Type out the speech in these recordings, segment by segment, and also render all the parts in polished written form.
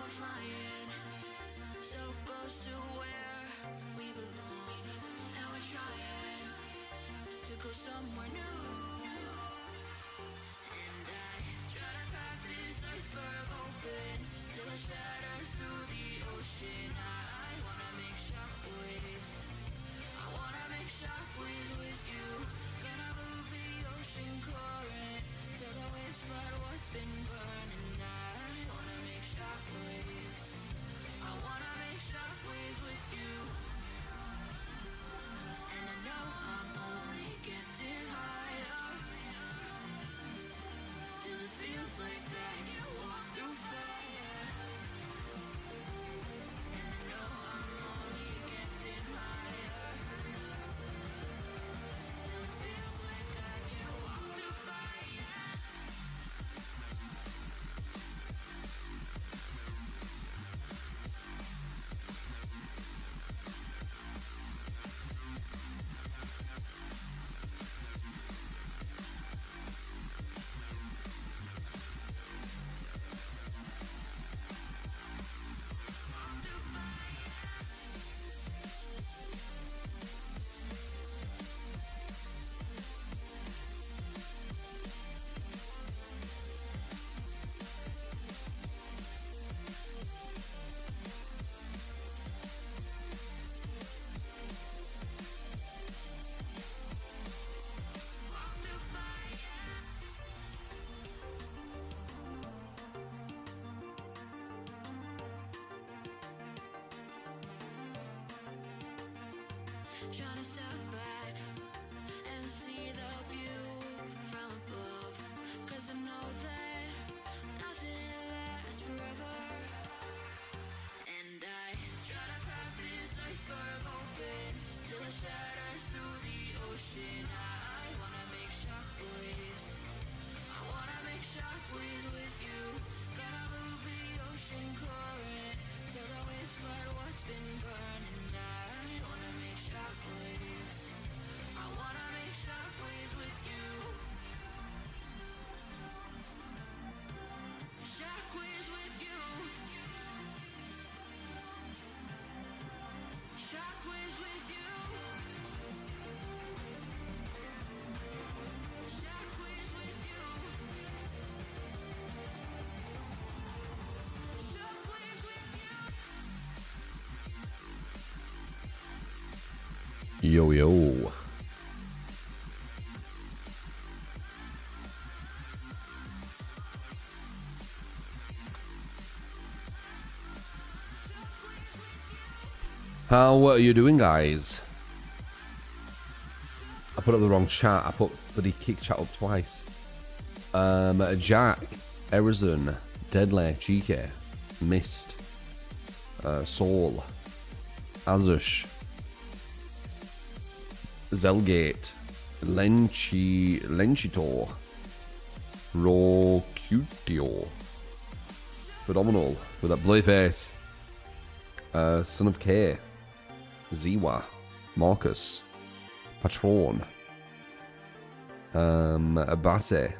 we're flying so close to where we belong, and we're trying to go somewhere new. And I try to crack this iceberg open till it shatters through the ocean. I wanna make shockwaves. I wanna make shockwaves with you. Gonna move the ocean current till the waves flood what's been burning. I wanna make shockwaves. I wanna make shockwaves with you. And I know I'm only getting higher till it feels like I can walk through fire. And I know I'm only getting higher till it feels like I can walk through fire. Trying to step back and see the view from above, 'cause I know that nothing lasts forever. And I try to crack this iceberg open till it shatters through the ocean. I wanna make shockwaves. I wanna make shockwaves with you. Gonna move the ocean current till the waves flood what's been burning. I wanna make shockwaves. I wanna make shockwaves with you. Shockwaves with you. Shockwaves with you. Shockwaves with you. Shockwaves with you. Yo, yo. How are you doing, guys? I put up the wrong chat. I put bloody kick chat up twice. Jack, Erizon, Deadly, GK, Mist, Saul, Azush, Zelgate, Lenchito, Rocutio, Phenomenal with that bloody face, Son of K, Ziwa, Marcus, Patron, Abate,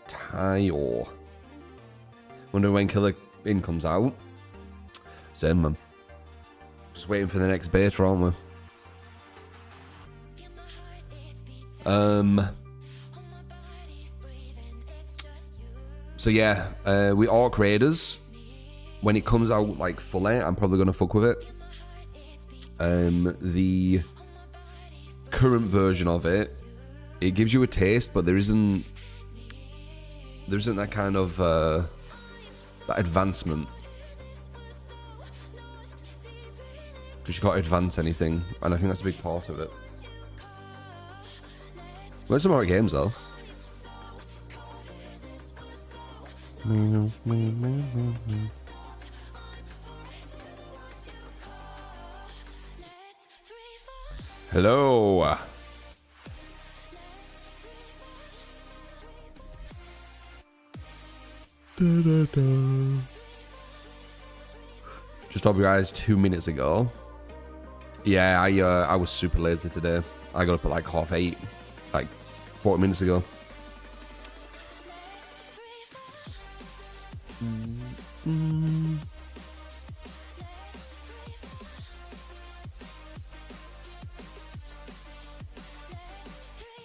Tayo. Wonder when Killer In comes out. Same, man. Just waiting for the next beta, aren't we? So yeah, we are creators. When it comes out like fully, I'm probably gonna fuck with it. The current version of it, it gives you a taste, but there isn't that kind of that advancement, because you can't advance anything, and I think that's a big part of it. Where's some more games though? Hello. Just told you guys 2 minutes ago. Yeah, I was super lazy today. I got up at like 8:30, like 40 minutes ago.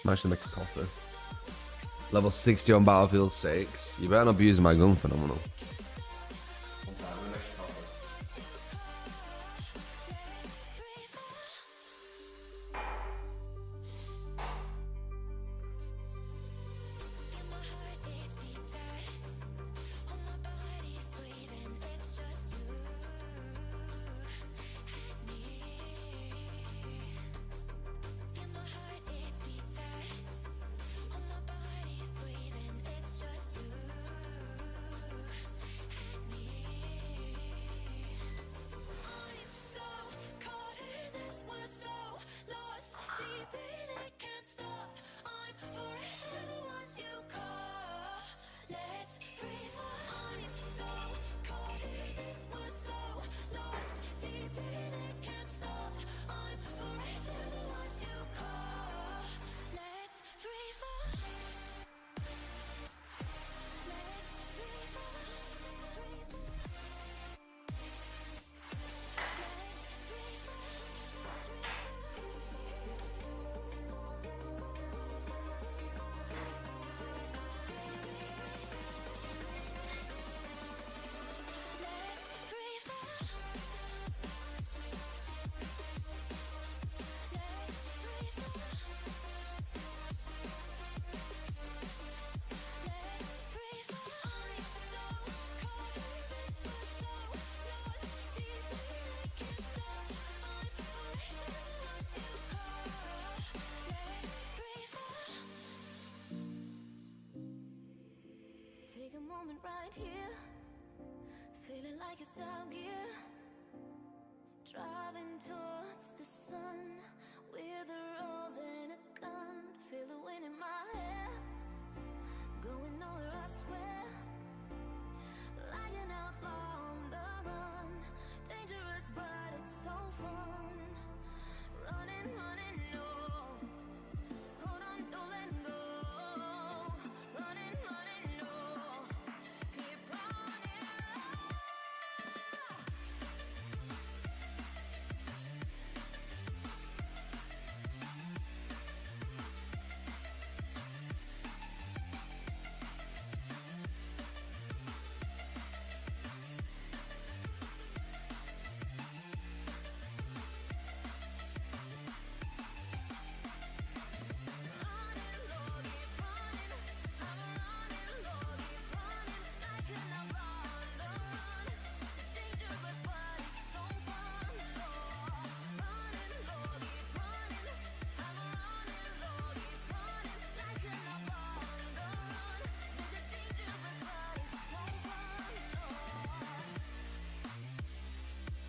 Managed to make a coffee. Level 60 on Battlefield 6. You better not be using my gun, phenomenal. Take a moment right here, feeling like it's out gear, driving towards the sun with a rose and a gun. Feel the wind in my hair, going nowhere I swear, like an outlaw on the run. Dangerous but it's so fun, running, running, no, hold on, don't let go, running, running, no, keep running.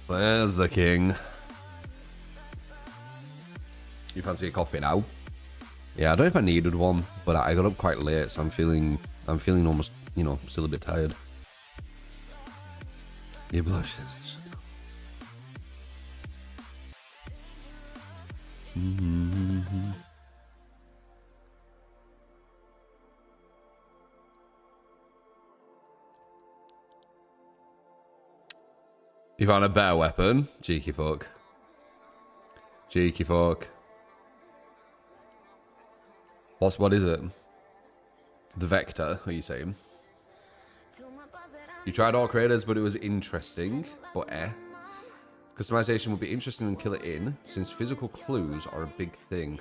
There's the king. You fancy a coffee now? Yeah, I don't know if I needed one, but I got up quite late, so I'm feeling almost, you know, still a bit tired. You blushes. You found a better weapon? Cheeky fuck. Cheeky fuck. What is it? The Vector, are you saying? You tried all creators, but it was interesting, but Customization would be interesting and kill it in, since physical clues are a big thing.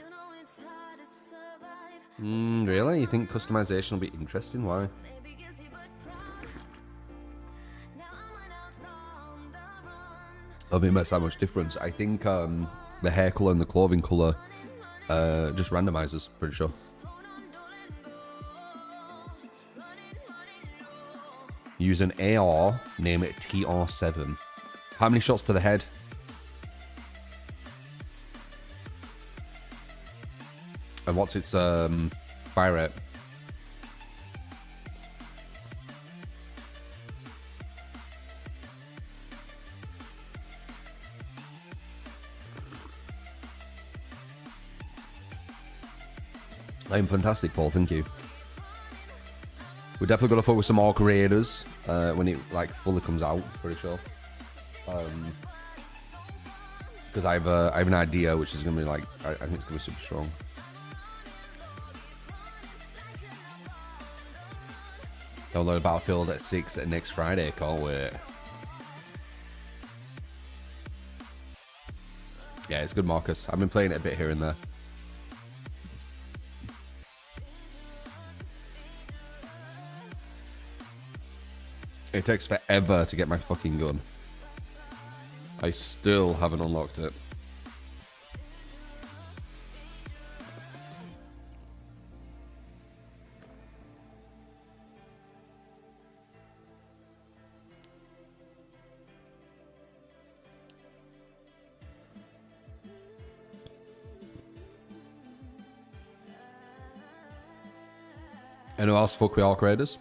Really? You think customization will be interesting? Why? I think it makes that much difference. I think the hair colour and the clothing colour just randomizes, pretty sure. Use an AR, name it TR7. How many shots to the head? And what's its fire rate? I'm fantastic, Paul, thank you. We're definitely gonna focus some Orc Raiders when it like fully comes out. Pretty sure. Because I have an idea which is gonna be like I think it's gonna be super strong. Download Battlefield at 6 next Friday. Can't wait. Yeah, it's good, Marcus. I've been playing it a bit here and there. It takes forever to get my fucking gun. I still haven't unlocked it. Anyone else fuck with Orc Raiders?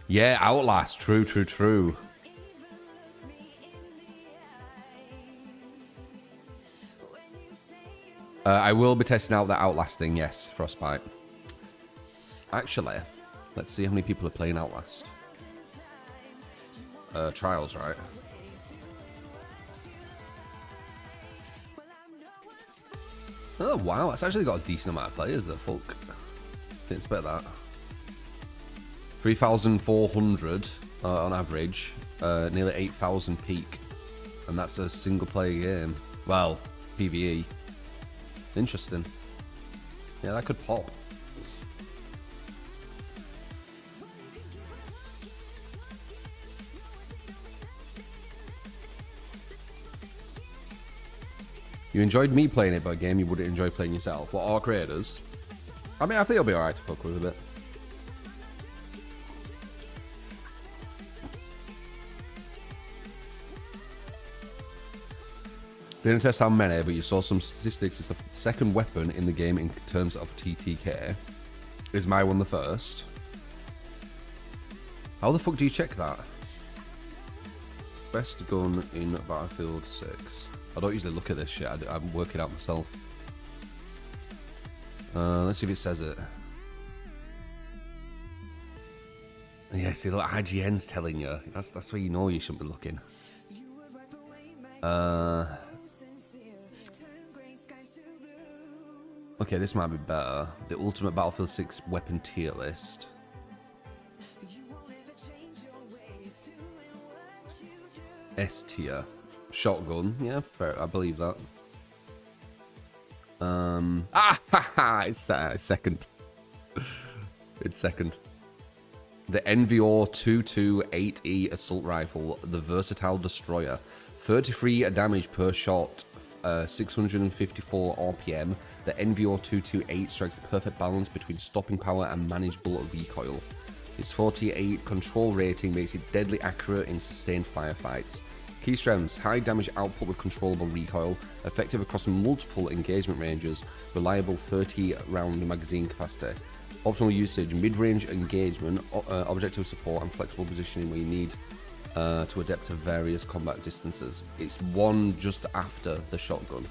Yeah, Outlast. True, true, true. I will be testing out that Outlast thing, yes, Frostbite. Actually, let's see how many people are playing Outlast. Trials, right? Oh, wow, that's actually got a decent amount of players, the fuck. Didn't expect that. 3,400 on average, nearly 8,000 peak. And that's a single player game. Well, PvE. Interesting. Yeah, that could pop. You enjoyed me playing it, but a game you wouldn't enjoy playing yourself. What, Orc Raiders? I mean, I think it'll be alright to fuck with a bit. Didn't test how many, but you saw some statistics. It's the second weapon in the game in terms of TTK. Is my one the first? How the fuck do you check that? Best gun in Battlefield 6. I don't usually look at this shit. I'm working out myself. Let's see if it says it. Yeah, see, look, IGN's telling you. That's where you know you shouldn't be looking. Okay, this might be better. The Ultimate Battlefield 6 weapon tier list. S tier. Shotgun. Yeah, fair. I believe that. It's second. It's second. The NVR 228E assault rifle, the versatile destroyer, 33 damage per shot, 654 RPM. The NVR 228 strikes the perfect balance between stopping power and manageable recoil. Its 48 control rating makes it deadly accurate in sustained firefights. Key strengths: high damage output with controllable recoil, effective across multiple engagement ranges, reliable 30 round magazine capacity, optimal usage, mid-range engagement, objective support and flexible positioning where you need to adapt to various combat distances. It's one just after the shotgun,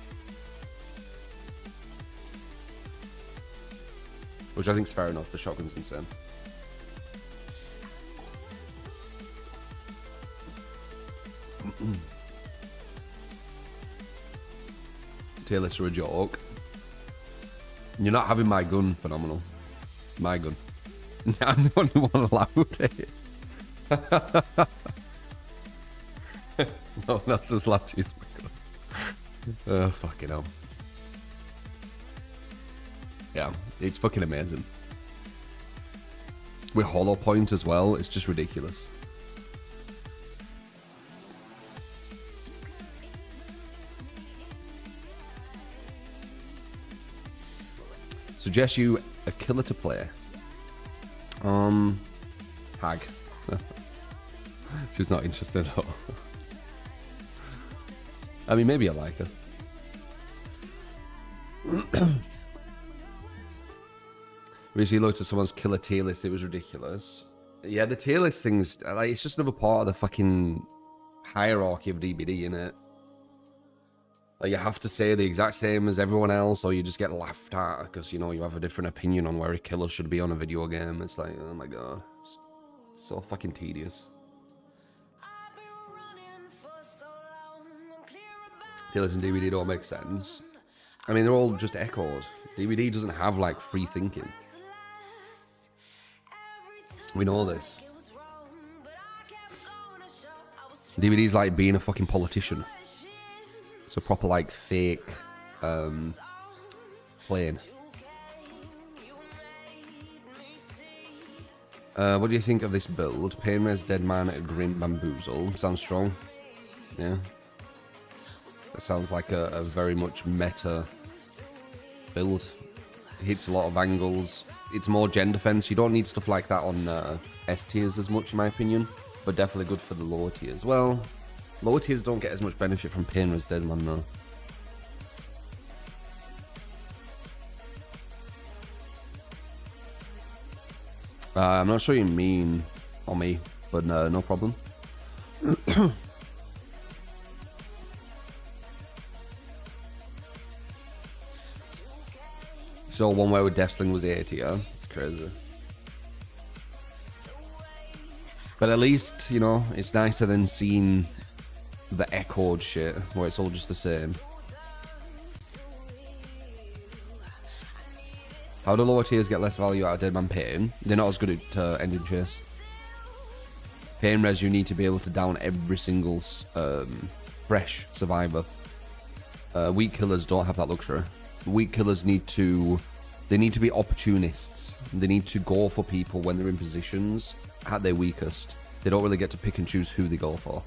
which I think is fair enough. The shotgun's insane. Tier lists are a joke. You're not having my gun, phenomenal. My gun. I'm the only one allowed it. No one else is allowed to use my gun. Oh, fucking hell. Yeah, it's fucking amazing. With hollow point as well, it's just ridiculous. Suggest you a killer to play. Hag. She's not interested at all. I mean, maybe I like her. Recently looked at someone's killer tier list. It was ridiculous. Yeah, the tier list things, like, it's just another part of the fucking hierarchy of DBD, innit? Like, you have to say the exact same as everyone else, or you just get laughed at because, you know, you have a different opinion on where a killer should be on a video game. It's like, oh my god. It's so fucking tedious. Killers in DBD don't make sense. I mean, they're all just echoed. DBD doesn't have, like, free thinking. We know this. DBD's like being a fucking politician. It's a proper, like, fake plane. What do you think of this build? Painres, Deadman, Grim, Bamboozle. Sounds strong. Yeah. That sounds like a very much meta build. It hits a lot of angles. It's more gen defense. You don't need stuff like that on S tiers as much, in my opinion. But definitely good for the lower tiers. Well, lower tiers don't get as much benefit from Painres, Deadman, though. I'm not sure you mean on me, but no problem. So one way with Deathsling was 80, yeah? It's crazy. But at least, you know, it's nicer than seeing the echoed shit, where it's all just the same. How do lower tiers get less value out of Deadman Pain? They're not as good at ending chase. Pain res, you need to be able to down every single fresh survivor. Weak killers don't have that luxury. Weak killers need to be opportunists. They need to go for people when they're in positions at their weakest. They don't really get to pick and choose who they go for.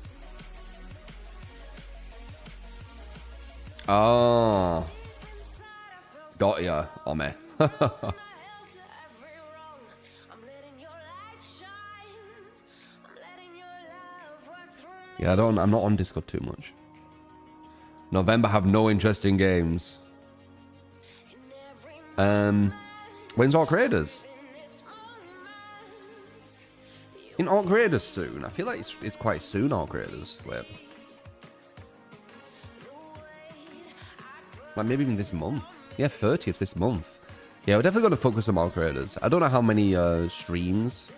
Oh. Got ya, Ome. Yeah, I'm not on Discord too much. November have no interest in games. When's Orc Raiders? In Orc Raiders soon? I feel like it's quite soon, Orc Raiders. Wait. Like maybe even this month. Yeah, 30th this month. Yeah, we're definitely going to focus on Orc Raiders. I don't know how many streams,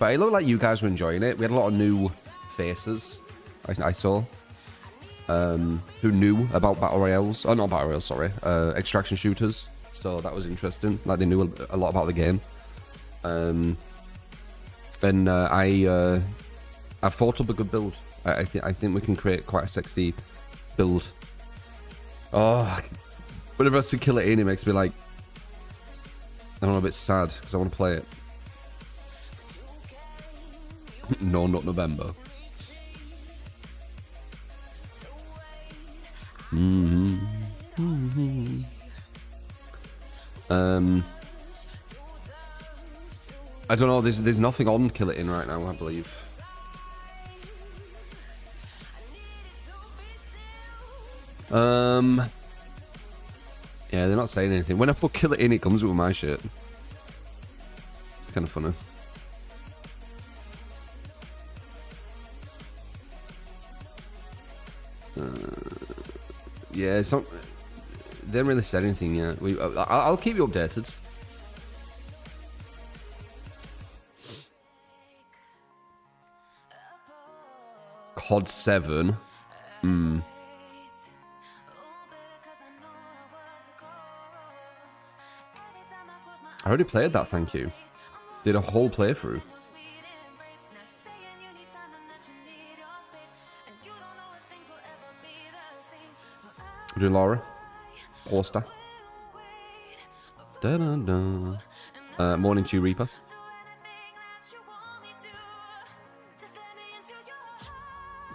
but it looked like you guys were enjoying it. We had a lot of new faces I saw. Who knew about Battle Royales. Oh, not Battle Royales, sorry. Extraction shooters. So that was interesting. Like, they knew a lot about the game. And I thought up a good build. I think we can create quite a sexy build. Oh, whenever I see Kill It In, it makes me like, I don't know, a bit sad because I want to play it. No, not November. I don't know. There's nothing on Kill It In right now, I believe. Yeah, they're not saying anything. When I put Kill It In, it comes with my shit. It's kind of funny. Yeah, it's not. They haven't really said anything yet. I'll keep you updated. COD 7. I already played that, thank you. Did a whole playthrough. Do Laura. Poster. Morning to you, Reaper.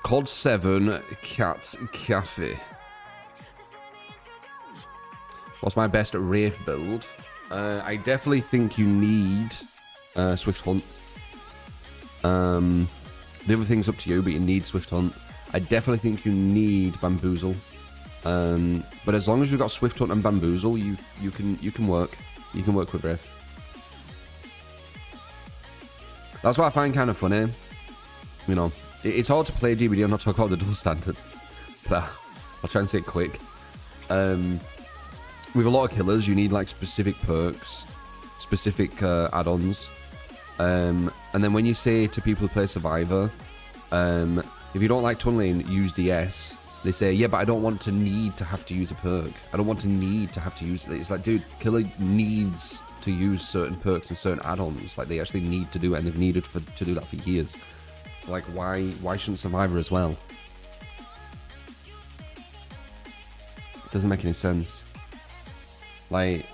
COD 7 Cat Cafe. What's my best Wraith build? I definitely think you need Swift Hunt. The other thing's up to you, but you need Swift Hunt. I definitely think you need Bamboozle. But as long as you've got Swift Hunt and Bamboozle, you can work. You can work with Wraith. That's what I find kind of funny. You know, it's hard to play DBD and not talk about the dual standards. But I'll try and say it quick. With a lot of killers, you need like specific perks, specific add-ons. And then when you say to people who play Survivor, if you don't like tunneling, use DS. They say, yeah, but I don't want to need to have to use a perk. I don't want to need to have to use it. It's like, dude, killer needs to use certain perks and certain add-ons. Like, they actually need to do it, and they've needed to do that for years. So, like, why shouldn't Survivor as well? It doesn't make any sense. Like,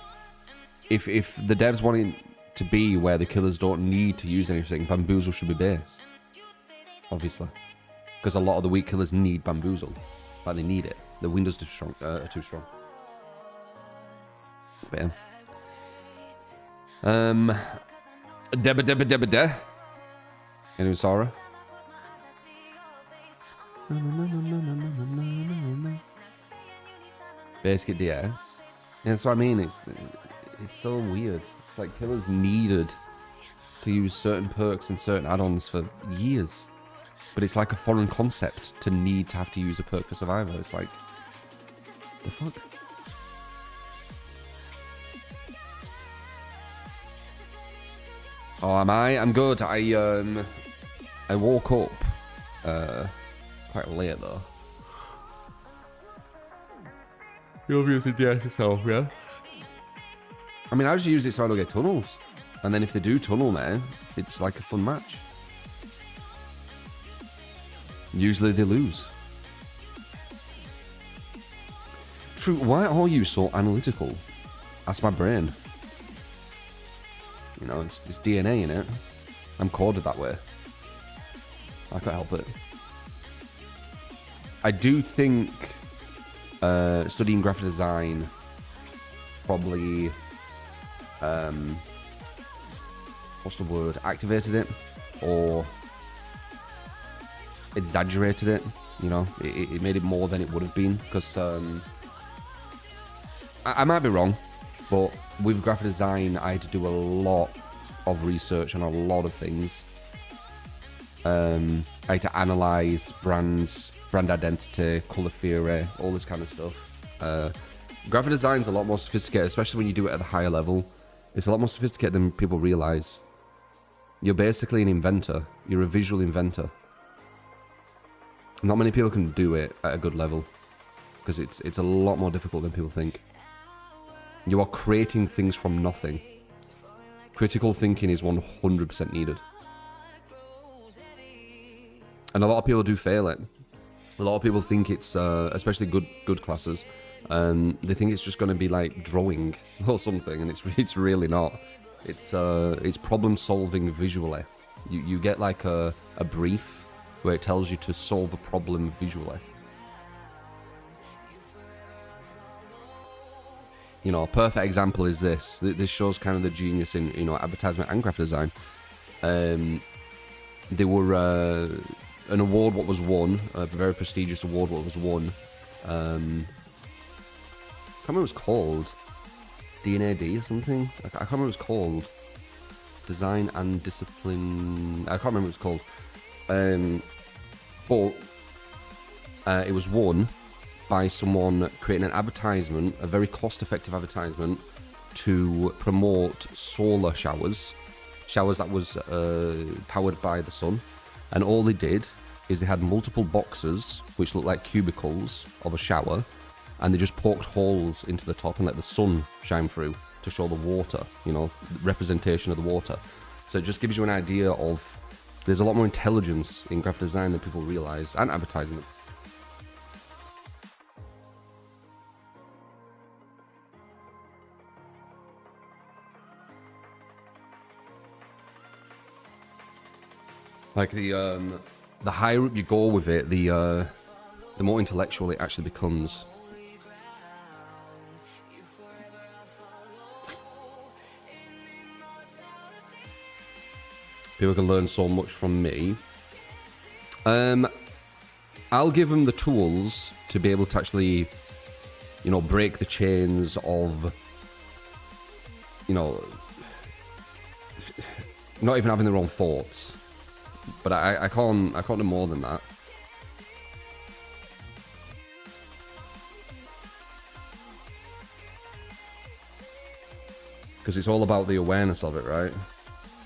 if the devs want it to be where the killers don't need to use anything, Bamboozle should be base. Obviously. Because a lot of the weak killers need Bamboozle. Like, they need it. The windows are too strong. But yeah. Debba. Anyone saw her? Basic DS. Yeah, that's what I mean. It's so weird. It's like killers needed to use certain perks and certain add-ons for years. But it's like a foreign concept to need to have to use a perk for Survivor. It's like, the fuck? Oh, am I? I'm good. I woke up quite late though. You obviously DS yourself, yeah? I mean, I just use it so I don't get tunnels. And then if they do tunnel me, it's like a fun match. Usually they lose. True, why are you so analytical? That's my brain. You know, it's DNA in it. I'm coded that way. I can't help it. I do think studying graphic design probably what's the word? Activated it or exaggerated it. You know, it made it more than it would have been because I might be wrong, but with graphic design, I had to do a lot of research on a lot of things. I had to analyze brands, brand identity, color theory, all this kind of stuff. Graphic design's a lot more sophisticated, especially when you do it at a higher level. It's a lot more sophisticated than people realize. You're basically an inventor. You're a visual inventor. Not many people can do it at a good level because it's a lot more difficult than people think. You are creating things from nothing. Critical thinking is 100% needed. And a lot of people do fail it. A lot of people think it's, especially good classes, they think it's just going to be like drawing or something, and it's really not. It's problem solving visually. You get like a brief where it tells you to solve a problem visually. You know, a perfect example is this. This shows kind of the genius in, you know, advertisement and graphic design. They were an award what was won, a very prestigious award what was won. I can't remember what it was called. DNAD or something? I can't remember what it was called. Design and Discipline. I can't remember what it's called. But it was won by someone creating an advertisement, a very cost-effective advertisement, to promote solar showers. Showers that was powered by the sun. And all they did is they had multiple boxes, which looked like cubicles of a shower, and they just poked holes into the top and let the sun shine through to show the water, you know, representation of the water. So it just gives you an idea of there's a lot more intelligence in graphic design than people realize, and advertising. Like the higher up you go with it, the more intellectual it actually becomes. People can learn so much from me. I'll give them the tools to be able to actually, you know, break the chains of, you know, not even having their own thoughts. But I can't do more than that. Because it's all about the awareness of it, right?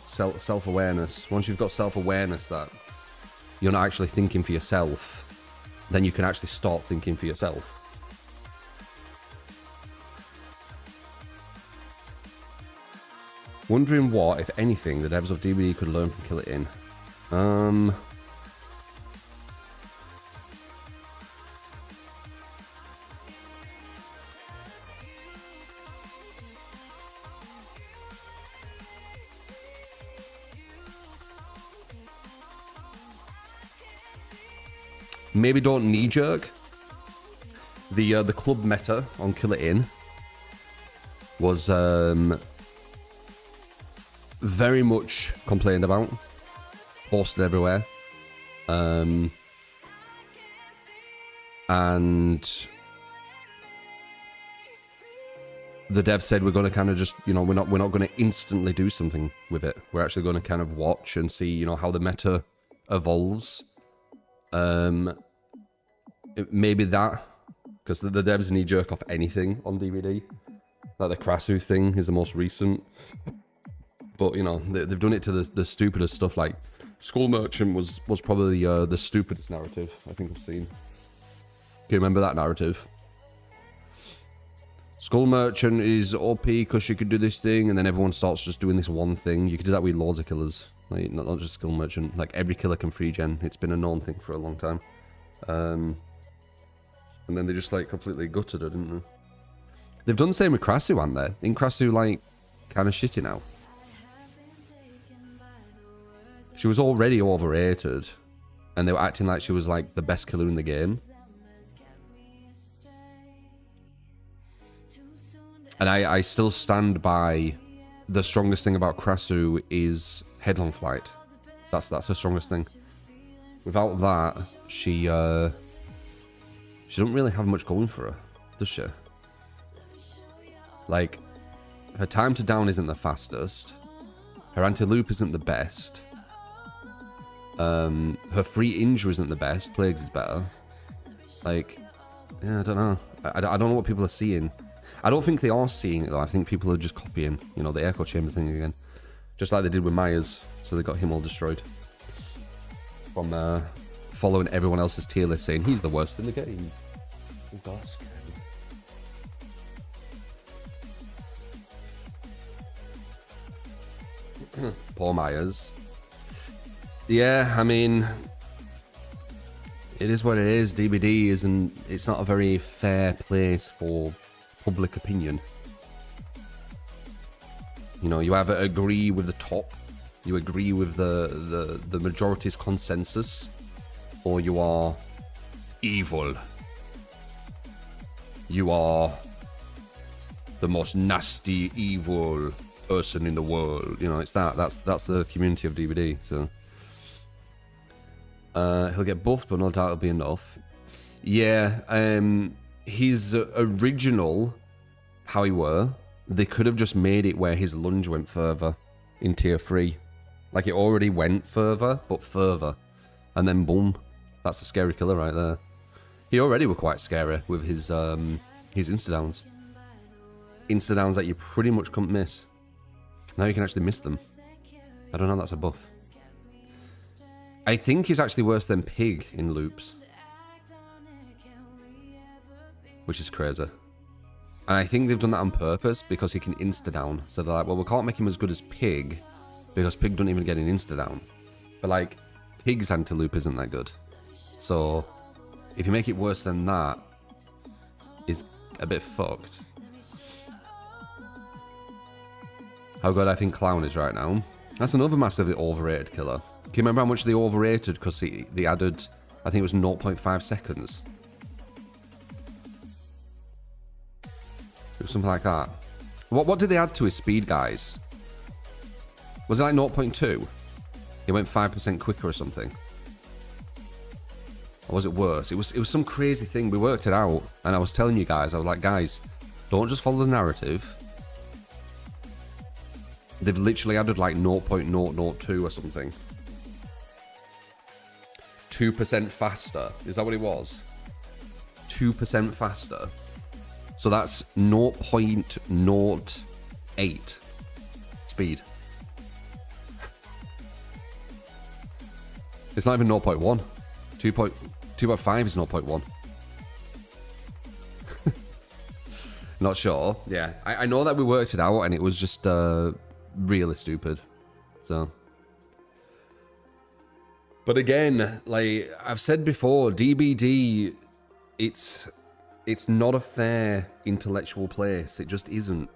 Self-awareness. Once you've got self-awareness that you're not actually thinking for yourself, then you can actually start thinking for yourself. Wondering what, if anything, the devs of DBD could learn from Kill It In. Maybe don't knee-jerk. The club meta on Kill It In was very much complained about, posted everywhere, and the dev said we're going to kind of just, you know, we're not going to instantly do something with it. We're actually going to kind of watch and see, you know, how the meta evolves. Maybe that, because the devs knee jerk off anything on DBD. Like the Krasu thing is the most recent. But, you know, they've done it to the stupidest stuff. Like, Skull Merchant was probably the stupidest narrative I think I've seen. Can you remember that narrative? Skull Merchant is OP because she could do this thing, and then everyone starts just doing this one thing. You could do that with loads of killers. Like, not just Skull Merchant. Like, every killer can free gen. It's been a known thing for a long time. And then they just, like, completely gutted her, didn't they? They've done the same with Krasu, haven't they? Isn't Krasu, like, kind of shitty now? She was already overrated, and they were acting like she was, like, the best killer in the game. And I still stand by the strongest thing about Krasu is headlong flight. That's her strongest thing. Without that, she doesn't really have much going for her, does she? Like, her time to down isn't the fastest. Her anti-loop isn't the best. Her free injury isn't the best. Plagues is better. Like, yeah, I don't know. I don't know what people are seeing. I don't think they are seeing it, though. I think people are just copying, you know, the echo chamber thing again. Just like they did with Myers. So they got him all destroyed. From following everyone else's tier list saying he's the worst in the game. Poor Myers. Yeah, I mean, it is what it is. DBD isn't. It's not a very fair place for public opinion. You know, you either agree with the top, you agree with the majority's consensus, or you are evil. You are the most nasty, evil person in the world. You know, it's that's the community of DBD. So he'll get buffed, but no doubt it'll be enough. Yeah, his original how he were, they could have just made it where his lunge went further in tier 3. Like, it already went further, but further. And then boom, that's a scary killer right there. He already were quite scary with his insta-downs. Insta-downs that you pretty much couldn't miss. Now you can actually miss them. I don't know, that's a buff. I think he's actually worse than Pig in loops. Which is crazy. And I think they've done that on purpose because he can insta-down. So they're like, well, we can't make him as good as Pig because Pig doesn't even get an insta-down. But, like, Pig's anti-loop isn't that good. So if you make it worse than that, it's a bit fucked. How good I think Clown is right now. That's another massively overrated killer. Can you remember how much they overrated? Because they added, I think it was 0.5 seconds. It was something like that. What did they add to his speed, guys? Was it like 0.2? It went 5% quicker or something. Or was it worse? It was some crazy thing. We worked it out. And I was telling you guys, I was like, guys, don't just follow the narrative. They've literally added like 0.002 or something. 2% faster. Is that what it was? 2% faster. So that's 0.08 speed. It's not even 0.1. 2.5 is 0.1. Not sure. Yeah, I know that we worked it out and it was just really stupid. So, but again, like I've said before, DBD, it's not a fair intellectual place. It just isn't.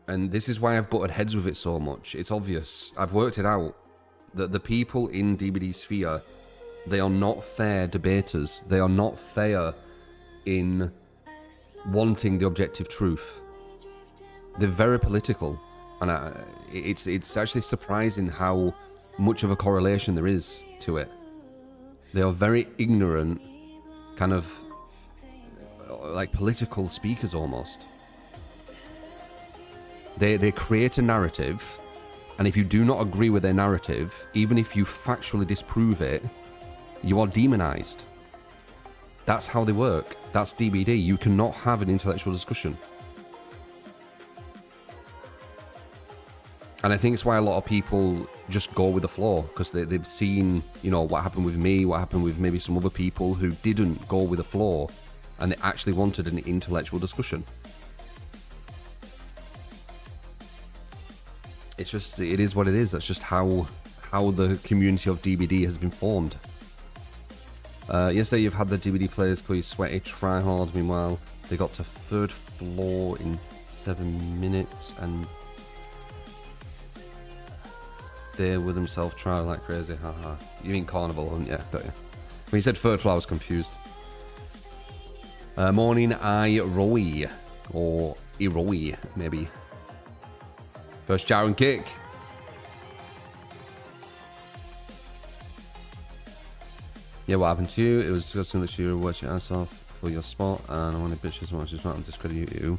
And this is why I've butted heads with it so much. It's obvious. I've worked it out. That the people in DBD Sphere, they are not fair debaters. They are not fair in wanting the objective truth. They're very political. And it's actually surprising how much of a correlation there is to it. They are very ignorant, kind of like political speakers almost. They create a narrative, and if you do not agree with their narrative, even if you factually disprove it, you are demonized. That's how they work. That's DBD. You cannot have an intellectual discussion. And I think it's why a lot of people just go with the flow, because they've seen, you know, what happened with me, what happened with maybe some other people who didn't go with the flow, and they actually wanted an intellectual discussion. It's just, it is what it is. That's just how the community of DBD has been formed. Yesterday you've had the DBD players call you sweaty, try hard. Meanwhile, they got to 3rd floor in 7 minutes and they with themselves try like crazy. Haha. You mean Carnival Hunt? Yeah, got you. When you said 3rd floor, I was confused. Morning, Roy. Or Iroi, maybe. First Jaren kick. Yeah, what happened to you? It was disgusting that you were watching ass off for your spot, and I wanted bitches as much as not to discredit you.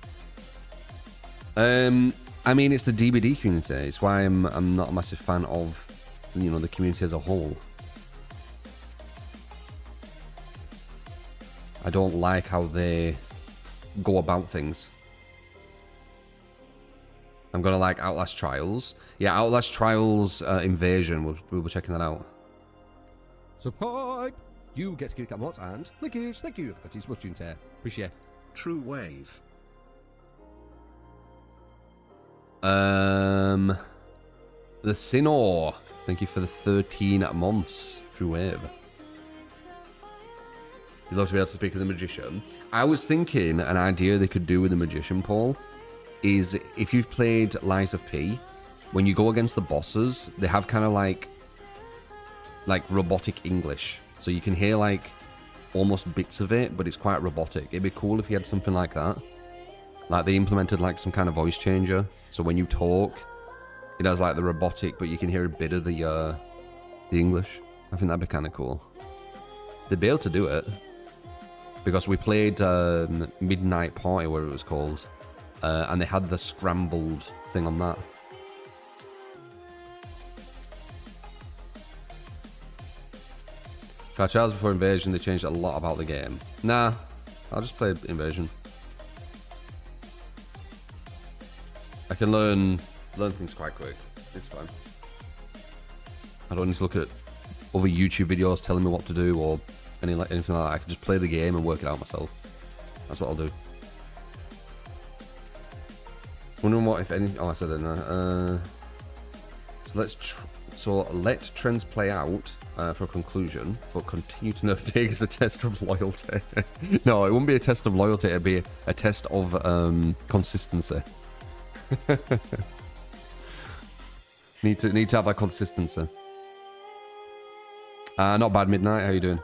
I mean, it's the DBD community. It's why I'm not a massive fan of, you know, the community as a whole. I don't like how they go about things. I'm gonna like Outlast Trials. Yeah, Outlast Trials Invasion. We'll be checking that out. Subscribe. You get to click that once and linkage. Thank you. That is much into appreciate. True wave. The Sinor. Thank you for the 13 months through Wave. You'd love to be able to speak to the Magician. I was thinking an idea they could do with the Magician, Paul, is if you've played Lies of P, when you go against the bosses, they have kind of like robotic English. So you can hear like almost bits of it, but it's quite robotic. It'd be cool if you had something like that. Like they implemented like some kind of voice changer. So when you talk, it has like the robotic, but you can hear a bit of the English. I think that'd be kind of cool. They'd be able to do it. Because we played Midnight Party, whatever it was called. And they had the scrambled thing on that. Try Trials before Invasion, they changed a lot about the game. Nah, I'll just play Invasion. I can learn things quite quick. It's fine. I don't need to look at other YouTube videos telling me what to do or anything like that. I can just play the game and work it out myself. That's what I'll do. Wondering what, if any... Oh, I said it now. So let trends play out for a conclusion, but continue to nerf Dig as a test of loyalty. No, it wouldn't be a test of loyalty. It'd be a test of consistency. need to have that consistency. Not bad, Midnight. How you doing?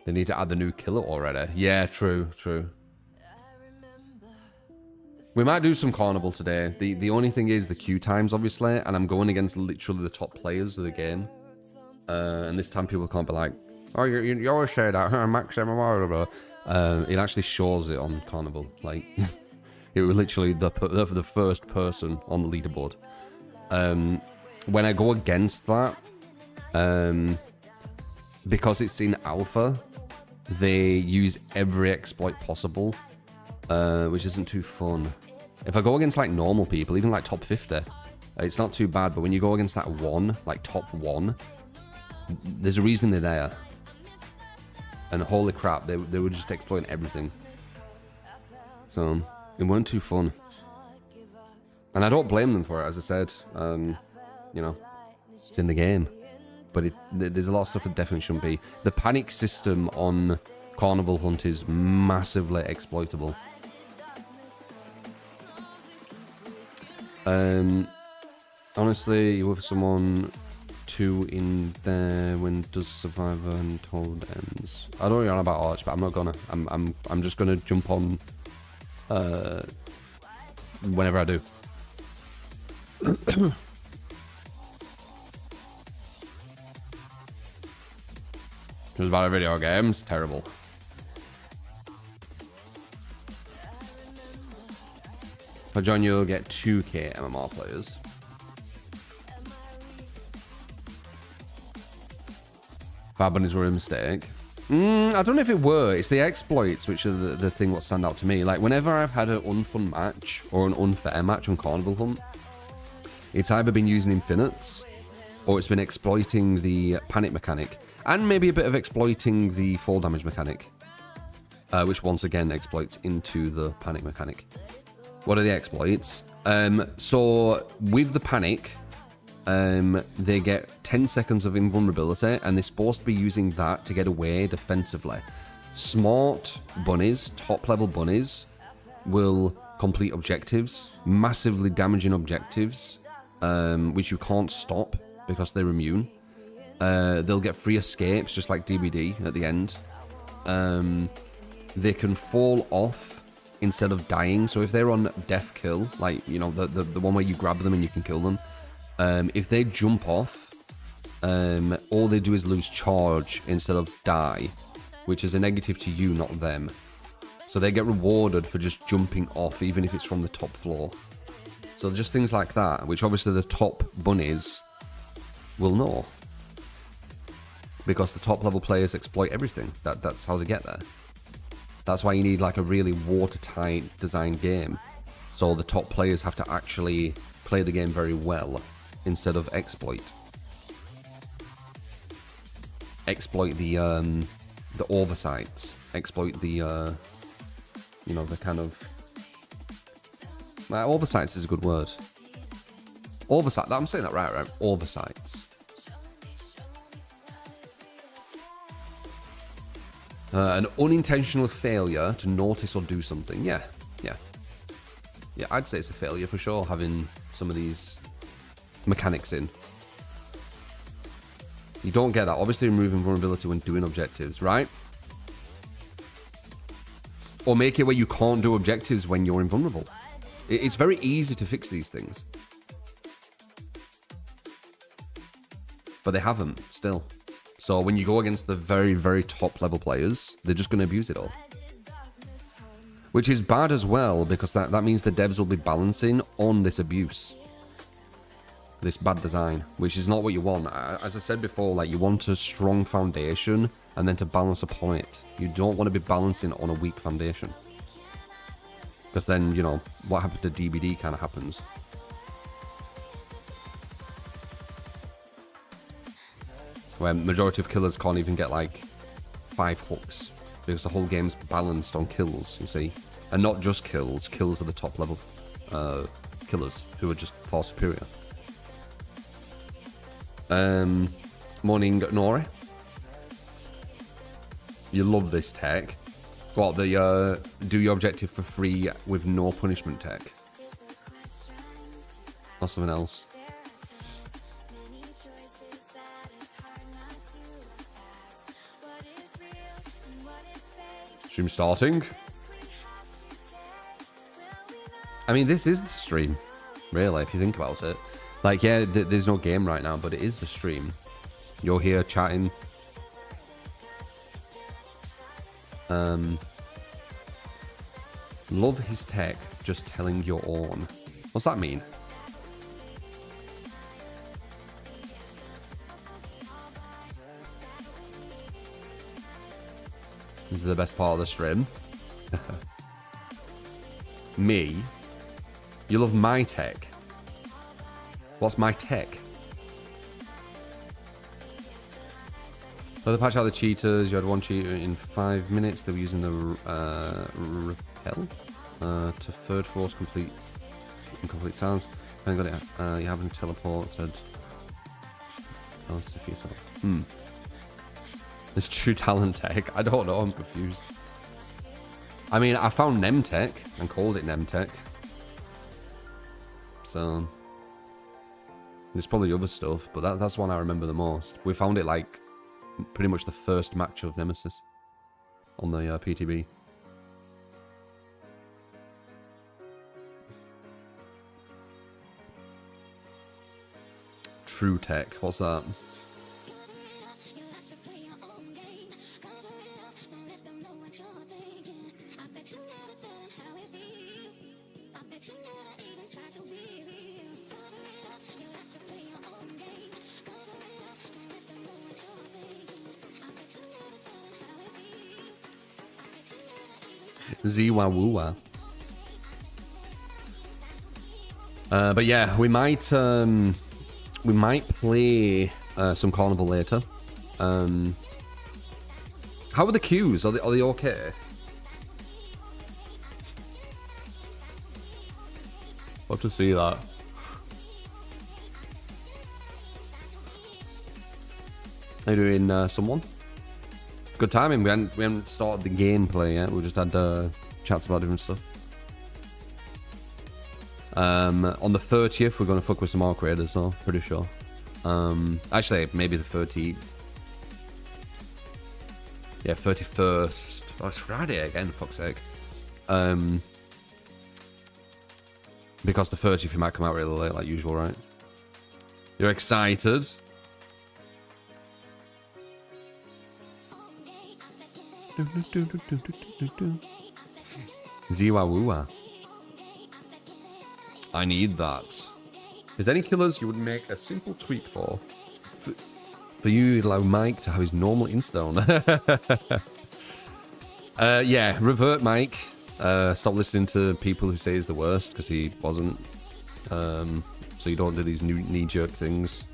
They need to add the new killer already. Yeah, true. We might do some Carnival today. The only thing is the queue times, obviously, and I'm going against literally the top players of the game. And this time people can't be like, oh, you always say that, Max MMR, it actually shows it on Carnival. Like, it was literally the first person on the leaderboard. When I go against that, Because it's in alpha, they use every exploit possible, which isn't too fun. If I go against like normal people, even like top 50, it's not too bad. But when you go against that one, like top 1, there's a reason they're there. And holy crap, they were just exploiting everything. So it weren't too fun. And I don't blame them for it, as I said. You know, it's in the game. But there's a lot of stuff that definitely shouldn't be. The panic system on Carnival Hunt is massively exploitable. Honestly, with someone 2 in there, when does Survivor and Told ends? I don't know about Arch, but I'm not gonna. I'm just gonna jump on whenever I do. It was about a video games. Terrible. If I join you, you'll get 2k MMR players. Bad bunnies were a mistake. I don't know if it were. It's the exploits which are the thing what stand out to me. Like, whenever I've had an unfun match or an unfair match on Carnival Hunt, it's either been using infinites or it's been exploiting the panic mechanic. And maybe a bit of exploiting the fall damage mechanic, which once again exploits into the panic mechanic. What are the exploits? So with the panic, they get 10 seconds of invulnerability, and they're supposed to be using that to get away defensively. Smart bunnies, top level bunnies, will complete objectives, massively damaging objectives, which you can't stop because they're immune. They'll get free escapes, just like DBD at the end. They can fall off instead of dying. So if they're on death kill, like, you know, the one where you grab them and you can kill them, if they jump off, all they do is lose charge instead of die, which is a negative to you, not them. So they get rewarded for just jumping off, even if it's from the top floor. So just things like that, which obviously the top bunnies will know, because the top level players exploit everything. That's how they get there. That's why you need like a really watertight designed game. So the top players have to actually play the game very well instead of exploit. Exploit the oversights. Exploit the you know, the kind of oversights is a good word. Oversight. I'm saying that right? Oversights. An unintentional failure to notice or do something. Yeah, I'd say it's a failure for sure, having some of these mechanics in. You don't get that. Obviously removing vulnerability when doing objectives, right? Or make it where you can't do objectives when you're invulnerable. It's very easy to fix these things. But they haven't, still. So when you go against the very, very top level players, they're just going to abuse it all. Which is bad as well, because that means the devs will be balancing on this abuse. This bad design, which is not what you want. As I said before, like, you want a strong foundation and then to balance upon it. You don't want to be balancing on a weak foundation. Because then, you know, what happened to DBD kind of happens. Where majority of killers can't even get like 5 hooks because the whole game's balanced on kills, you see. And not just kills, kills are the top level killers who are just far superior. Morning, Nori. You love this tech. What, the do your objective for free with no punishment tech? Or something else? Stream starting. I mean, this is the stream, really, if you think about it. Like, yeah, there's no game right now, but it is the stream. You're here chatting. Love his tech, just telling your own. What's that mean? This is the best part of the stream. Me? You love my tech? What's my tech? So they patched out the cheaters. You had one cheater in 5 minutes. They were using the repel to third force complete silence. I got it. You haven't teleported. It's true talent tech. I don't know. I'm confused. I mean, I found Nemtech and called it Nemtech. So there's probably other stuff, but that's one I remember the most. We found it like pretty much the first match of Nemesis on the PTB. True tech. What's that? Ziwa-woowa. But yeah, we might play some Carnival later. How are the queues? Are they okay? Love to see that. How you doing, someone? Good timing. We haven't started the gameplay yet. We just had chats about different stuff. On the 30th, we're going to fuck with some Arc Raiders, so pretty sure. Actually, maybe the 30th. Yeah, 31st. Oh, it's Friday again, for fuck's sake. Because the 30th, you might come out really late, like usual, right? You're excited? Ziwa-woowa. I need that. Is there any killers you would make a simple tweak for? For you, you'd allow Mike to have his normal insta on. Yeah, revert Mike. Stop listening to people who say he's the worst, because he wasn't. So you don't do these knee-jerk things.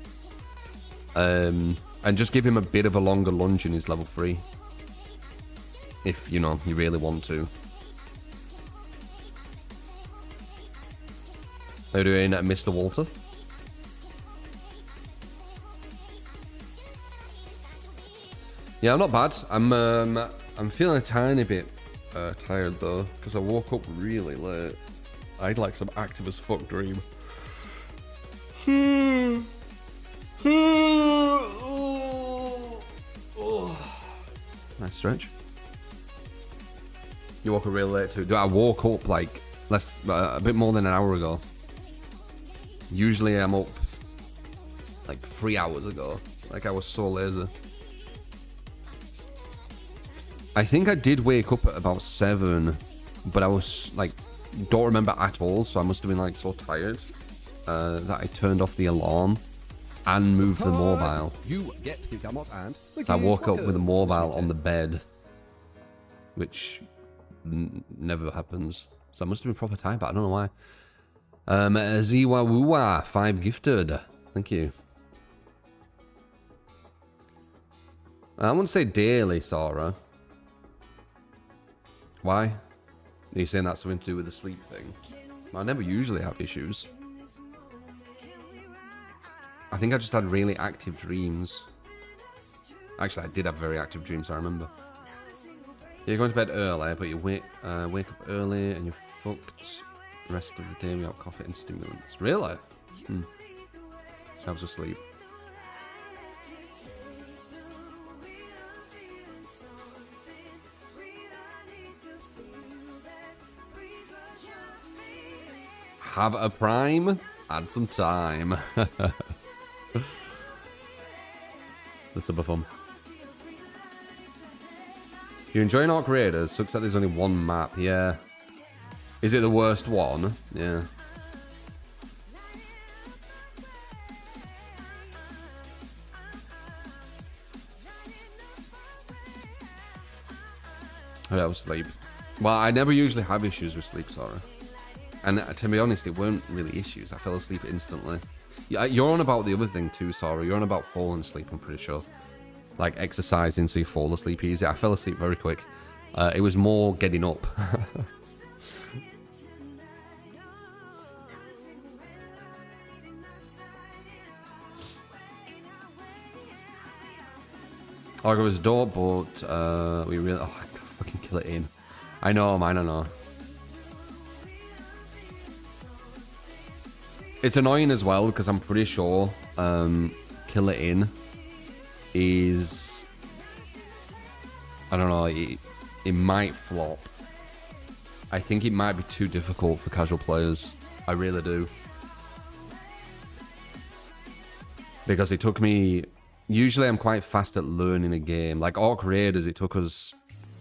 And just give him a bit of a longer lunge in his level 3. If, you know, you really want to. How you doing, Mr. Walter? Yeah, I'm not bad. I'm feeling a tiny bit tired though, because I woke up really late. I had like some active as fuck dream. Nice stretch. You woke up really late too. Dude, I woke up like a bit more than an hour ago. Usually I'm up like 3 hours ago. Like I was so lazy. I think I did wake up at about 7, but I was like, don't remember at all. So I must have been like so tired that I turned off the alarm and moved the mobile. I woke up with the mobile on the bed, which never happens. So I must have been proper tired, but I don't know why. Ziwa-woowa, 5 gifted. Thank you. I wouldn't say daily, Sora. Why? Are you saying that's something to do with the sleep thing? I never usually have issues. I think I just had really active dreams. Actually, I did have very active dreams, I remember. You're going to bed early, but you wake up early and you're fucked the rest of the day without coffee and stimulants. Really? I was asleep. Have a prime, add some time. That's super fun. You're enjoying Arc Raiders? Sucks that there's only one map. Yeah. Is it the worst one? Yeah. I don't sleep. Well, I never usually have issues with sleep, sorry. And to be honest, it weren't really issues. I fell asleep instantly. Yeah, you're on about the other thing too, sorry. You're on about falling asleep, I'm pretty sure. Like exercising so you fall asleep easy. I fell asleep very quick. It was more getting up. Like it was dope, but we really... Oh, I gotta fucking kill it in. I know, man, I know. It's annoying as well, because I'm pretty sure kill it in is... I don't know, it might flop. I think it might be too difficult for casual players. I really do. Because it took me... Usually I'm quite fast at learning a game. Like Orc Raiders, it took us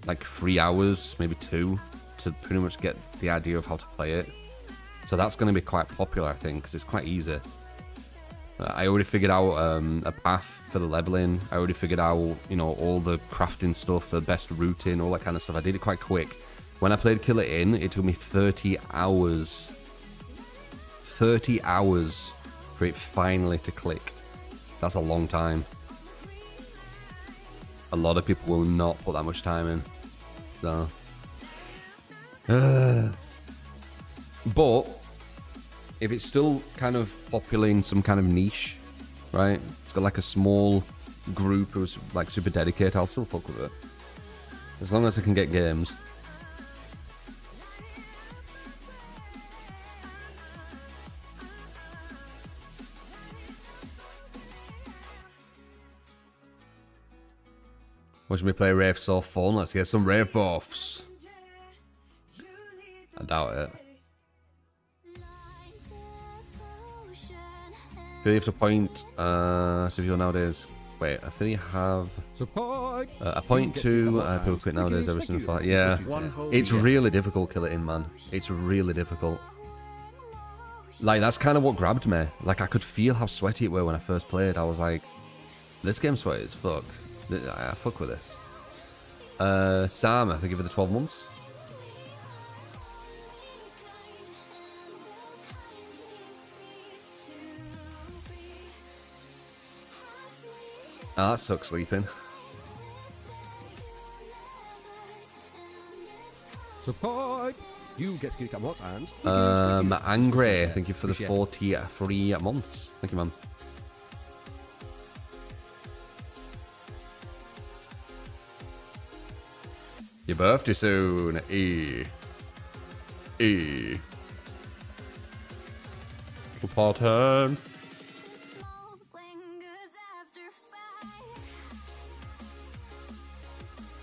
like 3 hours, maybe 2, to pretty much get the idea of how to play it. So that's going to be quite popular, I think, because it's quite easy. I already figured out a path for the leveling. I already figured out, you know, all the crafting stuff, the best routing, all that kind of stuff. I did it quite quick. When I played Kill It In, it took me 30 hours. 30 hours for it finally to click. That's a long time. A lot of people will not put that much time in. So. But if it's still kind of popular in some kind of niche, right? It's got like a small group who's like super dedicated, I'll still fuck with it. As long as I can get games. Watching me play Rave so fun. Let's get some Rave buffs. I doubt it. Do you have to point to people nowadays? Wait, I think you have a point to people quit nowadays every single fight. Yeah, it's really difficult, Kill It In, man. It's really difficult. Like, that's kind of what grabbed me. Like, I could feel how sweaty it were when I first played. I was like, this game's sweaty as fuck. I fuck with this. Sam, I think give it the 12 months. Ah, that sucks sleeping. Support! You get Skitty Cat what and... Angry, thank you for the 43 months. Thank you, man. Your birthday soon. Pattern.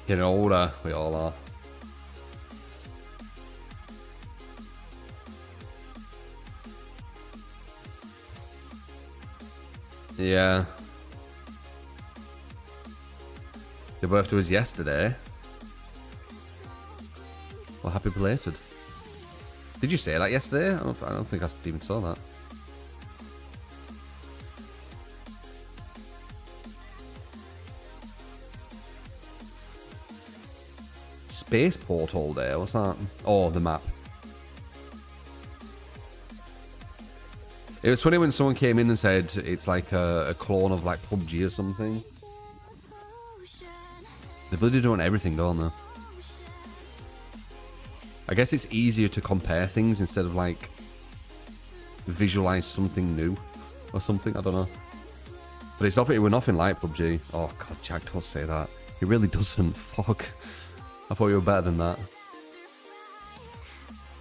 Getting older, we all are. Yeah. Your birthday was yesterday. Well, happy belated. Did you say that yesterday? I don't think I even saw that. Spaceport all day, what's that? Oh, the map. It was funny when someone came in and said it's like a clone of like PUBG or something. They bloody doing everything, don't they? I guess it's easier to compare things instead of like visualize something new or something. I don't know. But it's nothing. We're nothing like PUBG. Oh god, Jack, don't say that. It really doesn't. Fuck. I thought you were better than that.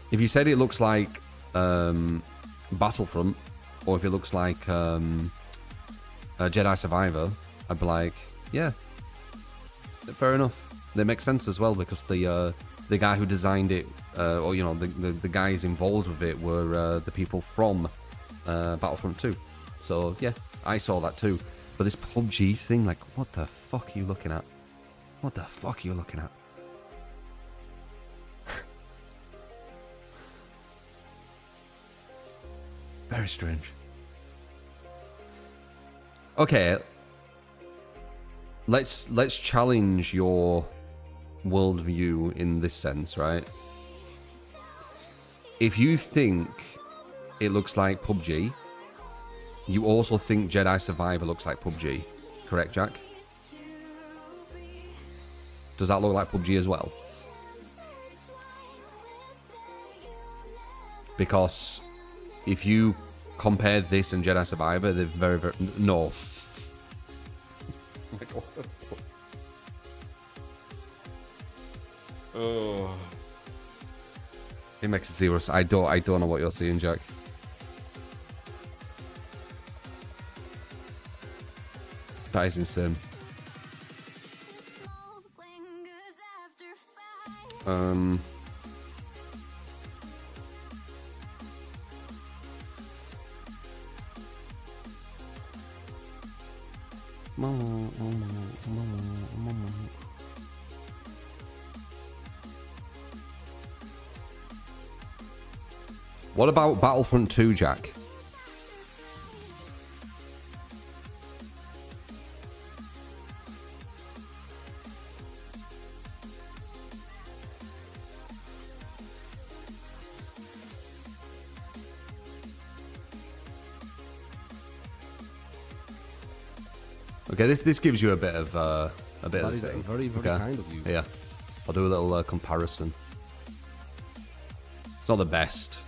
If you said it looks like Battlefront, or if it looks like Jedi Survivor, I'd be like, yeah, fair enough. They make sense as well because the guy who designed it, or you know, the guys involved with it were the people from Battlefront 2. So yeah, I saw that too. But this PUBG thing, like, what the fuck are you looking at? What the fuck are you looking at? Very strange. Okay. Let's challenge your worldview in this sense, right? If you think it looks like PUBG, you also think Jedi Survivor looks like PUBG. Correct, Jack? Does that look like PUBG as well? Because if you compare this and Jedi Survivor, they're very, very... No. Oh. It makes it serious. I don't know what you're seeing, Jack. That is insane. What about Battlefront 2, Jack? Okay, this gives you a bit of a bit That of is thing. very, very kind of you. Yeah, I'll do a little comparison. It's not the best,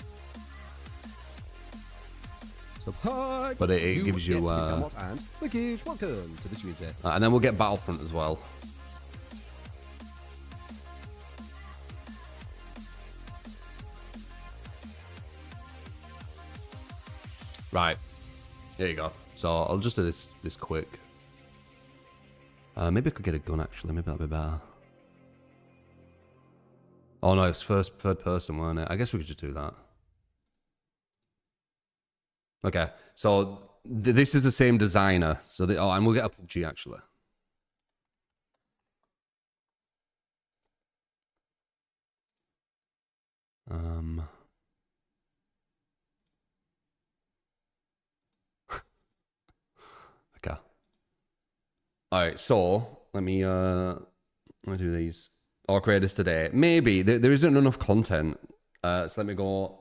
So hi, but it gives you. and Wicked, welcome to the community. And then we'll get Battlefront as well. Right, here you go. So I'll just do this quick. Maybe I could get a gun actually. Maybe that'd be better. Oh no, it's third person, weren't it? I guess we could just do that. Okay, so this is the same designer. So and we'll get a PUBG actually. Okay. All right, so let me do these. Our creators today. Maybe there isn't enough content. So let me go.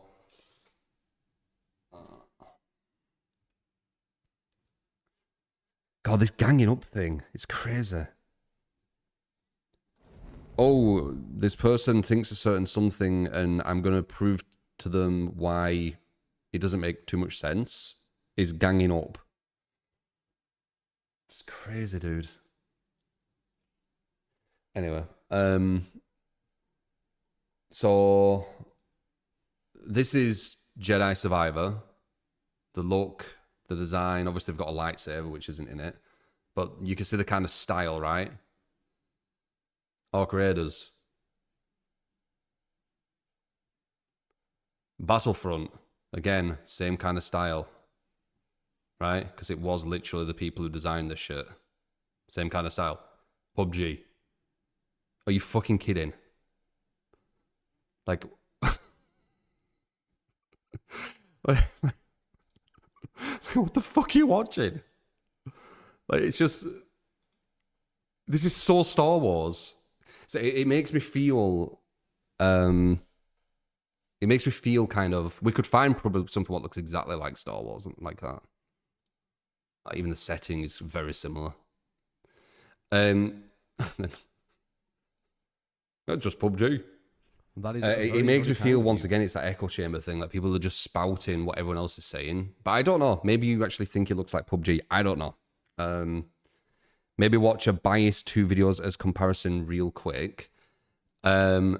God, this ganging up thing. It's crazy. Oh, this person thinks a certain something, and I'm going to prove to them why it doesn't make too much sense. Is ganging up. It's crazy, dude. Anyway, so this is Jedi Survivor. The look, the design, obviously they've got a lightsaber, which isn't in it, but you can see the kind of style, right? Orc Raiders. Battlefront, again, same kind of style, right? Because it was literally the people who designed this shit. Same kind of style. PUBG. Are you fucking kidding? Like, what the fuck are you watching? Like, it's just, this is so Star Wars. So it makes me feel, kind of, we could find probably something what looks exactly like Star Wars, like that. Even the setting is very similar. Just PUBG. That is it makes me feel, once again, it's that echo chamber thing. Like, people are just spouting what everyone else is saying. But I don't know. Maybe you actually think it looks like PUBG. I don't know. Maybe watch a biased 2 videos as comparison real quick. It'll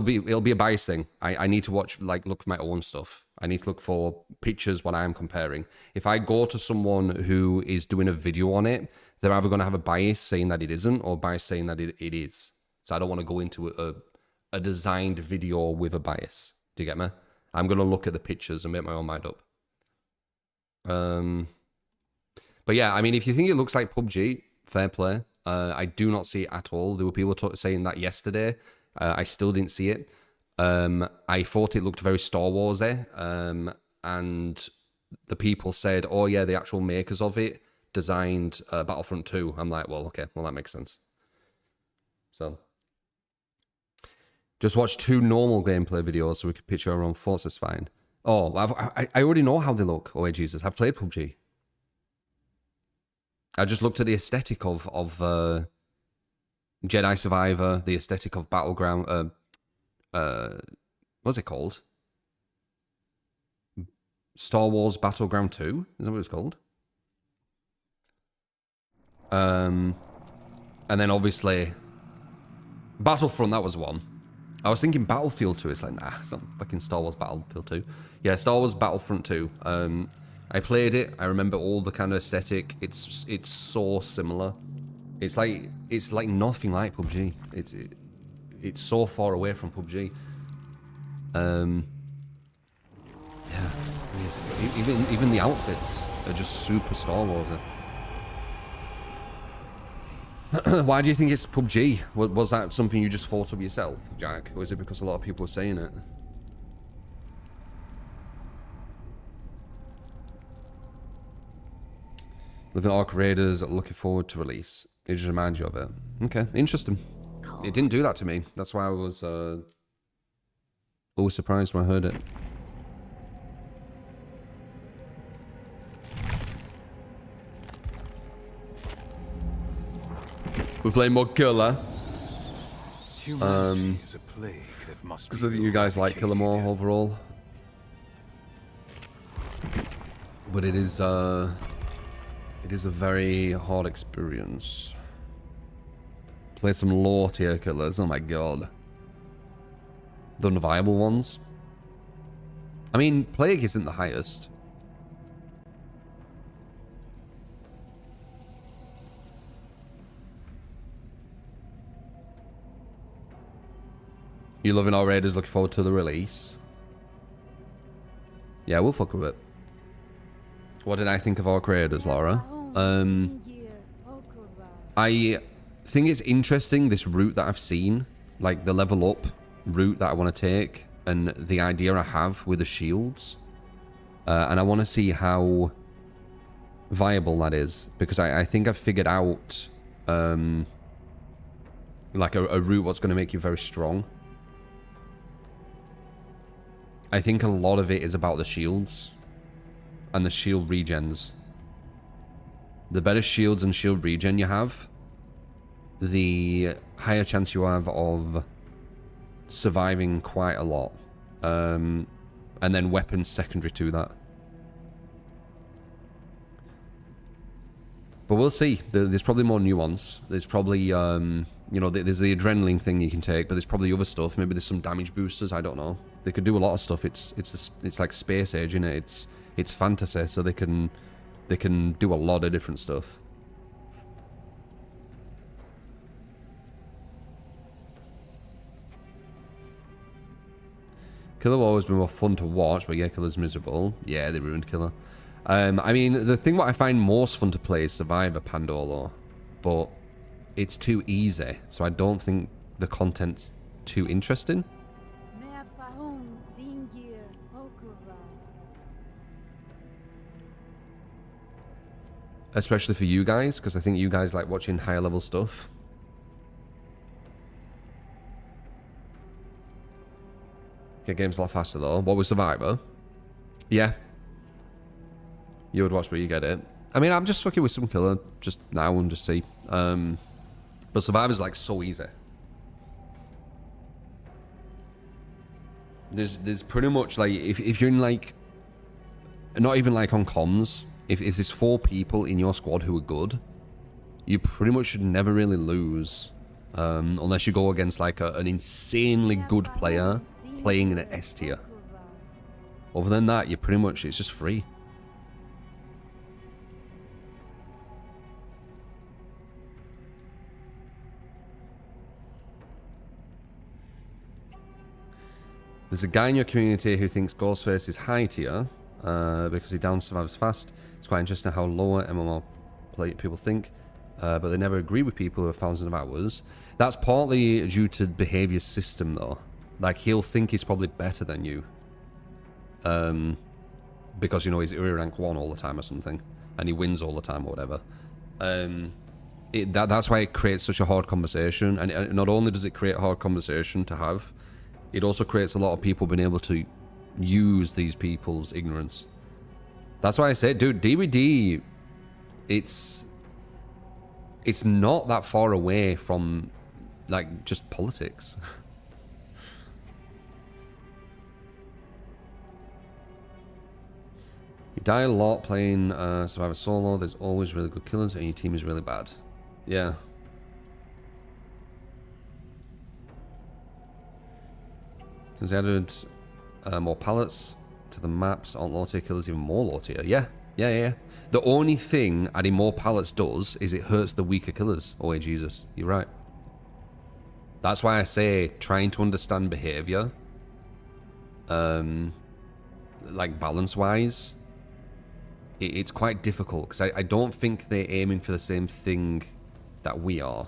be a biased thing. I need to watch, look for my own stuff. I need to look for pictures when I'm comparing. If I go to someone who is doing a video on it, they're either going to have a bias saying that it isn't, or bias saying that it is. So I don't want to go into a designed video with a bias. Do you get me? I'm going to look at the pictures and make my own mind up. But yeah, I mean, if you think it looks like PUBG, fair play. I do not see it at all. There were people saying that yesterday. I still didn't see it. I thought it looked very Star Wars-y. And the people said, oh yeah, the actual makers of it designed Battlefront 2. I'm like, well, okay, well, that makes sense. So, Just watch 2 normal gameplay videos so we could picture our own thoughts. It's fine. Oh, I already know how they look. Oh, Jesus. I've played PUBG. I just looked at the aesthetic of Jedi Survivor, the aesthetic of Battleground. What's it called? Star Wars Battleground 2? Is that what it's called? And then obviously Battlefront, that was one. I was thinking Battlefield 2. It's like, nah, it's not fucking Star Wars Battlefield 2. Yeah, Star Wars Battlefront 2. I played it. I remember all the kind of aesthetic. It's so similar. It's like nothing like PUBG. It's so far away from PUBG. Yeah, even the outfits are just super Star Warsy. Why do you think it's PUBG? Was that something you just thought of yourself, Jack? Or is it because a lot of people were saying it? Living Arc Raiders looking forward to release. It just reminds you of it. Okay, interesting. It didn't do that to me. That's why I was always surprised when I heard it. We're playing more Killer. Because I think you guys like Killer more overall. But it is a very hard experience. Play some low tier killers, oh my god. The unviable ones. I mean, Plague isn't the highest. You loving our Raiders, looking forward to the release. Yeah, we'll fuck with it. What did I think of Arc Raiders, Laura? I think it's interesting, this route that I've seen. Like, the level up route that I want to take. And the idea I have with the shields. And I want to see how viable that is. Because I think I've figured out... like, a route what's going to make you very strong. I think a lot of it is about the shields and the shield regens. The better shields and shield regen you have, the higher chance you have of surviving quite a lot. And then weapons secondary to that. But we'll see. There's probably more nuance. There's probably, you know, there's the adrenaline thing you can take, but there's probably other stuff. Maybe there's some damage boosters. I don't know. They could do a lot of stuff. It's like Space Age, innit? It's fantasy, so they can do a lot of different stuff. Killer will always be more fun to watch, but yeah, Killer's miserable. Yeah, they ruined Killer. I mean, the thing what I find most fun to play is Survivor Pandolo, but it's too easy, so I don't think the content's too interesting. Especially for you guys, because I think you guys like watching higher level stuff. Get games a lot faster though. What was Survivor? Yeah. You would watch, but you get it. I mean, I'm just fucking with some Killer just now and just see. But Survivor's like so easy. There's pretty much like if you're in like, not even like on comms, if there's 4 people in your squad who are good, you pretty much should never really lose, unless you go against like an insanely good player playing in an S tier. Other than that, you pretty much, it's just free. There's a guy in your community who thinks Ghostface is high tier because he down survives fast. It's quite interesting how lower MMR people think, but they never agree with people who have thousands of hours. That's partly due to behavior system though. Like, he'll think he's probably better than you. Because, you know, he's rank 1 all the time or something. And he wins all the time or whatever. That's why it creates such a hard conversation. And not only does it create a hard conversation to have, it also creates a lot of people being able to use these people's ignorance. That's why I say, dude, DBD, it's not that far away from, like, just politics. You die a lot playing Survivor Solo. There's always really good killers, and your team is really bad. Yeah. Since they added more pallets to the maps, aren't low tier killers even more low tier? Yeah. The only thing adding more pallets does is it hurts the weaker killers. Oh, hey, Jesus. You're right. That's why I say trying to understand behavior, like balance-wise, it's quite difficult, because I don't think they're aiming for the same thing that we are.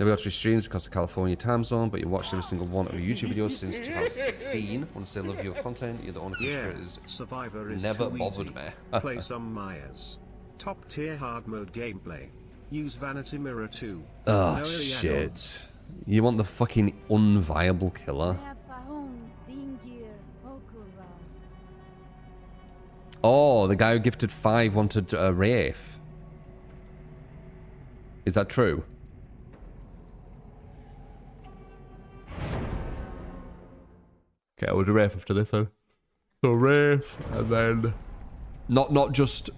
Never got 3 streams because of California time zone, but you watched every single one of your YouTube videos since 2016. I want to say love your content. You're the only creators. Survivor is Never too bothered easy. me. Play some Myers. Top tier hard mode gameplay. Use Vanity Mirror 2. Oh, No early shit. You want the fucking unviable killer? Oh, the guy who gifted 5 wanted Wraith. Is that true? Okay, I will do Wraith after this then. So Wraith, and then not just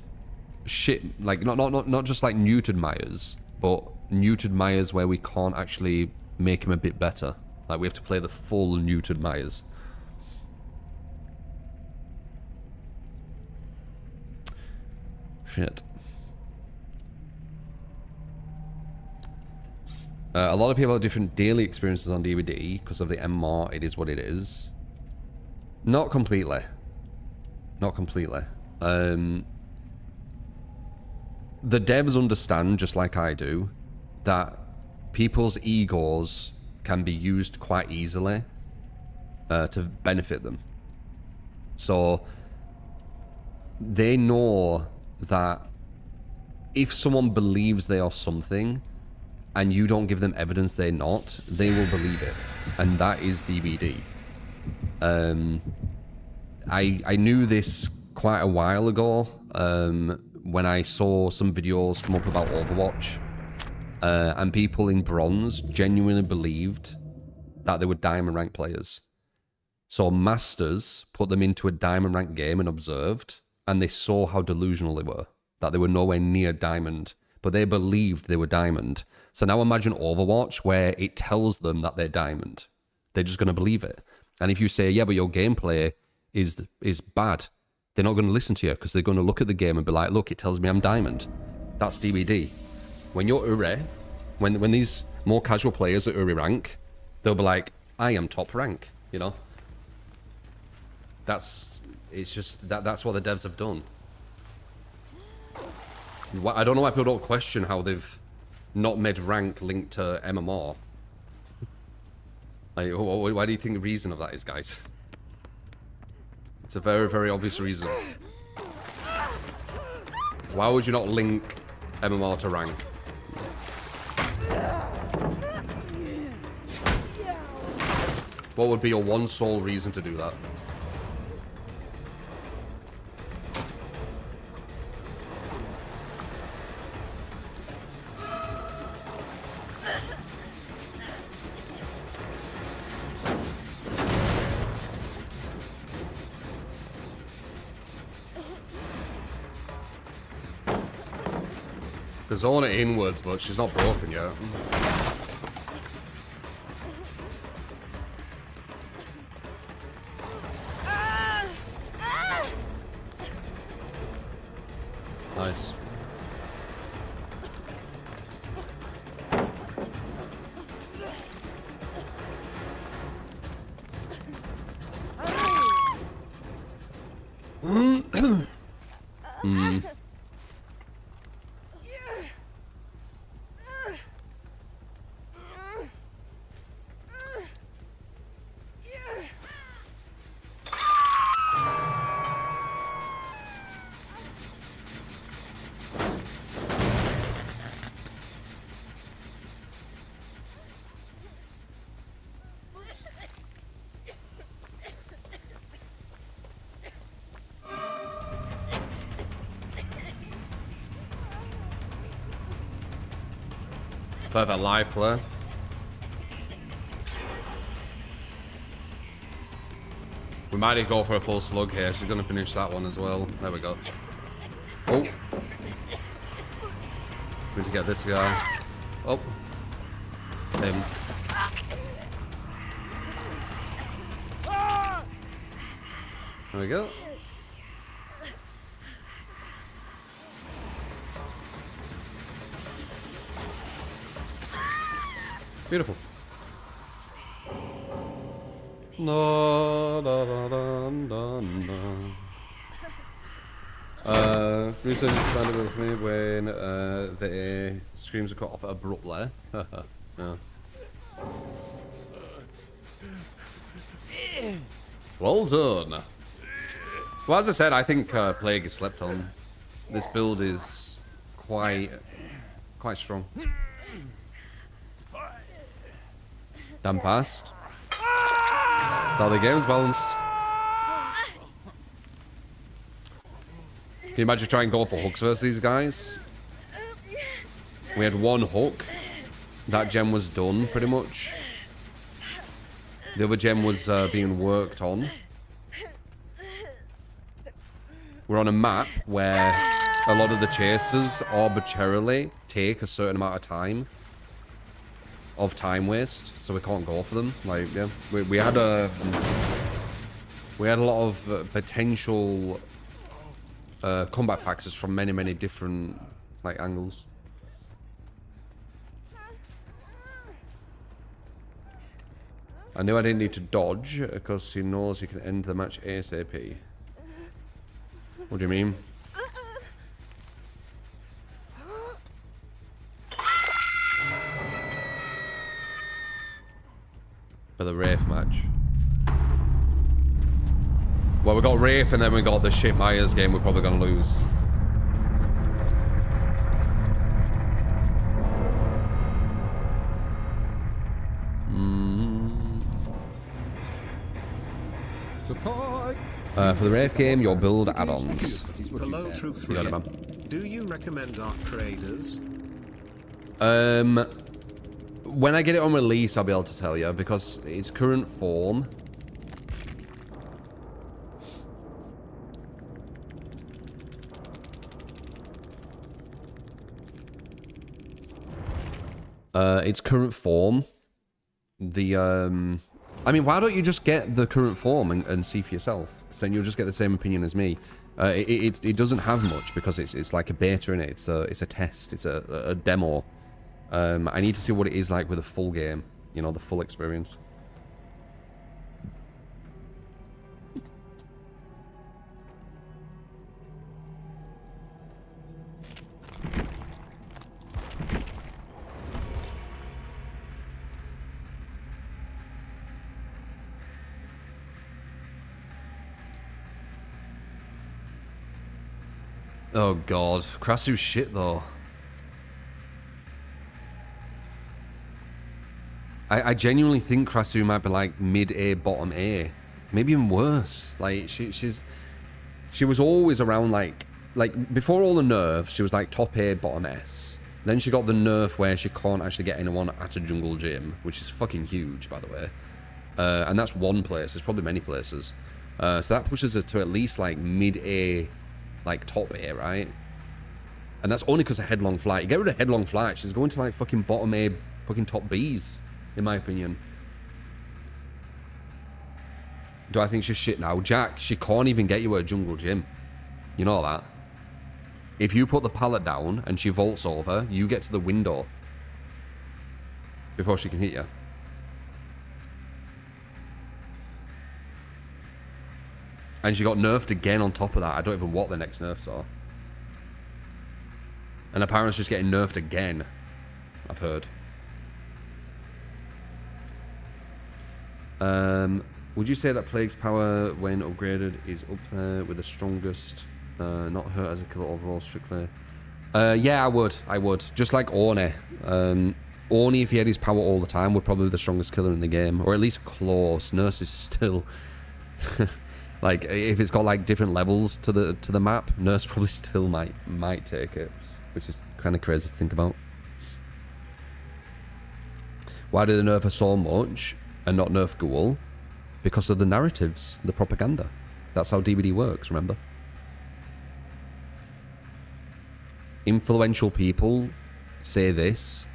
shit, like not just like neutered Myers, but neutered Myers where we can't actually make him a bit better. Like we have to play the full neutered Myers. Shit. A lot of people have different daily experiences on DBD because of the MMR. It is what it is. Not completely. Not completely. The devs understand, just like I do, that people's egos can be used quite easily to benefit them. So they know that if someone believes they are something and you don't give them evidence they're not, they will believe it. And that is DBD. I knew this quite a while ago when I saw some videos come up about Overwatch, and people in bronze genuinely believed that they were diamond rank players. So masters put them into a diamond rank game and observed, and they saw how delusional they were, that they were nowhere near diamond, but they believed they were diamond. So now imagine Overwatch where it tells them that they're diamond. They're just going to believe it. And if you say, yeah, but your gameplay is bad, they're not going to listen to you because they're going to look at the game and be like, look, it tells me I'm diamond. That's DBD. When you're Uri, when these more casual players are Uri rank, they'll be like, I am top rank, you know? That's what the devs have done. I don't know why people don't question how they've not made rank linked to MMR. Like, why do you think the reason of that is, guys? It's a very, very obvious reason. Why would you not link MMR to rank? What would be your one sole reason to do that? There's on it inwards, but she's not broken yet. Nice. Perfect live play. We might go for a full slug here. She's going to finish that one as well. There we go. Oh. We need to get this guy. Oh. Him. There we go. Beautiful. No, da, da, da, da, da. Research is found with me when the screams are cut off abruptly. Yeah. Well done. Well, as I said, I think Plague is slept on. This build is quite strong. Damn fast. That's how the game's balanced. Can you imagine trying to go for hooks versus these guys? We had one hook. That gem was done, pretty much. The other gem was being worked on. We're on a map where a lot of the chasers arbitrarily take a certain amount of time. Time waste, so we can't go for them. Like, yeah, we had a lot of potential combat factors from many different like angles. I knew I didn't need to dodge because he knows he can end the match ASAP. What do you mean? For the Wraith match. Well, we got Wraith and then we got the shit Myers game we're probably gonna lose. Support. For the Wraith game, your build add-ons. Hello, Truth. Do you recommend Arc Traders? When I get it on release, I'll be able to tell you, because its current form... its current form, I mean, why don't you just get the current form and see for yourself? Because then you'll just get the same opinion as me. It doesn't have much, because it's like a beta in it. It's a test. It's a demo. I need to see what it is like with a full game. You know, the full experience. Oh god, Krasu's shit though. I genuinely think Krasu might be like mid-A, bottom A. Maybe even worse. Like she was always around like before all the nerfs, she was like top A, bottom S. Then she got the nerf where she can't actually get anyone at a jungle gym, which is fucking huge, by the way. And that's one place. There's probably many places. So that pushes her to at least like mid-A, like top A, right? And that's only because of Headlong Flight. You get rid of Headlong Flight, she's going to like fucking bottom A, fucking top Bs, in my opinion. Do I think she's shit now? Jack, she can't even get you at a jungle gym. You know that? If you put the pallet down and she vaults over, you get to the window before she can hit you. And she got nerfed again on top of that. I don't even know what the next nerfs are. And apparently she's getting nerfed again, I've heard. Would you say that Plague's power, when upgraded, is up there with the strongest? Not hurt as a killer overall, strictly. Yeah, I would. Just like Orne. Orne, if he had his power all the time, would probably be the strongest killer in the game. Or at least close. Nurse is still... like, if it's got like different levels to the map, Nurse probably still might take it. Which is kind of crazy to think about. Why did they nerf her so much and not nerf Ghoul? Because of the narratives, the propaganda. That's how DBD works, remember? Influential people say this.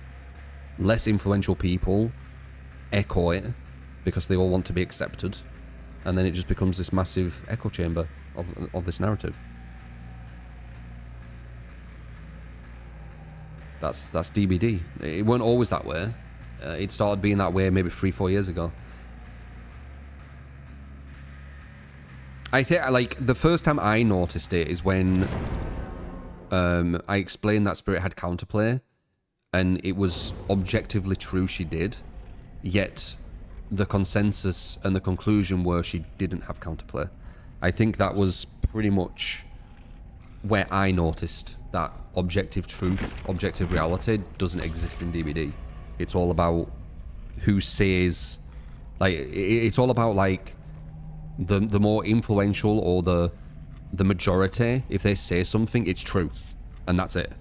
Less influential people echo it because they all want to be accepted. And then it just becomes this massive echo chamber of this narrative. That's DBD. It weren't always that way. It started being that way maybe 3-4 years ago. I think, like, the first time I noticed it is when I explained that Spirit had counterplay, and it was objectively true she did, yet the consensus and the conclusion were she didn't have counterplay. I think that was pretty much where I noticed that objective truth, objective reality doesn't exist in DBD. It's all about who says, like, it's all about, like, the more influential or the majority, if they say something, it's true. And that's it.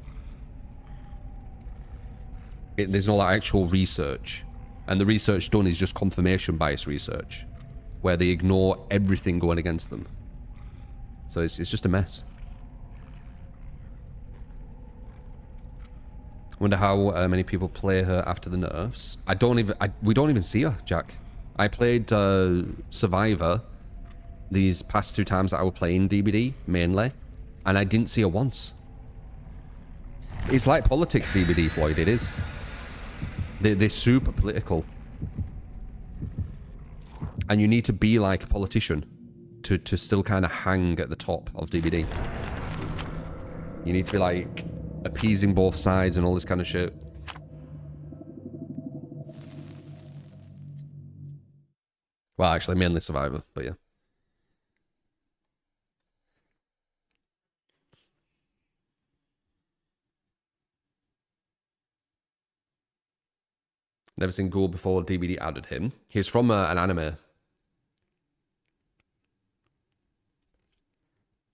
There's no, like, actual research. And the research done is just confirmation bias research, where they ignore everything going against them. So it's just a mess. Wonder how many people play her after the nerfs. We don't even see her, Jack. I played Survivor these past 2 times that I was playing DBD, mainly, and I didn't see her once. It's like politics, DBD, Floyd, it is. They're super political. And you need to be like a politician to still kind of hang at the top of DBD. You need to be like appeasing both sides and all this kind of shit. Well, actually, mainly Survivor, but yeah. Never seen Ghoul before DBD added him. He's from an anime.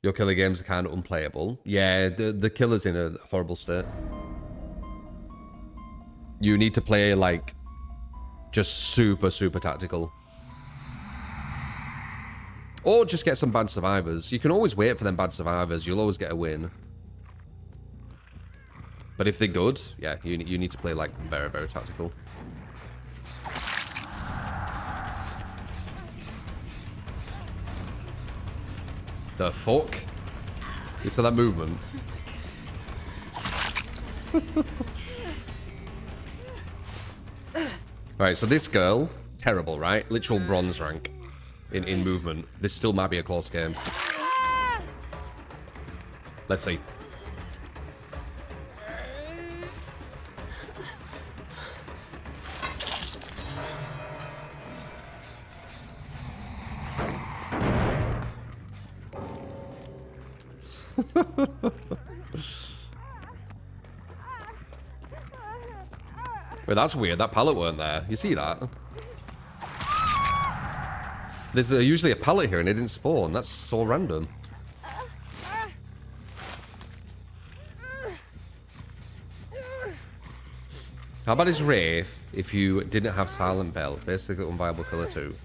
Your killer games are kind of unplayable. Yeah, the killer's in a horrible state. You need to play, like, just super, super tactical. Or just get some bad survivors. You can always wait for them bad survivors. You'll always get a win. But if they're good, yeah, you need to play, like, very, very tactical. The fuck? You saw that movement? Right, so this girl, terrible, right? Literal bronze rank in movement. This still might be a close game. Let's see. Wait, that's weird. That pallet weren't there. You see that? There's usually a pallet here and it didn't spawn. That's so random. How about his Wraith if you didn't have Silent Bell? Basically unviable killer too.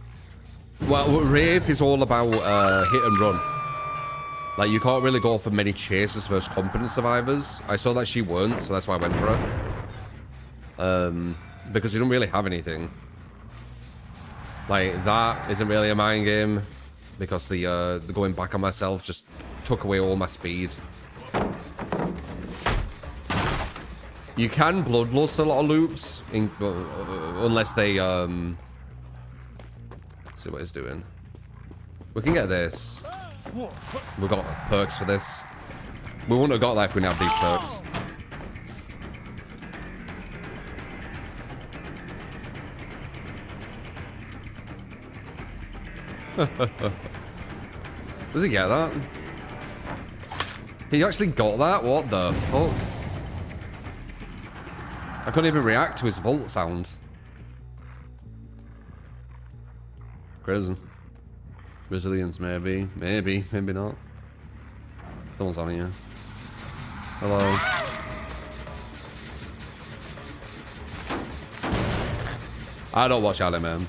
Well, Wraith is all about hit and run. Like, you can't really go for many chases versus competent survivors. I saw that she weren't, so that's why I went for her. Because you don't really have anything. Like, that isn't really a mind game. Because the going back on myself just took away all my speed. You can bloodlust a lot of loops. Unless they, see what he's doing. We can get this. We've got perks for this. We wouldn't have got that if we didn't have these perks. Does he get that? He actually got that? What the fuck? I couldn't even react to his vault sound. Crazy. Resilience, maybe. Maybe not. Someone's on here. Hello. I don't watch anime.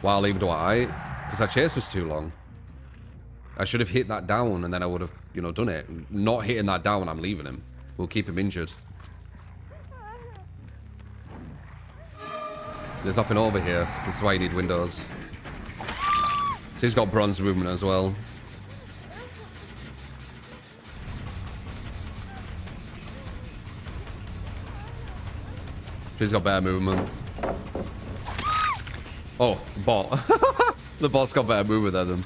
Why leave do I? Because that chase was too long. I should have hit that down and then I would have, you know, done it. Not hitting that down, I'm leaving him. We'll keep him injured. There's nothing over here. This is why you need windows. So he's got bronze movement as well. He's got better movement. Oh, bot. The bot's got better movement than him.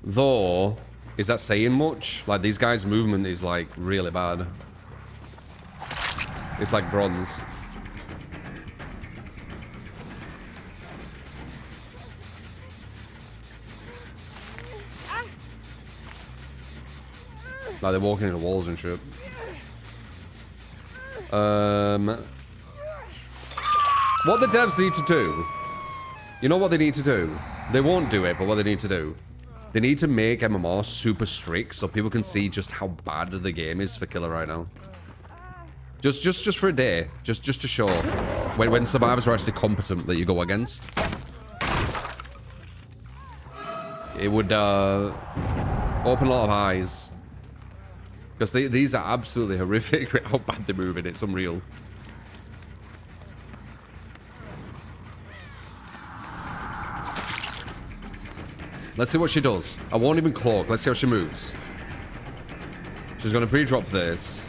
Though, is that saying much? Like, these guys' movement is, like, really bad. It's like bronze. Like, they're walking into walls and shit. What the devs need to do... You know what they need to do? They won't do it, but what they need to do... They need to make MMR super strict so people can see just how bad the game is for killer right now. Just for a day. Just to show when survivors are actually competent that you go against. It would open a lot of eyes. Because these are absolutely horrific how bad they're moving. It's unreal. Let's see what she does. I won't even cloak. Let's see how she moves. She's going to pre-drop this.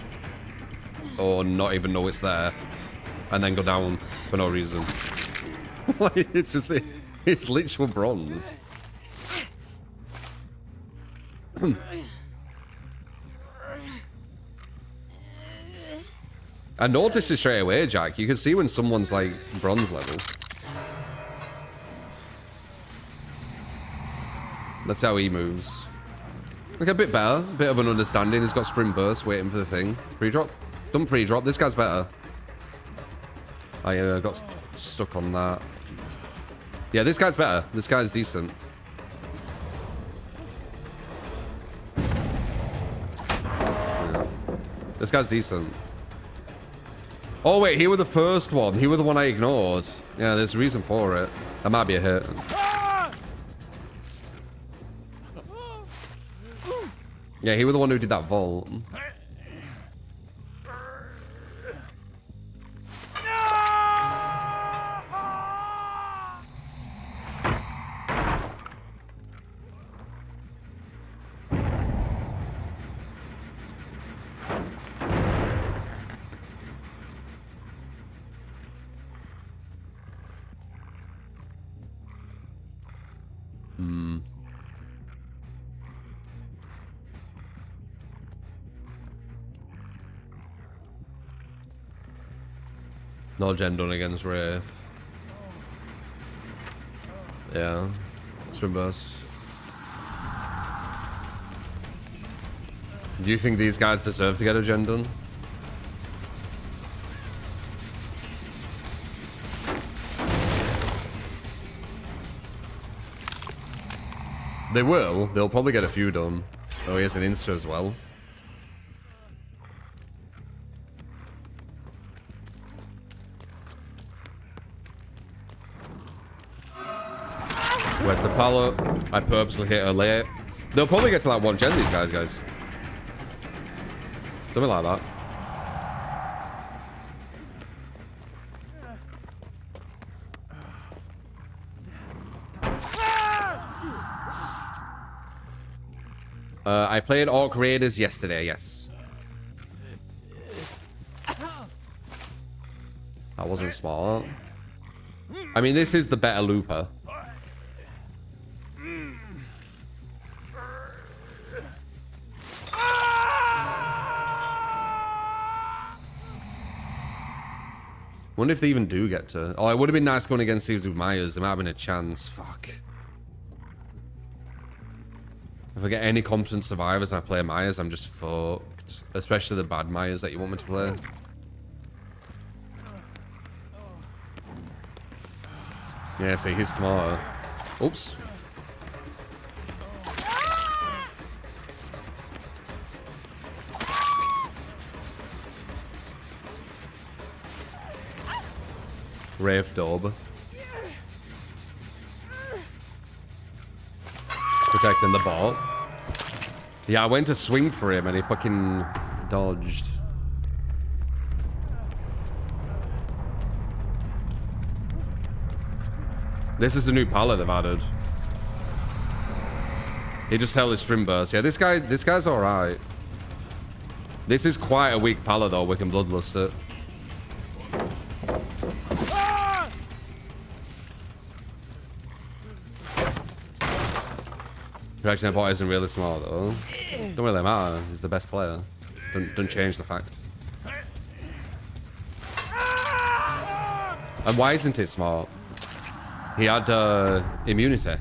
Or not even know it's there. And then go down for no reason. It's just... It's literal bronze. I noticed it straight away, Jack. You can see when someone's like bronze level. That's how he moves. Like a bit better. A bit of an understanding. He's got sprint burst waiting for the thing. Pre-drop? Don't pre-drop. This guy's better. I got stuck on that. Yeah, this guy's better. This guy's decent. Yeah. This guy's decent. Oh, wait. He was the first one. He was the one I ignored. Yeah, there's a reason for it. That might be a hit. Yeah, he was the one who did that vault. No gen done against Wraith. Yeah. Swim burst. Do you think these guys deserve to get a gen done? They will. They'll probably get a few done. Oh, he has an insta as well. Where's the pallet? I purposely hit her late. They'll probably get to like one gen, these guys. Something like that. I played Orc Raiders yesterday, yes. That wasn't smart. I mean, this is the better looper. Wonder if they even do get to... Oh, it would have been nice going against these with Myers. There might have been a chance. Fuck. If I get any competent survivors and I play Myers, I'm just fucked. Especially the bad Myers that you want me to play. Yeah, see, he's smarter. Oops. Wraith Dub. Protecting the bot. Yeah, I went to swing for him and he fucking dodged. This is a new palette they've added. He just held his sprint burst. Yeah, this guy's alright. This is quite a weak palette though, we can bloodlust it. Protecting the bot isn't really smart though. Don't really matter, he's the best player. Don't change the fact. And why isn't it smart? He had immunity.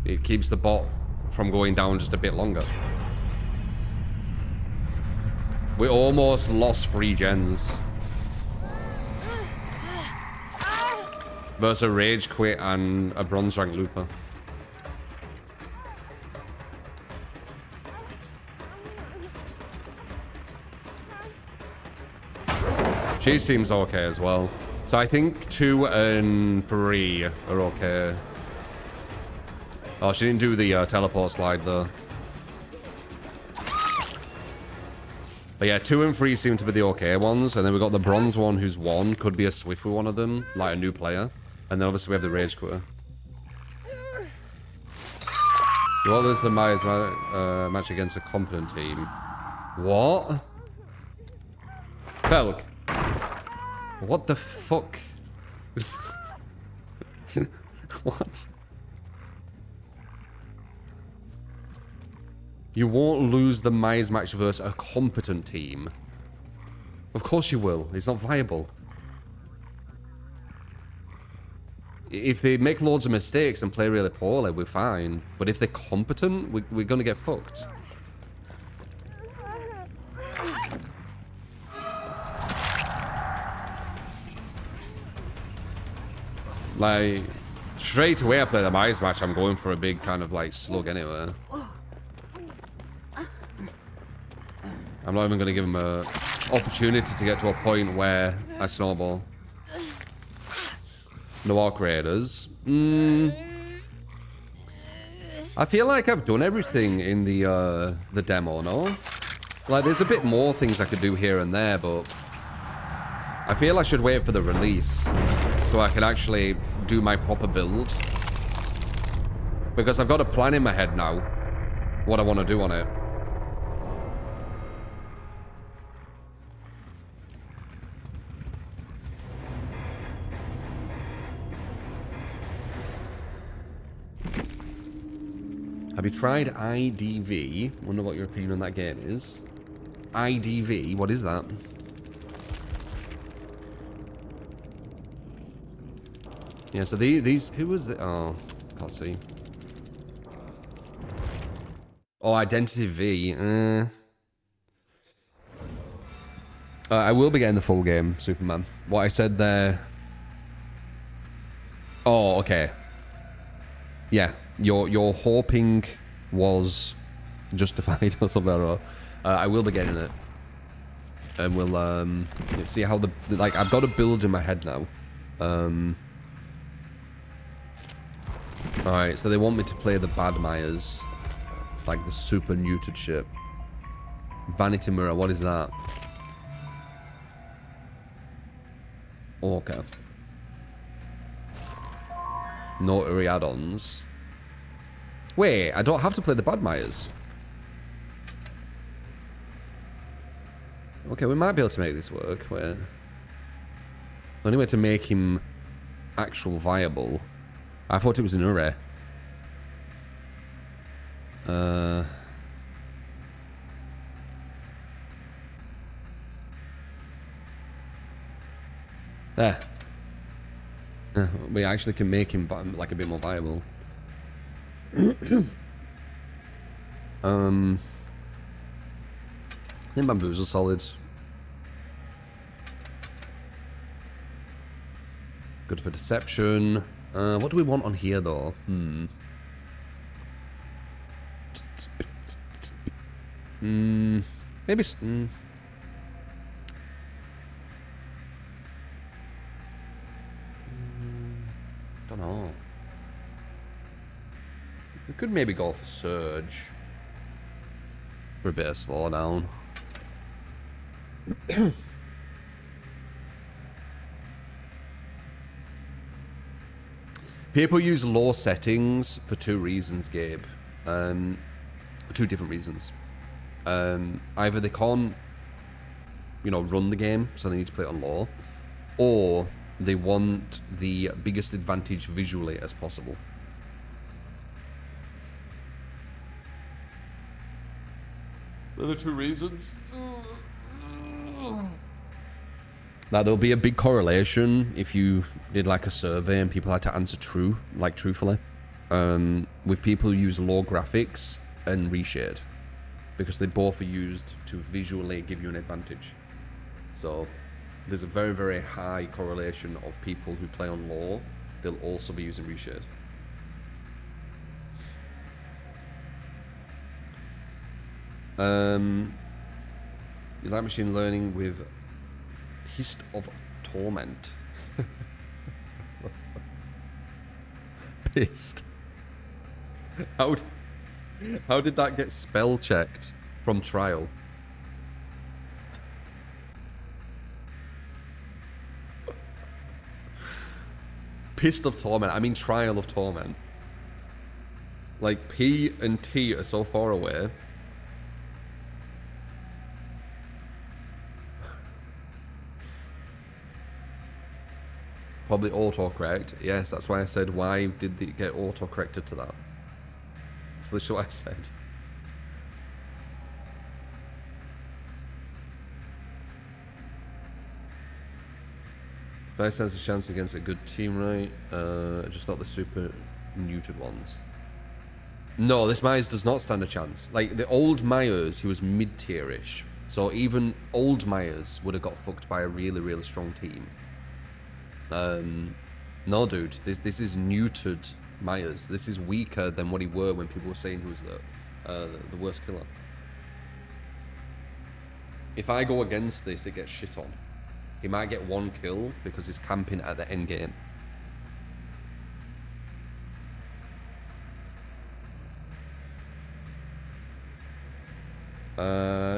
It keeps the bot from going down just a bit longer. We almost lost 3 gens. Versus a Rage Quit and a Bronze Rank Looper. She seems okay as well. So I think 2 and 3 are okay. Oh, she didn't do the teleport slide though. But yeah, 2 and 3 seem to be the okay ones. And then we got the bronze one who's 1. Could be a Swift with one of them, like a new player. And then obviously we have the Rage Quitter. What is the Myers match against a competent team? What? Belk. What the fuck? What? You won't lose the Myers match versus a competent team. Of course you will. It's not viable. If they make loads of mistakes and play really poorly, we're fine. But if they're competent, we're gonna get fucked. Like, straight away I play the Myers match, I'm going for a big kind of like slug anyway. I'm not even going to give him an opportunity to get to a point where I snowball. Noir creators. I feel like I've done everything in the demo, no? Like, there's a bit more things I could do here and there, but I feel I should wait for the release so I can actually do my proper build. Because I've got a plan in my head now, what I want to do on it. Have you tried IDV? Wonder what your opinion on that game is. IDV, what is that? Yeah, so these who was the... Oh, can't see. Oh, Identity V. I will be getting the full game, Superman. What I said there... Oh, okay. Yeah, your hoping was justified or something. Or I will be getting it, and we'll see how the like. I've got a build in my head now. All right, so they want me to play the bad Myers, like the super neutered shit. Vanity Mirror, what is that? Oh, okay. Notary add-ons. Wait, I don't have to play the bad Myers. Okay, we might be able to make this work. Wait. Only way to make him actual viable. I thought it was an array. There. We actually can make him like a bit more viable. I think Bamboozle's solid. Good for deception. What do we want on here though? Maybe. We could maybe go for Surge. For a bit of slowdown. People use low settings for two reasons, Gabe. Two different reasons. Either they can't, you know, run the game, so they need to play it on low, or they want the biggest advantage visually as possible. They're the two reasons. Now, there'll be a big correlation if you did like a survey and people had to answer true, like truthfully, with people who use low graphics and reshade, because they both are used to visually give you an advantage. So there's a very, very high correlation of people who play on low, they'll also be using reshade. You like machine learning with Hist of Torment. Pissed. How did that get spell checked from trial? Pissed of Torment. I mean Trial of Torment. Like P and T are so far away. Probably autocorrect. Yes, that's why I said, why did it get autocorrected to that? That's literally what I said. First has a chance against a good team, right? Just not the super neutered ones. No, this Myers does not stand a chance. Like, the old Myers, he was mid-tier-ish. So even old Myers would have got fucked by a really, really strong team. No, dude, this is neutered Myers. This is weaker than what he were when people were saying he was the worst killer. If I go against this, it gets shit on. He might get one kill because he's camping at the end game.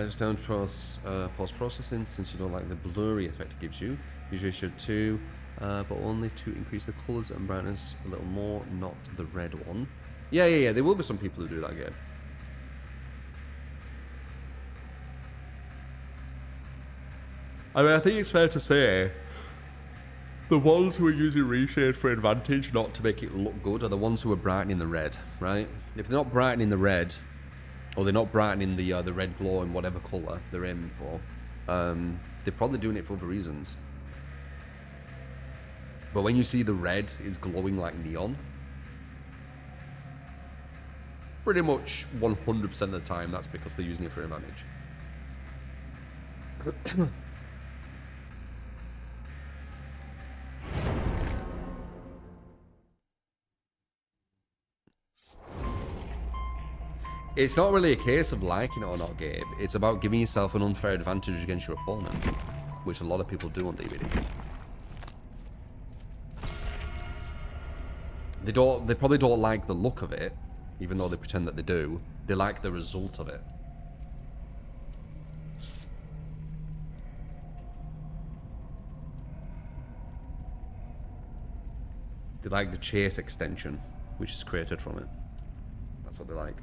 Just down to post-processing, since you don't like the blurry effect it gives you. Usually should too. But only to increase the colours and brightness a little more, not the red one. Yeah. There will be some people who do that game. I mean, I think it's fair to say the ones who are using reshade for advantage, not to make it look good, are the ones who are brightening the red, right? If they're not brightening the red, or they're not brightening the red glow in whatever colour they're aiming for, they're probably doing it for other reasons. But when you see the red is glowing like neon, pretty much 100% of the time, that's because they're using it for advantage. It's not really a case of liking it or not, Gabe. It's about giving yourself an unfair advantage against your opponent, which a lot of people do on DBD. They probably don't like the look of it, even though they pretend that they do. They like the result of it. They like the chase extension, which is created from it. That's what they like.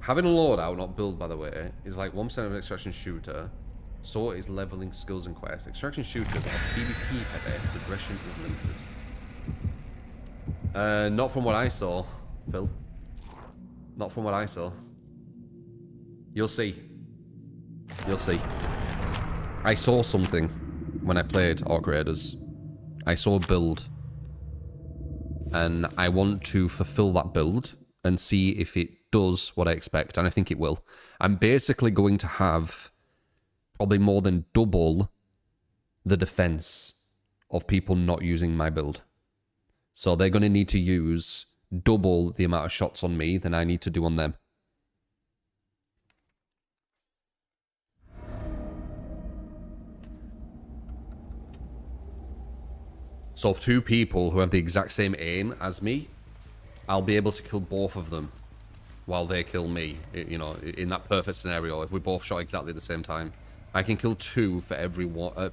Having a loadout, not build by the way, is like 1% of an extraction shooter. So is leveling skills and quests. Extraction shooters are PvP heavy, progression is limited. Not from what I saw, Phil. Not from what I saw. You'll see. You'll see. I saw something when I played Orc Raiders. I saw a build. And I want to fulfill that build and see if it does what I expect, and I think it will. I'm basically going to have probably more than double the defense of people not using my build. So they're going to need to use double the amount of shots on me than I need to do on them. So 2 people who have the exact same aim as me, I'll be able to kill both of them while they kill me. You know, in that perfect scenario, if we both shot exactly at the same time. I can kill 2 for every one.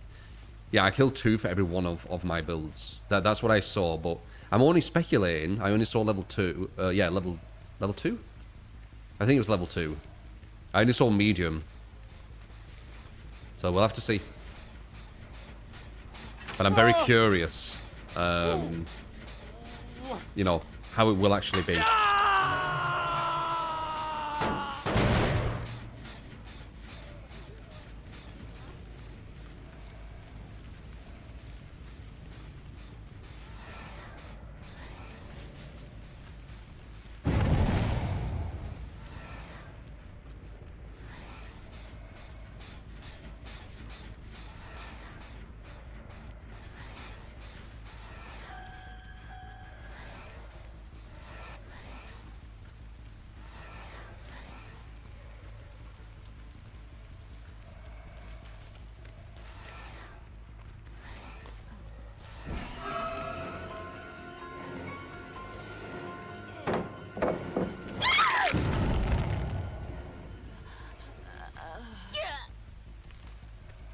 Yeah, I killed 2 for every one of my builds. That's what I saw, but I'm only speculating. I only saw level 2. Yeah, level 2? I think it was level 2. I only saw medium. So we'll have to see. But I'm very curious, you know, how it will actually be.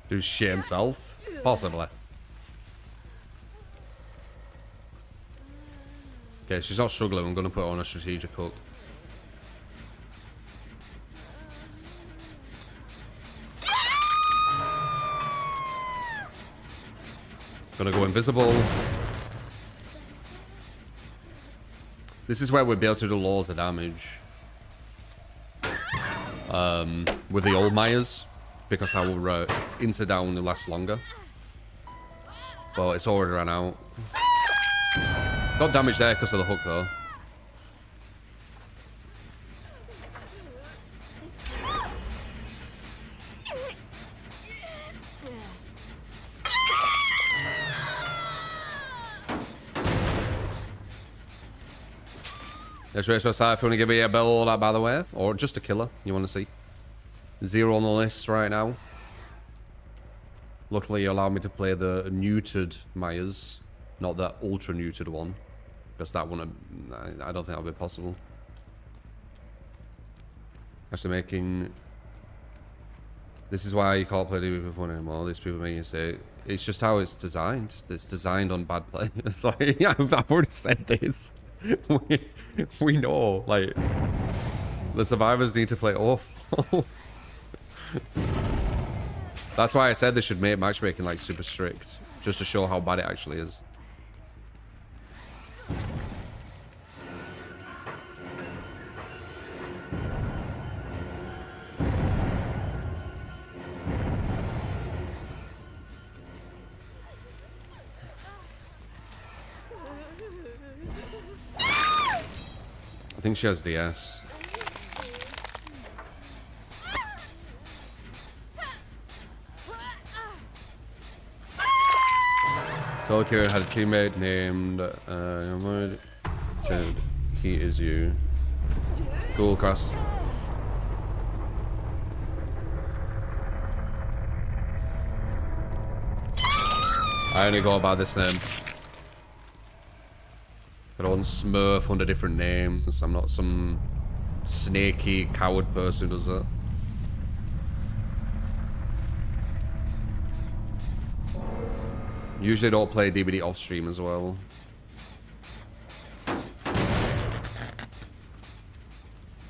Do shit himself? Possibly. Okay, she's not struggling. I'm going to put her on a strategic hook. Gonna go invisible. This is where we'll be able to do loads of damage. With the old Myers. Because our insta down will last longer. But it's already ran out. Got damage there because of the hook though. Let's race for a side if you want to give me a build, by the way. Or just a killer you want to see. 0 on the list right now. Luckily, you allowed me to play the neutered Myers, not the ultra neutered one, because that one, I don't think that'll be possible. Actually, making. This is why you can't play DBD Viewer anymore. These people make you say it's just how it's designed. It's designed on bad play. It's like, yeah, I've already said this. we know, like, the survivors need to play awful. That's why I said they should make matchmaking like super strict, just to show how bad it actually is. I think she has DS. Tokyo had a teammate named said he is you. Cool, Cross. I only go by this name. I don't smurf under different names. I'm not some snaky coward person who does that. Usually don't play DBD off stream as well.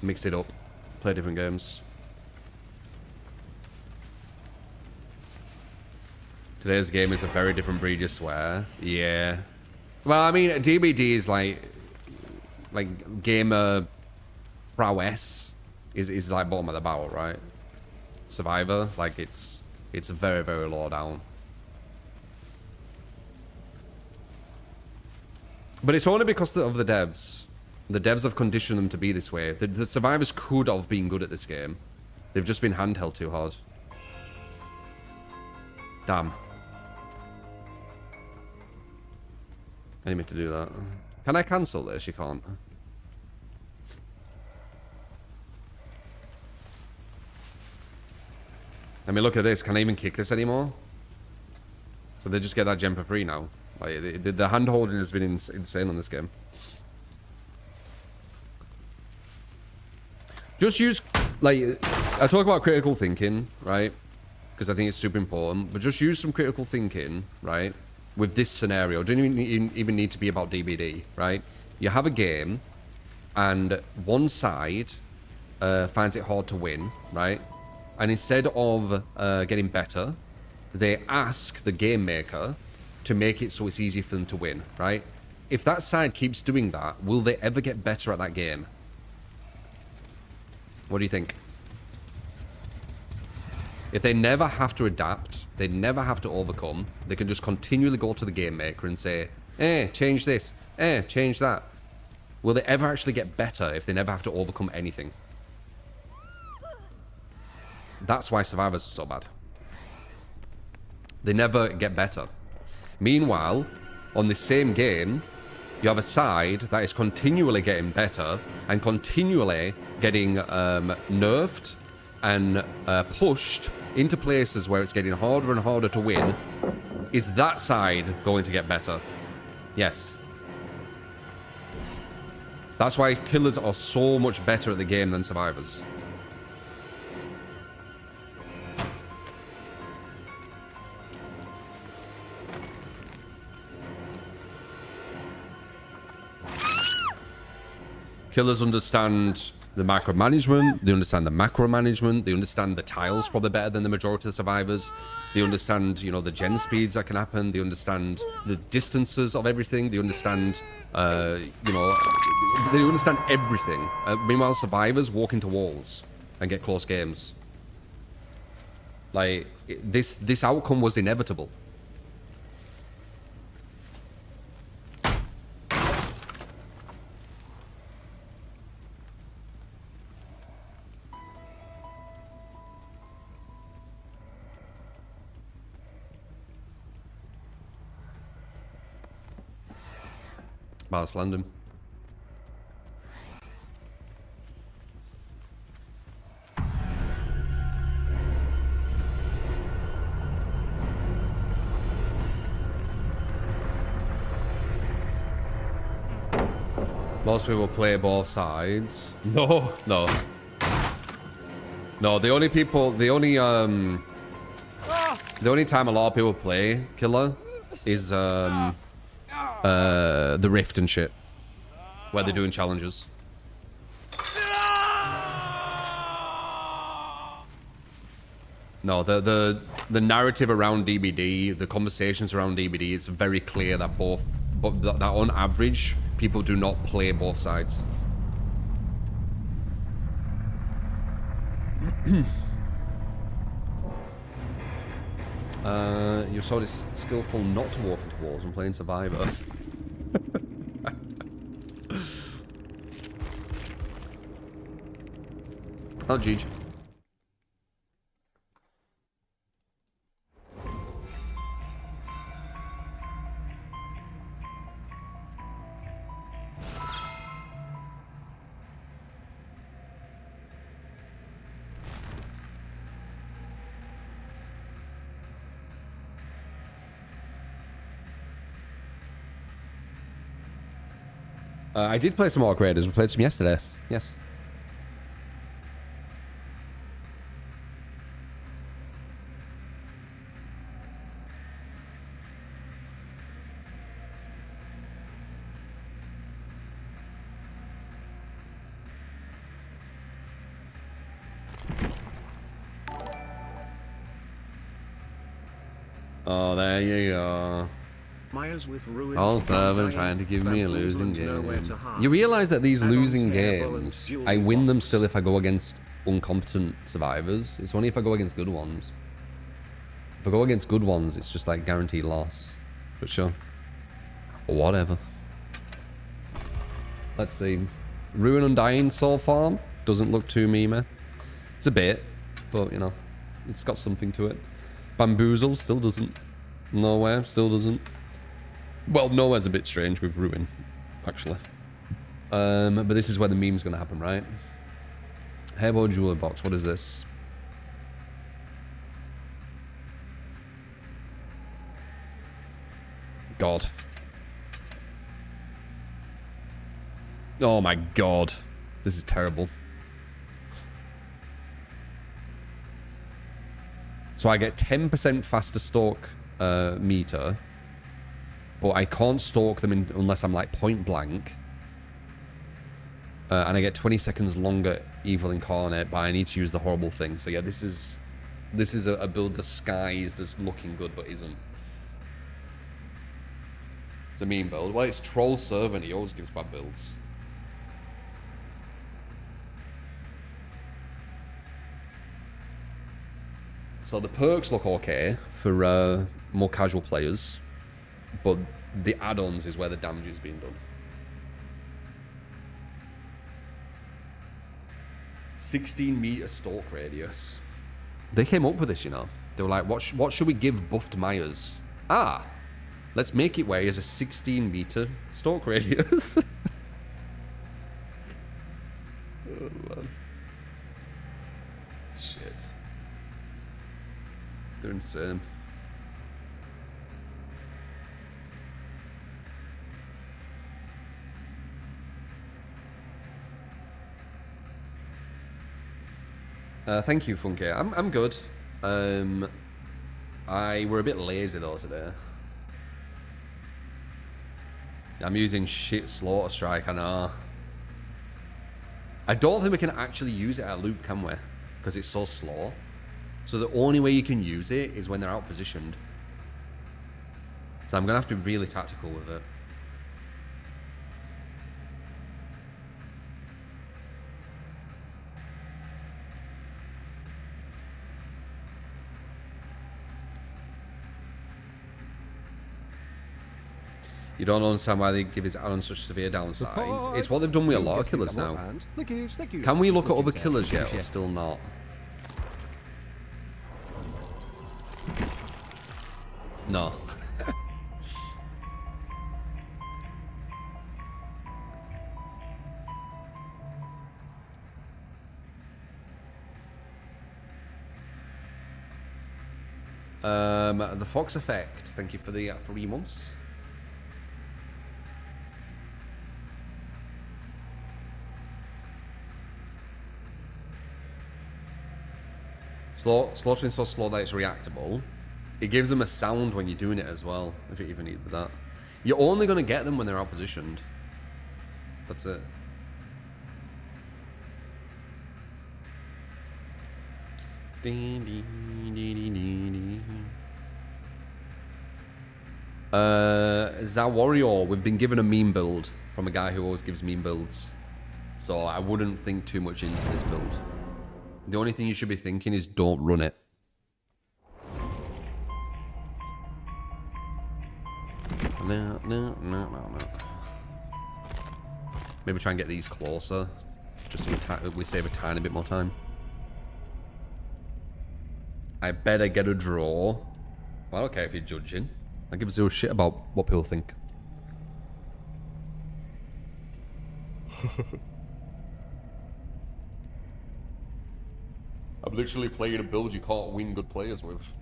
Mix it up. Play different games. Today's game is a very different breed, you swear. Yeah. Well, I mean, DBD is like gamer prowess is like bottom of the barrel, right? Survivor, like it's very, very low down. But it's only because of the devs. The devs have conditioned them to be this way. The survivors could have been good at this game. They've just been handheld too hard. Damn. I didn't mean to do that. Can I cancel this? You can't. I mean, look at this. Can I even kick this anymore? So they just get that gem for free now. Like, the hand-holding has been insane on this game. Just use, like, I talk about critical thinking, right? Because I think it's super important. But just use some critical thinking, right? With this scenario. Don't even need to be about DBD, right? You have a game, and one side finds it hard to win, right? And instead of getting better, they ask the game maker to make it so it's easy for them to win, right? If that side keeps doing that, will they ever get better at that game? What do you think? If they never have to adapt, they never have to overcome, they can just continually go to the game maker and say, change this, change that. Will they ever actually get better if they never have to overcome anything? That's why Survivors are so bad. They never get better. Meanwhile, on this same game, you have a side that is continually getting better and continually getting nerfed and pushed into places where it's getting harder and harder to win. Is that side going to get better? Yes. That's why killers are so much better at the game than survivors. Killers understand the micromanagement, they understand the macro management, they understand the tiles probably better than the majority of the survivors. They understand, you know, the gen speeds that can happen, they understand the distances of everything, they understand, you know, they understand everything. Meanwhile, survivors walk into walls and get close games. Like, this outcome was inevitable. Past London. Most people play both sides. No. No, the only time a lot of people play Killer is the Rift and shit, where they're doing challenges. No, the narrative around DBD, the conversations around DBD, it's very clear that that on average, people do not play both sides. You're so skillful not to walk into walls when playing Survivor. Oh, Jeej. I did play some Orc Raiders. We played some yesterday. Yes. Oh, there you go. All seven trying to give me a losing game. You realize that these losing games, I win them still if I go against incompetent survivors. It's only if I go against good ones. If I go against good ones, it's just like guaranteed loss. But sure. Whatever. Let's see. Ruin Undying Soul Farm doesn't look too memey. It's a bit, but you know, it's got something to it. Bamboozle still doesn't. Nowhere still doesn't. Well, Nowhere's a bit strange with Ruin, actually. But this is where the meme's going to happen, right? Hairball Jeweler Box, what is this? God. Oh my God. This is terrible. So I get 10% faster stalk meter, but I can't stalk them unless I'm like point blank. And I get 20 seconds longer evil incarnate, but I need to use the horrible thing. So yeah, this is a build disguised as looking good, but isn't. It's a mean build. Well, it's Troll Servant. He always gives bad builds. So the perks look okay for more casual players, but the add-ons is where the damage is being done. 16-meter stalk radius. They came up with this, you know. They were like, what should we give buffed Myers? Ah, let's make it where he has a 16-meter stalk radius. Oh, man. Shit. They're insane. Thank you, Funky. I'm good. I were a bit lazy though today. I'm using shit Slaughter Strike, I know. I don't think we can actually use it at loop, can we? Because it's so slow. So the only way you can use it is when they're out positioned. So I'm gonna have to be really tactical with it. You don't understand why they give his add-on such severe downsides. It's what they've done with a lot of killers now. Can we look at other killers yet, or still not? No. The Fox Effect. Thank you for the 3 months. Slaughtering so slow that it's reactable. It gives them a sound when you're doing it as well, if it even needed that. You're only going to get them when they're out positioned. That's it. Zawario, we've been given a meme build from a guy who always gives meme builds. So I wouldn't think too much into this build. The only thing you should be thinking is don't run it. No. Maybe try and get these closer, just so we save a tiny bit more time. I better get a draw. Well, I don't care if you're judging. I give zero shit about what people think. I'm literally playing a build you can't win good players with.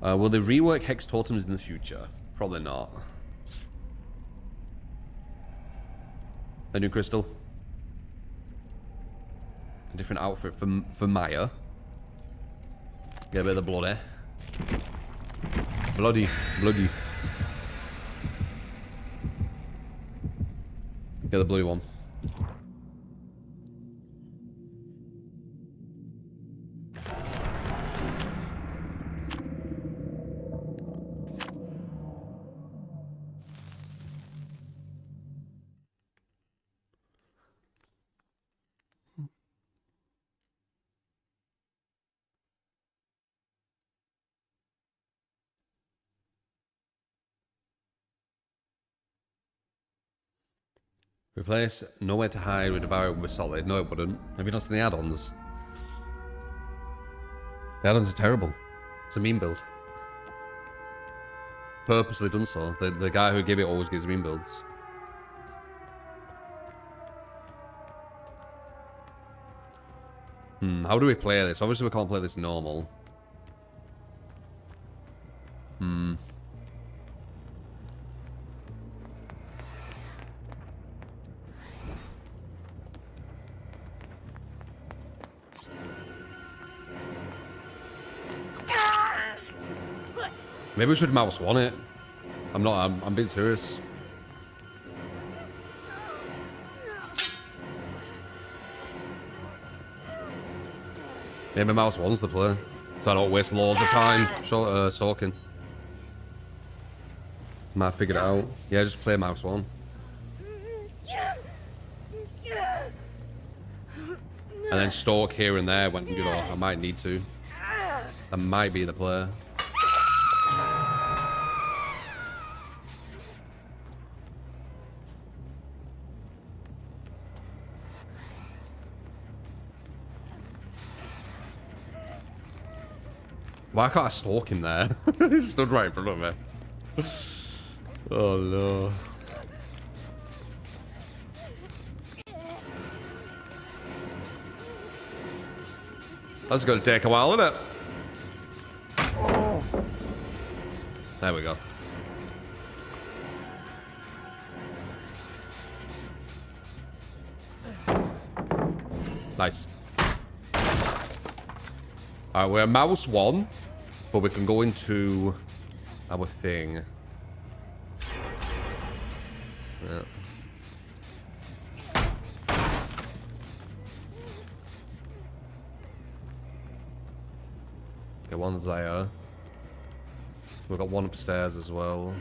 Will they rework Hex Totems in the future? Probably not. A new crystal. A different outfit for Maya. Get a bit of the bloody. Bloody. Get the bloody one. Replace Nowhere to Hide with Devour with Solid. No, it wouldn't. Have you not seen the add-ons? The add-ons are terrible. It's a meme build. Purposely done so. The guy who gave it always gives meme builds. How do we play this? Obviously we can't play this normal. Maybe we should mouse one it. I'm being serious. Maybe mouse one's the play. So I don't waste loads of time stalking. Might figure it out. Yeah, just play mouse one. And then stalk here and there when, you know, I might need to. That might be the play. Why can't I stalk him there? He stood right in front of me. Oh no. That's gonna take a while, isn't it? There we go. Nice. Alright, we're mouse one, but we can go into our thing. Yeah. Okay, one's there. We've got one upstairs as well.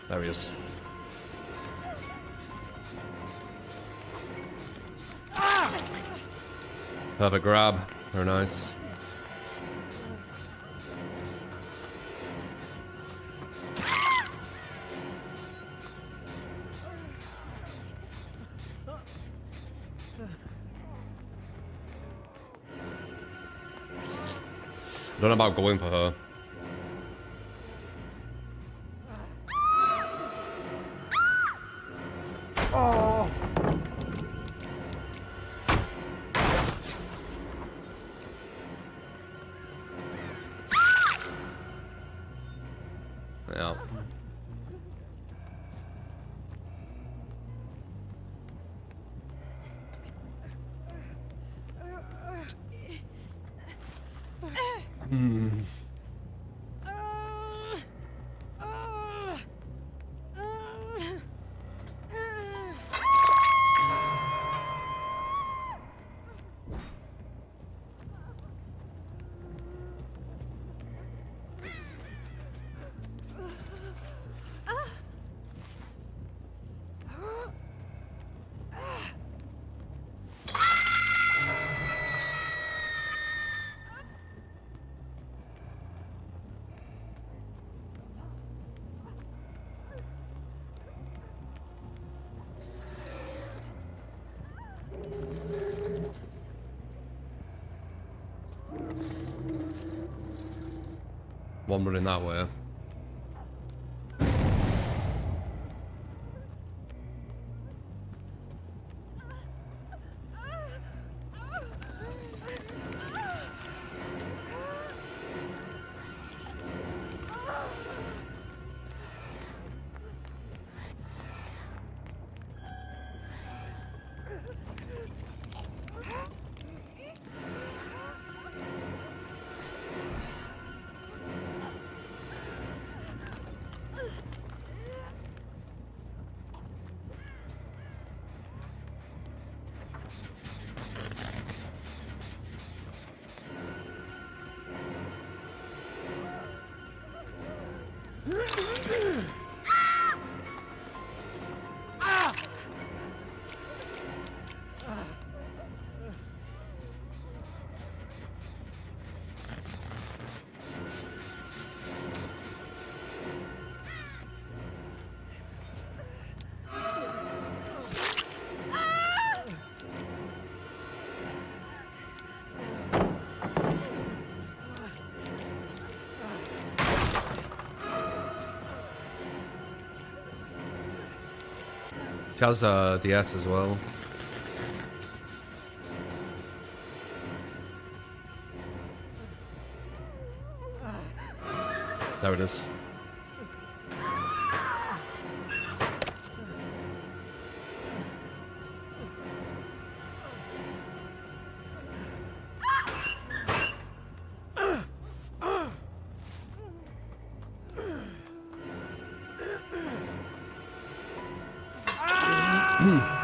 There he is. Perfect grab. Very nice. I don't know about going for her. Yeah. One running that way. She has DS as well. There it is. Yeah.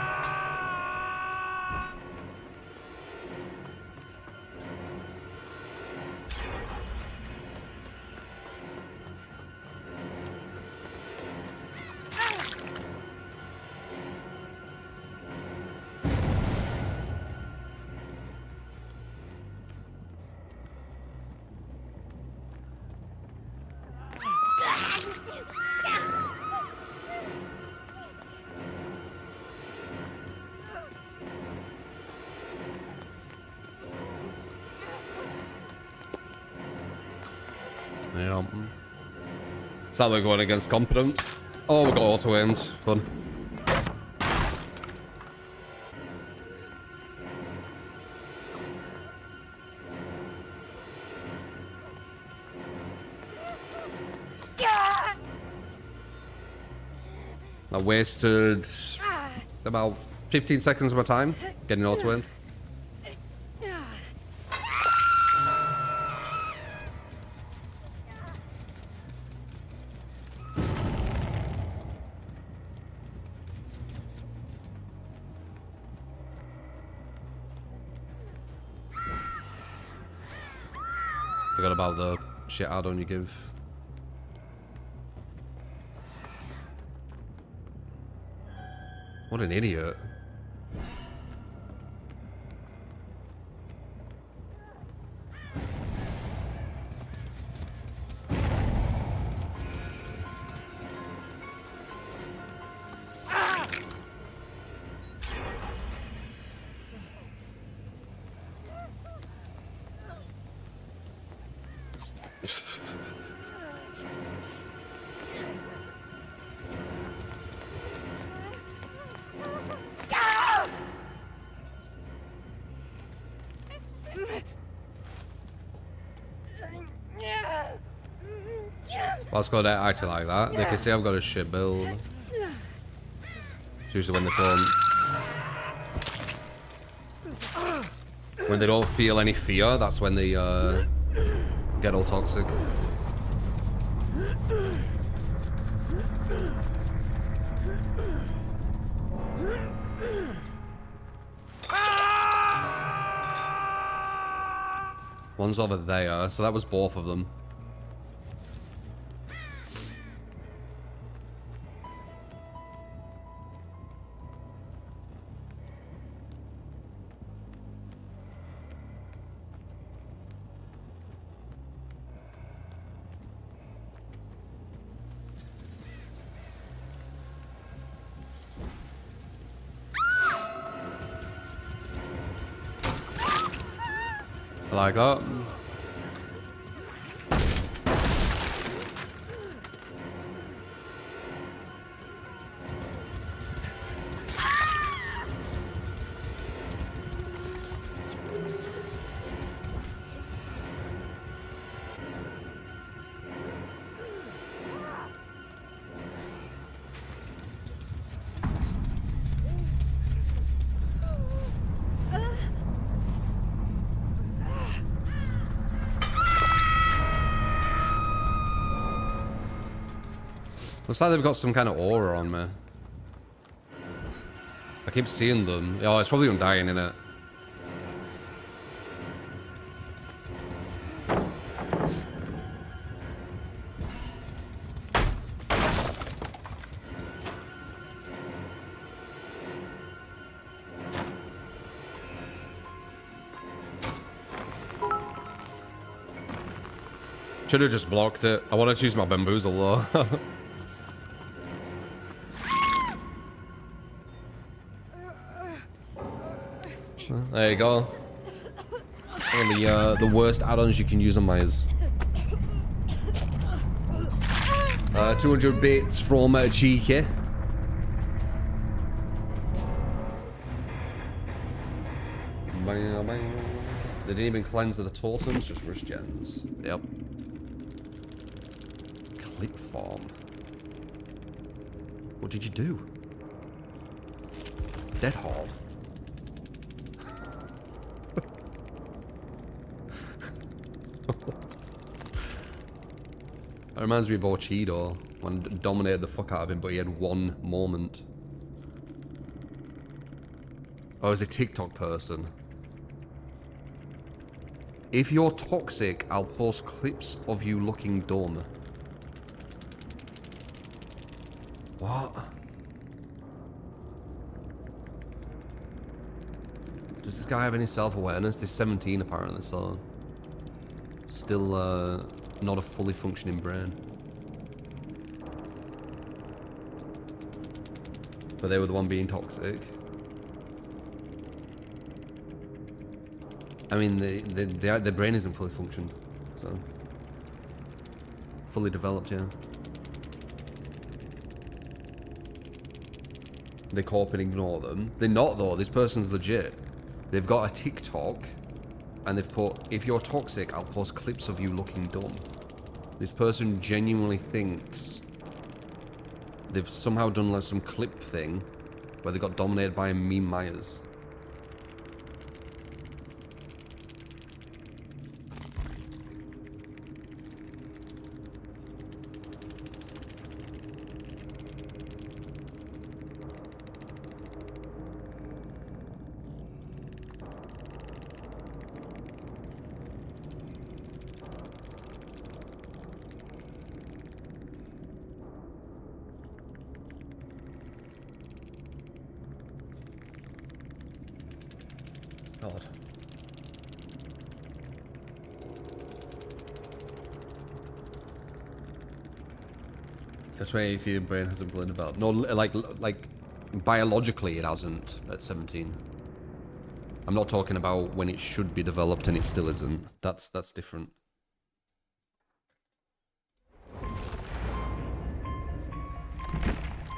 Is that we're going against competent? Oh, we got auto-aimed. Fun. I wasted about 15 seconds of my time getting auto-aimed. Forgot about the shit add-on you give. What an idiot. Let's go there acting like that. They can see I've got a shit build. It's usually when they don't. When they don't feel any fear, that's when they get all toxic. One's over there, so that was both of them. Like that. Looks like they've got some kind of aura on me. I keep seeing them. Oh, it's probably Undying, innit? Should have just blocked it. I want to choose my bamboozle though. There you go. One of the worst add-ons you can use on Myers. 200 bits from Cheeky. Bang, bang. They didn't even cleanse the totems, just rush gens. Yep. clip farm. What did you do? Dead hard. That reminds me of Orchido. When I dominated the fuck out of him, but he had one moment. Oh, he's a TikTok person. If you're toxic, I'll post clips of you looking dumb. What? Does this guy have any self-awareness? He's 17 apparently, so... Still, not a fully functioning brain. But they were the one being toxic. I mean, their brain isn't fully functioned, so... Fully developed, yeah. They cope and ignore them. They're not, though. This person's legit. They've got a TikTok, and they've put, if you're toxic, I'll post clips of you looking dumb. This person genuinely thinks they've somehow done like some clip thing where they got dominated by a meme Myers. God. That's why if your brain hasn't fully developed. No, like biologically it hasn't at 17. I'm not talking about when it should be developed and it still isn't. That's different.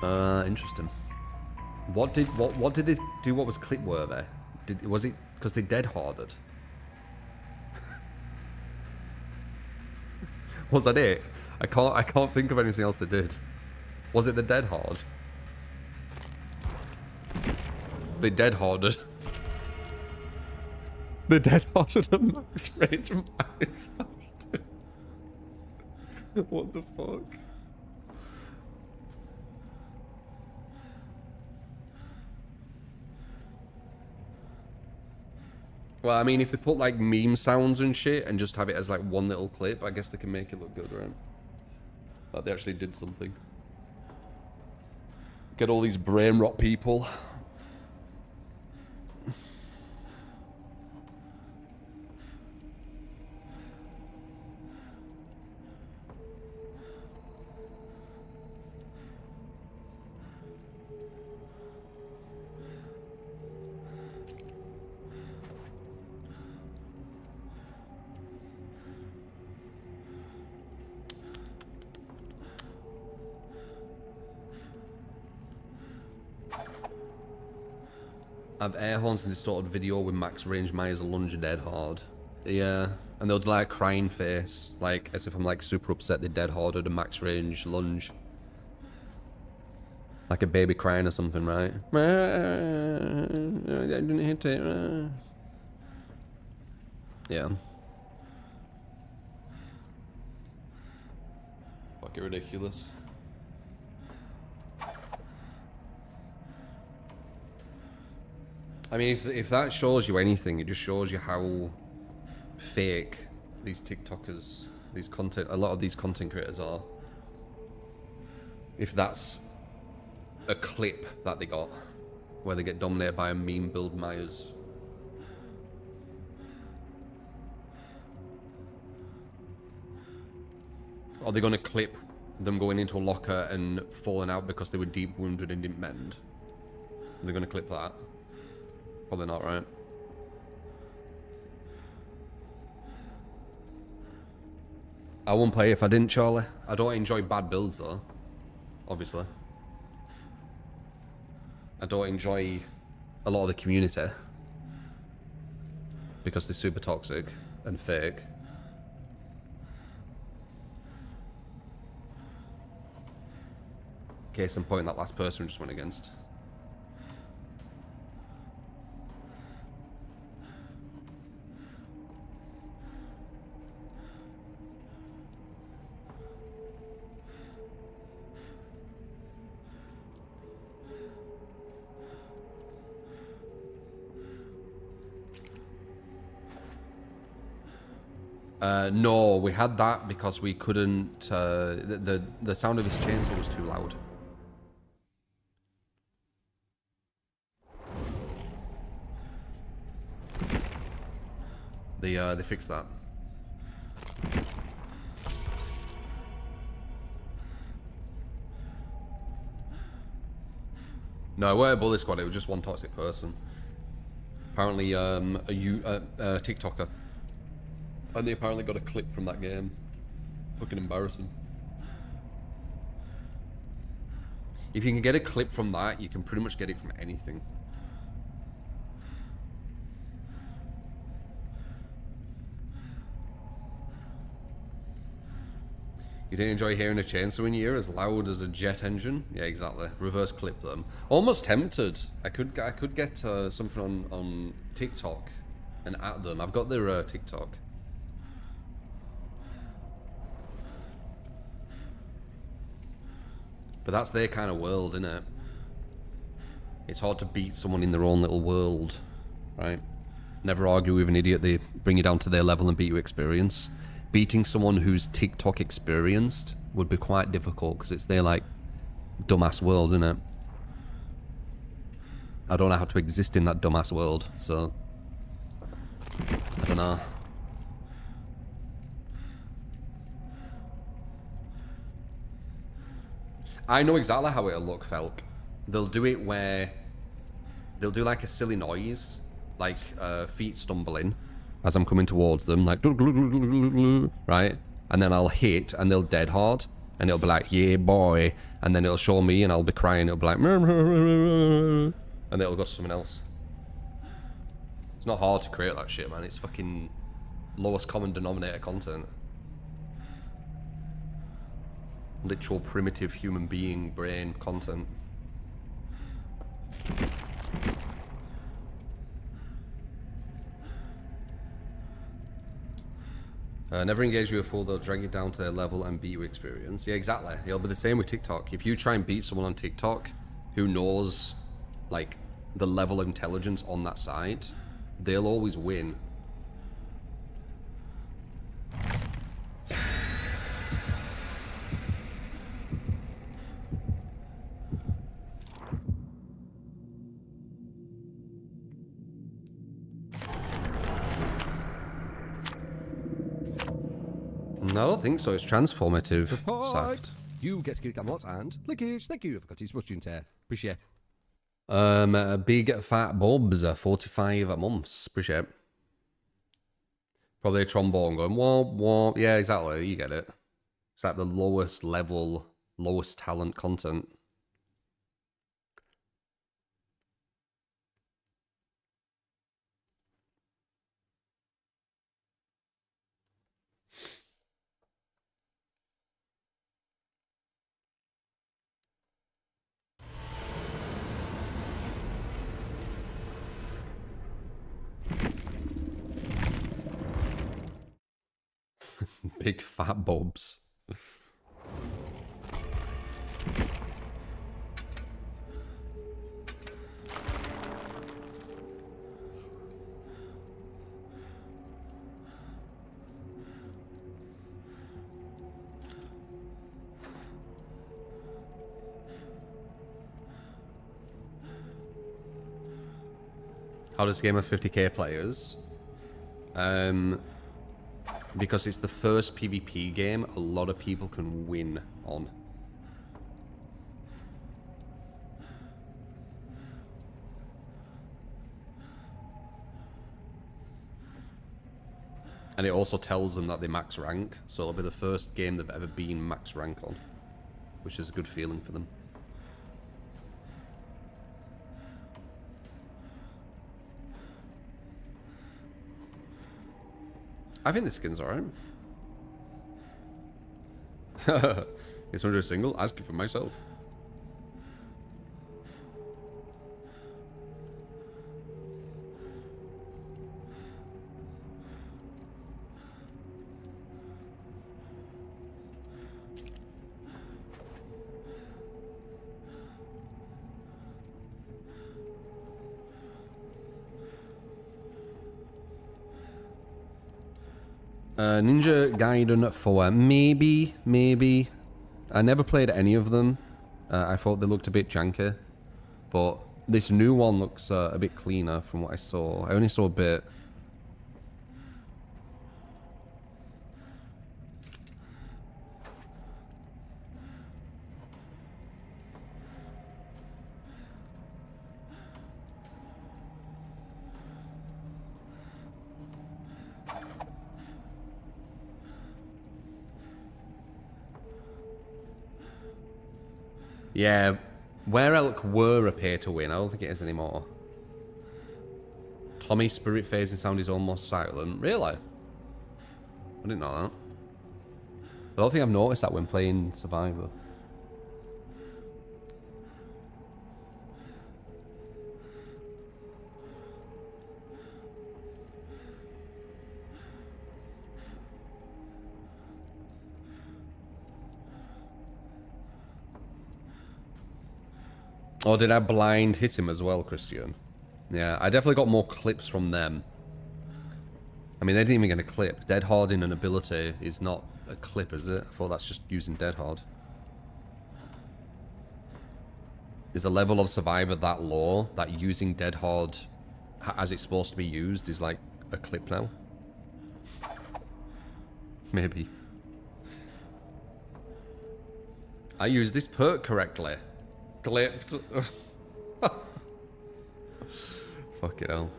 Interesting. What did they do? What was clip worthy? Was it because they dead harded? Was that it? I can't think of anything else they did. Was it the dead hard? They dead harded. They dead harded a max range max. What the fuck? Well, I mean, if they put like meme sounds and shit and just have it as like one little clip, I guess they can make it look good, right? Like they actually did something. Get all these brain rot people. I've air horns and distorted video with max range Myers lunge dead hard. Yeah, and they'll do like a crying face, like as if I'm like super upset they dead harded a max range lunge. Like a baby crying or something, right? I didn't hit it. Yeah. Fucking ridiculous. I mean, if that shows you anything, it just shows you how fake these TikTokers, a lot of these content creators are. If that's a clip that they got, where they get dominated by a meme build Myers. Are they going to clip them going into a locker and falling out because they were deep wounded and didn't mend? Are they going to clip that? Probably not, right? I wouldn't play if I didn't, Charlie. I don't enjoy bad builds, though. Obviously. I don't enjoy a lot of the community. Because they're super toxic and fake. Case in point, that last person we just went against. No, we had that because we couldn't. The sound of his chainsaw was too loud. They fixed that. No, it weren't a bully squad. It was just one toxic person. Apparently, a TikToker. And they apparently got a clip from that game. Fucking embarrassing. If you can get a clip from that, you can pretty much get it from anything. You didn't enjoy hearing a chainsaw in your ear as loud as a jet engine? Yeah, exactly. Reverse clip them. Almost tempted. I could get something on TikTok and at them. I've got their TikTok. But that's their kind of world, isn't it? It's hard to beat someone in their own little world, right? Never argue with an idiot. They bring you down to their level and beat you experience. Beating someone who's TikTok experienced would be quite difficult because it's their, like, dumbass world, isn't it? I don't know how to exist in that dumbass world, so... I don't know. I know exactly how it'll look, Felk. They'll do it where they'll do like a silly noise, like feet stumbling as I'm coming towards them, like right? And then I'll hit and they'll dead hard and it'll be like, yeah boy, and then it'll show me and I'll be crying, it'll be like and then it'll go to someone else. It's not hard to create that shit, man. It's fucking lowest common denominator content. Literal primitive human being brain content. Never engage with a fool, they'll drag you down to their level and beat you experience. Yeah, exactly. It'll be the same with TikTok. If you try and beat someone on TikTok who knows, like, the level of intelligence on that side, they'll always win. No, I don't think so. It's transformative. Saft. You get security cameras and lickage. Thank you for continuing to watch there. Appreciate it. Big fat Bobs, 45 months. Appreciate it. Probably a trombone going womp womp. Yeah, exactly. You get it. It's like the lowest level, lowest talent content. Big fat Bobs. How does this game have 50k players? Because it's the first PvP game a lot of people can win on. And it also tells them that they max rank, so it'll be the first game they've ever been max rank on, which is a good feeling for them. I think the skin's alright. It's under a single, asking for myself. Ninja Gaiden 4. Maybe. I never played any of them. I thought they looked a bit janky. But this new one looks a bit cleaner from what I saw. I only saw a bit. Yeah, Where Elk were a pay to win. I don't think it is anymore. Tommy's spirit phasing sound is almost silent. Really? I didn't know that. I don't think I've noticed that when playing Survivor. Oh, did I blind hit him as well, Christian? Yeah, I definitely got more clips from them. I mean, they didn't even get a clip. Dead Hard in an ability is not a clip, is it? I thought that's just using Dead Hard. Is the level of Survivor that low that using Dead Hard as it's supposed to be used is like a clip now? Maybe. I used this perk correctly. Clipped. Fuck it hell.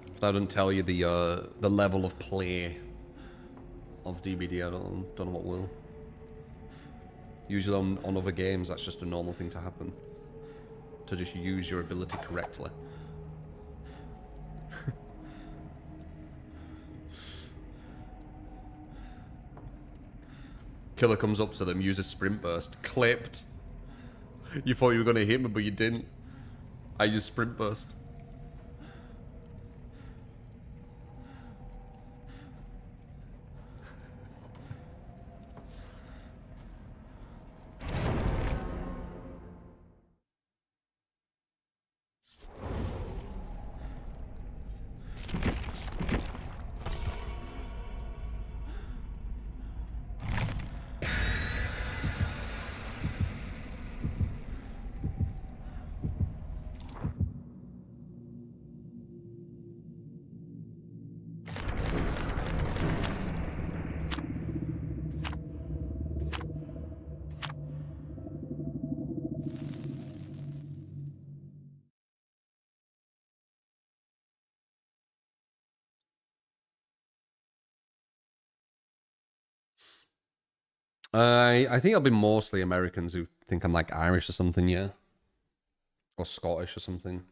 If that doesn't tell you the level of play of DBD, I don't know what will. Usually on other games, that's just a normal thing to happen. To just use your ability correctly. Killer comes up to them, use a sprint burst. Clipped. You thought you were going to hit me, but you didn't. I used sprint burst. I think it'll be mostly Americans who think I'm like Irish or something, yeah. Or Scottish or something.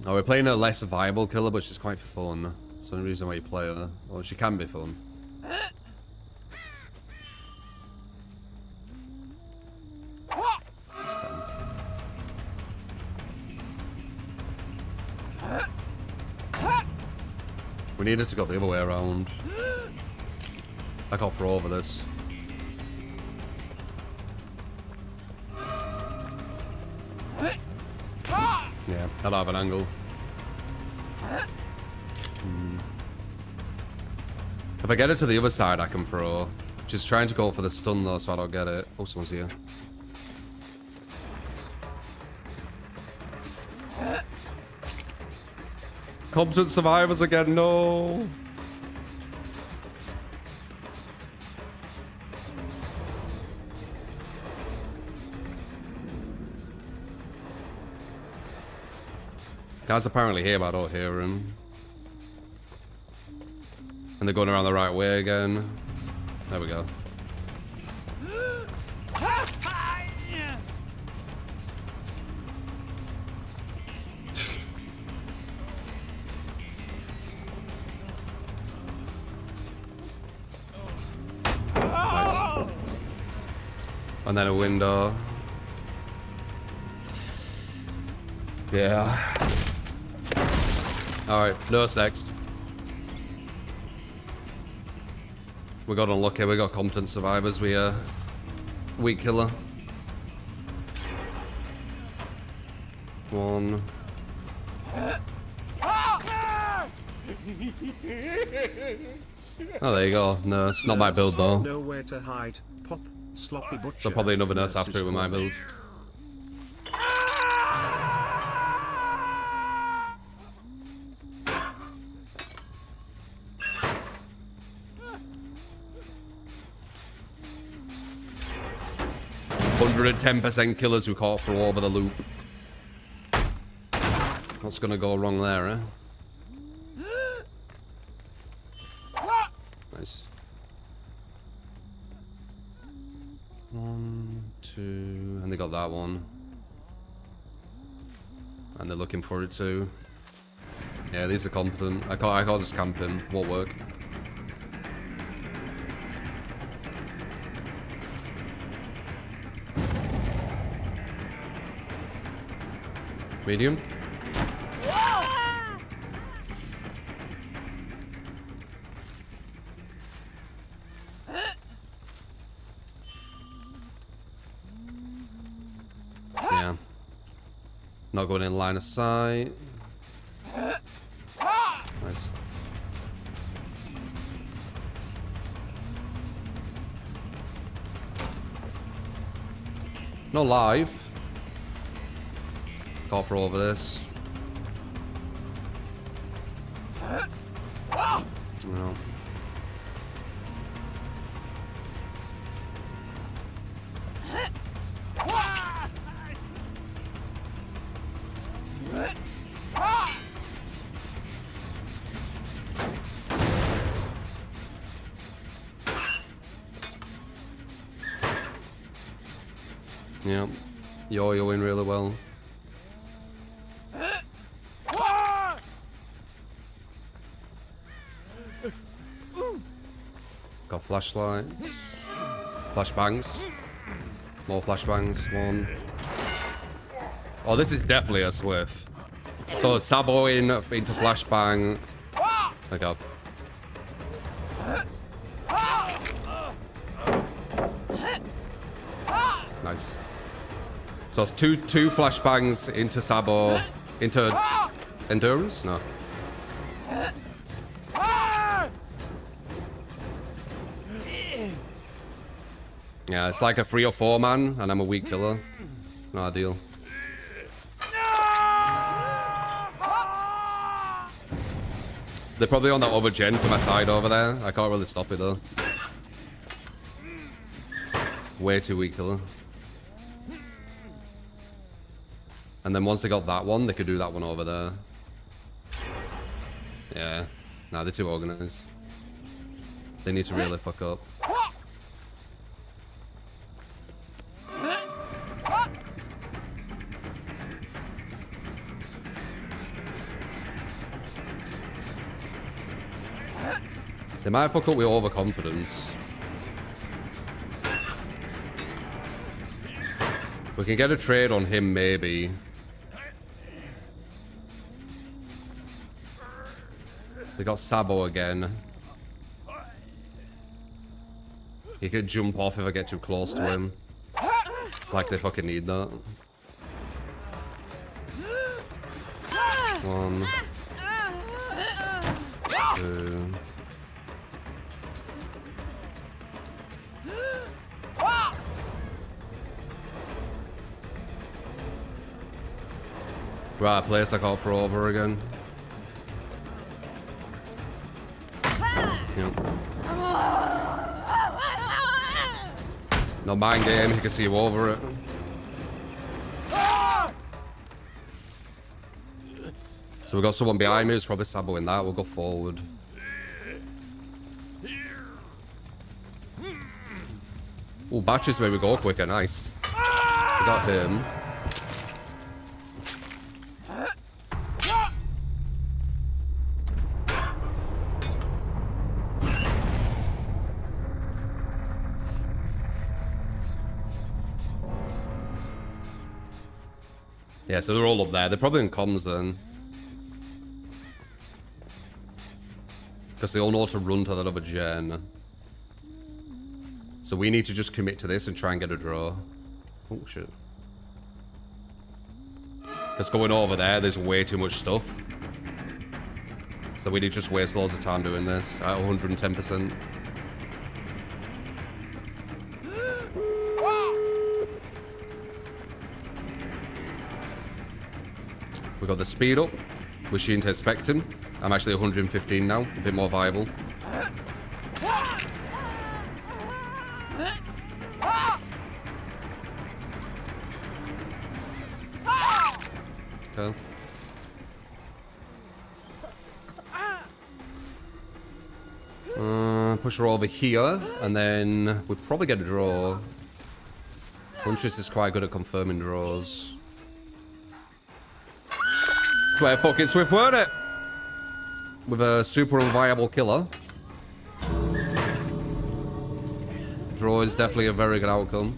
Oh, we're playing a less viable killer, but she's quite fun. That's the only reason why you play her. Well, she can be fun. We needed to go the other way around. I can't throw over this. Yeah, I don't have an angle. If I get it to the other side, I can throw. She's trying to go for the stun though, so I don't get it. Oh, someone's here. Competent survivors again, no. Guy's apparently here, but I don't hear him. And they're going around the right way again. There we go. And then a window. Yeah. Alright, no sex. We got unlucky. We got competent survivors. We weak killer. One. Oh, there you go. No, it's not my build though. Nowhere to hide. Pop, sloppy butcher. So probably another nurse after it with my build. %10% killers who can't throw over the loop. What's gonna go wrong there, eh? Nice. 1, 2, and they got that one. And they're looking for it too. Yeah, these are competent. I can't just camp him. Won't work. Medium. Yeah. Not going in line of sight. Nice. Not live. Can't throw over this. No. Yeah, yo-yoing really well. Got flashlights. Flashbangs. More flashbangs. One. Oh, this is definitely a Swift. So it's Sabo into flashbang. Like up. Nice. So it's two flashbangs into Sabo. Into endurance? No. Yeah, it's like a 3 or 4 man, and I'm a weak killer. It's not ideal. They're probably on that other gen to my side over there. I can't really stop it though. Way too weak killer. And then once they got that one, they could do that one over there. Yeah. Nah, they're too organized. They need to really fuck up. They might fuck up with overconfidence. We can get a trade on him, maybe. They got Sabo again. He could jump off if I get too close to him. Like they fucking need that. 1, 2. Right place I can't throw over again. Yep. No mind game, he can see you over it. So we got someone behind me who's probably saboing that. We'll go forward. Oh, batches made me go quicker. Nice. We got him. Yeah, so they're all up there. They're probably in comms then. Because they all know to run to that other gen. So we need to just commit to this and try and get a draw. Oh, shit. Because going over there's way too much stuff. So we need to just waste loads of time doing this at 110%. We got the speed up, which you ain't expecting. I'm actually 115 now, a bit more viable. Okay. Push her over here, and then we'll probably get a draw. Huntress is quite good at confirming draws. That's why I pocket swift, weren't it? With a super unviable killer. Draw is definitely a very good outcome.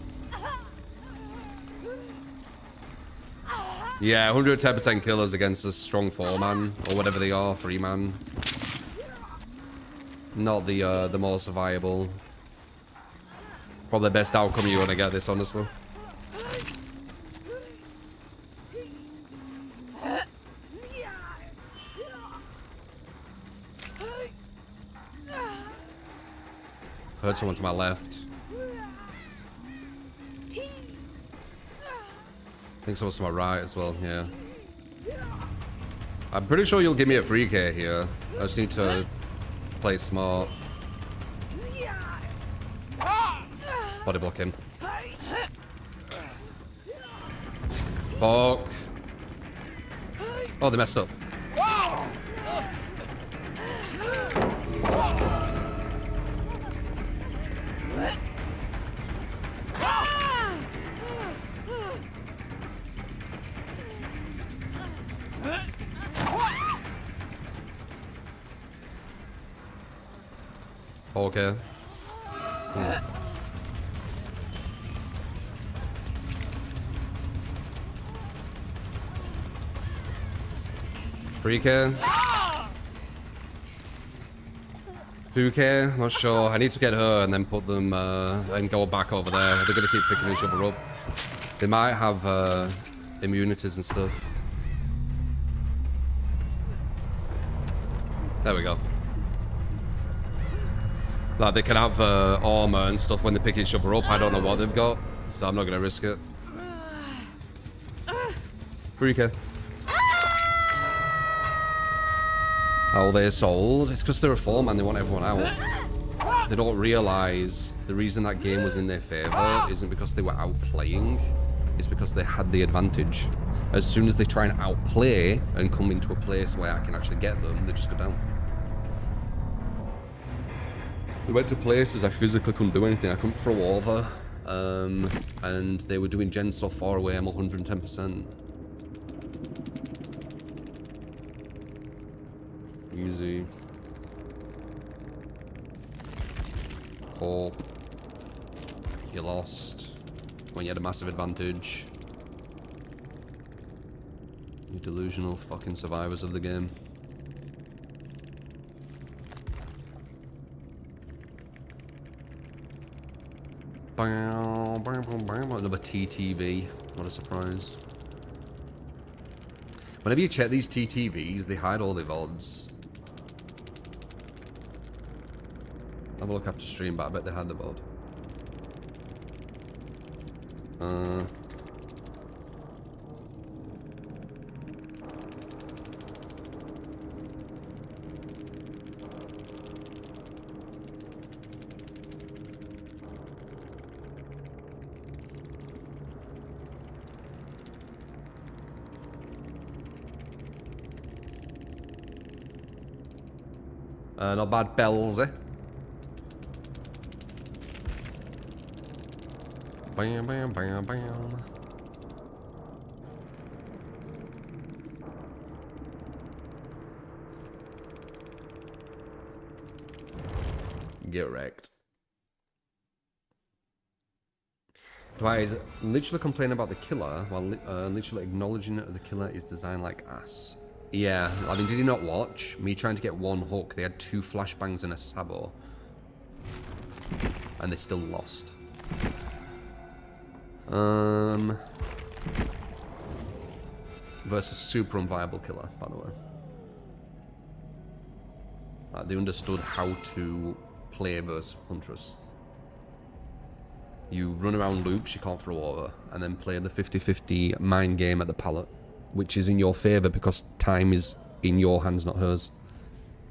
Yeah, 110% killers against a strong 4-man, or whatever they are, 3-man. Not the most viable. Probably the best outcome you're gonna get this, honestly. Heard someone to my left. I think someone's to my right as well, yeah. I'm pretty sure you'll give me a 3k here. I just need to play smart. Body block him. Fuck. Oh, they messed up. Okay. 3k? 2k? I'm not sure. I need to get her and then put them and go back over there. They're gonna keep picking each other up. They might have immunities and stuff. There we go. Like, they can have armor and stuff when they pick each other up. I don't know what they've got, so I'm not going to risk it. 3k. How they sold? It's because they're a 4-man, they want everyone out. They don't realise the reason that game was in their favour isn't because they were outplaying, it's because they had the advantage. As soon as they try and outplay and come into a place where I can actually get them, they just go down. They went to places I physically couldn't do anything. I couldn't throw over. And they were doing gens so far away, I'm 110%. Easy. Hope. You lost when you had a massive advantage. You delusional fucking survivors of the game. Another TTV. What a surprise. Whenever you check these TTVs, they hide all the VODs. Have a look after stream, but I bet they had the VOD. Not bad bells, eh? Bam, bam, bam, bam. Get wrecked. Dwight is literally complaining about the killer while literally acknowledging that the killer is designed like ass. Yeah, I mean, did he not watch me trying to get one hook? They had 2 flashbangs and a sabo. and they still lost. Versus super unviable killer, by the way. They understood how to play versus Huntress. You run around loops you can't throw over, and then play the 50-50 mind game at the pallet, which is in your favour because time is in your hands, not hers.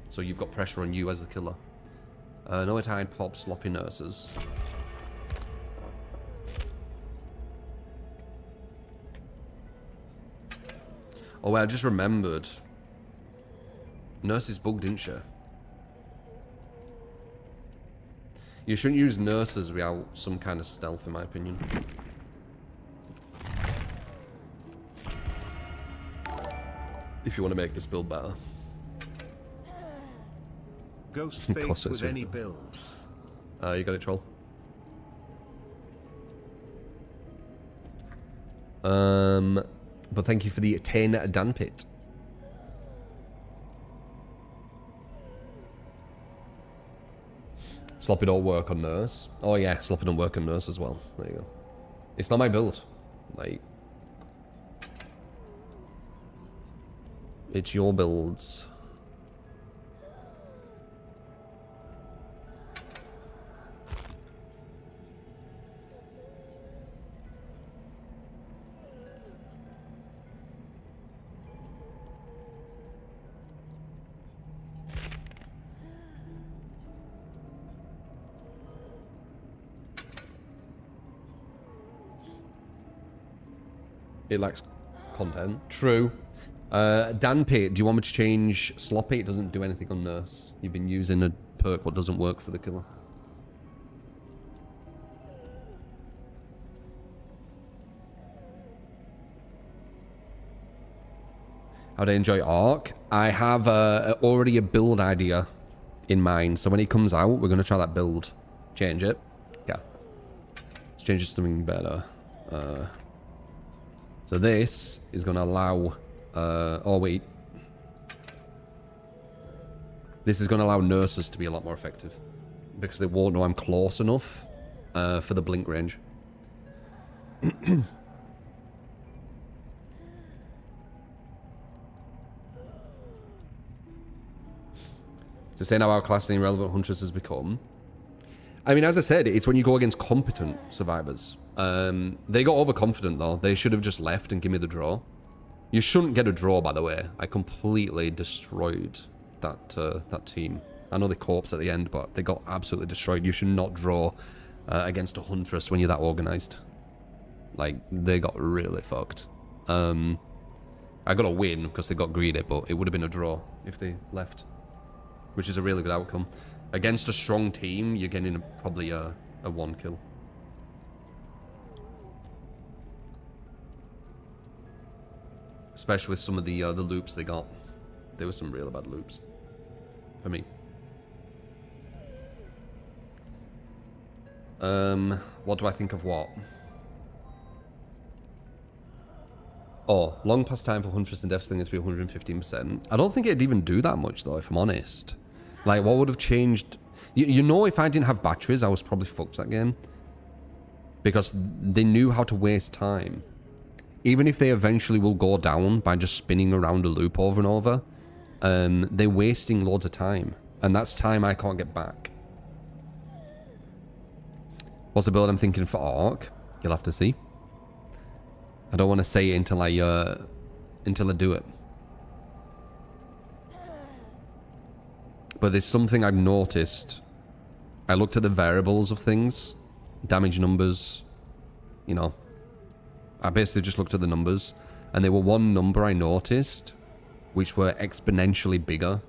So you've got pressure on you as the killer. No Tide Pop, Sloppy Nurses. Oh, well, I just remembered. Nurses bugged, didn't she? You shouldn't use nurses without some kind of stealth, in my opinion. If you want to make this build better. Ghost face with any build. You got it, troll. But thank you for the 10 Dan Pit. Sloppy don't work on nurse. Oh yeah, Sloppy don't work on nurse as well. There you go. It's not my build. Like, it's your builds. It lacks content. True. Dan Pit, do you want me to change Sloppy? It doesn't do anything on nurse. You've been using a perk what doesn't work for the killer. How'd I enjoy Arc? I have already a build idea in mind. So when it comes out, we're going to try that build. Change it. Yeah. Let's change it to something better. So this is going to allow... oh, wait. This is going to allow nurses to be a lot more effective. Because they won't know I'm close enough for the blink range. To say now how classed and irrelevant Huntress has become. I mean, as I said, it's when you go against competent survivors. They got overconfident, though. They should have just left and give me the draw. You shouldn't get a draw, by the way. I completely destroyed that that team. I know they corpsed at the end, but they got absolutely destroyed. You should not draw against a Huntress when you're that organized. Like, they got really fucked. I got a win because they got greedy, but it would have been a draw if they left. Which is a really good outcome. Against a strong team, you're getting probably a 1 kill. Especially with some of the loops they got. There were some really bad loops. For me. What do I think of what? Oh, long past time for Huntress and Death Slinger to be 115%. I don't think it'd even do that much, though, if I'm honest. Like, what would have changed? You know, if I didn't have batteries, I was probably fucked that game. Because they knew how to waste time. Even if they eventually will go down by just spinning around a loop over and over, they're wasting loads of time. And that's time I can't get back. What's the build I'm thinking for Arc? You'll have to see. I don't want to say it until I do it. But there's something I've noticed. I looked at the variables of things. Damage numbers. You know. I basically just looked at the numbers. And there were one number I noticed, which were exponentially bigger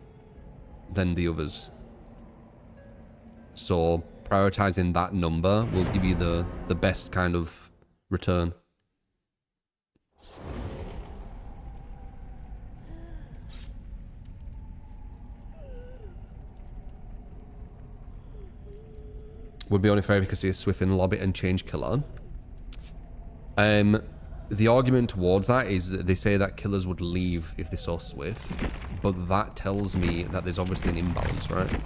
than the others. So prioritizing that number will give you the best kind of return. Would be only fair if you could see a Swift in lobby and change killer. The argument towards that is that they say that killers would leave if they saw Swift, but that tells me that there's obviously an imbalance, right?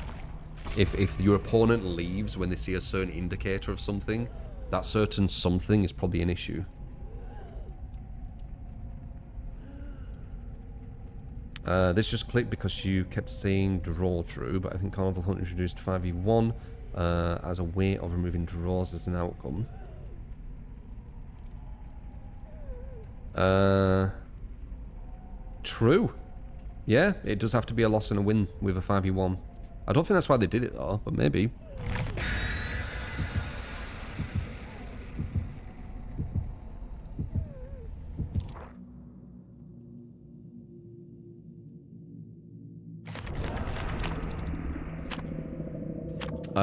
If your opponent leaves when they see a certain indicator of something, that certain something is probably an issue. This just clicked because you kept saying draw through, but I think Carnival Hunt introduced 5v1 as a way of removing draws as an outcome. True. Yeah, it does have to be a loss and a win with a 5v1. I don't think that's why they did it though, but maybe.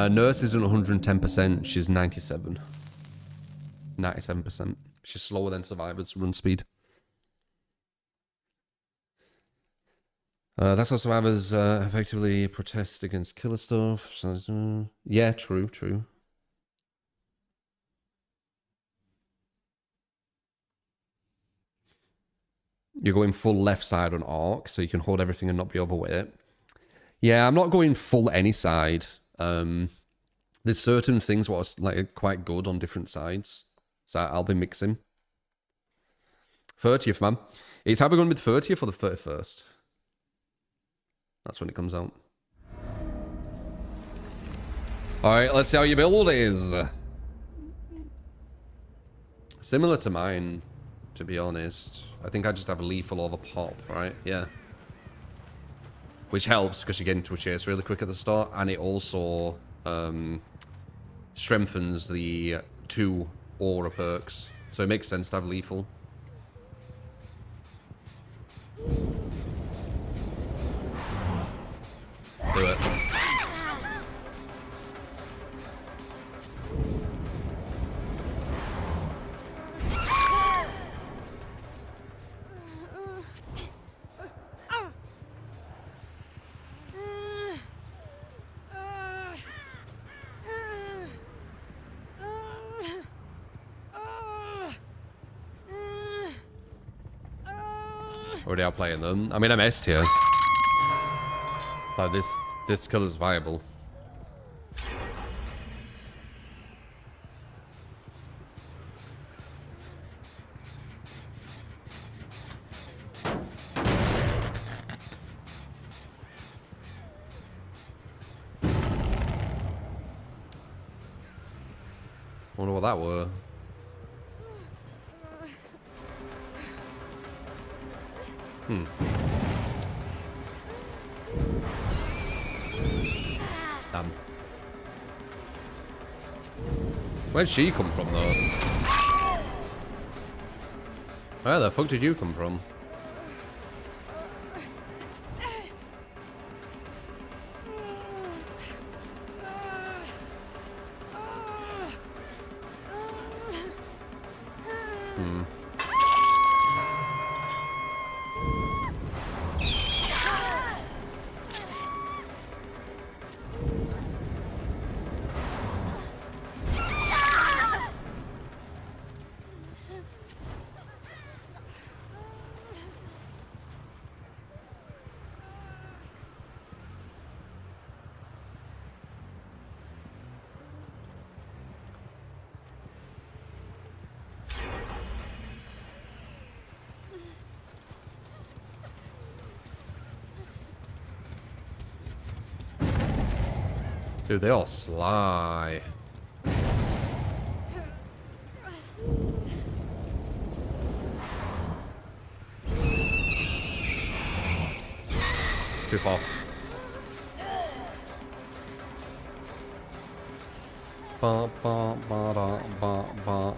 Nurse isn't 110%, she's 97. 97%. She's slower than Survivor's run speed. That's how Survivors effectively protest against killer stuff. So, yeah, true, true. You're going full left side on Arc, so you can hold everything and not be overweight. Yeah, I'm not going full any side. There's certain things what are like quite good on different sides, so I'll be mixing. 30th, man. It's either going to be the 30th or the 31st. That's when it comes out. Alright, let's see how your build is. Similar to mine, to be honest. I think I just have a lethal over pop, right? Yeah. Which helps because you get into a chase really quick at the start, and it also strengthens the 2 aura perks. So it makes sense to have lethal. Do it. Already outplaying them. I mean, I'm S tier. Like this skill is viable. Wonder what that were. Damn. Where'd she come from, though? Where the fuck did you come from? Dude, they all sly. Too far. Ba, ba, ba, da, ba, ba.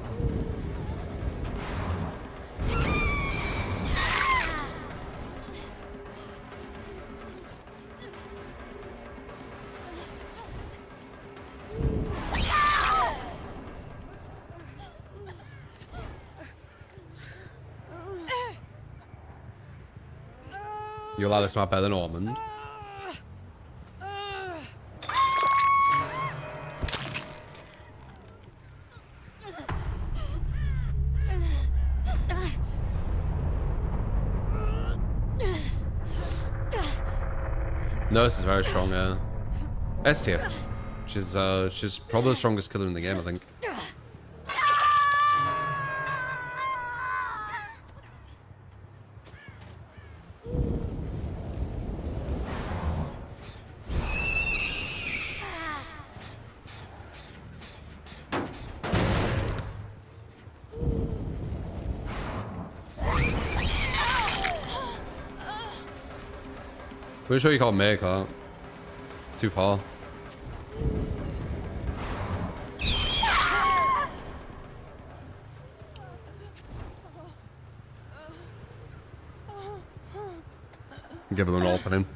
You allow this map better than Ormond. No, this is very strong, yeah. S tier. She's probably the strongest killer in the game, I think. Pretty sure you can't make that. Too far. Give him an opening.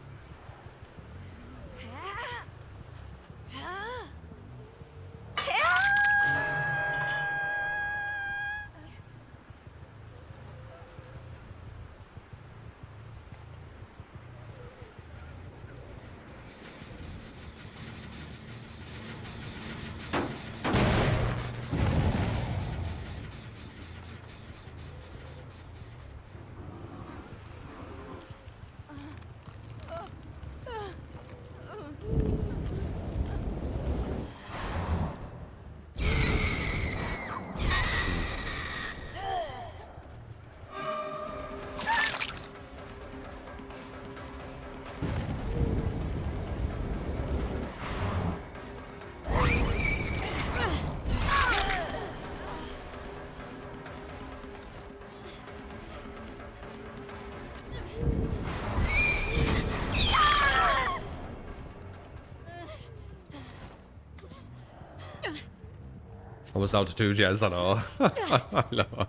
I was altitude, yes, I know. I know.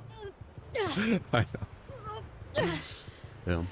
I know. Yeah.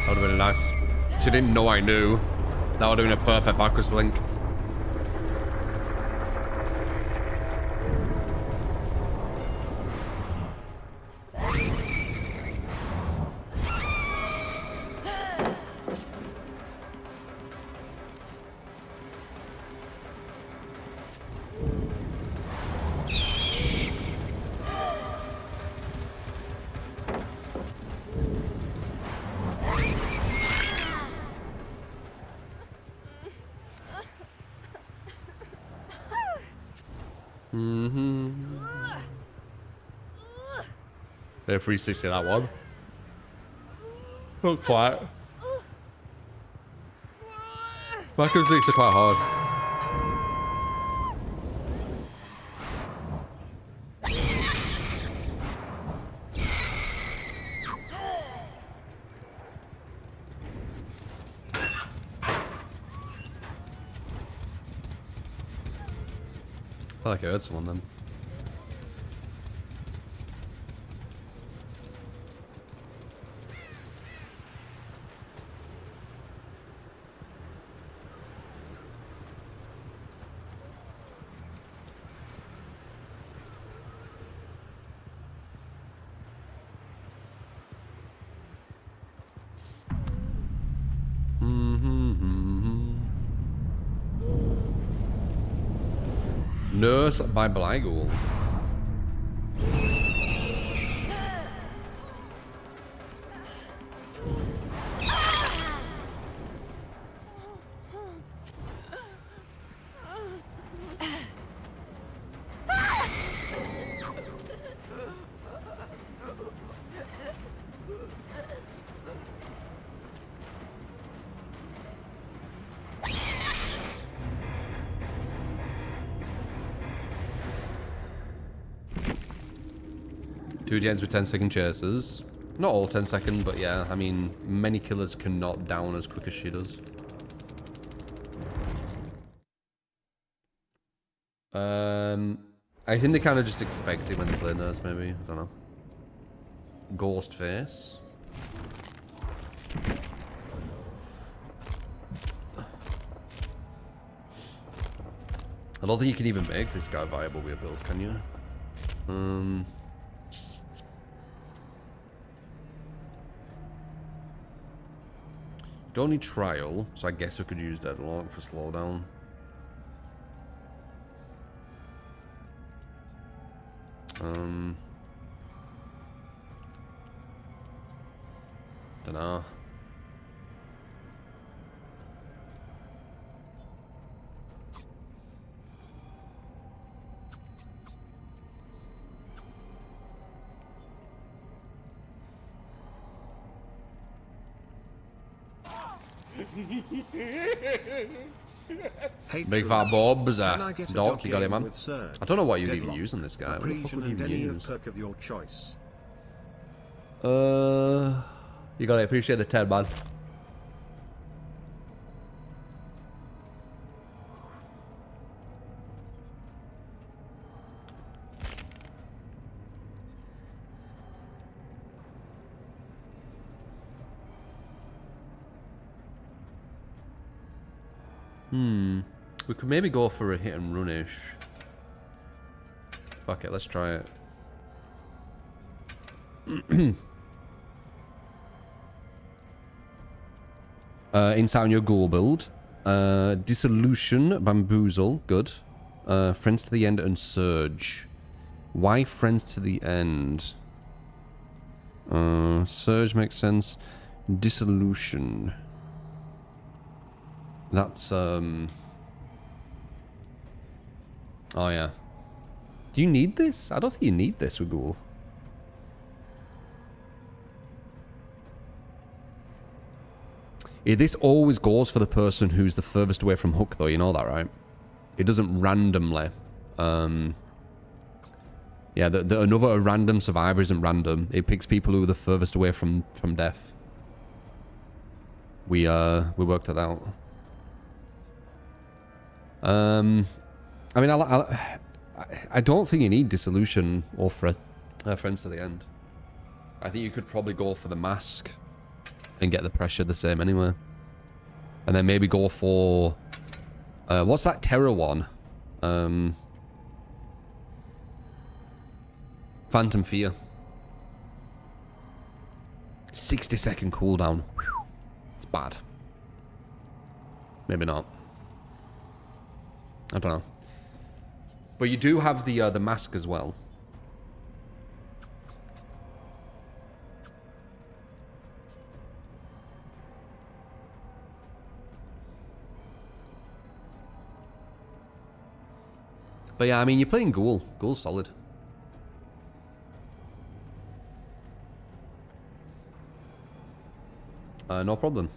That would have been nice. She didn't know I knew. That would have been a perfect backwards blink. They're 360 that one. Not quite. Backwards leaks are quite hard. I like I heard someone then. Nurse by Bligel. Two gens with 10-second chases. Not all 10-second, but yeah, I mean, many killers cannot down as quick as she does. I think they kind of just expect it when they play nurse, maybe. I don't know. Ghost face. I don't think you can even make this guy viable with a build, can you? Don't need trial, so I guess we could use deadlock for slowdown. Dunno. Hey, Big True. fat Bob's Can I get a Doc, you got it, game man. with Surge, I don't know what you'd even Deadlock, use on this guy. What the fuck would Abrasion, you and even any use? perk of your choice. You got it. Appreciate the 10, man. We could maybe go for a hit and run-ish. Fuck it, let's try it. Inside your ghoul build. Dissolution, Bamboozle, good. Friends to the End and Surge. Why Friends to the End? Surge makes sense. Dissolution. That's, Oh, yeah. Do you need this? I don't think you need this with Ghoul. Yeah, this always goes for the person who's the furthest away from hook, though. You know that, right? It doesn't randomly. Yeah, another random survivor isn't random. It picks people who are the furthest away from death. We worked it out. I mean, I don't think you need Dissolution or Friends to the End. I think you could probably go for the Mask and get the pressure the same anyway. And then maybe go for... what's that Terror one? Phantom Fear. 60-second cooldown. It's bad. Maybe not. I don't know. But you do have the mask as well. But yeah, I mean, you're playing Ghoul. Ghoul's solid. No problem.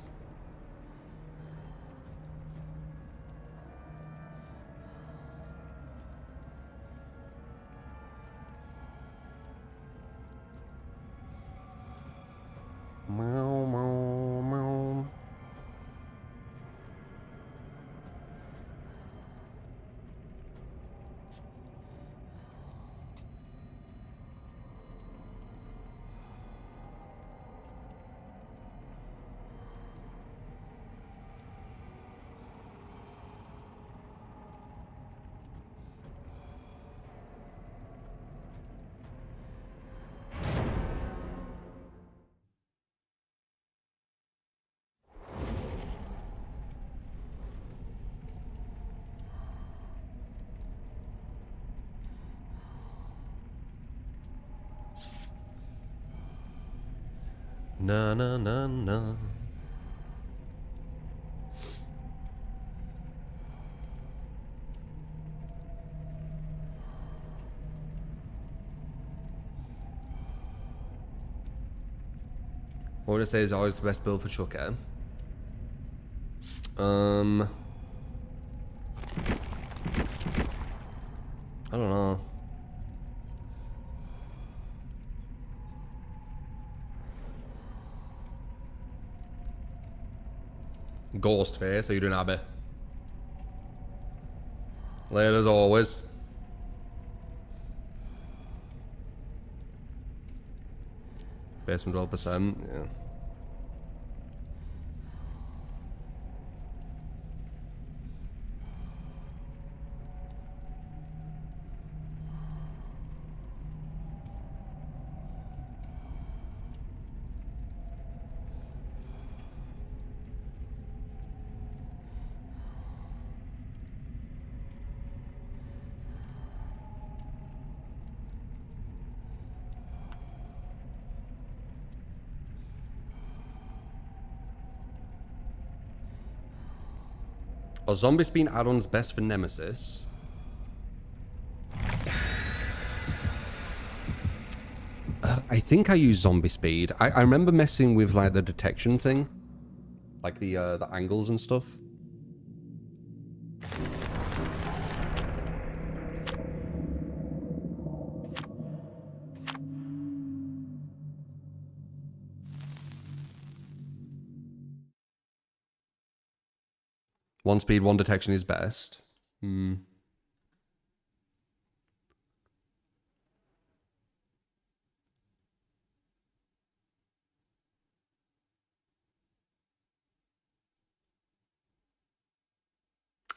Meow, meow, meow. Na na na na. What would I say is always the best build for Chucker? I don't know. Ghost face, are you doing Abby? Late as always. Basement 12%, yeah. Are zombie speed add-ons best for Nemesis? I think I use zombie speed. I remember messing with like the detection thing, like the angles and stuff. One speed, one detection is best. Hmm.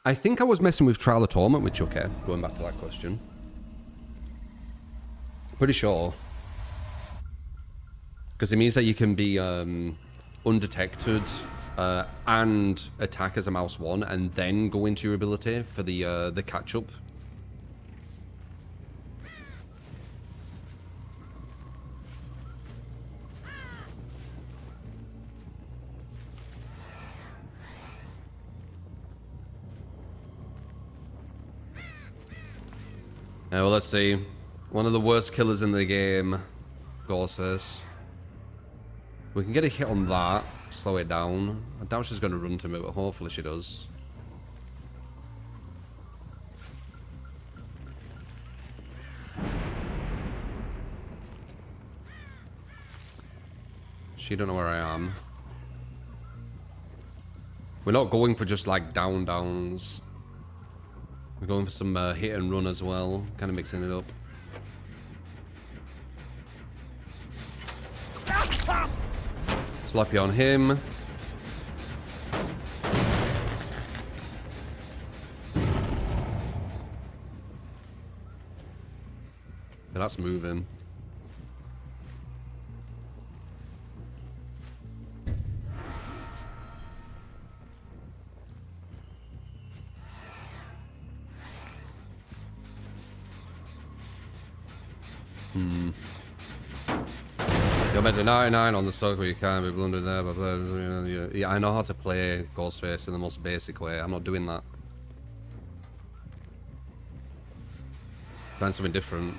I think I was messing with Trial of Torment with Chucky, going back to that question. Pretty sure. Because it means that you can be undetected and attack as a mouse 1 and then go into your ability for the catch-up. Well, let's see. One of the worst killers in the game. Ghostface. We can get a hit on that. Slow it down. I doubt she's going to run to me, but hopefully she does. She don't know where I am. We're not going for just like downs. We're going for some hit and run as well. Kind of mixing it up. Sloppy on him. Yeah, that's moving. You're meant to 99 on the stock where you can't be blundered there, but yeah, I know how to play Ghostface in the most basic way. I'm not doing that. Trying something different.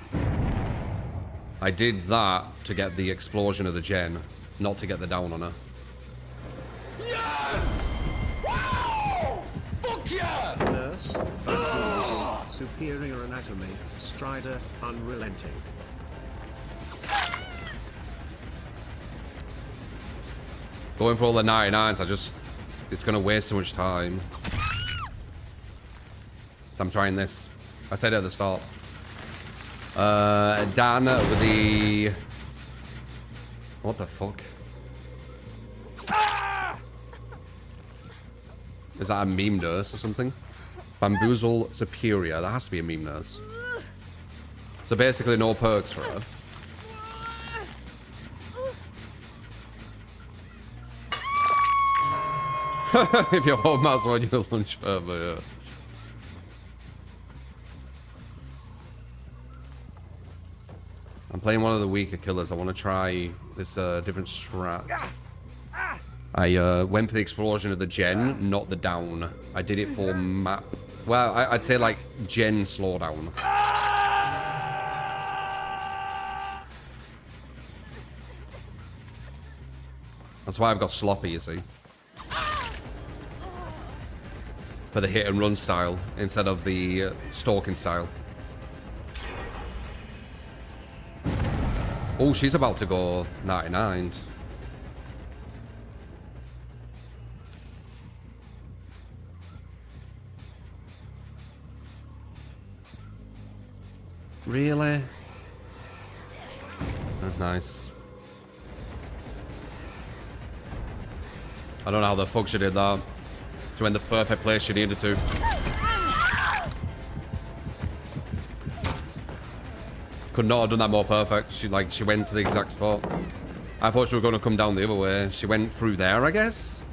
I did that to get the explosion of the gen, not to get the down on her. Yes! Wow! Fuck yeah! Nurse, superior anatomy, Strider, unrelenting. Going for all the 99s, it's gonna waste so much time. So I'm trying this. I said it at the start. Dan with the... What the fuck? Is that a meme nurse or something? Bamboozle Superior. That has to be a meme nurse. So basically no perks for her. If your whole mouse on your lunch further, yeah. I'm playing one of the weaker killers. I want to try this different strat. I went for the explosion of the gen, not the down. I did it for map. Well, I'd say like gen slowdown. That's why I've got sloppy, you see. For the hit and run style instead of the stalking style. Oh, she's about to go 99. Really? Oh, nice. I don't know how the fuck she did that. She went the perfect place she needed to. Could not have done that more perfect. She went to the exact spot. I thought she was going to come down the other way. She went through there, I guess.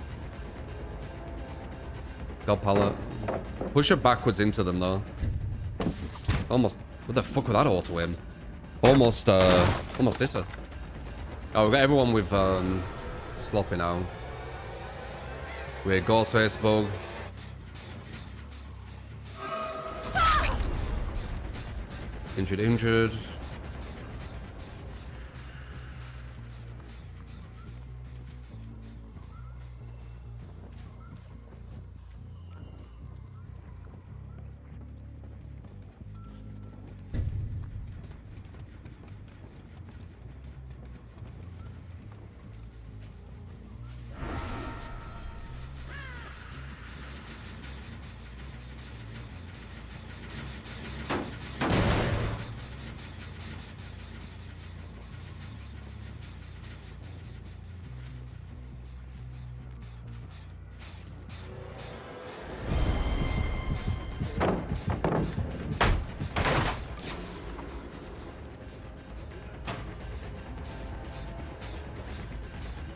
God pallet. Push her backwards into them though. Almost. What the fuck was that auto aim? Almost hit her. Oh, we've got everyone with sloppy now. We're Ghostface bug. Injured.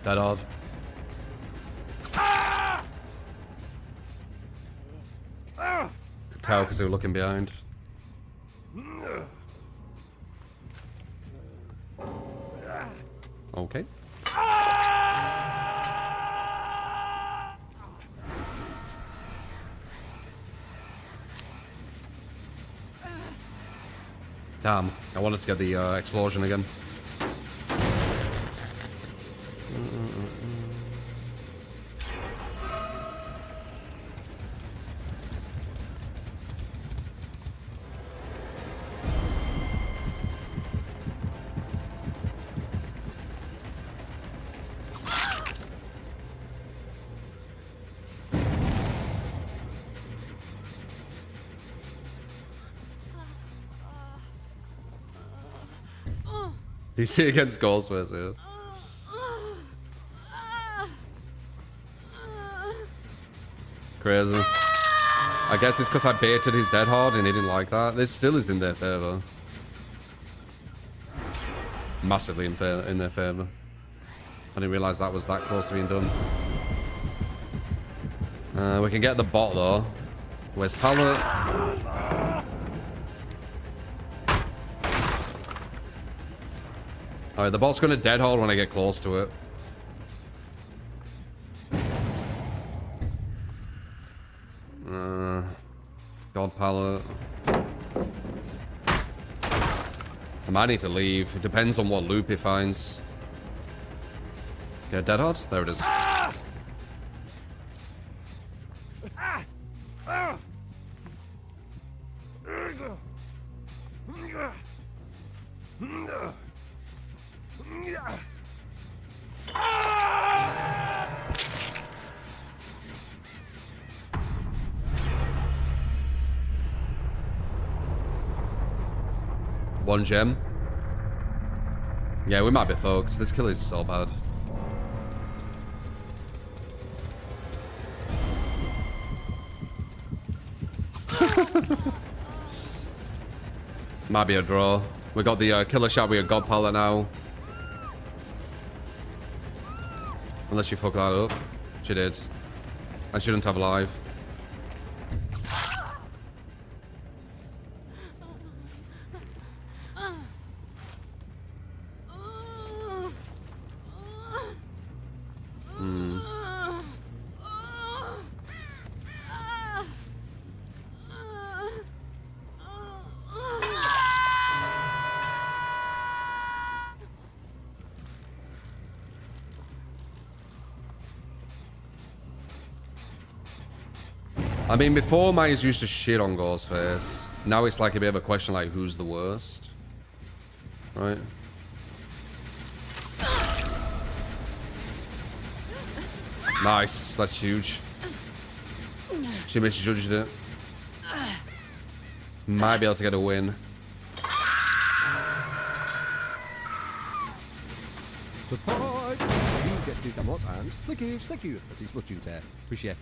That odd. Could tell because they were looking behind. Okay. Damn, I wanted to get the explosion again. DC against Ghostface, yeah. Crazy. I guess it's because I baited his dead hard and he didn't like that. This still is in their favor. Massively in their favor. I didn't realize that was that close to being done. We can get the bot though. Where's pallet? Alright, the bot's gonna dead hard when I get close to it. God pallet. I might need to leave. It depends on what loop he finds. Get dead hard? There it is. One gem. Yeah, we might be fucked. This kill is so bad. Might be a draw. We got the killer shot with a god pallet now. Unless you fuck that up. She did. I shouldn't have live. I mean, before Myers used to shit on Ghostface. Now it's like a bit of a question like, who's the worst? Right? Nice. That's huge. She misjudged it. Might be able to get a win. Support! You get skill come what and thank you for the smooth tunes here. Appreciate it.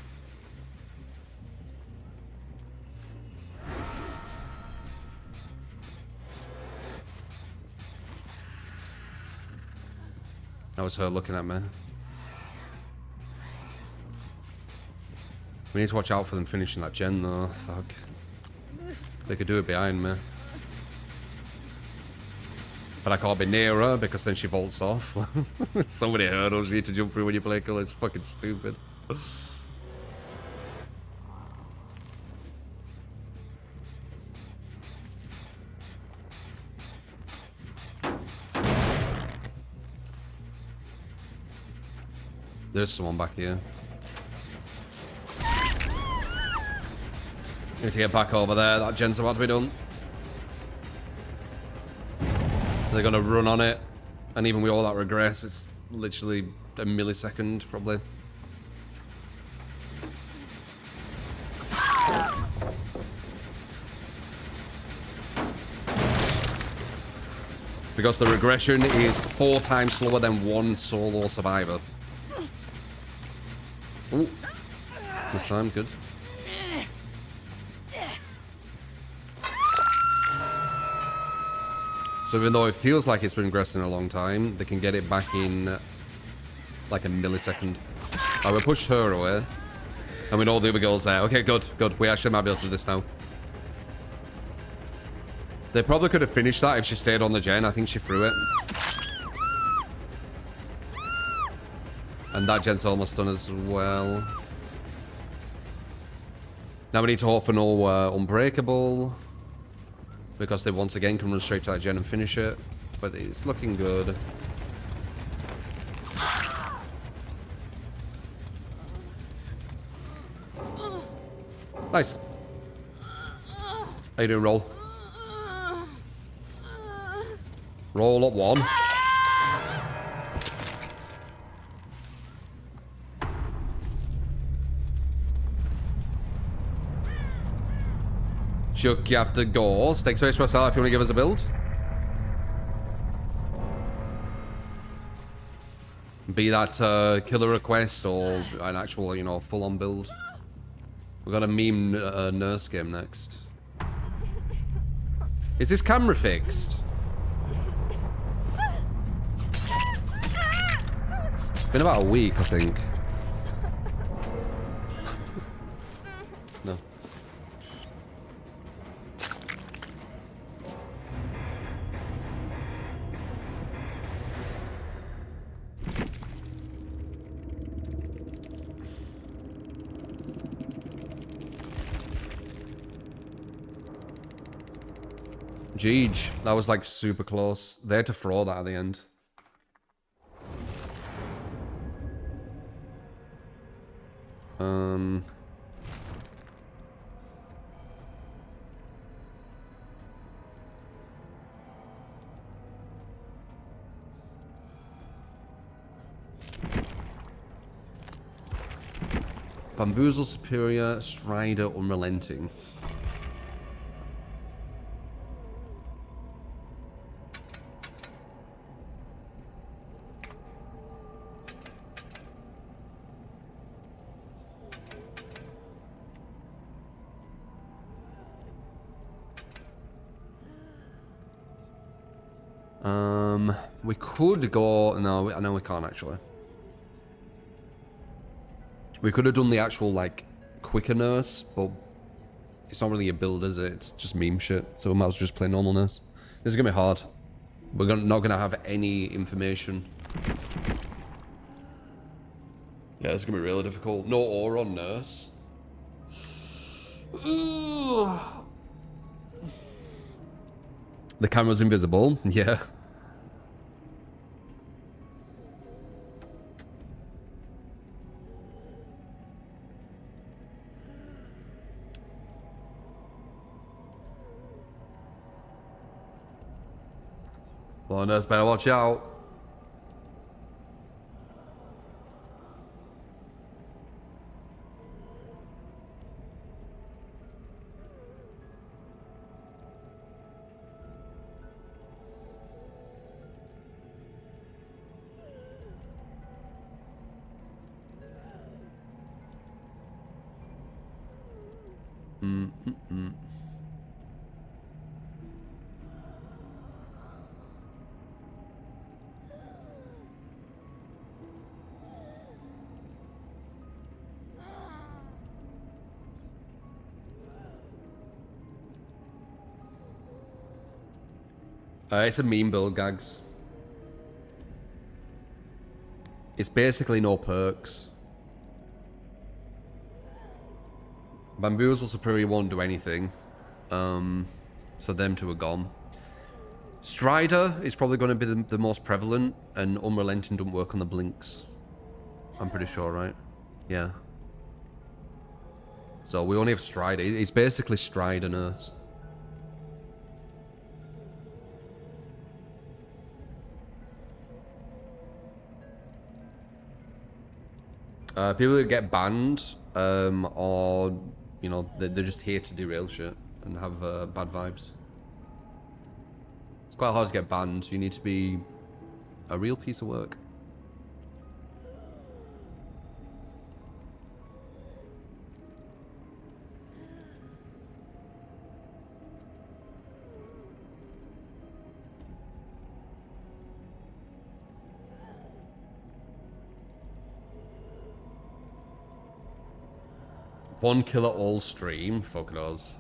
That was her looking at me. We need to watch out for them finishing that gen though. Fuck. They could do it behind me. But I can't be near her because then she vaults off. So many hurdles you need to jump through when you play Colour. It's fucking stupid. There's someone back here. Need to get back over there. That gen's about to be done. They're gonna run on it, and even with all that regress, it's literally a millisecond, probably. Because the regression is 4 times slower than one solo survivor. Ooh. This time, good. So even though it feels like it's been regressing a long time, they can get it back in like a millisecond. Oh, we pushed her away. And we know the other girl's there. Okay, good, good. We actually might be able to do this now. They probably could have finished that if she stayed on the gen. I think she threw it. And that gen's almost done as well. Now we need to hope for no unbreakable. Because they once again can run straight to that gen and finish it. But it's looking good. Nice. How you doing, Roll? Roll up 1. Chuck, you have to go. Take space for yourself if you want to give us a build. Be that killer request or an actual, you know, full-on build. We've got a meme nurse game next. Is this camera fixed? It's been about a week, I think. No. Jeej, that was like super close. They had to throw that at the end. Bamboozle, Superior, Strider, Unrelenting. We could go... No, I know we can't actually. We could have done the actual, like, quicker nurse, but it's not really a build, is it? It's just meme shit, so we might as well just play normal nurse. This is gonna be hard. We're not gonna have any information. Yeah, it's gonna be really difficult. No aura on nurse. Ooh. The camera's invisible, yeah. Well, nurse better watch out. It's a meme build, gags. It's basically no perks. Bamboozle Superior won't do anything. So them two are gone. Strider is probably going to be the most prevalent, and Unrelenting don't work on the blinks. I'm pretty sure, right? Yeah. So we only have Strider. It's basically Strider Nurse. People that get banned, or, you know, they're just here to derail shit and have bad vibes. It's quite hard to get banned. You need to be a real piece of work. One killer all stream? Fuck knows.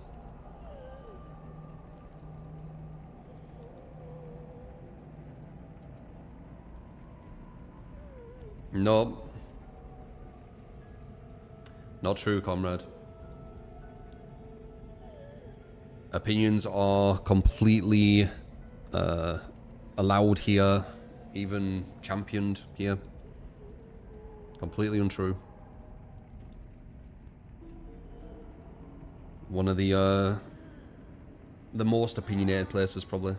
No. Not true, comrade. Opinions are completely allowed here, even championed here. Completely untrue. One of the most opinionated places, probably.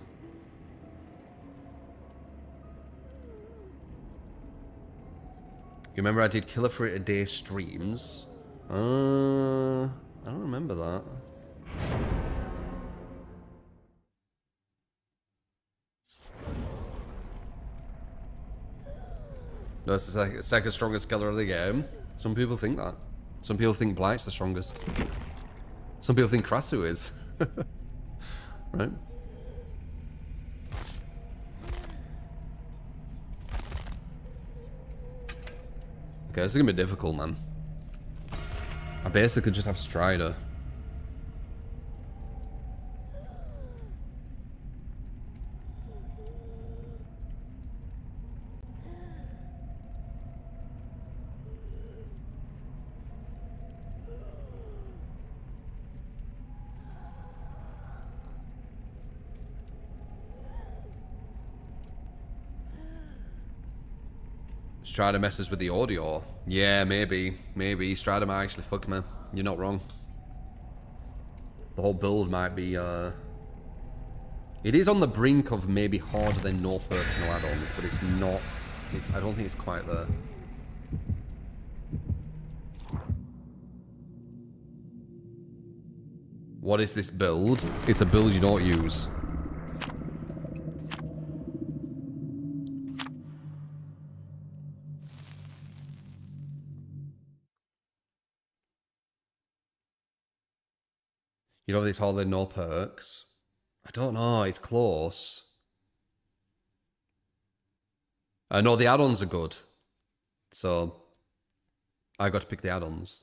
You remember I did Killer for a Day streams? I don't remember that. No, it's the second strongest killer of the game. Some people think that. Some people think Blight's the strongest. Some people think Krasu is. Right? Okay, this is gonna be difficult, man. I basically just have Strider. Strider messes with the audio. Yeah, maybe. Maybe. Strider might actually fuck me. You're not wrong. The whole build might be, It is on the brink of maybe harder than no perks, no add-ons, but it's not... I don't think it's quite there. What is this build? It's a build you don't use. You know, this holiday no perks. I don't know, it's close. No, the add-ons are good. So, I got to pick the add-ons.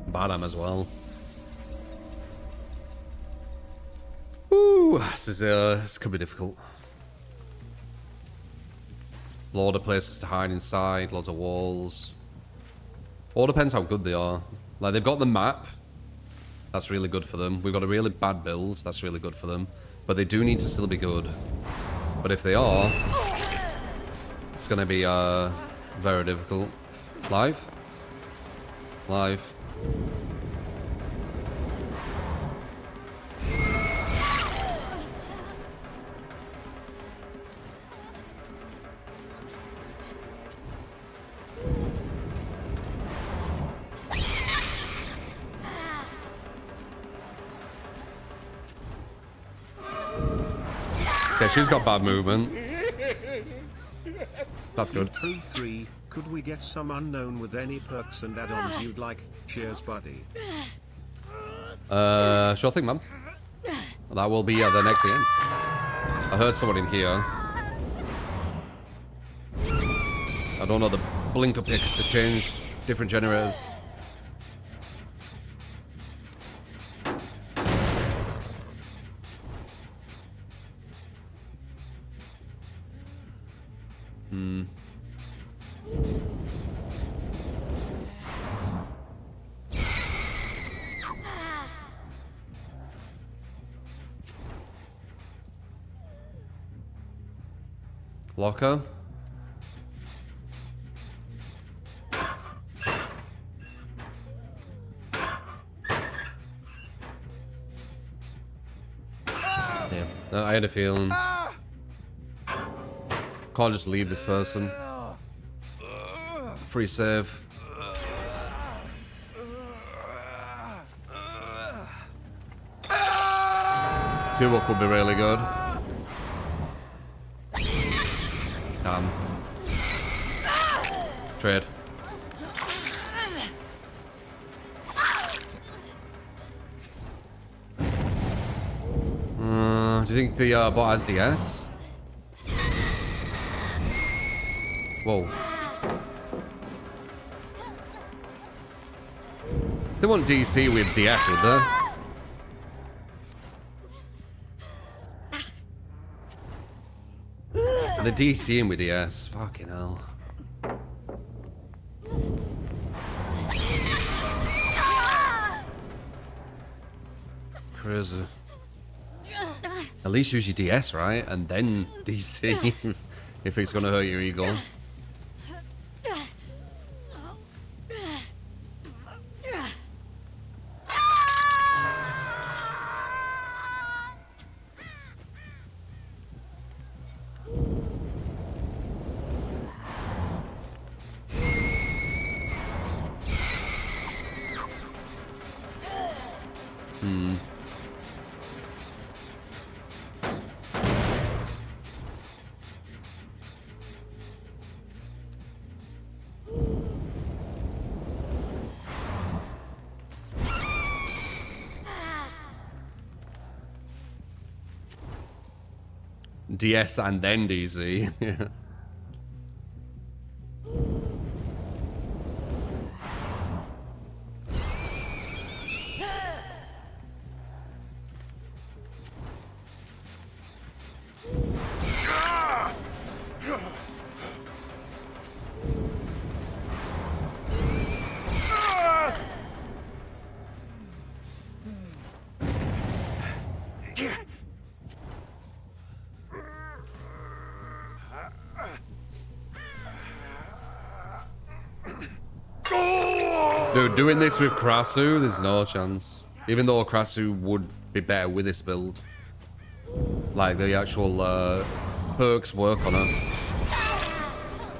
Badam as well. Ooh, this could be difficult. Load of places to hide inside, loads of walls. All depends how good they are. Like, they've got the map. That's really good for them. We've got a really bad build. That's really good for them. But they do need to still be good. But if they are, it's going to be very difficult. Live? Live. Okay, she's got bad movement. That's good. 3, could we get some unknown with any perks and add-ons you'd like? Cheers, buddy. Sure thing, man. That will be the next game. I heard someone in here. I don't know the blink up here because they changed different generators. Locker. Yeah, I had a feeling. Can't just leave this person. Free save. Two could be really good. Damn. Trade. Do you think the bot has DS? Whoa. They want DC with DS, would they? The DCing with DS, fucking hell. Crazy. At least use your DS, right? And then DC if it's gonna hurt your ego. DS and then DC. Yeah. Dude, doing this with Krasu, there's no chance. Even though Krasu would be better with this build. Like, the actual perks work on her.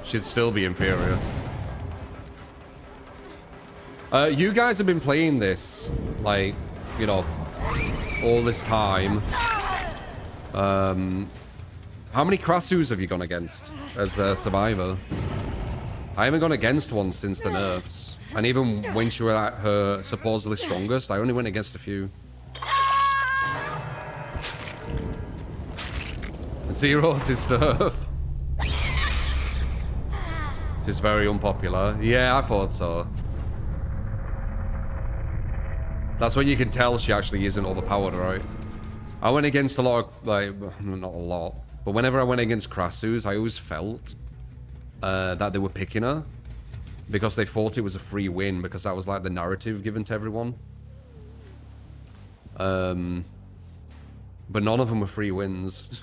She'd still be inferior. You guys have been playing this, like, you know, all this time. How many Krasus have you gone against as a survivor? I haven't gone against one since the nerfs. And even when she was at her supposedly strongest, I only went against a few. Zero's his nerf. She's very unpopular. Yeah, I thought so. That's when you can tell she actually isn't overpowered, right? I went against a lot of, like, not a lot, but whenever I went against Krasus, I always felt that they were picking her because they thought it was a free win because that was like the narrative given to everyone. But none of them were free wins.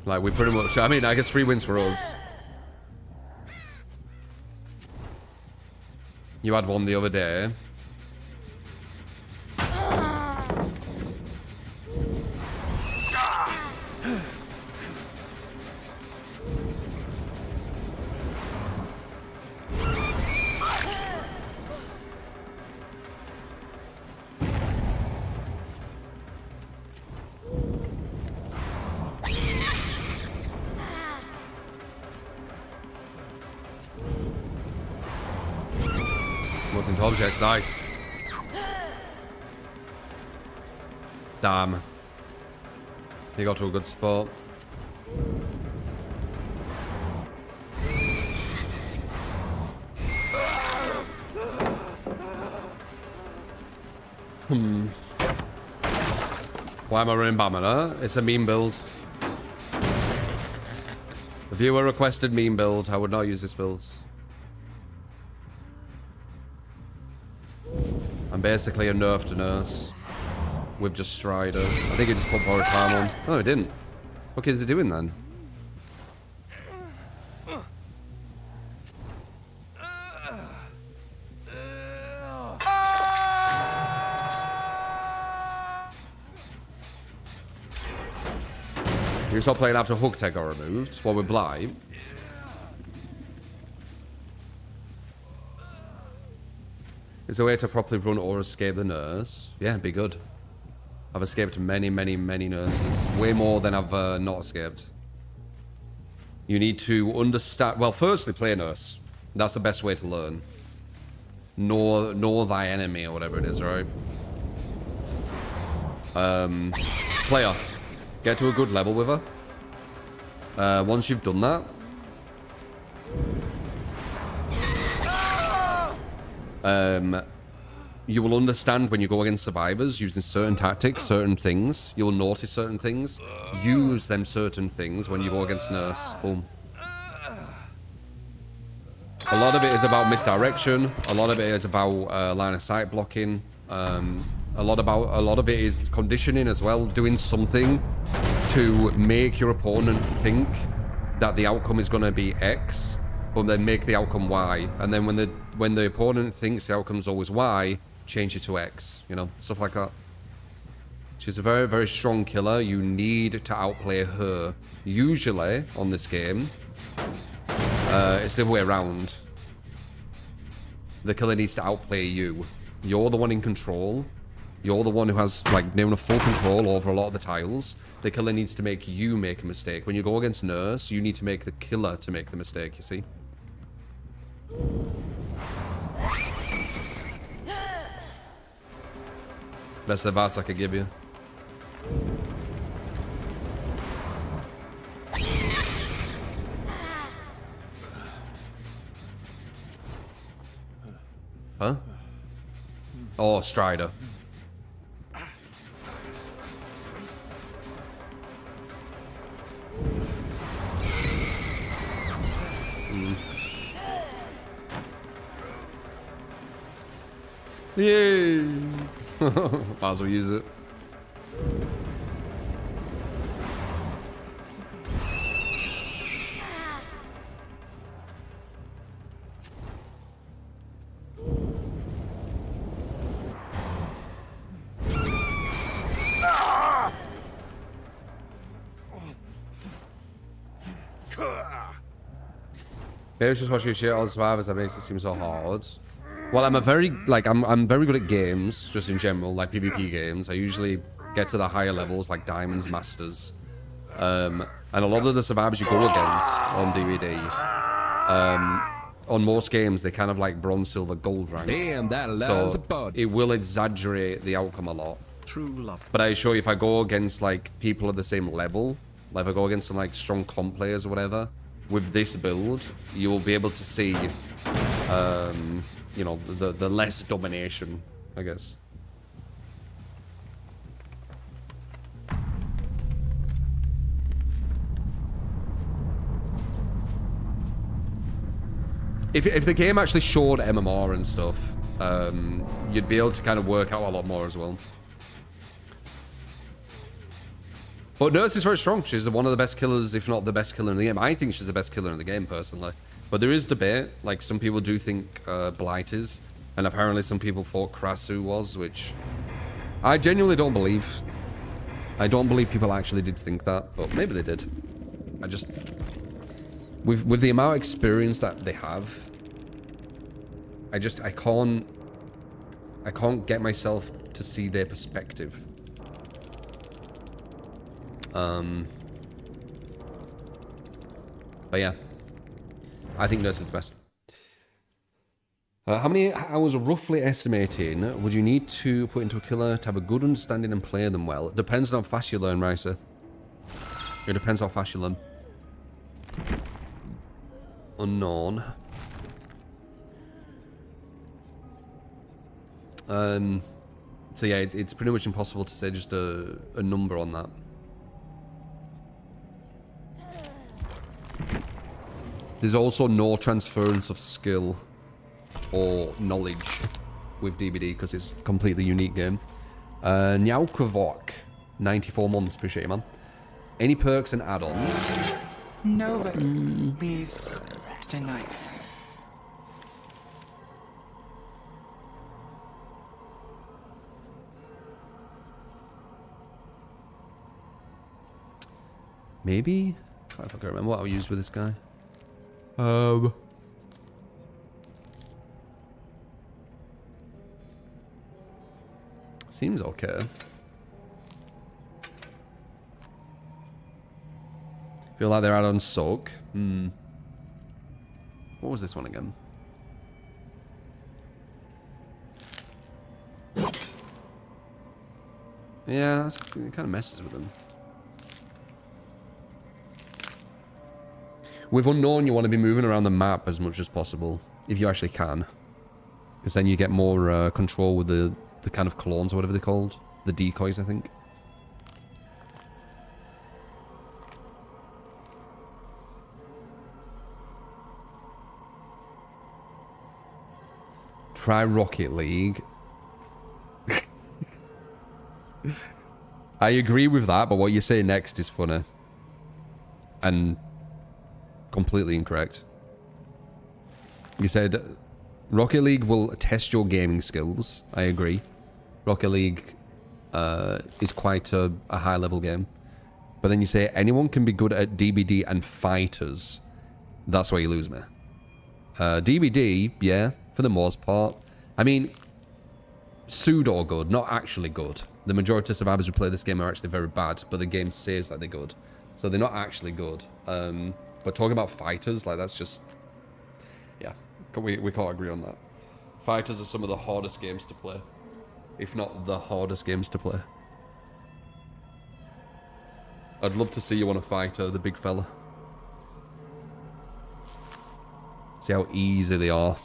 Like, we pretty much, I mean, I guess free wins for us. You had one the other day. Looking to objects, nice. Damn. He got to a good spot. Why am I running Bamana? It's a meme build. The viewer requested meme build. I would not use this build. I'm basically a nerfed nurse with just Strider. I think it just put borrowed time on. No, it didn't. What is it doing then? You stop playing after hook tech got removed. What with Blight? Is there a way to properly run or escape the nurse? Yeah, it'd be good. I've escaped many, many, many nurses. Way more than I've not escaped. You need to understand... Well, firstly, play a nurse. That's the best way to learn. Know thy enemy or whatever it is, right? Player. Get to a good level with her. Once you've done that... you will understand when you go against survivors using certain tactics, certain things. You'll notice certain things. Use them certain things when you go against nurse. Boom. A lot of it is about misdirection. A lot of it is about line of sight blocking. A lot of it is conditioning as well. Doing something to make your opponent think that the outcome is going to be X, but then make the outcome Y. And then when the opponent thinks the outcome's always Y, change it to X. You know, stuff like that. She's a very, very strong killer. You need to outplay her. Usually, on this game, it's the other way around. The killer needs to outplay you. You're the one in control. You're the one who has, like, near enough full control over a lot of the tiles. The killer needs to make you make a mistake. When you go against Nurse, you need to make the killer to make the mistake, you see? Best advice I could give you. Huh? Oh, Strider. Yay! Might as well use it. Maybe it's just watching shit on survivors that makes it seem so hard. Well, I'm very good at games, just in general, like PvP games. I usually get to the higher levels, like Diamonds, Masters. And a lot of the survivors you go against on DBD, on most games, they kind of like bronze, silver, gold rank. Damn, that so a bud. it will exaggerate the outcome a lot. True love. But I assure you, if I go against like people at the same level, like if I go against some like strong comp players or whatever, with this build, you will be able to see, you know, the less domination, I guess. If the game actually showed MMR and stuff, you'd be able to kind of work out a lot more as well. But Nurse is very strong. She's one of the best killers, if not the best killer in the game. I think she's the best killer in the game, personally. But there is debate. Like, some people do think Blight is. And apparently some people thought Krasu was, which I genuinely don't believe. I don't believe people actually did think that, but maybe they did. I just... With the amount of experience that they have, I can't get myself to see their perspective. But yeah, I think Nurse is the best. How many hours, roughly estimating, would you need to put into a killer to have a good understanding and play them well? It depends on how fast you learn, Ricer. It depends how fast you learn. Unknown. So yeah, it's pretty much impossible to say just a number on that. There's also no transference of skill or knowledge with DBD because it's a completely unique game. Nyaukovok, 94 months, appreciate you, man. Any perks and add-ons? Nobody leaves tonight. Maybe? I can't remember what I used with this guy. Seems okay. Feel like they're add-ons suck. What was this one again? Yeah, it kind of messes with them. With Unknown, you want to be moving around the map as much as possible, if you actually can. Because then you get more control with the kind of clones or whatever they're called. The decoys, I think. Try Rocket League. I agree with that, but what you say next is funny. And completely incorrect. You said Rocket League will test your gaming skills. I agree. Rocket League is quite a high-level game. But then you say anyone can be good at DBD and fighters. That's where you lose me. DBD, yeah, for the most part. I mean, pseudo good, not actually good. The majority of survivors who play this game are actually very bad, but the game says that they're good. So they're not actually good. But talking about fighters, like, that's just... Yeah, we can't agree on that. Fighters are some of the hardest games to play. If not the hardest games to play. I'd love to see you on a fighter, the big fella. See how easy they are.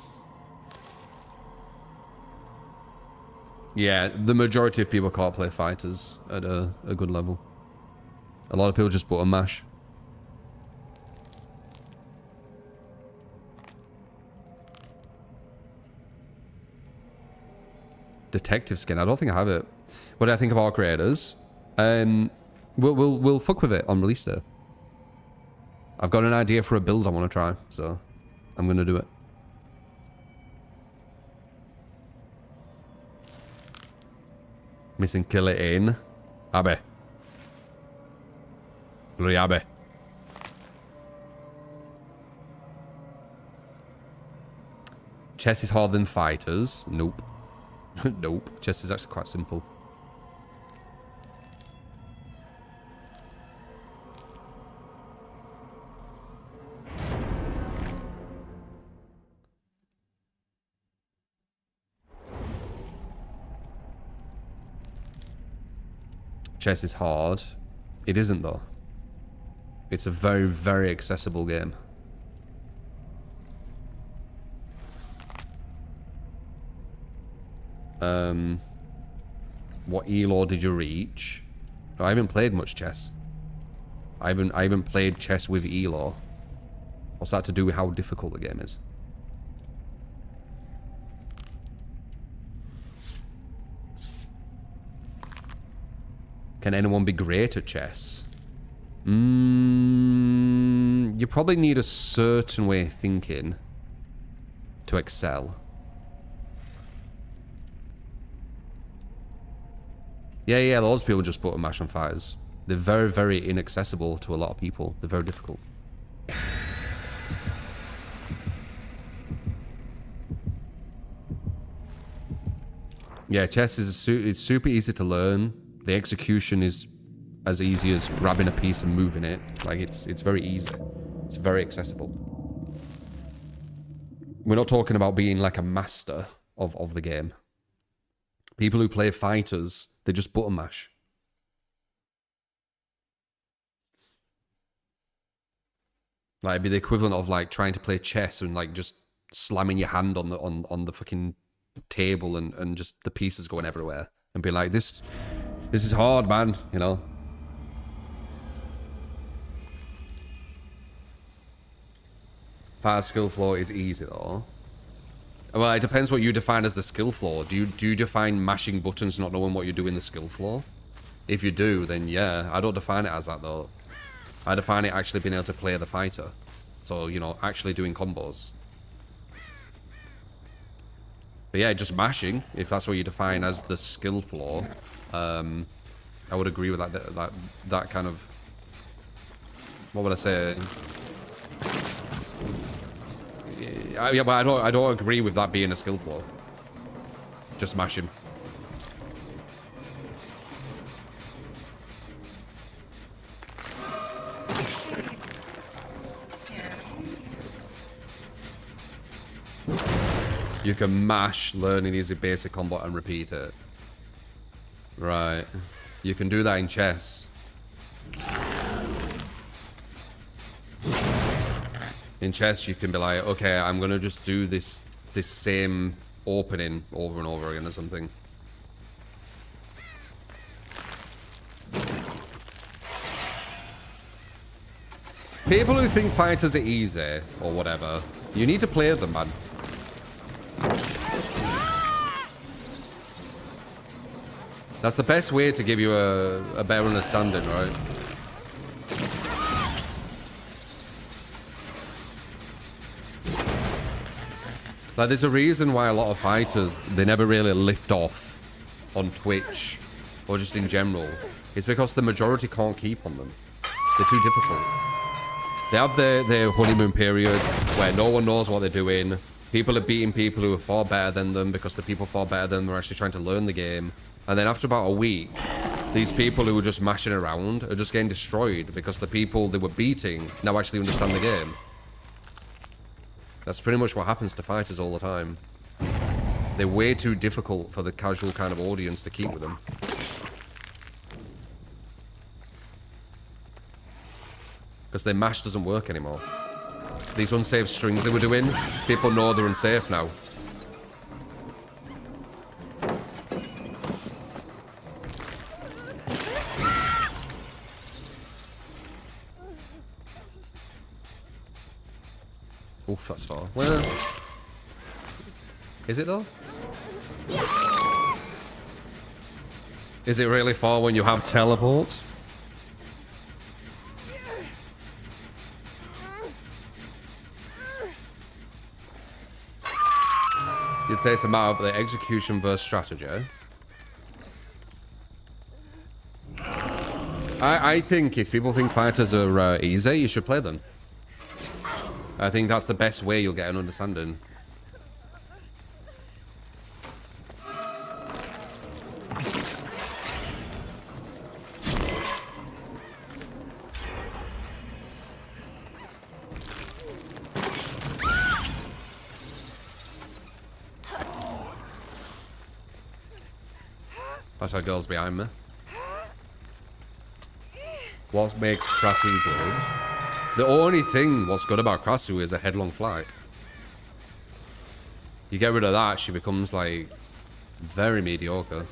Yeah, the majority of people can't play fighters at a good level. A lot of people just button mash. Detective skin. I don't think I have it. What do I think of our creators? We'll fuck with it on release day. I've got an idea for a build I want to try, so I'm gonna do it. Missing killer in Abby. Bloody Abby. Chess is harder than fighters. Nope. Nope. Chess is actually quite simple. Chess is hard. It isn't, though. It's a very, very accessible game. What elo did you reach? No, I haven't played much chess. I haven't played chess with elo. What's that to do with how difficult the game is? Can anyone be great at chess? You probably need a certain way of thinking to excel. Yeah, loads of people just button mash on fighters. They're very, very inaccessible to a lot of people. They're very difficult. Yeah, chess is it's super easy to learn. The execution is as easy as grabbing a piece and moving it. Like, it's very easy. It's very accessible. We're not talking about being like a master of the game. People who play fighters, they just button mash. Like, it'd be the equivalent of like trying to play chess and like just slamming your hand on the fucking table and just the pieces going everywhere and be like, this is hard, man, you know. Fighter skill floor is easy though. Well, it depends what you define as the skill floor. Do you define mashing buttons not knowing what you do in the skill floor? If you do, then yeah. I don't define it as that though. I define it actually being able to play the fighter. So, you know, actually doing combos. But yeah, just mashing, if that's what you define as the skill floor. I would agree with that kind of... What would I say? Yeah, but I don't agree with that being a skill floor. Just mashing. You can mash, learn an easy basic combo and repeat it. Right. You can do that in chess. In chess, you can be like, okay, I'm gonna just do this same opening over and over again or something. People who think fighters are easy or whatever, you need to play them, man. That's the best way to give you a better understanding, right? Like, there's a reason why a lot of fighters, they never really lift off on Twitch or just in general. It's because the majority can't keep on them. They're too difficult. They have their honeymoon period where no one knows what they're doing. People are beating people who are far better than them because the people far better than them are actually trying to learn the game. And then after about a week, these people who were just mashing around are just getting destroyed because the people they were beating now actually understand the game. That's pretty much what happens to fighters all the time. They're way too difficult for the casual kind of audience to keep with them. Because their mash doesn't work anymore. These unsafe strings they were doing, people know they're unsafe now. Oof, that's far. Well, is it though? Is it really far when you have teleport? You'd say it's a matter of the execution versus strategy. I think if people think fighters are easy, you should play them. I think that's the best way you'll get an understanding. That's our girls behind me. What makes Krasu good? The only thing what's good about Krasu is a headlong flight. You get rid of that, she becomes like very mediocre.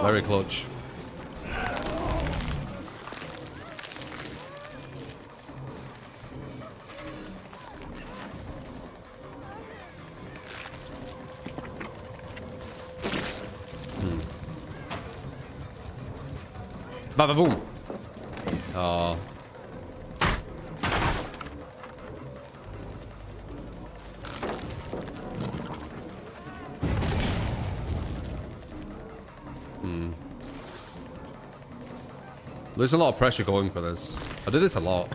Very clutch. Baba boom. Oh. There's a lot of pressure going for this. I do this a lot.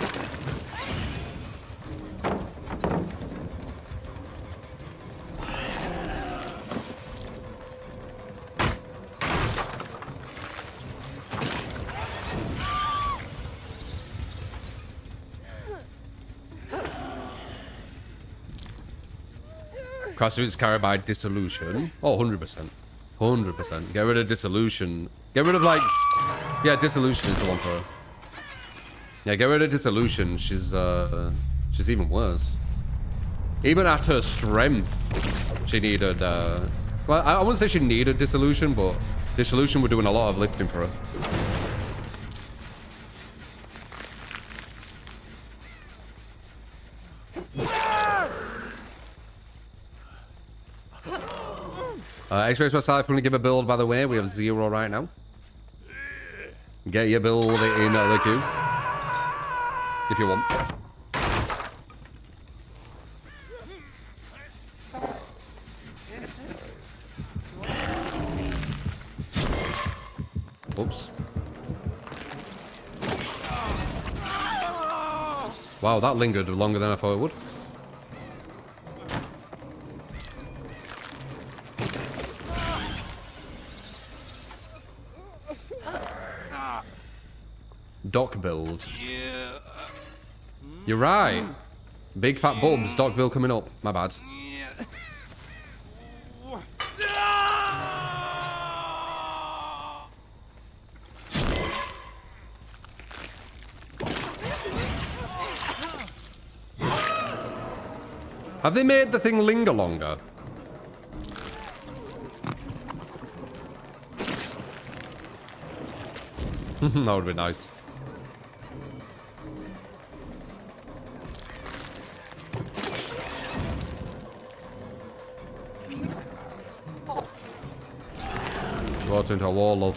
Crossfit's carried by dissolution. Oh, 100%. 100%. Get rid of dissolution. Get rid of, like... Yeah, dissolution is the one for her. Yeah, get rid of dissolution. She's even worse. Even at her strength, she needed, well, I wouldn't say she needed dissolution, but dissolution were doing a lot of lifting for her. X-Rays West Side, if we're going to give a build, by the way, we have 0 right now. Get your build in the queue. If you want. Oops. Wow, that lingered longer than I thought it would. Doc build. Yeah. You're right. Big fat bubs. Doc build coming up. My bad. Have they made the thing linger longer? That would be nice. Walked into a wall of...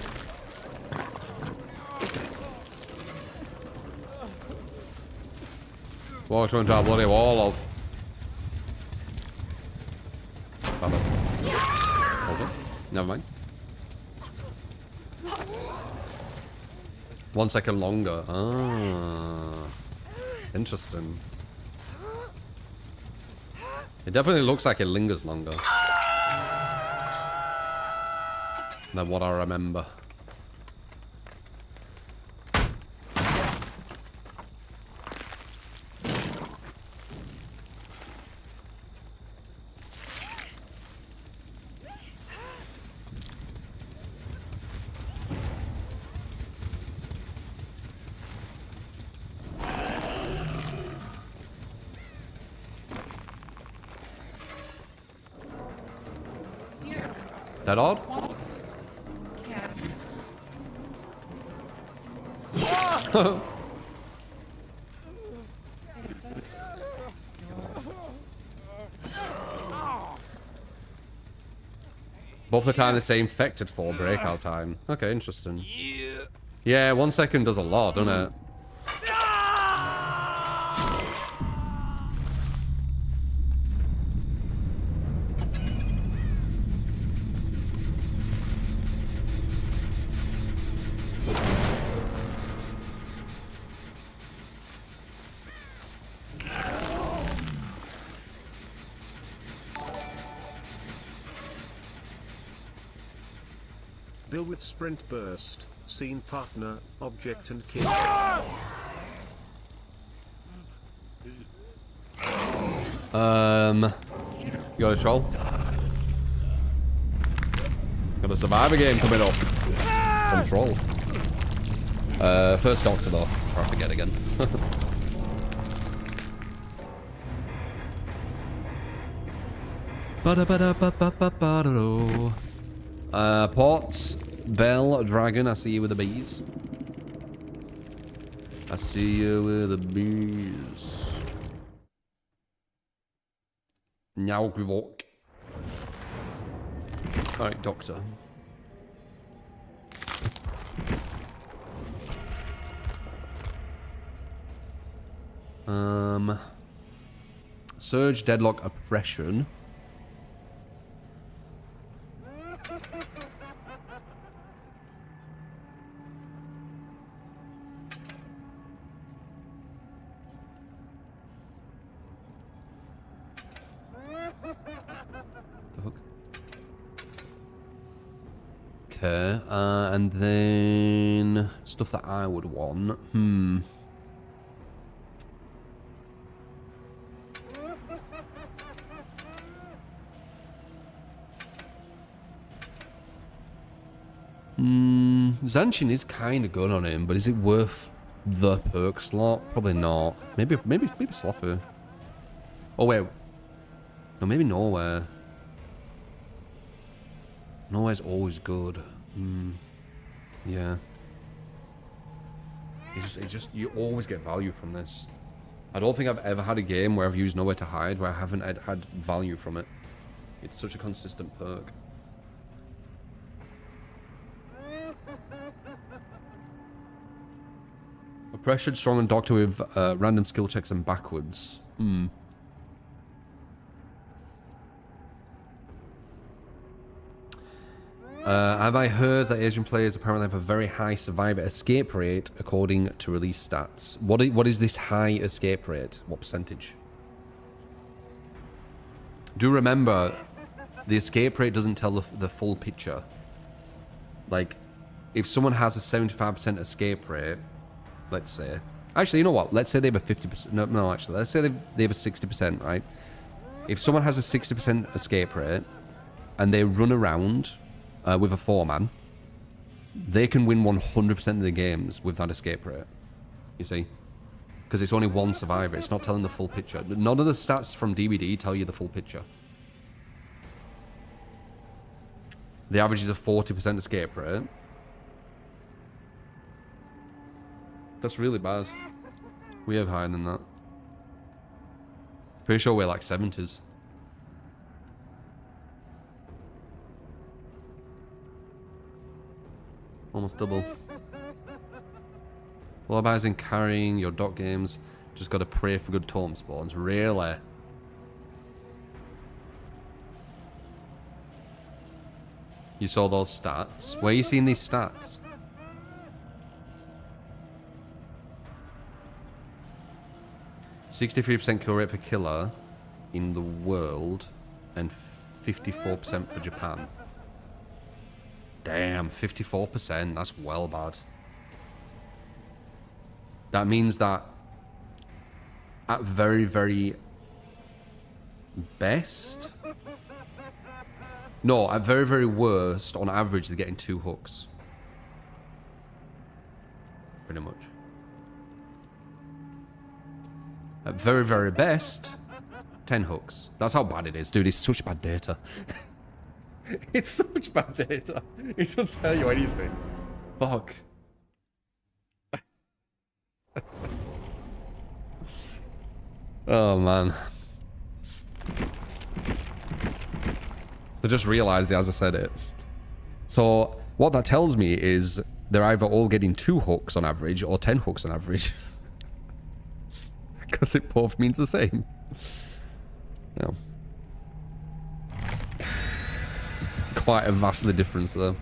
Walked into a bloody wall of... Okay, never mind. 1 second longer. Ah, interesting. It definitely looks like it lingers longer than what I remember. That odd? Both the time the same infected for breakout time. Okay, interesting. Yeah, 1 second does a lot, doesn't it? Build with sprint burst, scene partner, object and kill. You got a troll? Got a survivor game coming up. Control. First doctor though, or I forget again. Ports, Bell, Dragon, I see you with the bees. I see you with the bees. Now we walk. Alright, Doctor. Surge, Deadlock, Oppression. Okay, and then stuff that I would want. Zanchin is kind of good on him, but is it worth the perk slot? Probably not. Maybe Sloppy. Oh wait, no, maybe Nowhere. Nowhere's always good. Yeah. It's just you always get value from this. I don't think I've ever had a game where I've used Nowhere to hide where I haven't had value from it. It's such a consistent perk. A pressured, strong, and doctor with random skill checks and backwards. Have I heard that Asian players apparently have a very high survivor escape rate according to release stats? What is this high escape rate? What percentage? Do remember, the escape rate doesn't tell the full picture. Like, if someone has a 75% escape rate, let's say. Actually, you know what? Let's say they have a 50%. No, actually, let's say they have a 60%, right? If someone has a 60% escape rate and they run around with a 4-man, they can win 100% of the games with that escape rate. You see? Because it's only one survivor. It's not telling the full picture. None of the stats from DBD tell you the full picture. The average is a 40% escape rate. That's really bad. We have higher than that. Pretty sure we're like 70s. Almost double. Lobbies in carrying your dot games. Just got to pray for good totem spawns. Really? You saw those stats? Where are you seeing these stats? %63% kill rate for killer in the world and 54% for Japan. Damn, 54%. That's well bad. That means that at very, very best... No, at very, very worst, on average, they're getting 2 hooks. Pretty much. At very, very best, 10 hooks. That's how bad it is. Dude, it's such bad data. It's such bad data. It doesn't tell you anything. Fuck. Oh, man. I just realized it as I said it. So, what that tells me is they're either all getting 2 hooks on average or 10 hooks on average. Because it both means the same. Yeah. Quite a vastly difference, though.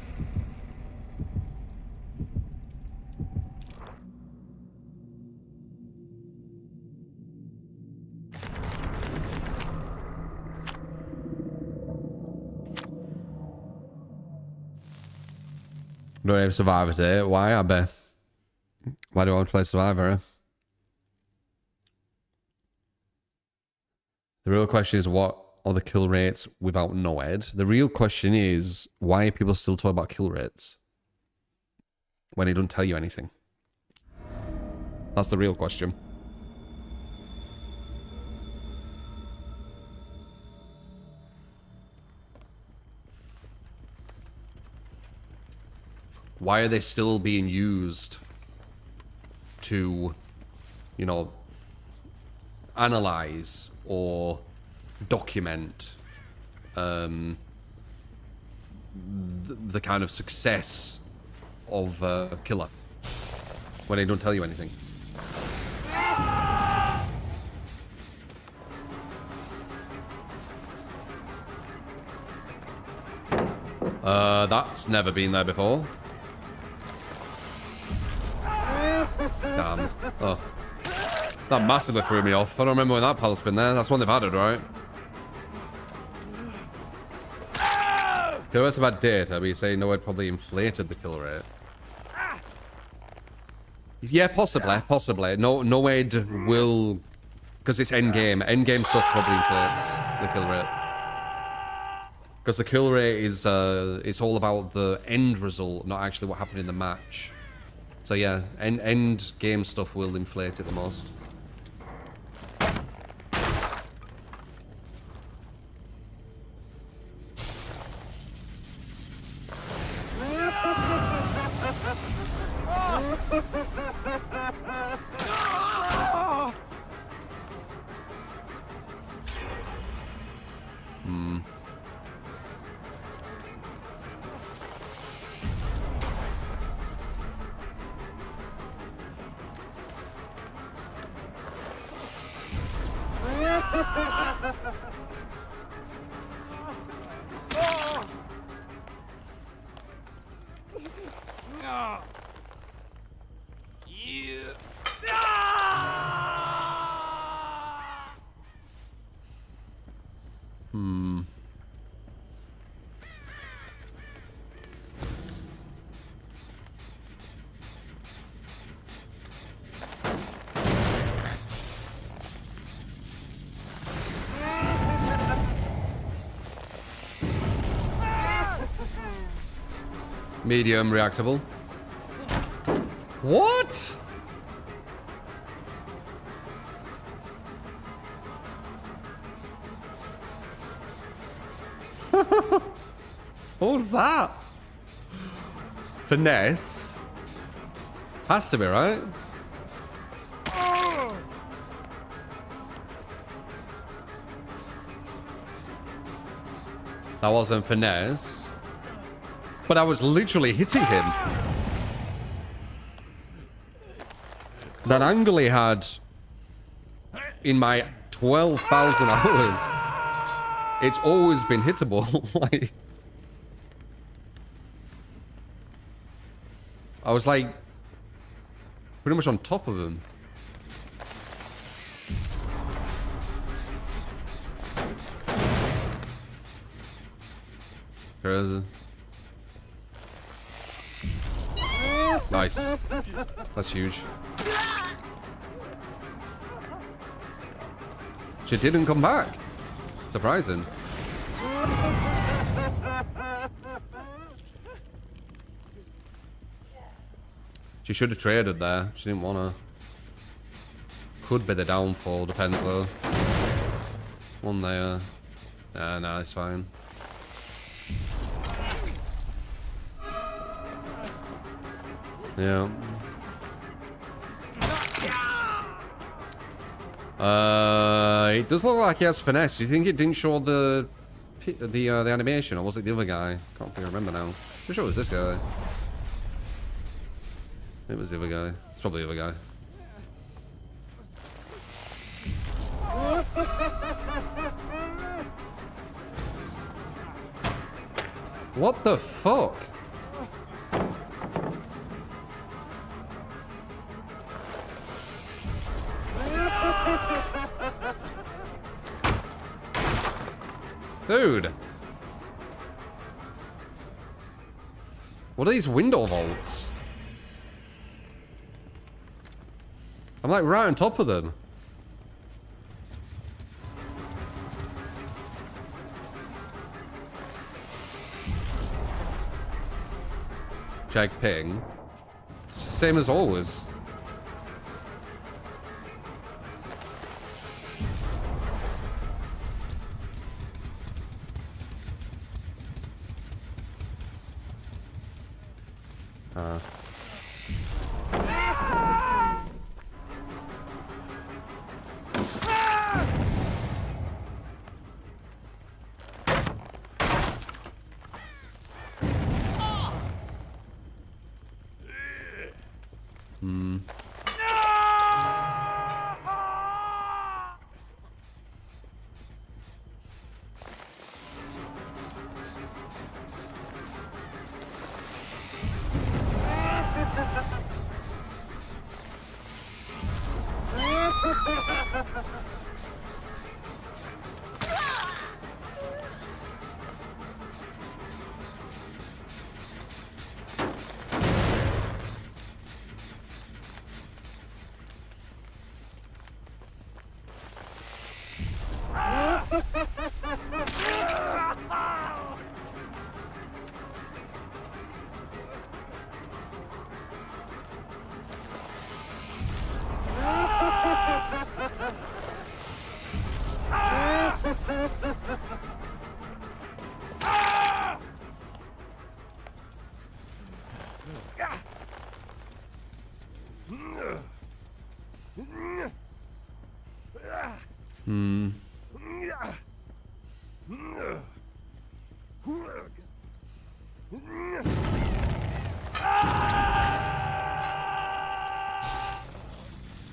Don't have Survivor today. Why, Abby? Why do I want to play Survivor? Eh? The real question is, what are the kill rates without Noed? The real question is, why are people still talking about kill rates when it doesn't tell you anything? That's the real question. Why are they still being used to, you know, analyze or document the kind of success of killer when they don't tell you anything? That's never been there before. Damn. Oh. That massively threw me off. I don't remember when that pallet's been there. That's one they've added, right? There was about data, but you say no, it probably inflated the kill rate. Yeah, possibly. No aid will, because it's endgame. Endgame stuff probably inflates the kill rate. Because the kill rate is, it's all about the end result, not actually what happened in the match. So yeah, end game stuff will inflate it the most. Medium reactable. What? What was that? Finesse? Has to be, right? That wasn't finesse. But I was literally hitting him. That angle he had in my 12,000 hours, it's always been hittable. Like, I was like pretty much on top of him. Crazy. Nice. That's huge. She didn't come back. Surprising. She should have traded there. She didn't want to. Could be the downfall. Depends though. One there. Nah, it's fine. Yeah. It does look like he has finesse. Do you think it didn't show the animation, or was it the other guy? Can't think I remember now. Pretty sure it was this guy. It was the other guy. It's probably the other guy. What the fuck? Dude. What are these window vaults? I'm like right on top of them. Check ping. Same as always. Hmm.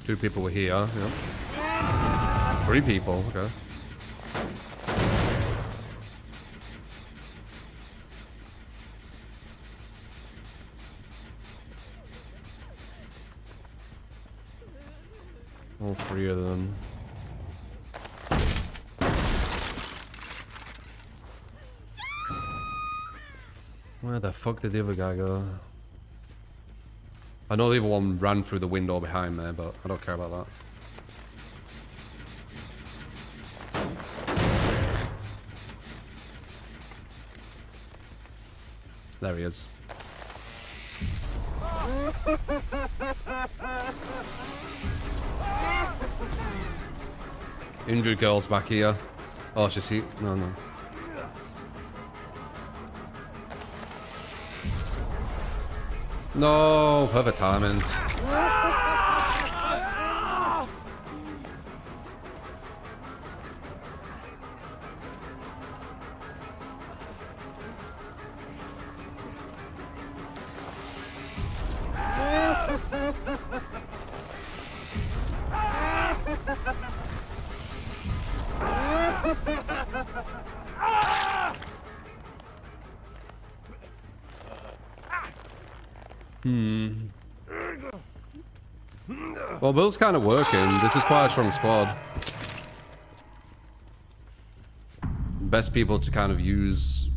Two people were here, yeah. 3 people, okay. All 3 of them. Where the fuck did the other guy go? I know the other one ran through the window behind me, but I don't care about that. There he is. Injured girl's back here. Oh, she's here. No, no. No, perfect timing. Well, Bill's kind of working. This is quite a strong squad. Best people to kind of use...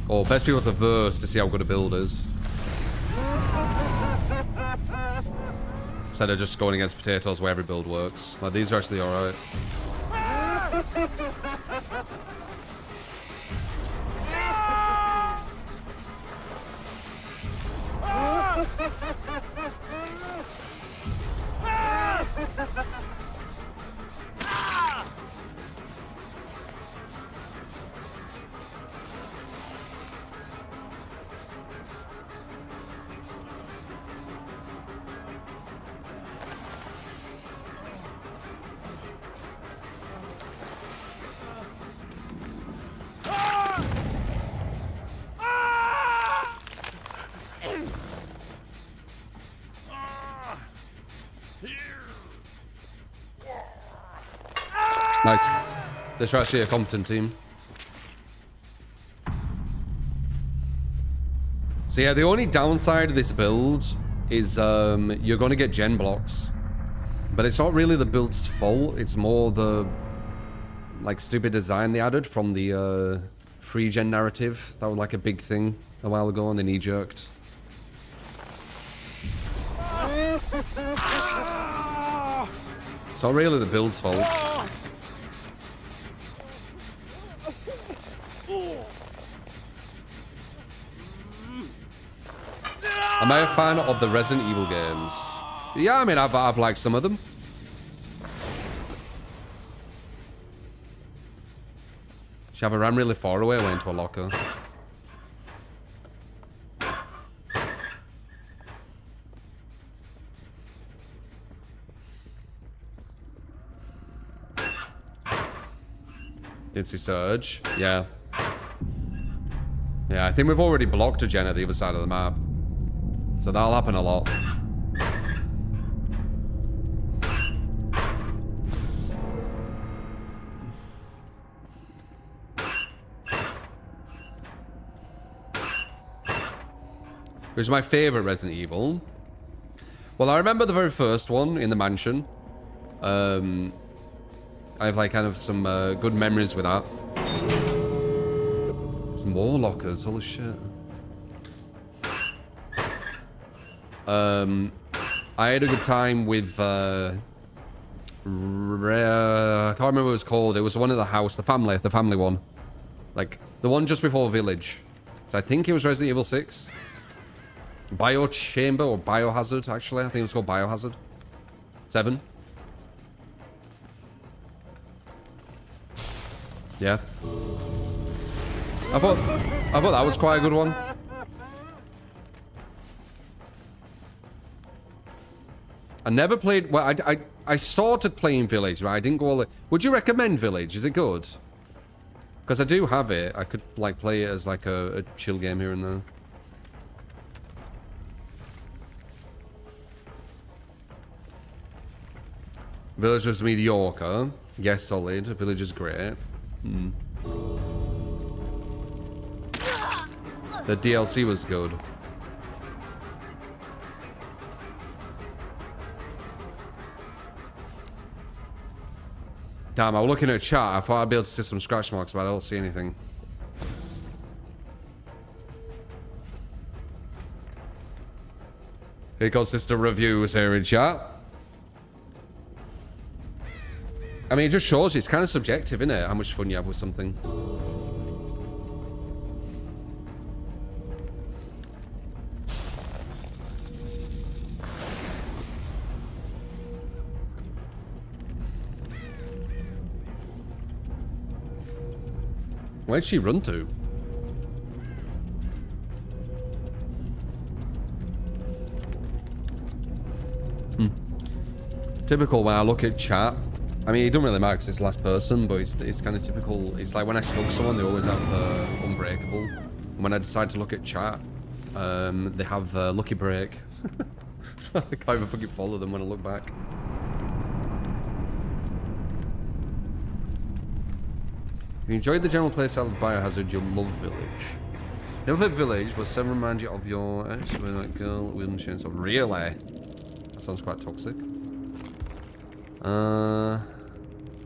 Or best people to verse to see how good a build is. Instead of just going against potatoes where every build works. Like, these are actually alright. Nice. This are actually a competent team. So yeah, the only downside of this build is you're going to get gen blocks. But it's not really the build's fault. It's more the like stupid design they added from the free gen narrative. That was like a big thing a while ago and they knee-jerked. It's not really the build's fault. Am I a fan of the Resident Evil games? Yeah, I mean, I've liked some of them. Shava ran really far away, went into a locker. Did see Surge? Yeah. Yeah, I think we've already blocked a gen at the other side of the map. So that'll happen a lot. Which is my favorite Resident Evil. Well, I remember the very first one in the mansion. I have like kind of some good memories with that. Some more lockers, holy shit. I had a good time with I can't remember what it was called. It was one of the house, the family one. Like the one just before Village. So I think it was Resident Evil 6. Bio Chamber or Biohazard, actually. I think it was called Biohazard. 7. Yeah. I thought that was quite a good one. I never played... Well, I started playing Village, right? I didn't go all the... Would you recommend Village? Is it good? Because I do have it. I could, like, play it as, like, a chill game here and there. Village was mediocre. Yes, solid. Village is great. Hmm. The DLC was good. Damn, I was looking at chat. I thought I'd be able to see some scratch marks, but I don't see anything. Here goes Sister Reviews here in chat. I mean, it just shows you. It's kind of subjective, isn't it? How much fun you have with something. Where'd she run to? Typical when I look at chat. I mean, it doesn't really matter because it's last person, but it's kind of typical. It's like when I slug someone, they always have Unbreakable. And when I decide to look at chat, they have Lucky Break. So I can't even fucking follow them when I look back. If you enjoyed the general playstyle of Biohazard, you'll love Village. Never played Village, but 7 remind you of your ex with that girl with a chainsaw. Really? That sounds quite toxic.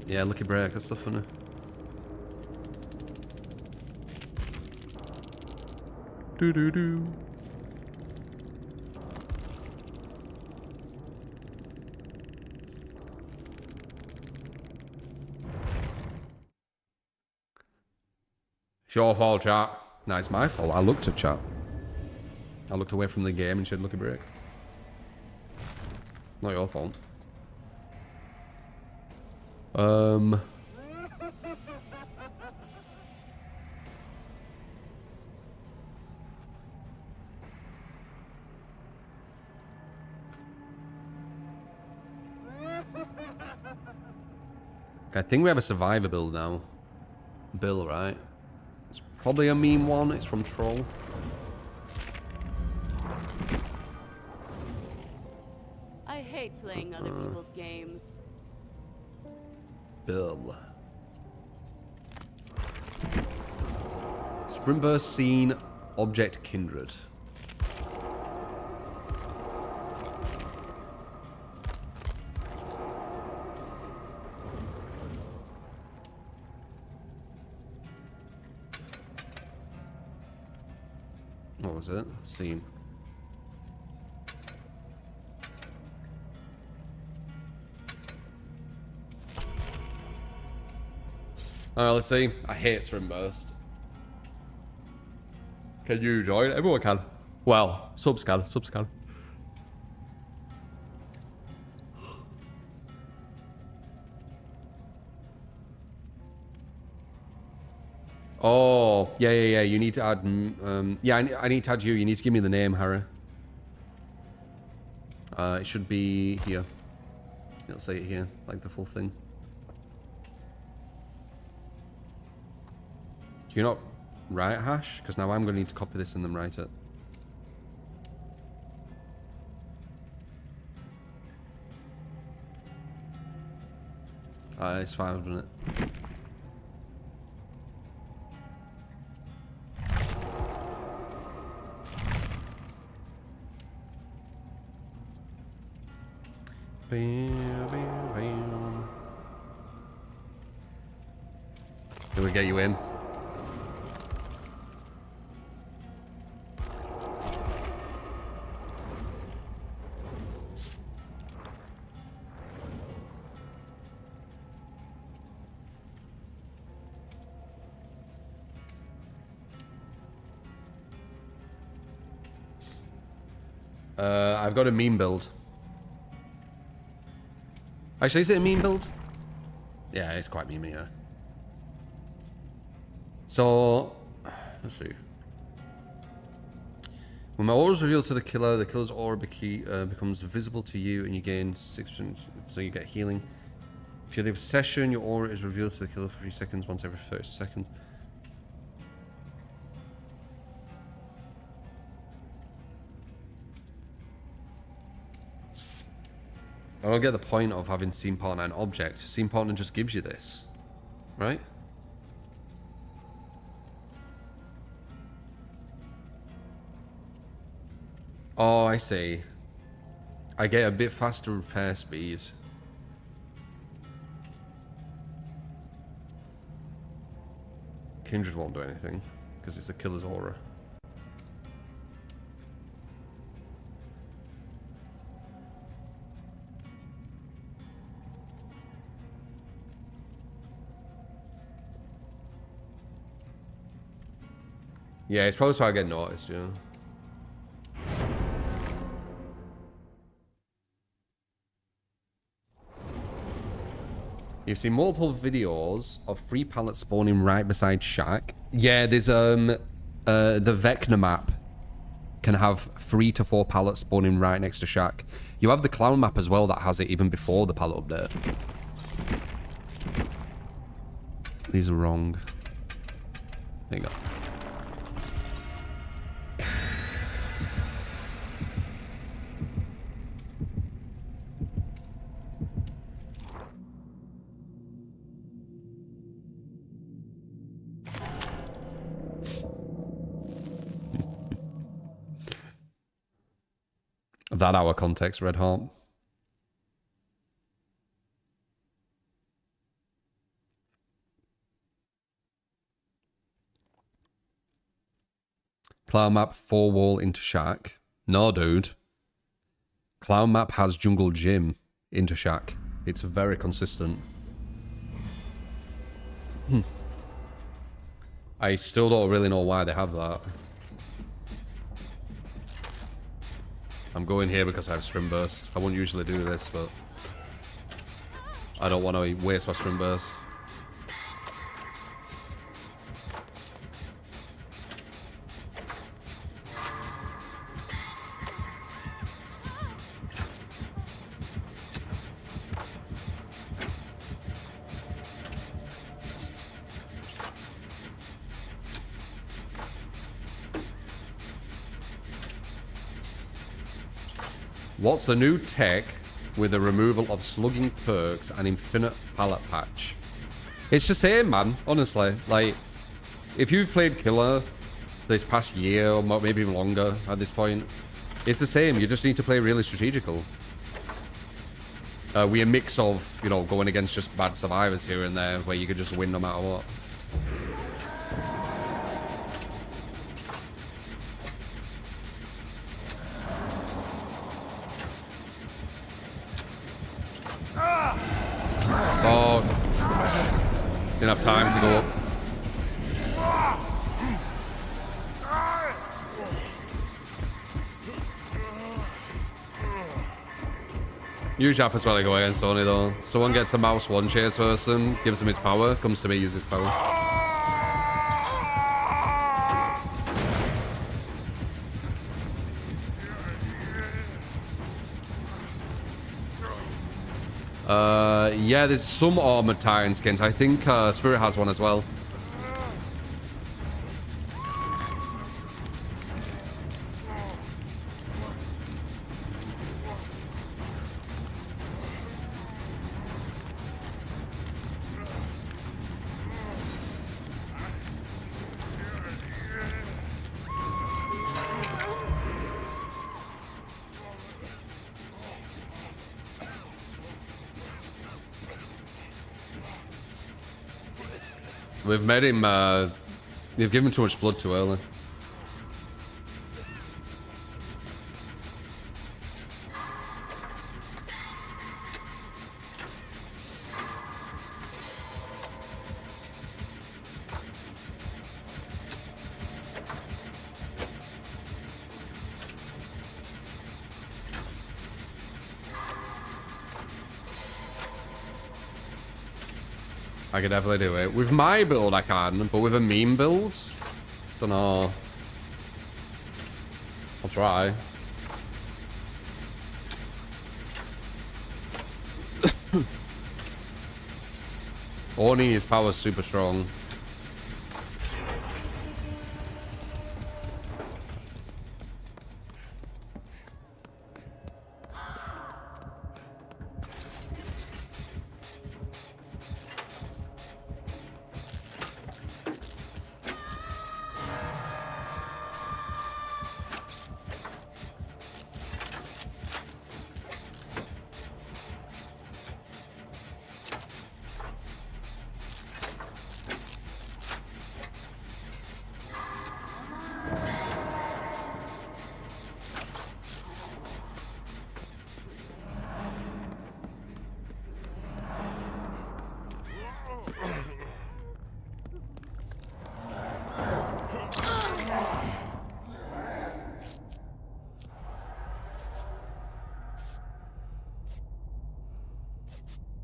Yeah, Lucky Break, that's so funny. Do. It's your fault, chat. No, it's my fault. I looked at chat. I looked away from the game and said, Lucky Break. Not your fault. I think we have a survivor build now. Bill, right? It's probably a meme one. It's from Troll. I hate playing other people's games. Bill. Sprint burst scene, object kindred. What was it? Scene. Alright, let's see. I hate Sprint Burst. Can you join? Everyone can. Well, subs can. Subs can. Oh, yeah. You need to add... yeah, I need to add you. You need to give me the name, Harry. It should be here. It'll say it here, like the full thing. Do you not write hash? Because now I'm going to need to copy this and then write it. It's fine, I've done it. Can we get you in? I've got a meme build. Actually, is it a meme build? Yeah, it's quite memey, yeah. So, let's see. When my aura is revealed to the killer's aura becomes visible to you and you gain 6%, so you get healing. If you're the obsession, your aura is revealed to the killer for 3 seconds, once every 30 seconds. I don't get the point of having Scene Partner an object. Scene Partner just gives you this, right? Oh, I see. I get a bit faster repair speed. Kindred won't do anything, because it's a killer's aura. Yeah, it's probably so I get noticed, yeah. You've seen multiple videos of 3 pallets spawning right beside Shack. Yeah, there's the Vecna map can have 3 to 4 pallets spawning right next to Shack. You have the Clown map as well that has it even before the pallet update. These are wrong. There you go. That our context, Red Heart. Clown map 4 wall into Shack. No, dude. Clown map has jungle gym into Shack. It's very consistent. I still don't really know why they have that. I'm going here because I have Swim Burst. I wouldn't usually do this, but I don't want to waste my Swim Burst. What's the new tech with the removal of slugging perks and infinite pallet patch? It's the same, man, honestly. Like, if you've played Killer this past year, or maybe even longer at this point, it's the same. You just need to play really strategical. We're a mix of, you know, going against just bad survivors here and there, where you could just win no matter what. Oh, didn't have time to go up. Usually happens when I go against Sony though. Someone gets a mouse one chase person, gives him his power, comes to me, uses his power. Yeah, there's some armored Titan skins. I think Spirit has one as well. We've made him, they've given too much blood too early. I could definitely do it. With my build I can, but with a meme build? Don't know. I'll try. Orny, his power's super strong.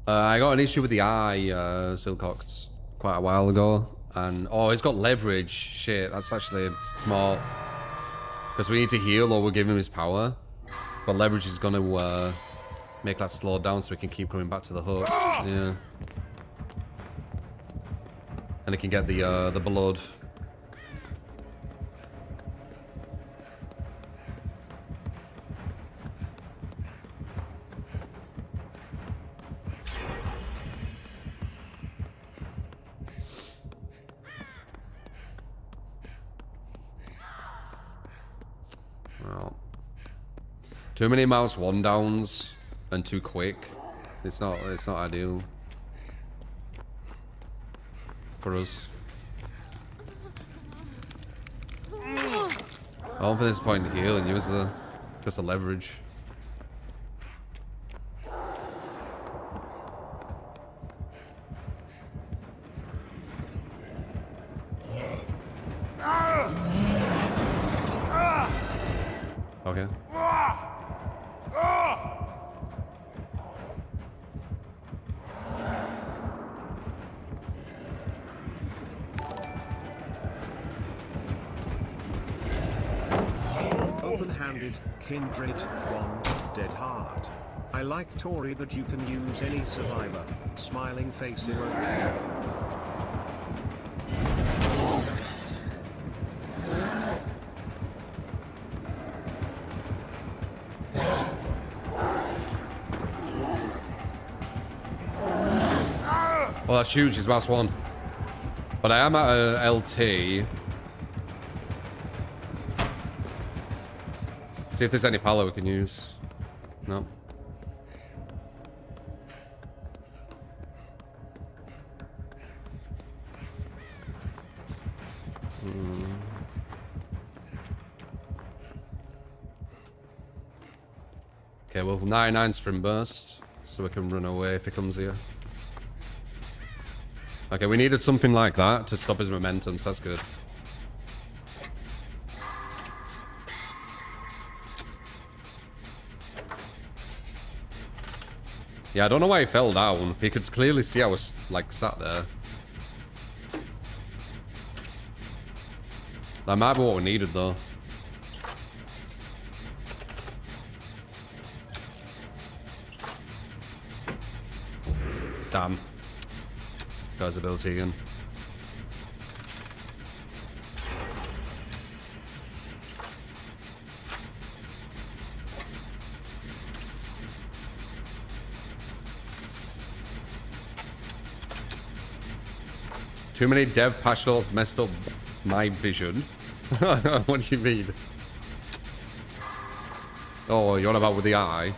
I got an issue with the eye, Silcox, quite a while ago. And, oh, it's got leverage. Shit, that's actually smart. Because we need to heal or we'll give him his power. But leverage is going to make that slow down so we can keep coming back to the hook. Yeah. And it can get the blood. Well, too many mouse one downs and too quick. It's not ideal for us. I don't think there's point in healing. Use the leverage. Okay. Open-handed, kindred, bond, dead heart. I like Tori, but you can use any survivor. Smiling face emoji. Well, that's huge. He's mass one. But I am at a LT. See if there's any palo we can use. No. Okay, well, 99 sprint burst, so we can run away if he comes here. Okay, we needed something like that to stop his momentum, so that's good. Yeah, I don't know why he fell down. He could clearly see I was, like, sat there. That might be what we needed, though. Damn. Guy's ability again. Too many dev patch messed up my vision. What do you mean? Oh, you're on about with the eye?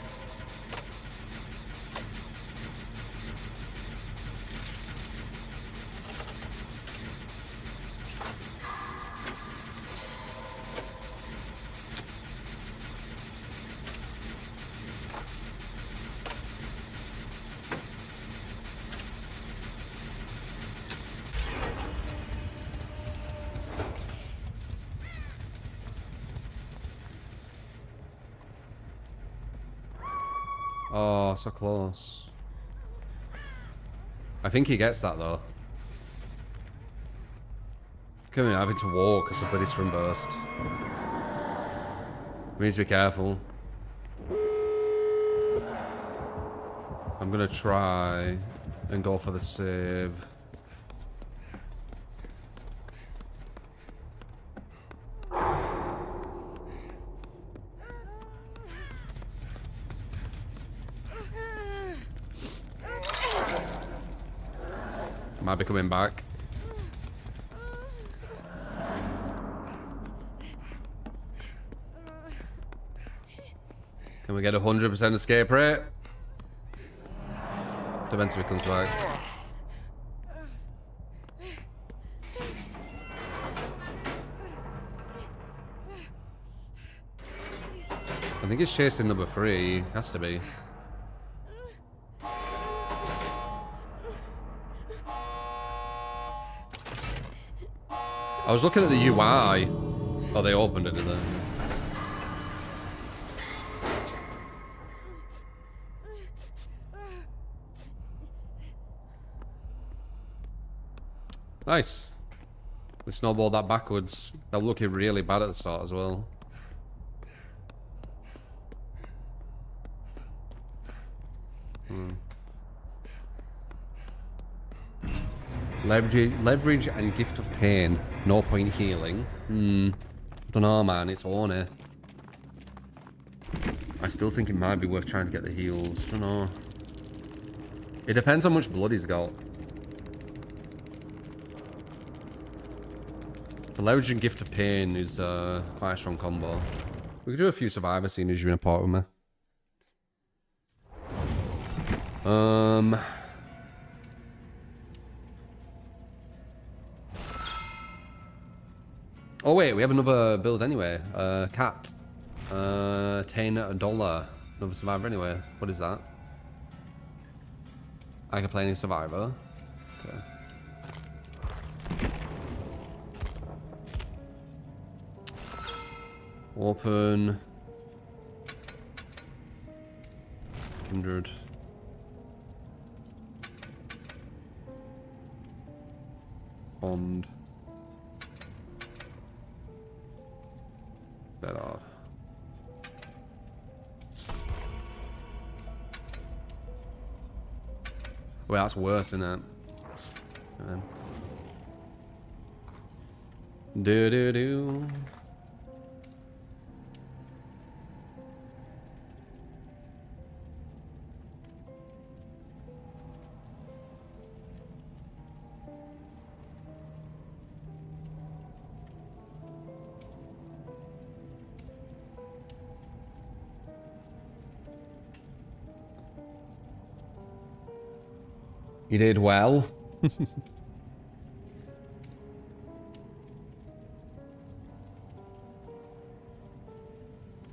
Oh, so close. I think he gets that, though. Come here, having to walk as a bloody swim burst. We need to be careful. I'm gonna try and go for the save. Might be coming back. Can we get 100% escape rate? Depends if it comes back. I think it's chasing number 3. Has to be. I was looking at the UI. Oh, they opened it, didn't they? Nice. We snowballed that backwards. That was looking really bad at the start as well. Leverage and gift of pain. No point healing. Don't know, man. It's Orny. I still think it might be worth trying to get the heals. Don't know. It depends how much blood he's got. The leverage and gift of pain is quite a strong combo. We could do a few survivor scenes as you're in a part with me. Oh wait, we have another build anyway. Cat. $10. Another survivor anyway. What is that? I can play any survivor. Okay. Open. Kindred. Bond. Better. Well, that's worse, isn't it? Do do do. You did well.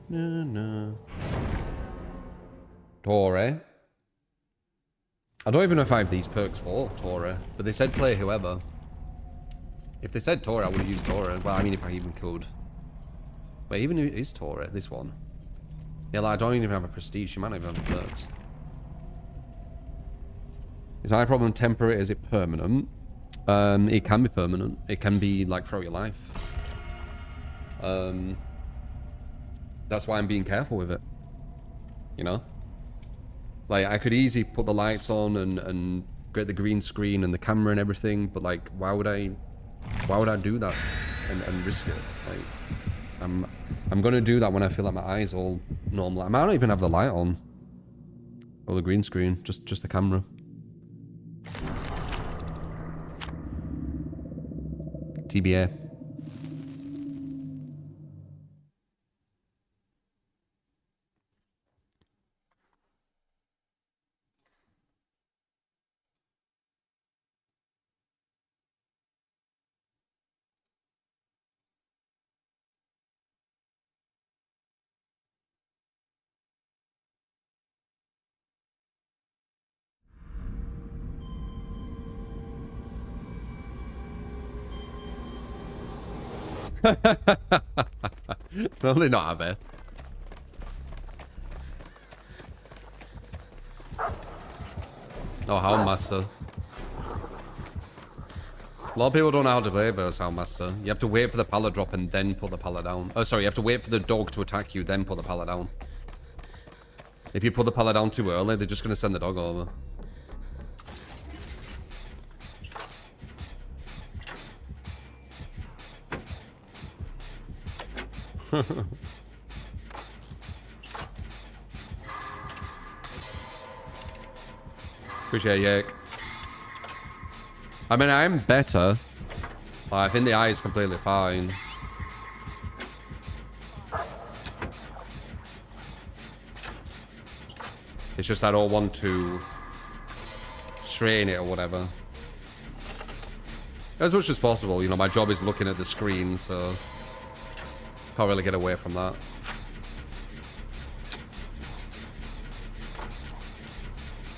No. Torre. I don't even know if I have these perks for Torre, but they said play whoever. If they said Torre, I would have used Torre. Well, I mean, if I even could. Wait, even if it is Torre, this one. Yeah, like, I don't even have a prestige. She might not even have the perks. Is my problem temporary? Is it permanent? It can be permanent. It can be like throughout your life. That's why I'm being careful with it. You know? Like, I could easily put the lights on and get the green screen and the camera and everything, but like, why would I do that and risk it? Like, I'm gonna do that when I feel like my eyes all normal. I might not even have the light on. Or the green screen, just the camera. TBA. Probably not Abby. Oh, Houndmaster. A lot of people don't know how to play Versal Master. You have to wait for the pallet drop and then put the pallet down. Oh, sorry, you have to wait for the dog to attack you, then put the pallet down. If you put the pallet down too early, they're just going to send the dog over. Appreciate Yak. I mean, I'm better. I think the eye is completely fine. It's just I don't want to strain it or whatever. As much as possible, you know, my job is looking at the screen, so can't really get away from that.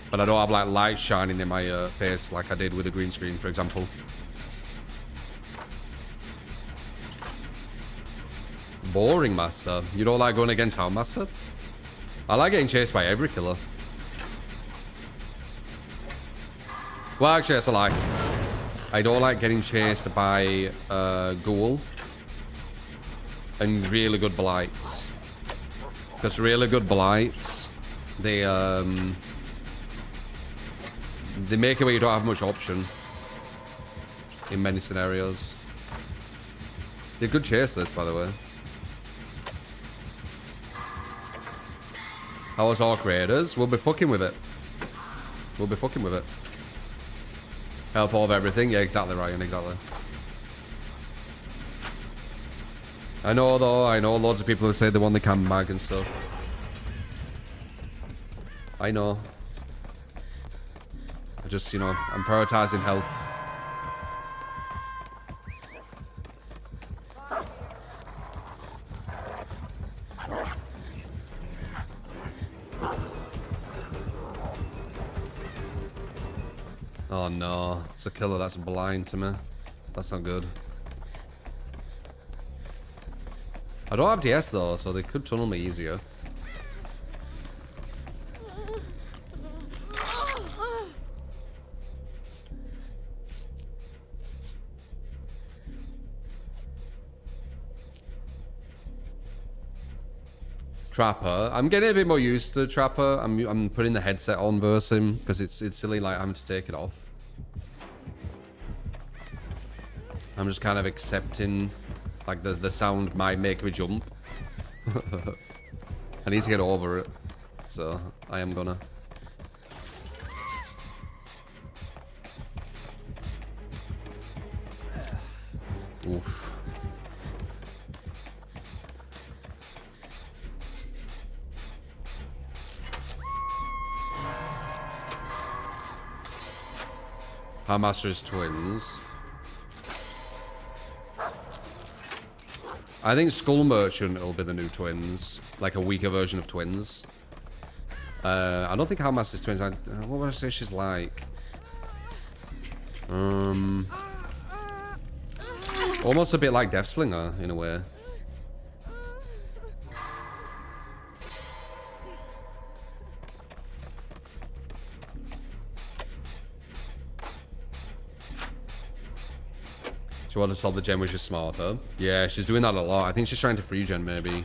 But I don't have like light shining in my face like I did with the green screen, for example. Boring Master. You don't like going against Hound Master? I like getting chased by every killer. Well, actually, that's a lie. I don't like getting chased by Ghoul and really good Blights. Because really good Blights, they make it where you don't have much option in many scenarios. They could chase this, by the way. How was our creators? We'll be fucking with it. We'll be fucking with it. Help all of everything. Yeah, exactly, Ryan. Exactly. I know, though. I know loads of people who say they want the cam mag and stuff. I know. I just, you know, I'm prioritizing health. Oh no, it's a killer that's blind to me. That's not good. I don't have DS though, so they could tunnel me easier. Trapper. I'm getting a bit more used to Trapper. I'm putting the headset on versus him because it's silly like having to take it off. I'm just kind of accepting like the sound might make me jump. I need to get over it. So I am gonna. Oof. Our Master's twins. I think Skull Merchant will be the new twins. Like a weaker version of twins. I don't think Master's twins. What would I say she's like? Almost a bit like Deathslinger in a way. She wanted to solve the gen, which is smarter. Yeah, she's doing that a lot. I think she's trying to free gen, maybe.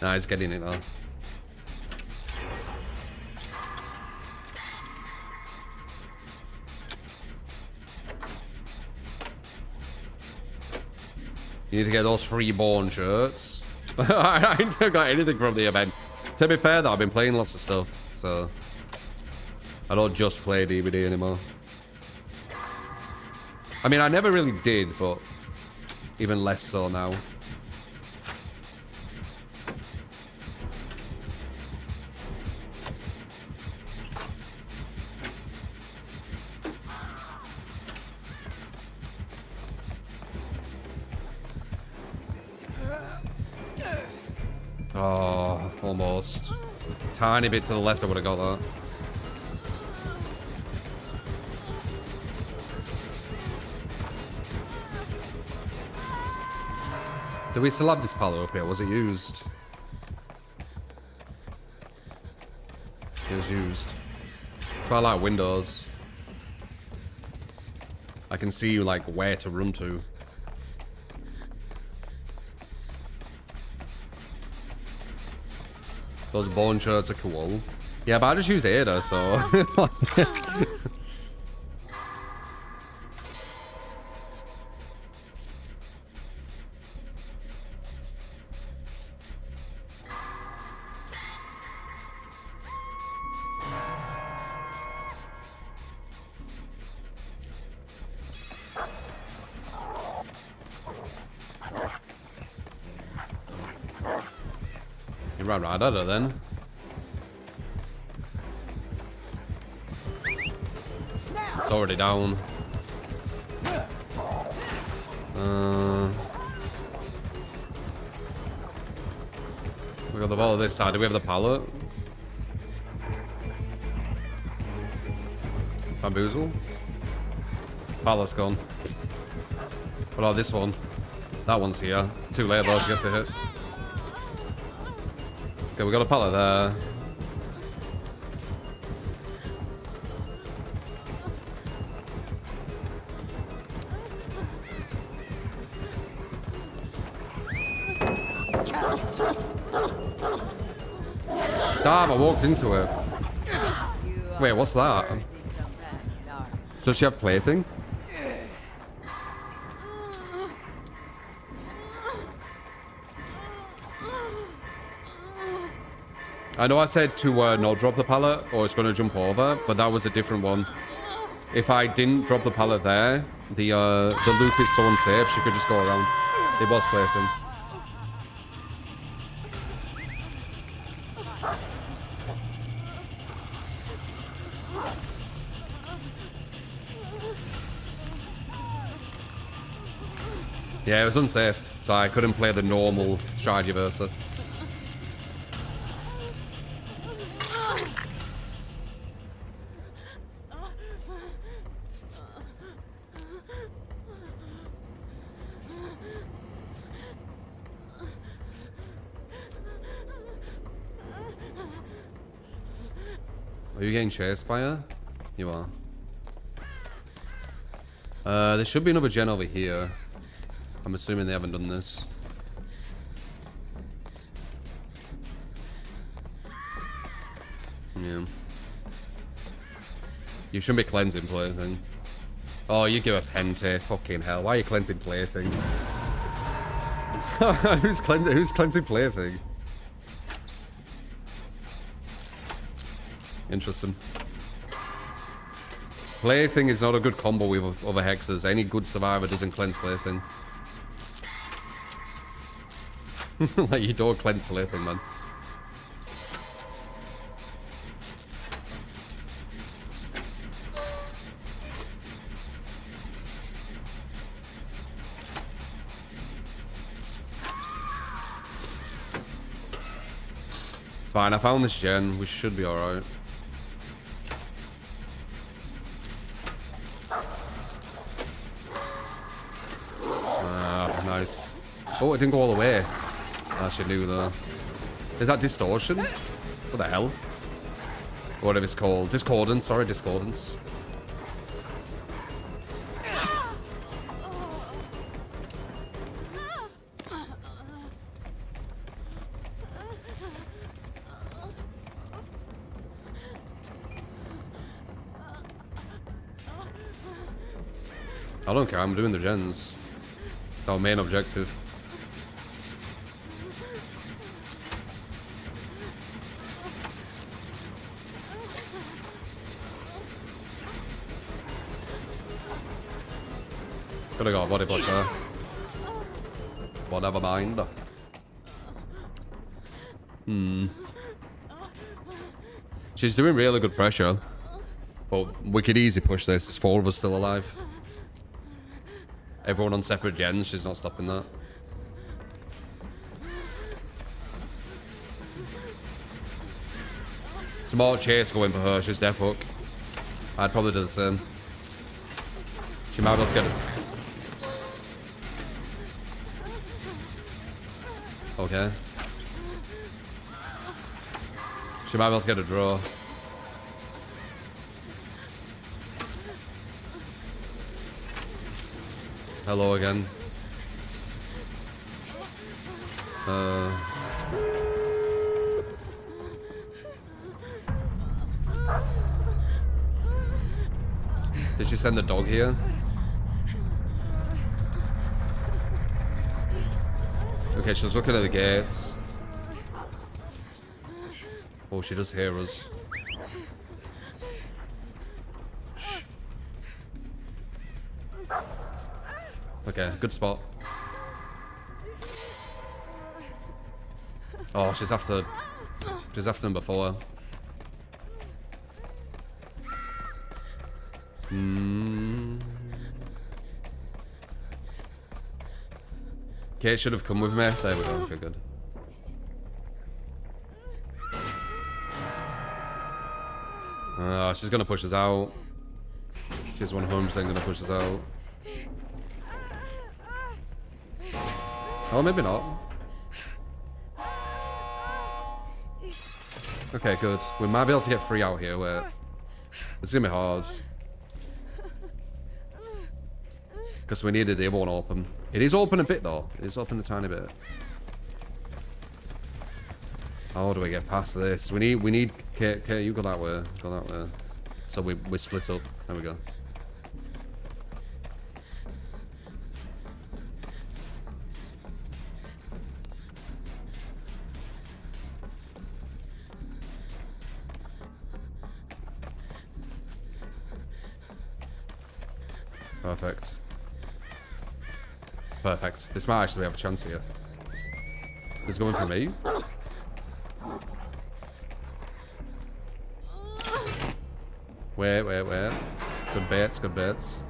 Nah, he's getting it though. You need to get those freeborn shirts. I ain't got anything from the event. To be fair though, I've been playing lots of stuff, so I don't just play DBD anymore. I mean, I never really did, but even less so now. Oh, almost. Tiny bit to the left, I would have got that. Do we still have this pallet up here? Was it used? It was used. So I like windows. I can see like where to run to. Those bone shirts are cool. Yeah, but I just use Ada, so. You ran right at her then. It's already down. We got the ball this side. Do we have the pallet? Bamboozle? Pallet's gone. What about this one? That one's here. Too late though, she gets a hit. Okay, we got a pallet there. Damn, I walked into it. Wait, what's that? Does she have plaything? I know I said to not drop the pallet or it's going to jump over, but that was a different one. If I didn't drop the pallet there, the loop is so unsafe, she could just go around. It was plaything. Yeah, it was unsafe, so I couldn't play the normal strategy versa. Are you getting chased by her? You are. There should be another gen over here. I'm assuming they haven't done this. Yeah. You shouldn't be cleansing plaything. Oh, you give a pente. Fucking hell. Why are you cleansing plaything? Who's cleansing plaything? Interesting. Plaything is not a good combo with other hexes. Any good survivor doesn't cleanse plaything. Like, you don't cleanse plaything, man. It's fine, I found this gen. We should be alright. Nice. Oh, it didn't go all the way. I should do though. Is that distortion? What the hell? Whatever it's called. Discordance, sorry, discordance. I don't care, I'm doing the gens. It's our main objective. Could have got a body block there. But never mind. She's doing really good pressure. But we could easily push this. There's 4 of us still alive. Everyone on separate gens, she's not stopping that. Some more chase going for her, she's dead fuck. I'd probably do the same. She might as well get it. Okay. She might as well get a draw. Hello again. Did she send the dog here? Okay, she's looking at the gates. Oh, she does hear us. Shh. Okay, good spot. Oh, she's after him before. Kate should have come with me. There we go. Okay, good. She's gonna push us out. She's 100% gonna push us out. Oh, maybe not. Okay, good. We might be able to get free out here. Wait. It's gonna be hard. Because we needed the other one open. It is open a bit though. It is open a tiny bit. How do we get past this? We need Kate, you go that way. Go that way. So we split up. There we go. Perfect. Perfect. This might actually have a chance here. Is it going for me? Wait. Good baits, good baits.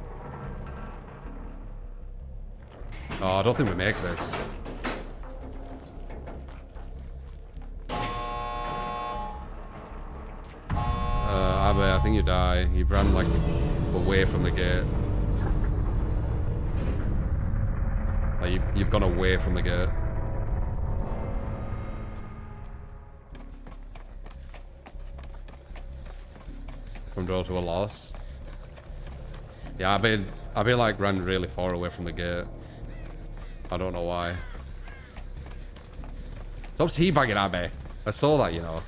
Oh, I don't think we make this. Abby, I think you die. You've run like away from the gate. Like, you've gone away from the gate. From draw to a loss. Yeah, I've been like ran really far away from the gate. I don't know why. Stop teabagging Abby. I saw that, you know.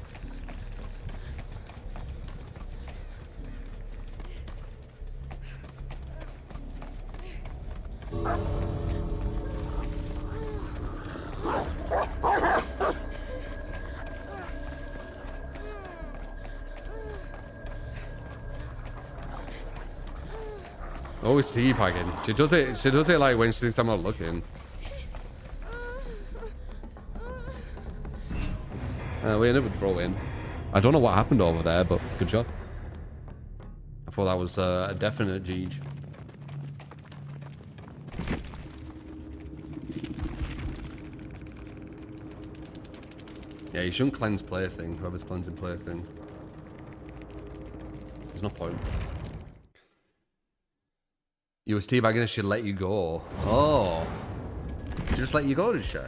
Always teabagging. She does it like when she thinks I'm not looking. We ended up with throw in. I don't know what happened over there, but good job. I thought that was a definite GG. Yeah, you shouldn't cleanse plaything, whoever's cleansing plaything. There's no point. You was teabagging and she'd let you go. Oh. She just let you go, did she?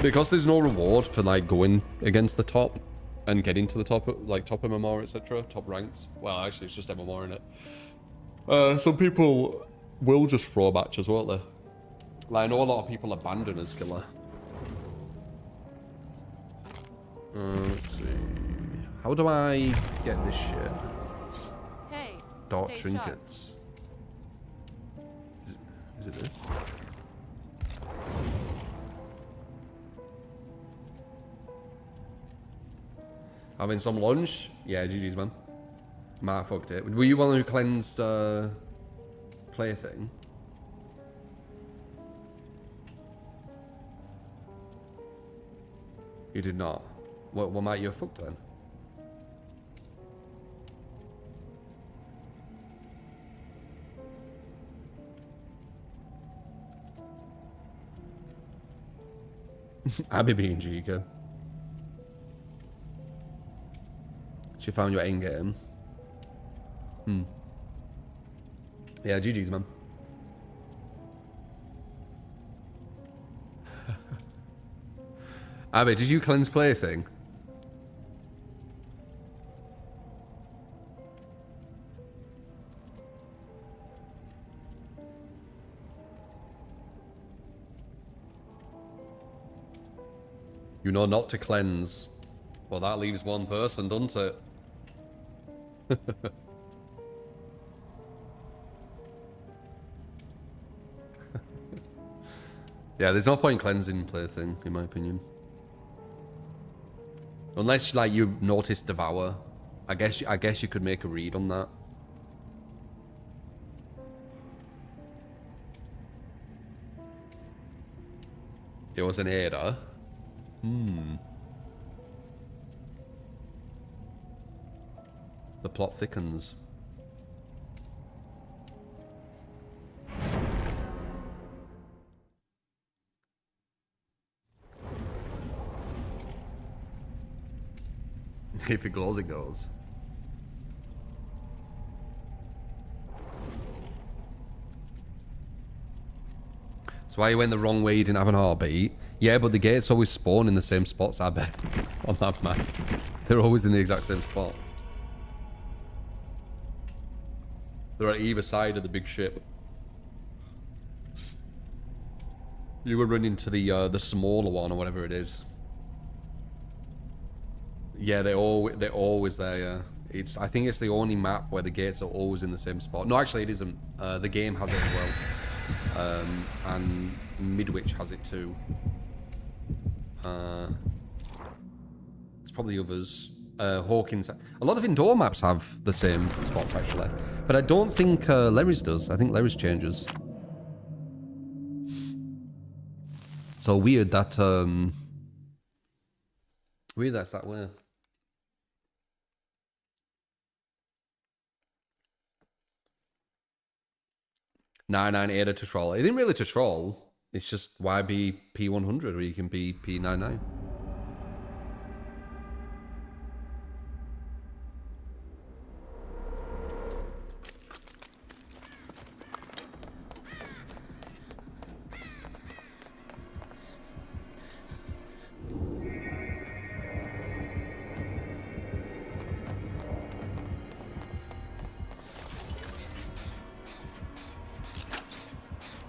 Because there's no reward for like going against the top and getting to the top, like top MMR, etc. Top ranks. Well, actually, it's just MMR in it. Some people will just throw matches, won't they? Like, I know a lot of people abandon as killer. Let's see. How do I get this shit? Hey, Dark stay trinkets. Is it this? Having some lunch? Yeah, GG's, man. Mark fucked it. Were you one who cleansed plaything? You did not. What might you have fucked then? Abby being Giga. She found your end game. Yeah, GG's, man. Abby, did you cleanse plaything? You know not to cleanse. Well, that leaves one person, doesn't it? Yeah, there's no point cleansing plaything, in my opinion. Unless, like, you notice Devour. I guess you could make a read on that. It was an error. The plot thickens. If it goes, it goes. So why you went the wrong way, you didn't have an heartbeat? Yeah, but the gates always spawn in the same spots, I bet, on that map. They're always in the exact same spot. They're at either side of the big ship. You would run into the smaller one or whatever it is. Yeah, they're always there. Yeah, I think it's the only map where the gates are always in the same spot. No, actually, it isn't. The game has it as well, and Midwich has it too. It's probably others. Hawkins. A lot of indoor maps have the same spots actually, but I don't think Larry's does. I think Larry's changes. So weird that that's that way. 998 to troll. It didn't really to troll. It's just why be P100 or you can be P99.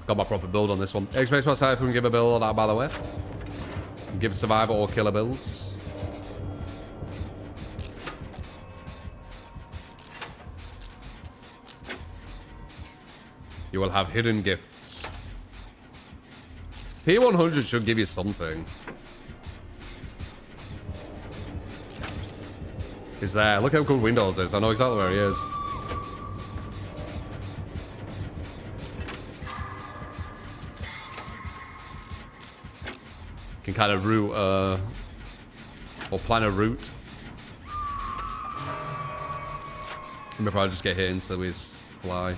Got my proper build on this one. Expect myself can give a build on that, by the way. Give survivor or killer builds. You will have hidden gifts. P100 should give you something. He's there. Look how good Windows is. I know exactly where he is. Can kind of route, or plan a route. Before I just get hit instead with his fly.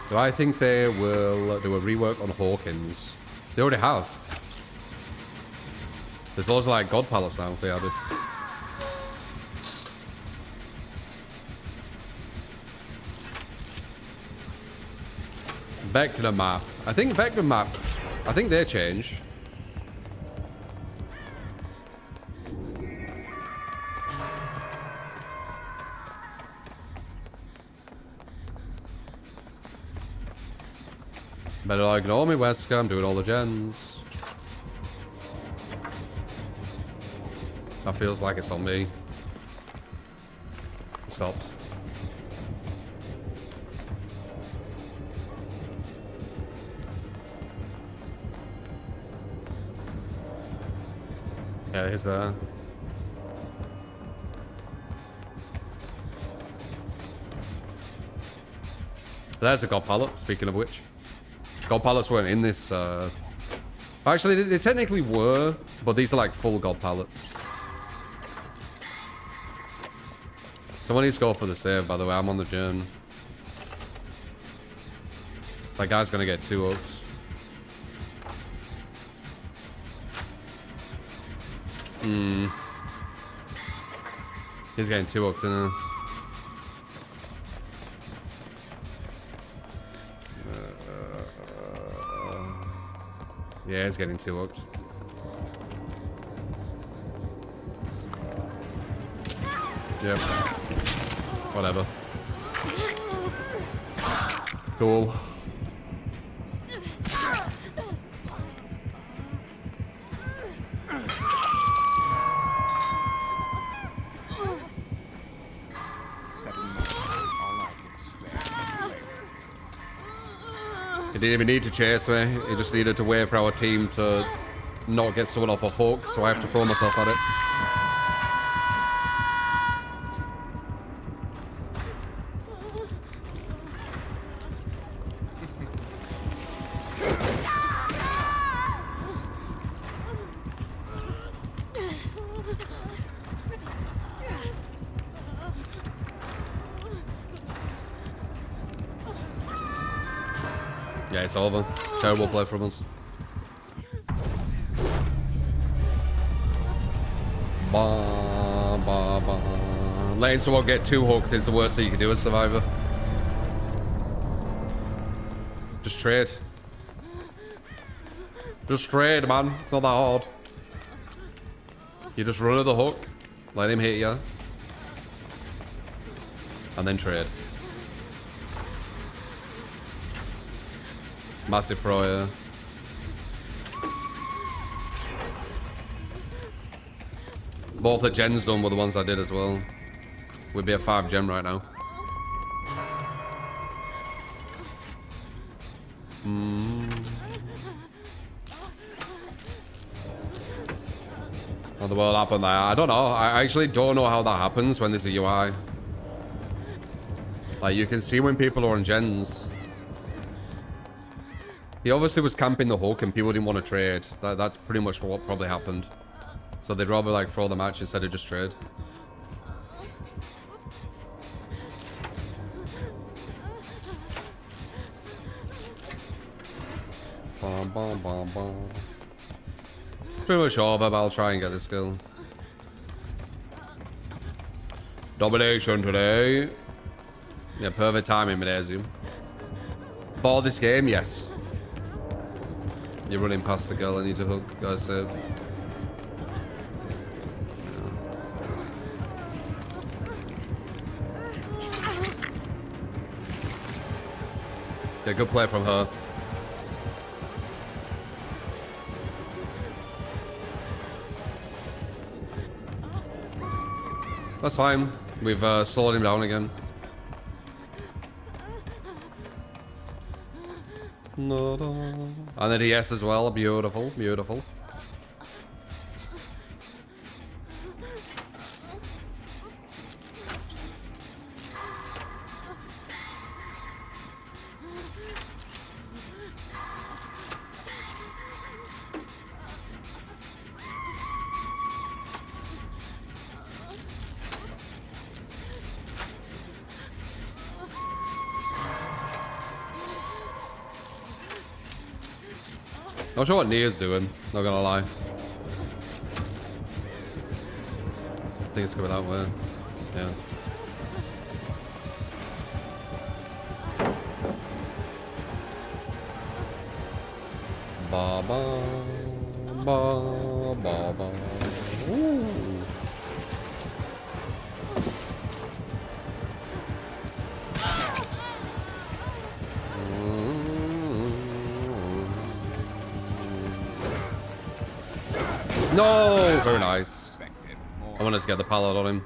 So I think they will rework on Hawkins. They already have. There's loads of like God palace now they added. Vector map. I think Vector map. I think they changed. Better ignore me, Wesker. I'm doing all the gens. That feels like it's on me. It stopped. Yeah, here's there's a God pallet, speaking of which. God pallets weren't in this, actually, they technically were, but these are like full God pallets. Someone needs to go for the save, by the way. I'm on the gen. That guy's gonna get 2 ults. He's getting 2 ults in there. Yeah, it's getting too hooked. Yep. Whatever. Cool. He didn't even need to chase me. He just needed to wait for our team to not get someone off a hook, so I have to throw myself at it. Yeah, it's over. Terrible play from us. Ba, ba, ba. Letting someone get too hooked is the worst thing you can do as Survivor. Just trade. Just trade, man. It's not that hard. You just run at the hook, let him hit you, and then trade. Massive thrower. Both the gens done were the ones I did as well. We'd be at 5 gen right now. How the world happened there? I don't know. I actually don't know how that happens when there's a UI. Like, you can see when people are on gens. He obviously was camping the hook and people didn't want to trade. That's pretty much what probably happened. So they'd rather like throw the match instead of just trade. Bum, bum, bum, bum. Pretty much over, but I'll try and get this kill. Domination today. Yeah, perfect timing, Medazium. For this game, yes. You're running past the girl, I need to hook. Gotta save. Yeah, good play from her. That's fine. We've slowed him down again. And then ES as well. Beautiful, beautiful. Not sure what Nia's doing, not gonna lie. I think it's coming that way. Yeah. Ba ba ba ba ba. Ooh. No! Very nice. I wanted to get the pallet on him.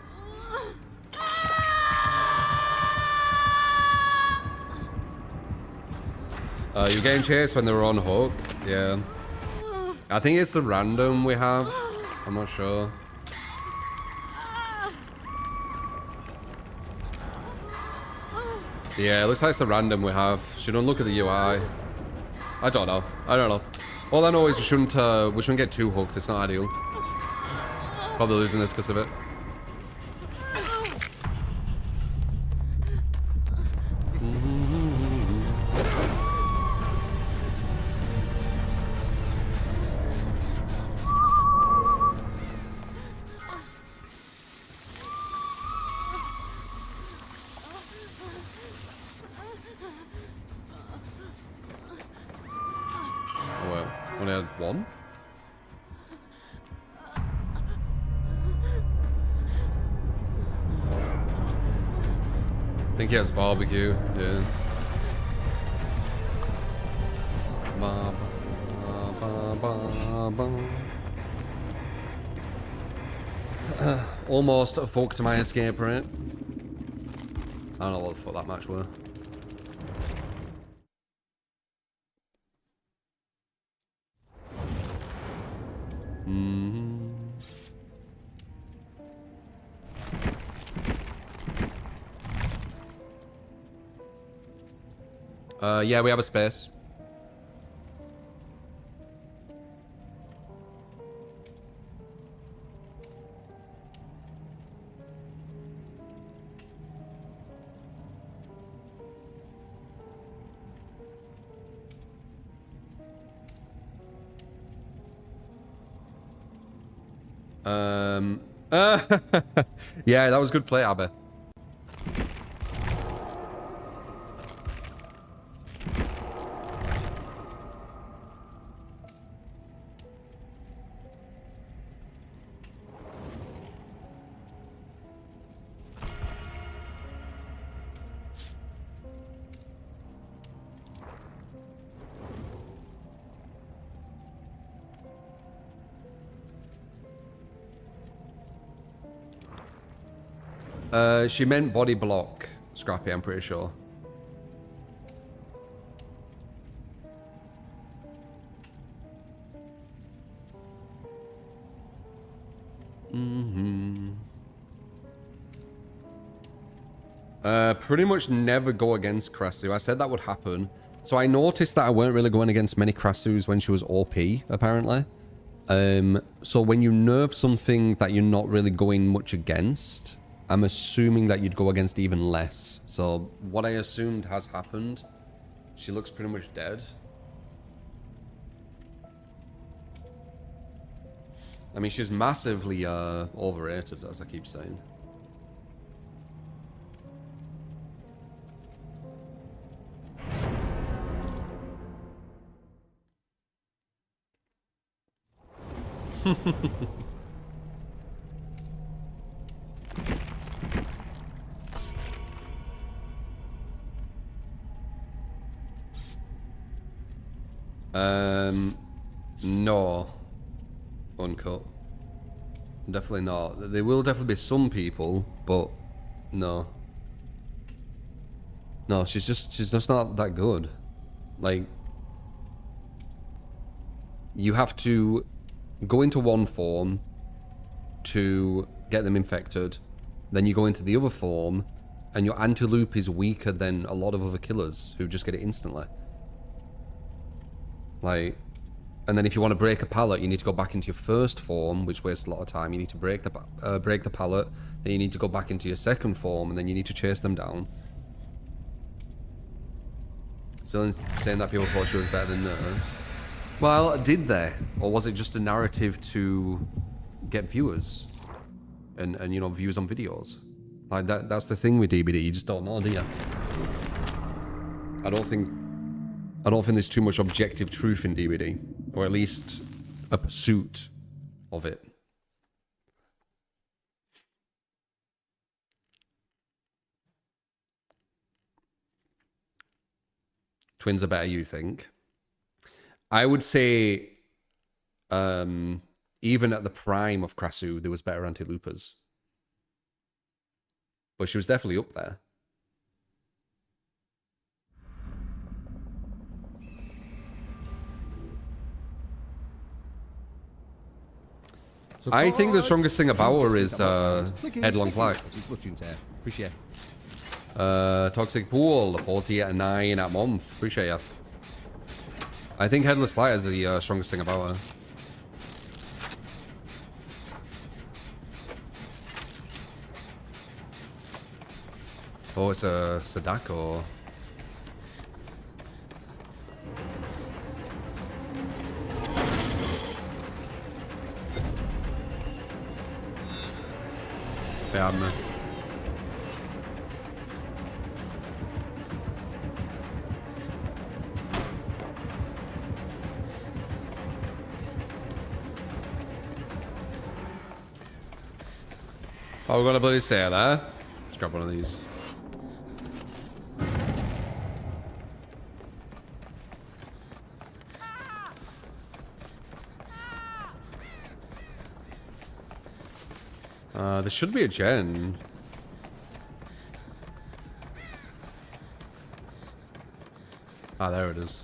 You're getting chased when they were on hook. Yeah. I think it's the random we have. I'm not sure. Yeah, it looks like it's the random we have. Should I look at the UI? I don't know. I don't know. All I know is we shouldn't get too hooked. It's not ideal. Probably losing this because of it. only had one? I think he has barbecue, yeah. Ba, ba, ba, ba, ba. Almost fucked my escape rate. I don't know what the fuck that match were. Yeah, we have a space. Yeah, that was good play, Abba. She meant body block, Scrappy, I'm pretty sure. Pretty much never go against Krasu. I said that would happen. So I noticed that I weren't really going against many Krasus when she was OP, apparently. So when you nerf something that you're not really going much against, I'm assuming that you'd go against even less. So what I assumed has happened. She looks pretty much dead. I mean, she's massively overrated, as I keep saying. No. Uncut. Definitely not. There will definitely be some people, but no. No, she's just not that good. Like, you have to go into one form to get them infected, then you go into the other form, and your anti-loop is weaker than a lot of other killers who just get it instantly. Like, and then if you want to break a pallet, you need to go back into your first form, which wastes a lot of time. You need to break the pallet, then you need to go back into your second form, and then you need to chase them down. Still saying that people thought she was better than Nurse. Well, did they? Or was it just a narrative to get viewers? And you know, views on videos? Like, that's the thing with DBD, you just don't know, do you? I don't think there's too much objective truth in DBD. Or at least a pursuit of it. Twins are better, you think? I would say, even at the prime of Krasu, there was better anti-loopers. But she was definitely up there. I think the strongest thing about her is headlong flag. Appreciate. Toxic Pool, 40 at 9 at month. Appreciate ya. I think Headless Light is the strongest thing about her. Oh, it's a Sadako. Wärme. Oh, we're gonna bloody stay there. Let's grab one of these. There should be a gen. Ah, there it is.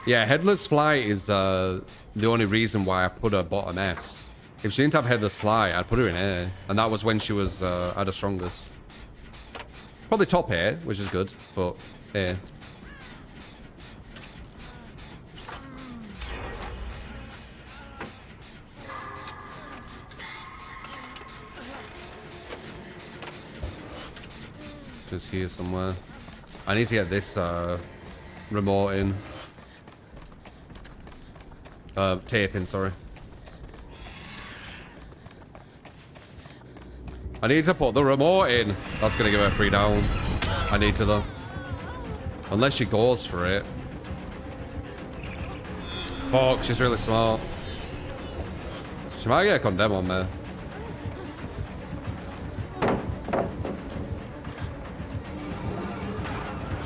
Yeah, headless flight is the only reason why I put her bottom S. If she didn't have headless flight, I'd put her in A. And that was when she was at her strongest. Probably top A, which is good, but A. Just here somewhere. I need to get this remote in. Tape in, sorry. I need to put the remote in. That's gonna give her a free down. I need to though. Unless she goes for it. Fuck, she's really smart. She might get a condemn on me.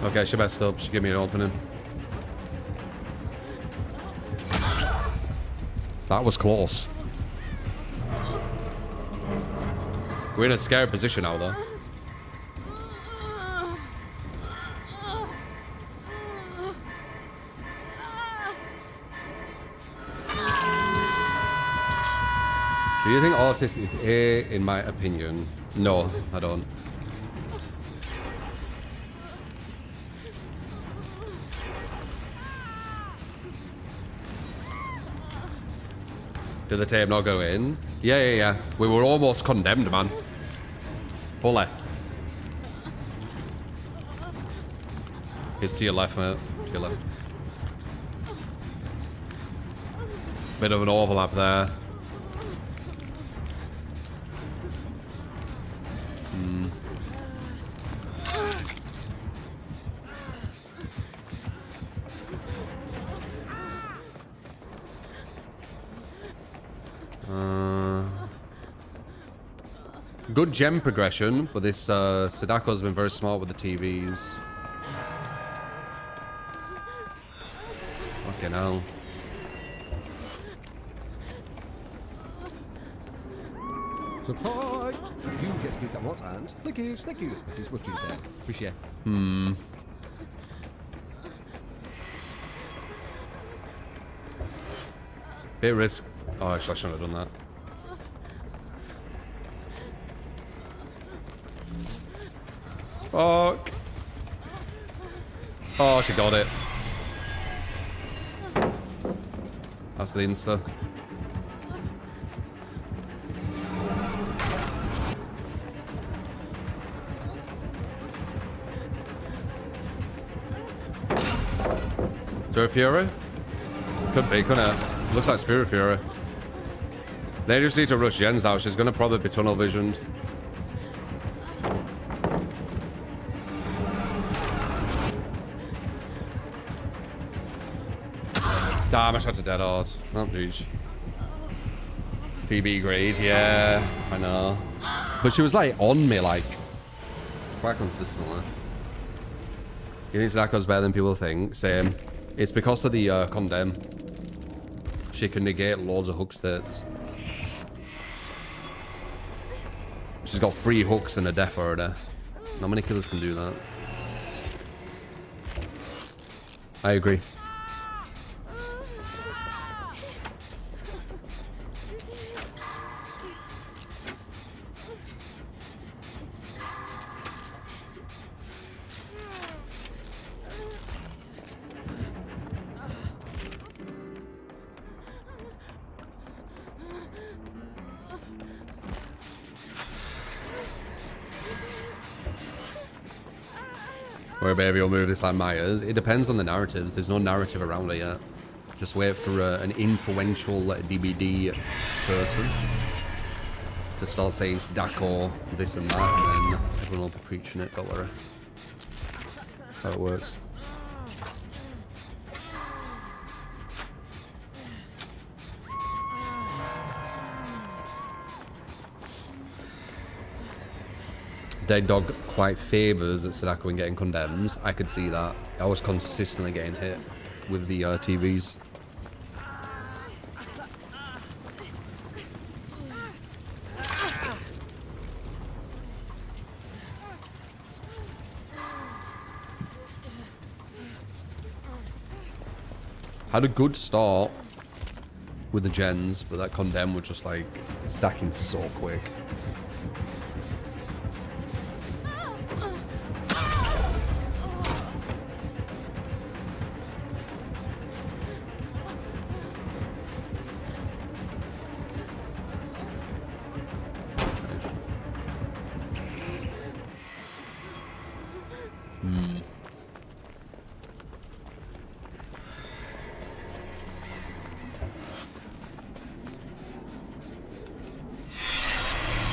Okay, she messed up. She gave me an opening. That was close. We're in a scary position now, though. Do you think Artist is A, in my opinion? No, I don't. Did the tape not go in? Yeah. We were almost condemned, man. Bully. He's to your left, mate. To your left. Bit of an overlap there. Good gem progression, but this Sadako's been very smart with the TVs. Fucking hell. Surprise! You get to keep that what and Lickage, thank you. It is what you say. Appreciate. Bit risk. Oh, actually, I shouldn't have done that. Fuck. Oh, she got it. That's the insta. Is there a Fury? Could be, couldn't it? Looks like Spirit Fury. They just need to rush gens now. She's gonna probably be tunnel visioned. Damn, I shot to dead hard. Oh, geez. TB grade, yeah, I know. But she was like on me, like, quite consistently. You think Zdako's better than people think? Same. It's because of the condemn. She can negate loads of hook states. She's got 3 hooks and a death already. Not many killers can do that. I agree. Where baby will move this like Myers. It depends on the narratives. There's no narrative around it yet. Just wait for an influential DBD person to start saying Dako, this and that, and then everyone will be preaching it, don't worry. That's how it works. Dead Dog quite favours Sadako in getting condemns, I could see that. I was consistently getting hit with the TVs. Had a good start with the gens, but that condemn was just like stacking so quick.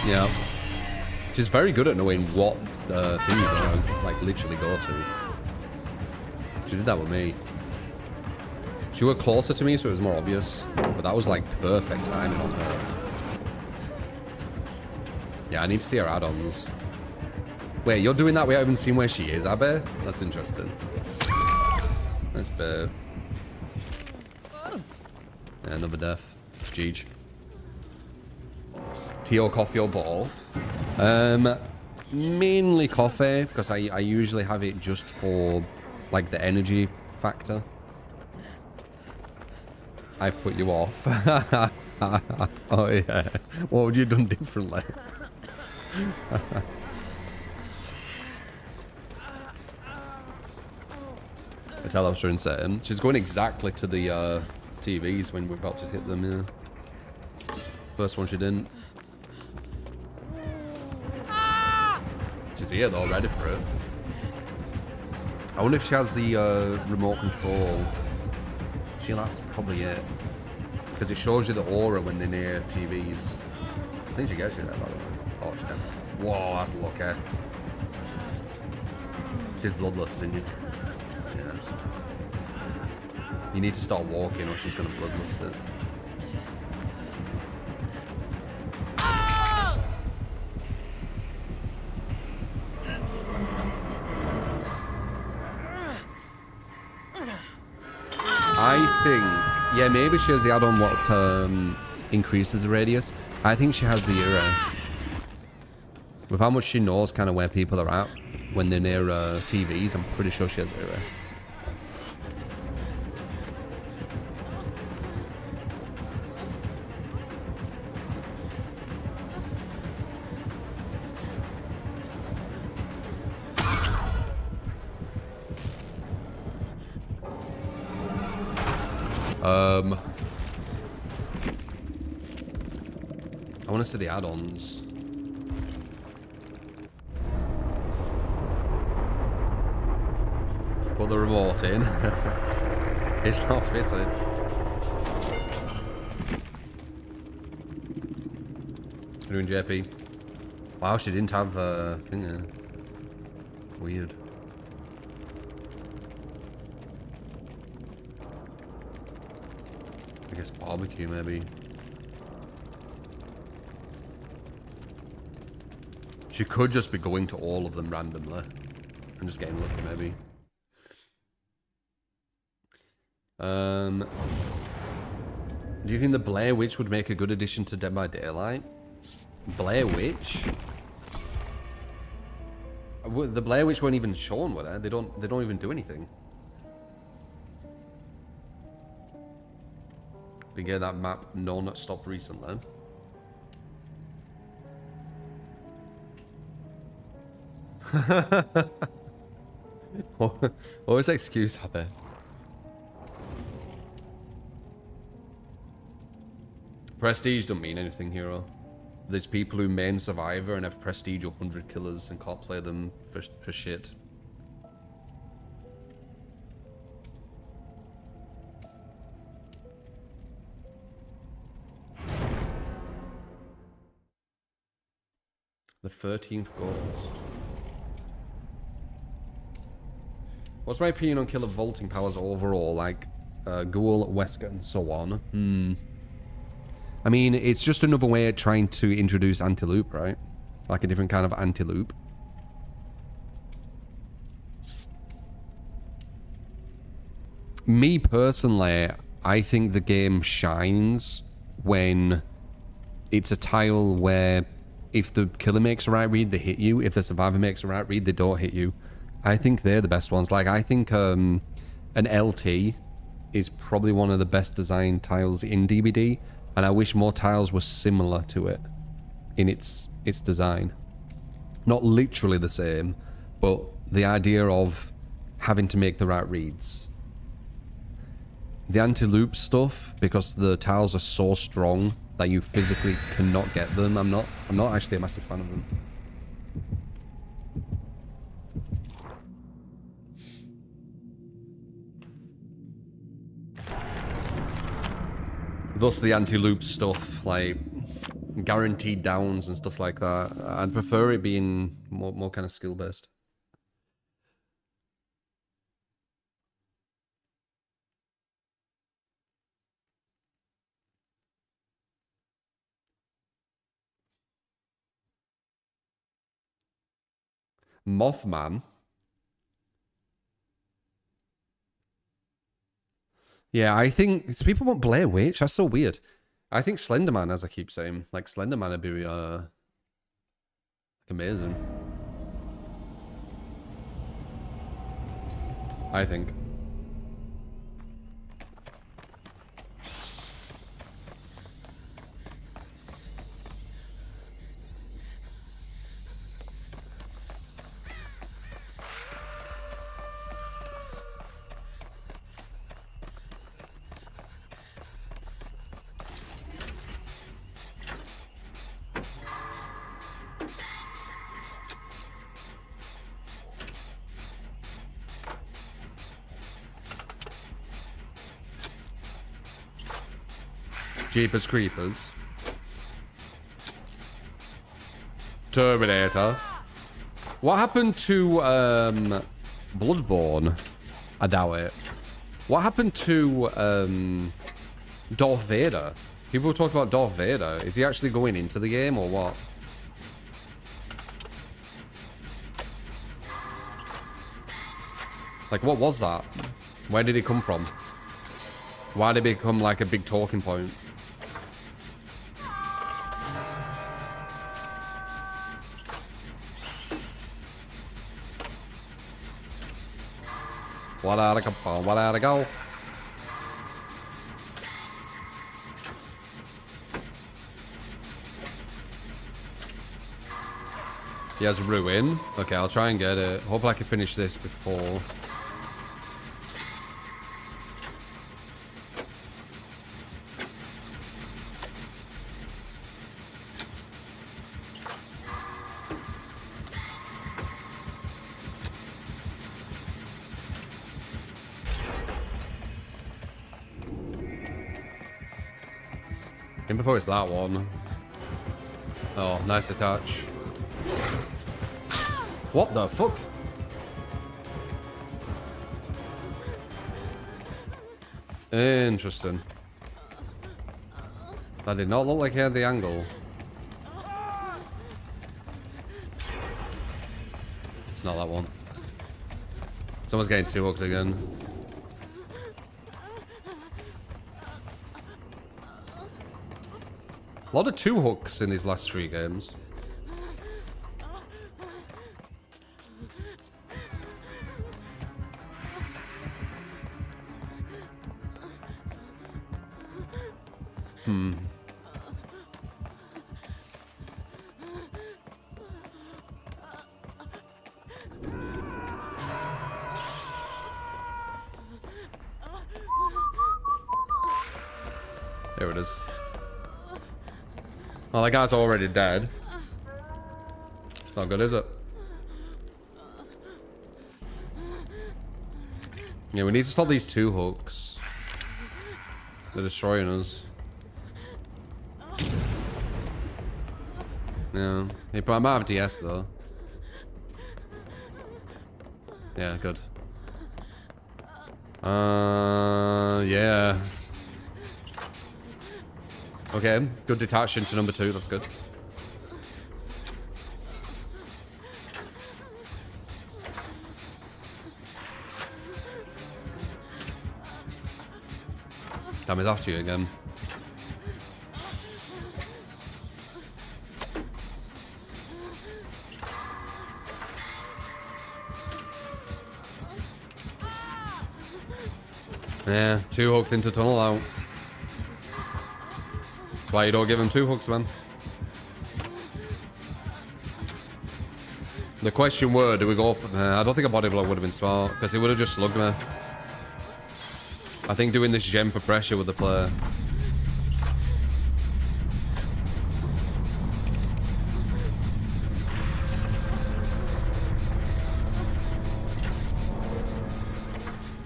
Yeah. She's very good at knowing what thing you're gonna, like, literally go to. She did that with me. She were closer to me, so it was more obvious. But that was, like, perfect timing on her. Yeah, I need to see her add-ons. Wait, you're doing that without even seeing where she is, Abe? That's interesting. That's bad. Yeah, another death. It's Jeej. Tea or coffee or both? Mainly coffee, because I usually have it just for, like, the energy factor. I put you off. Oh, yeah. What would you have done differently? I tell her she's insane. She's going exactly to the TVs when we're about to hit them, yeah. First one she didn't. She's here though, ready for it. I wonder if she has the remote control. That's probably it. Because it shows you the aura when they're near TVs. I think she gets you there, by the way. Oh, she didn't. Whoa, that's lucky. She's bloodlust, isn't you? Yeah. You need to start walking or she's going to bloodlust it. I think, yeah, maybe she has the add-on what increases the radius. I think she has the era. With how much she knows kind of where people are at when they're near TVs, I'm pretty sure she has era. I want to see the add-ons. Put the remote in. It's not fitted. What are you doing, JP? Wow, she didn't have a thing. Weird. I guess barbecue, maybe. She could just be going to all of them randomly and just getting lucky, maybe. Do you think the Blair Witch would make a good addition to Dead by Daylight? Blair Witch? The Blair Witch weren't even shown, were they? They don't even do anything. We get that map not stopped recently. What was the excuse, Happy? Prestige don't mean anything, hero. There's people who main Survivor and have prestige 100 killers and can't play them for shit. The 13th Ghost. What's my opinion on killer vaulting powers overall? Like, Ghoul, Wesker, and so on. I mean, it's just another way of trying to introduce anti-loop, right? Like a different kind of anti-loop. me personally, I think the game shines when it's a tile where if the killer makes a right read, they hit you. If the survivor makes a right read, they don't hit you. I think they're the best ones. Like, I think an LT is probably one of the best designed tiles in DBD, and I wish more tiles were similar to it in its design. Not literally the same, but the idea of having to make the right reads. The anti-loop stuff, because the tiles are so strong that you physically cannot get them. I'm not actually a massive fan of them. Thus the anti-loop stuff, like guaranteed downs and stuff like that. I'd prefer it being more kind of skill-based. Mothman. Yeah, I think people want Blair Witch. That's so weird. I think Slenderman, as I keep saying, like Slenderman would be amazing. I think. Jeepers Creepers. Terminator. What happened to Bloodborne? I doubt it. What happened to Darth Vader? People talk about Darth Vader. Is he actually going into the game or what? Like, what was that? Where did he come from? Why did it become like a big talking point? What go? He has Ruin. Okay, I'll try and get it. Hopefully I can finish this before. Before it's that one. Oh, nice to touch. What the fuck? Interesting. That did not look like he had the angle. It's not that one. Someone's getting two hooks again. A lot of two hooks in these last 3 games. There it is. Oh, that guy's already dead. It's not good, is it? Yeah, we need to stop these two hooks. They're destroying us. Yeah. Hey, but I might have DS though. Yeah, good. Yeah. Okay, good detach into number 2, that's good. Damn, it's after you again. Yeah, 2 hooks into tunnel out. That's why you don't give him 2 hooks, man. The question were, do we go for... I don't think a body block would have been smart, because he would have just slugged me. I think doing this gem for pressure with the player.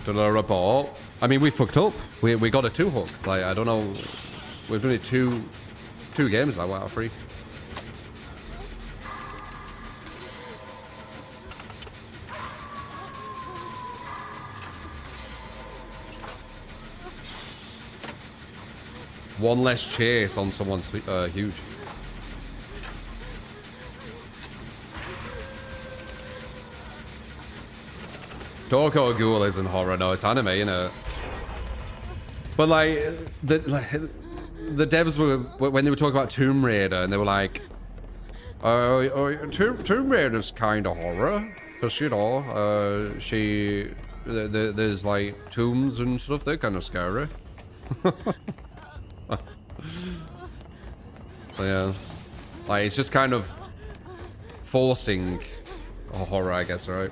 Done a report. I mean, we fucked up. We got a 2 hook. Like, I don't know. We've done it two games now out of 3. One less chase on someone's huge. Toko Ghoul isn't horror, no, it's anime, you know. But like the devs were, when they were talking about Tomb Raider, and they were like, Tomb Raider's kind of horror, because you know, there's like tombs and stuff. They're kind of scary. Yeah, like it's just kind of forcing a horror, I guess, right?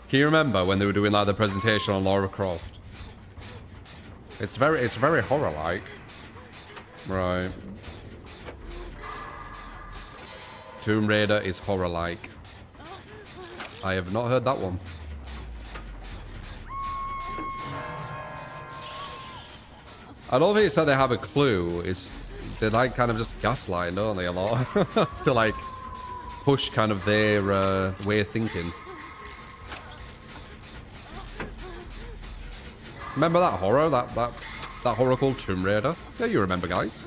Can you remember when they were doing like the presentation on Lara Croft? It's very horror-like, right? Tomb Raider is horror-like. I have not heard that one. I don't think it's that they have a clue. It's they like kind of just gaslight, don't they, a lot to like push kind of their way of thinking. Remember that horror? That horror called Tomb Raider? Yeah, you remember, guys.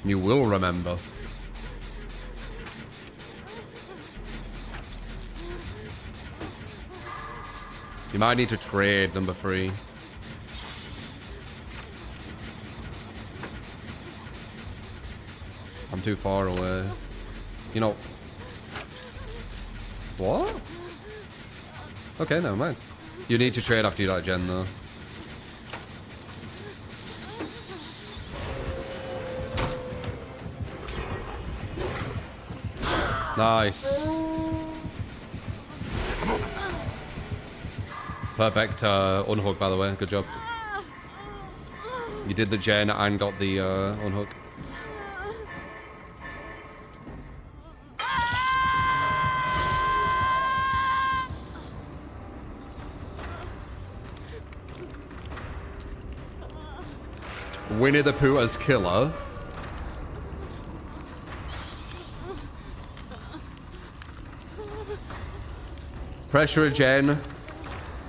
You will remember. You might need to trade number 3. I'm too far away. You know... What? Okay, never mind. You need to trade after you like Gen, though. Nice. Perfect unhook, by the way. Good job. You did the Gen and got the unhook. Winnie the Pooh as killer. Pressure a Gen.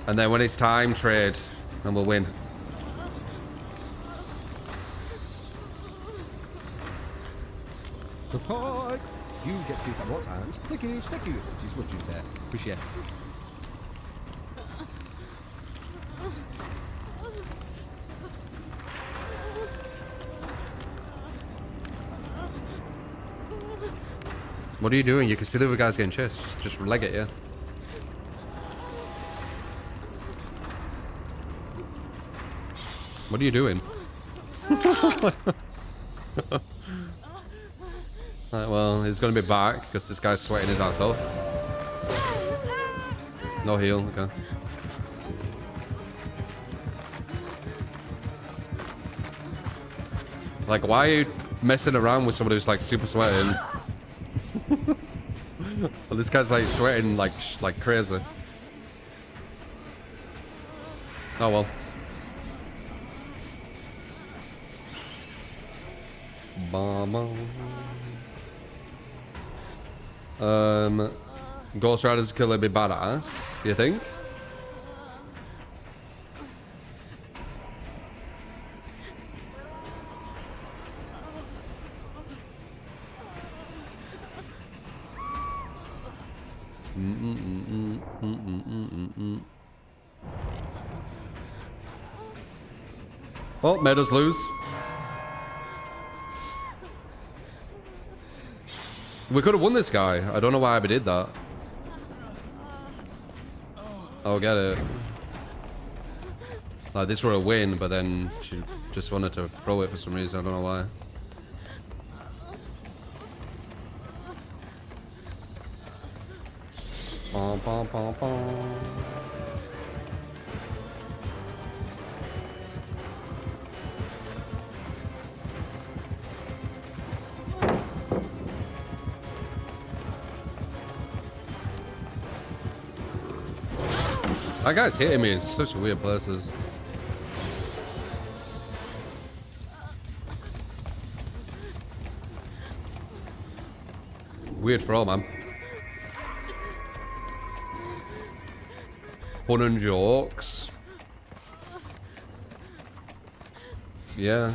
And then when it's time, trade. And we'll win. Support! You get to do that what and thank you, it's much there. Appreciate it. What are you doing? You can see the other guys getting chased. Just leg it, yeah. What are you doing? Right, well, he's going to be back because this guy's sweating his ass off. No heal, okay. Like, why are you messing around with somebody who's like super sweating? Well, this guy's like sweating like crazy. Oh well. Ghost Rider's killer be badass, you think? Oh, made us lose. We could have won this guy. I don't know why we did that. I'll get it. Like, this were a win, but then she just wanted to throw it for some reason. I don't know why. Bom, bom, bom, bom. That guy's hitting me in such weird places. Weird throw, man. Fun and jokes. Yeah.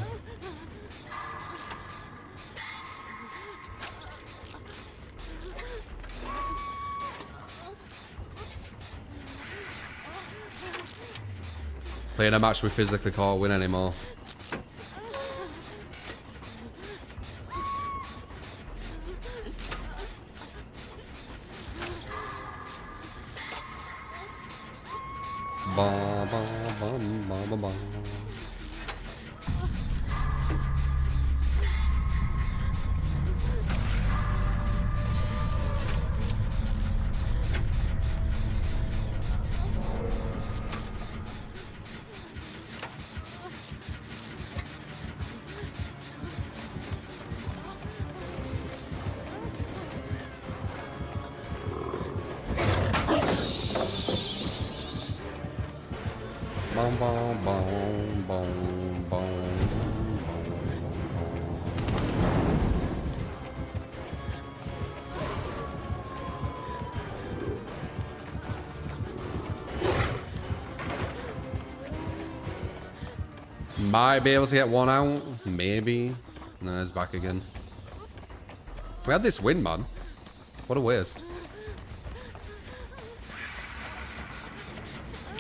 Playing a match we physically can't win anymore. Bum, bum, bum, bum, bum, bum. Bum, bum, bum, bum, bum, bum. Might be able to get one out. Maybe. No, it's back again. We had this win, man. What a waste.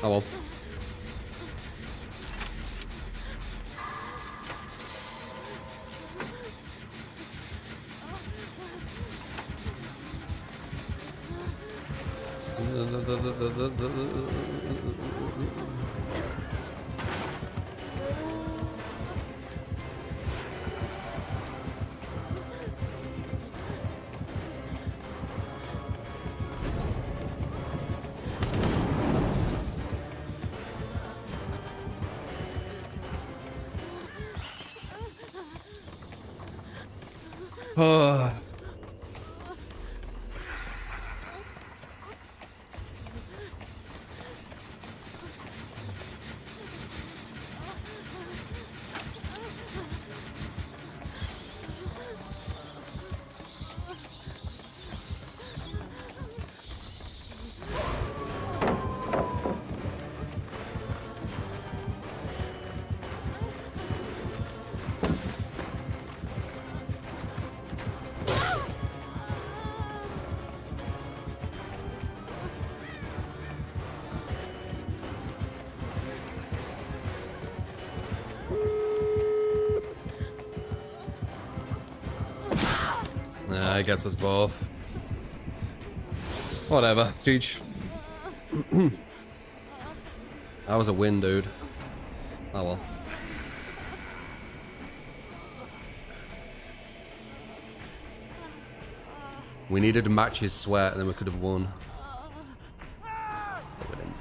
Oh well. Nah, it gets us both. Whatever, Cheech. That was a win, dude. Oh well. We needed to match his sweat and then we could have won. But we didn't.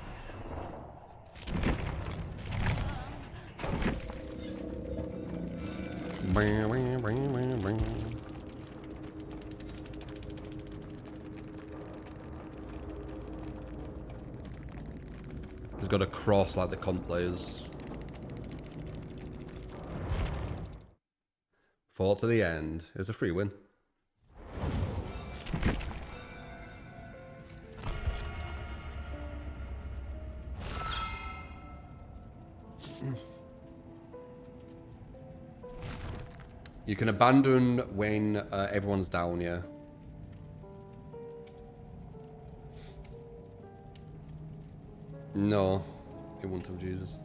He's got a cross like the comp players. Fought to the end. It's a free win. You can abandon when everyone's down, yeah. No, it wouldn't have, Jesus.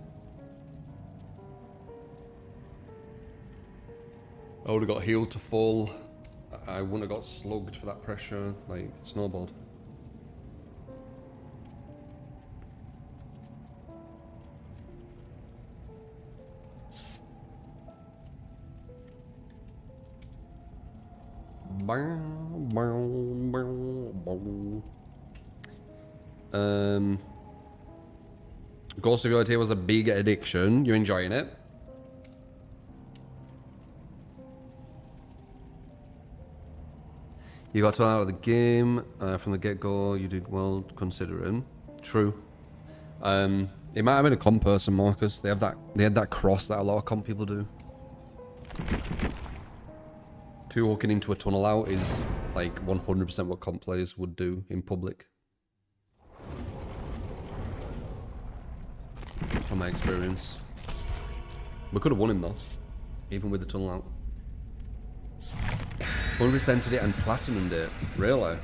I would have got healed to full. I wouldn't have got slugged for that pressure, like, snowballed. Ghost of Reality was a big addiction. You enjoying it? You got to out of the game from the get-go. You did well considering. True. It might have been a comp person, Marcus. They had that cross that a lot of comp people do. 2 hooking into a tunnel out is like 100% what comp players would do in public. From my experience. We could have won him though, even with the tunnel out. 100%ed it and platinumed it. Really?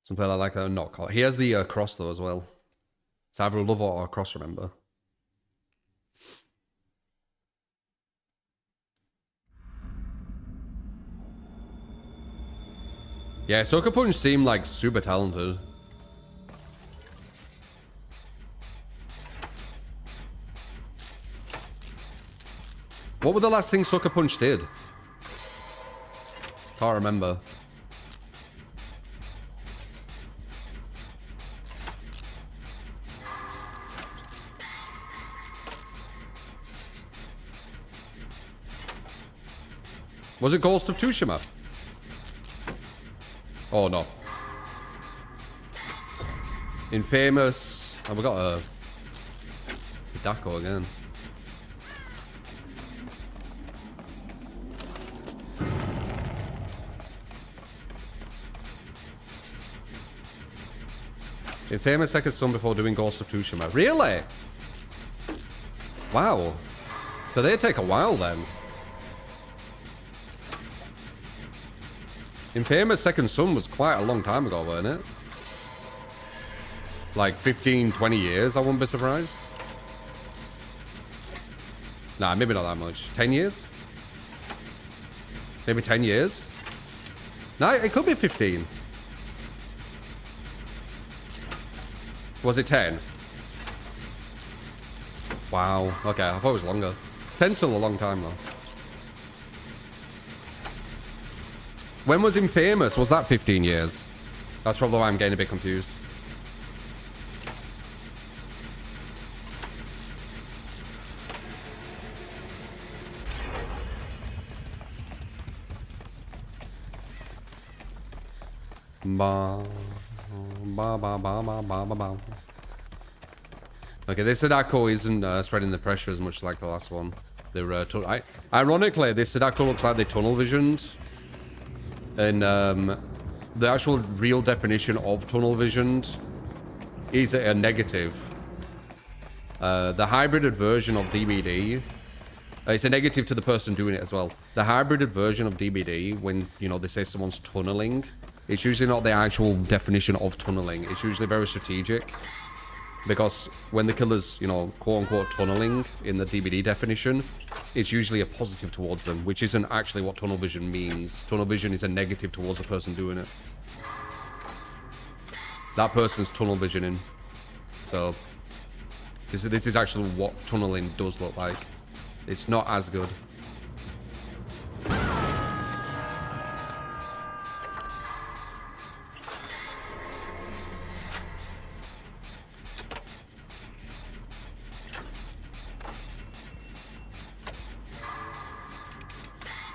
Some player like that are not caught. He has the cross though as well. It's either a love or a cross, remember? Yeah, Sucker Punch seemed like super talented. What were the last things Sucker Punch did? Can't remember. Was it Ghost of Tsushima? Oh no. Infamous. Oh, we got a Sadako again. Infamous second son before doing Ghost of Tsushima. Really? Wow. So they take a while then. Infamous Second Son was quite a long time ago, wasn't it? Like 15, 20 years, I wouldn't be surprised. Nah, maybe not that much. 10 years? Maybe 10 years? No, it could be 15. Was it 10? Wow. Okay, I thought it was longer. 10's still a long time, though. When was Infamous? Was that 15 years? That's probably why I'm getting a bit confused. Okay, this Sadako isn't spreading the pressure as much like the last one. They're ironically, this Sadako looks like they tunnel visioned. And the actual real definition of tunnel visioned is a negative. The hybrided version of DBD, it's a negative to the person doing it as well. The hybrided version of DBD, when, you know, they say someone's tunneling, it's usually not the actual definition of tunneling. It's usually very strategic. Because when the killer's, you know, quote-unquote tunneling in the DBD definition, it's usually a positive towards them, which isn't actually what tunnel vision means. Tunnel vision is a negative towards the person doing it. That person's tunnel visioning. So, this is actually what tunneling does look like. It's not as good.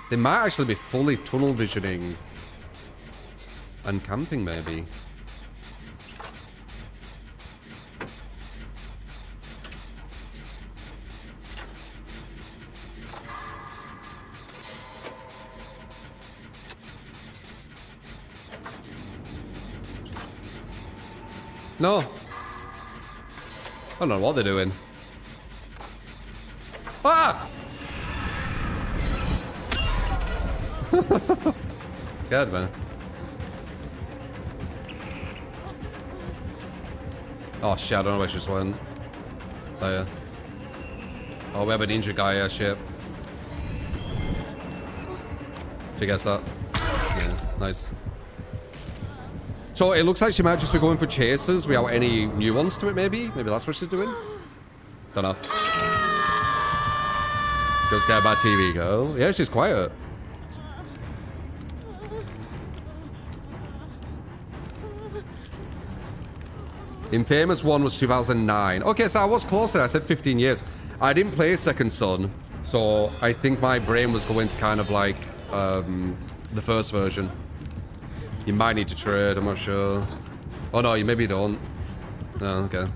They might actually be fully tunnel visioning and camping, maybe. No. I don't know what they're doing. Ah! Scared, man. Oh shit, I don't know where she just went. There. Oh, we have an injured guy here, shit. Did you guess that? Yeah, nice. So it looks like she might just be going for chases without any nuance to it, maybe? Maybe that's what she's doing? Don't know. Don't scare by TV girl. Yeah, she's quiet. Infamous 1 was 2009. Okay, so I was closer. I said 15 years. I didn't play Second Son, so I think my brain was going to kind of like the first version. You might need to trade, I'm not sure. Oh no, you maybe don't. No, okay.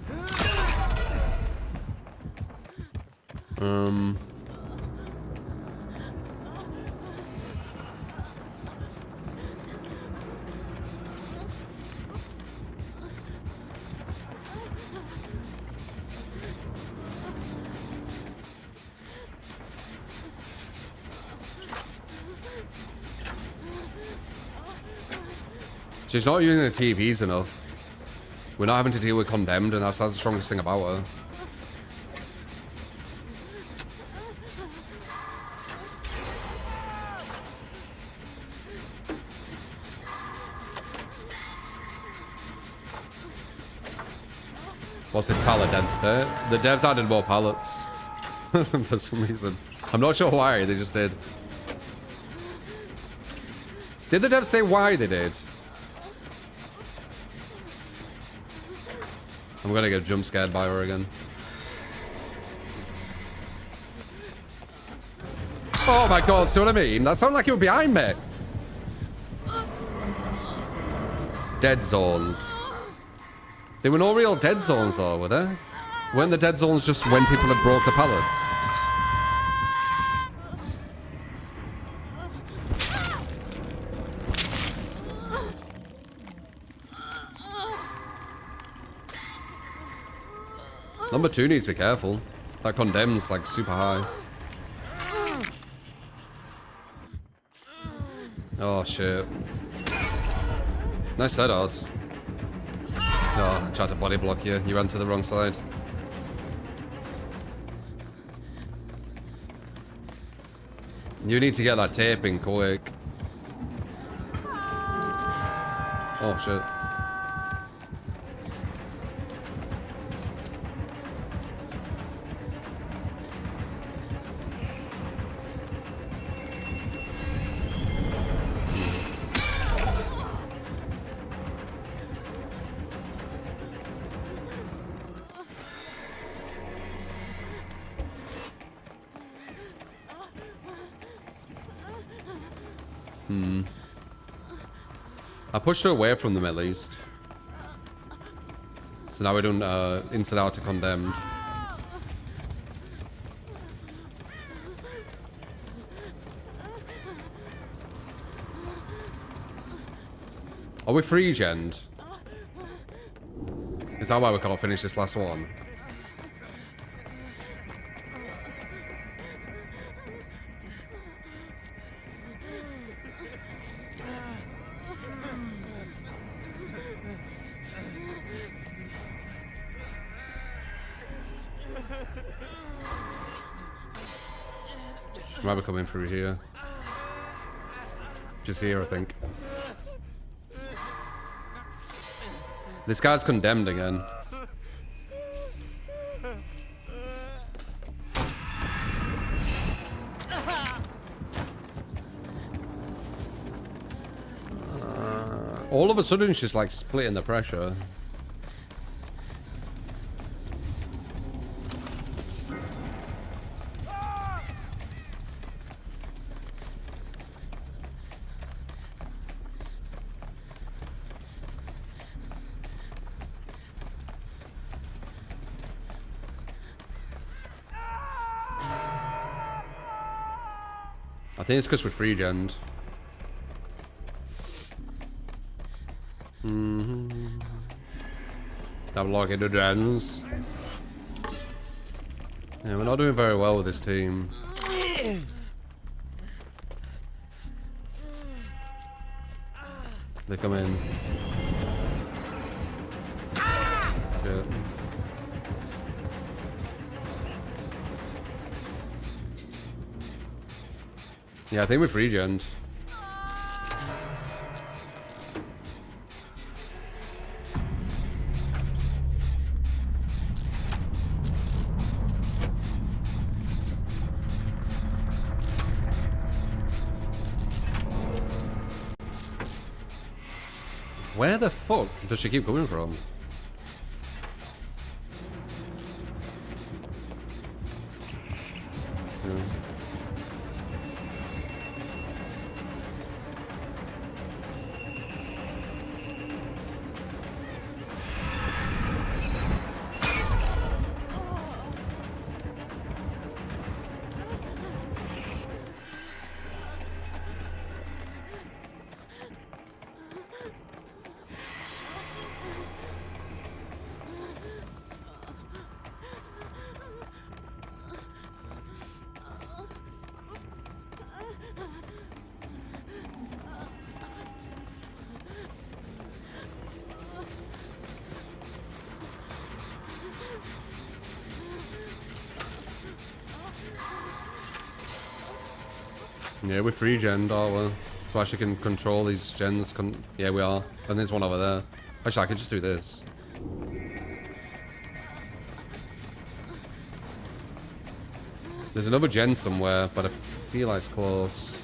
She's not using the TVs enough. We're not having to deal with Condemned, and that's the strongest thing about her. What's this pallet density? The devs added more pallets. For some reason. I'm not sure why, they just did. Did the devs say why they did? I'm gonna get jump scared by her again. Oh my god, see what I mean? That sounded like you were behind me. Dead zones. There were no real dead zones though, were there? Weren't the dead zones just when people had broke the pallets? Number 2 needs to be careful. That Condemns like super high. Oh shit. Nice setup. Oh, I tried to body block you. You ran to the wrong side. You need to get that taping quick. Oh shit. I pushed her away from them at least. So now we're doing inside out to Condemned. Are we free-gened? Is that why we can't finish this last one? Might be coming through here. Just here, I think. This guy's Condemned again. All of a sudden, she's like splitting the pressure. I think it's because we're free-gened. I'm locking the gens. Yeah, we're not doing very well with this team. They come in. Shit. Yeah, I think we're free gent. Where the fuck does she keep coming from? Yeah. Yeah, we're free gen, aren't we? So I actually can control these gens. Yeah, we are. And there's one over there. Actually, I could just do this. There's another gen somewhere, but I feel like it's close.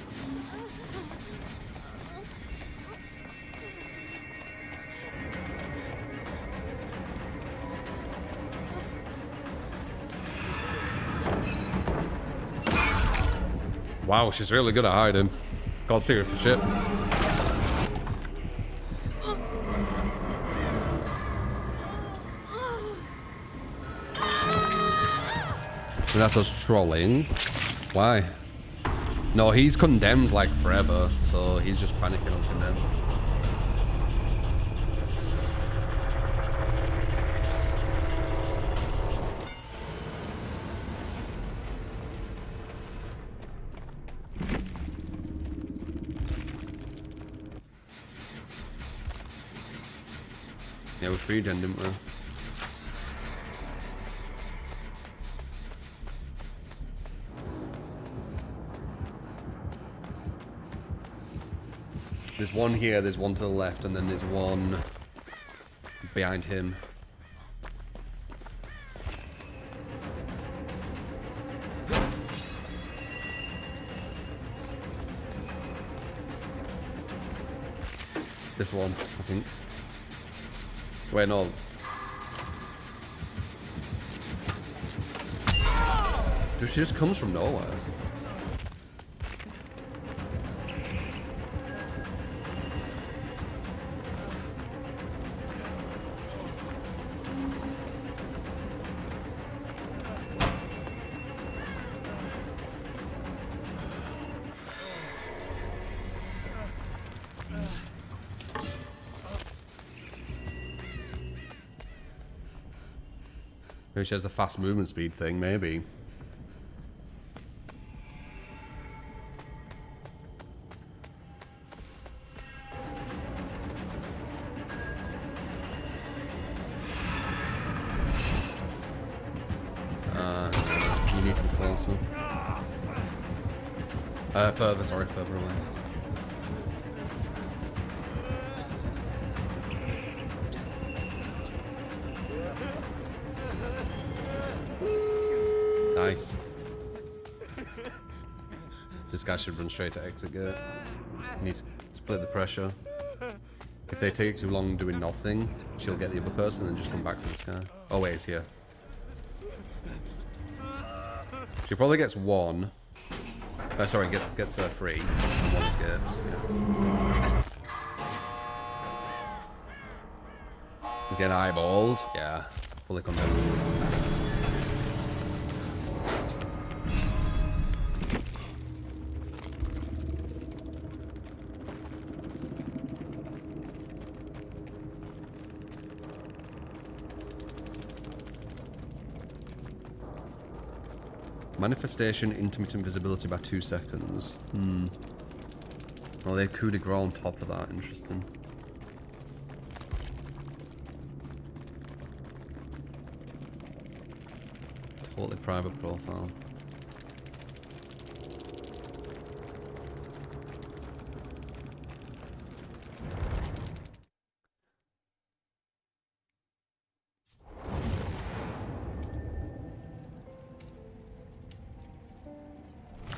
Wow, she's really good at hiding. Can't see her for shit. So that's us trolling. Why? No, he's condemned like forever, so he's just panicking on condemned. Yeah, we free gen, didn't we? There's one here, there's one to the left, and then there's one behind him. This one, I think. Wait, no. Dude, she just comes from nowhere. Maybe she has a fast movement speed thing, maybe. You need to be closer. Further, sorry, further away. Nice. This guy should run straight to exit gate. Need to split the pressure. If they take too long doing nothing, she'll get the other person and just come back to this guy. Oh wait, he's here. She probably gets one. Sorry, gets 3 and 1 escapes. Yeah. He's getting eyeballed. Yeah, fully condemned. Manifestation, intermittent visibility by 2 seconds. Well, they have coup de grace on top of that. Interesting. Totally private profile.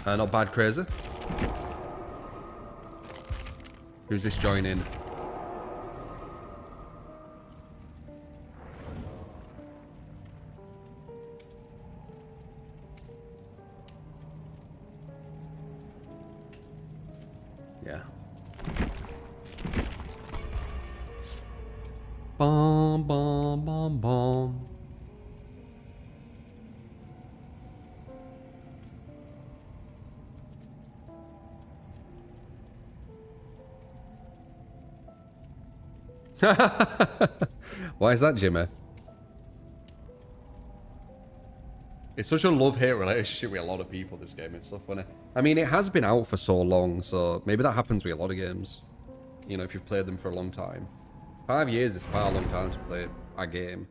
Not bad, crazy. Who's this joining? Yeah. Bom, bom, bom, bom. Why is that, Jimmy? It's such a love-hate relationship with a lot of people, this game. It's so funny. I mean, it has been out for so long, so maybe that happens with a lot of games. You know, if you've played them for a long time. 5 years is quite a long time to play a game.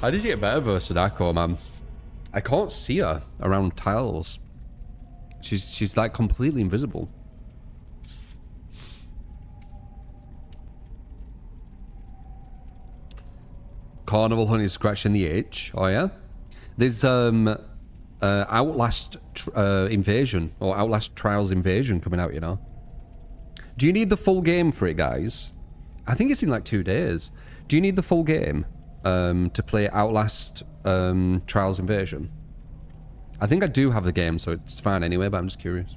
How did you get better versus Sadako, man? I can't see her around tiles. She's like completely invisible. Carnival Hunt is scratching the itch. Oh yeah. There's Outlast Invasion or Outlast Trials Invasion coming out. You know. Do you need the full game for it, guys? I think it's in like 2 days. Do you need the full game to play Outlast Trials Invasion? I think I do have the game, so it's fine anyway, but I'm just curious.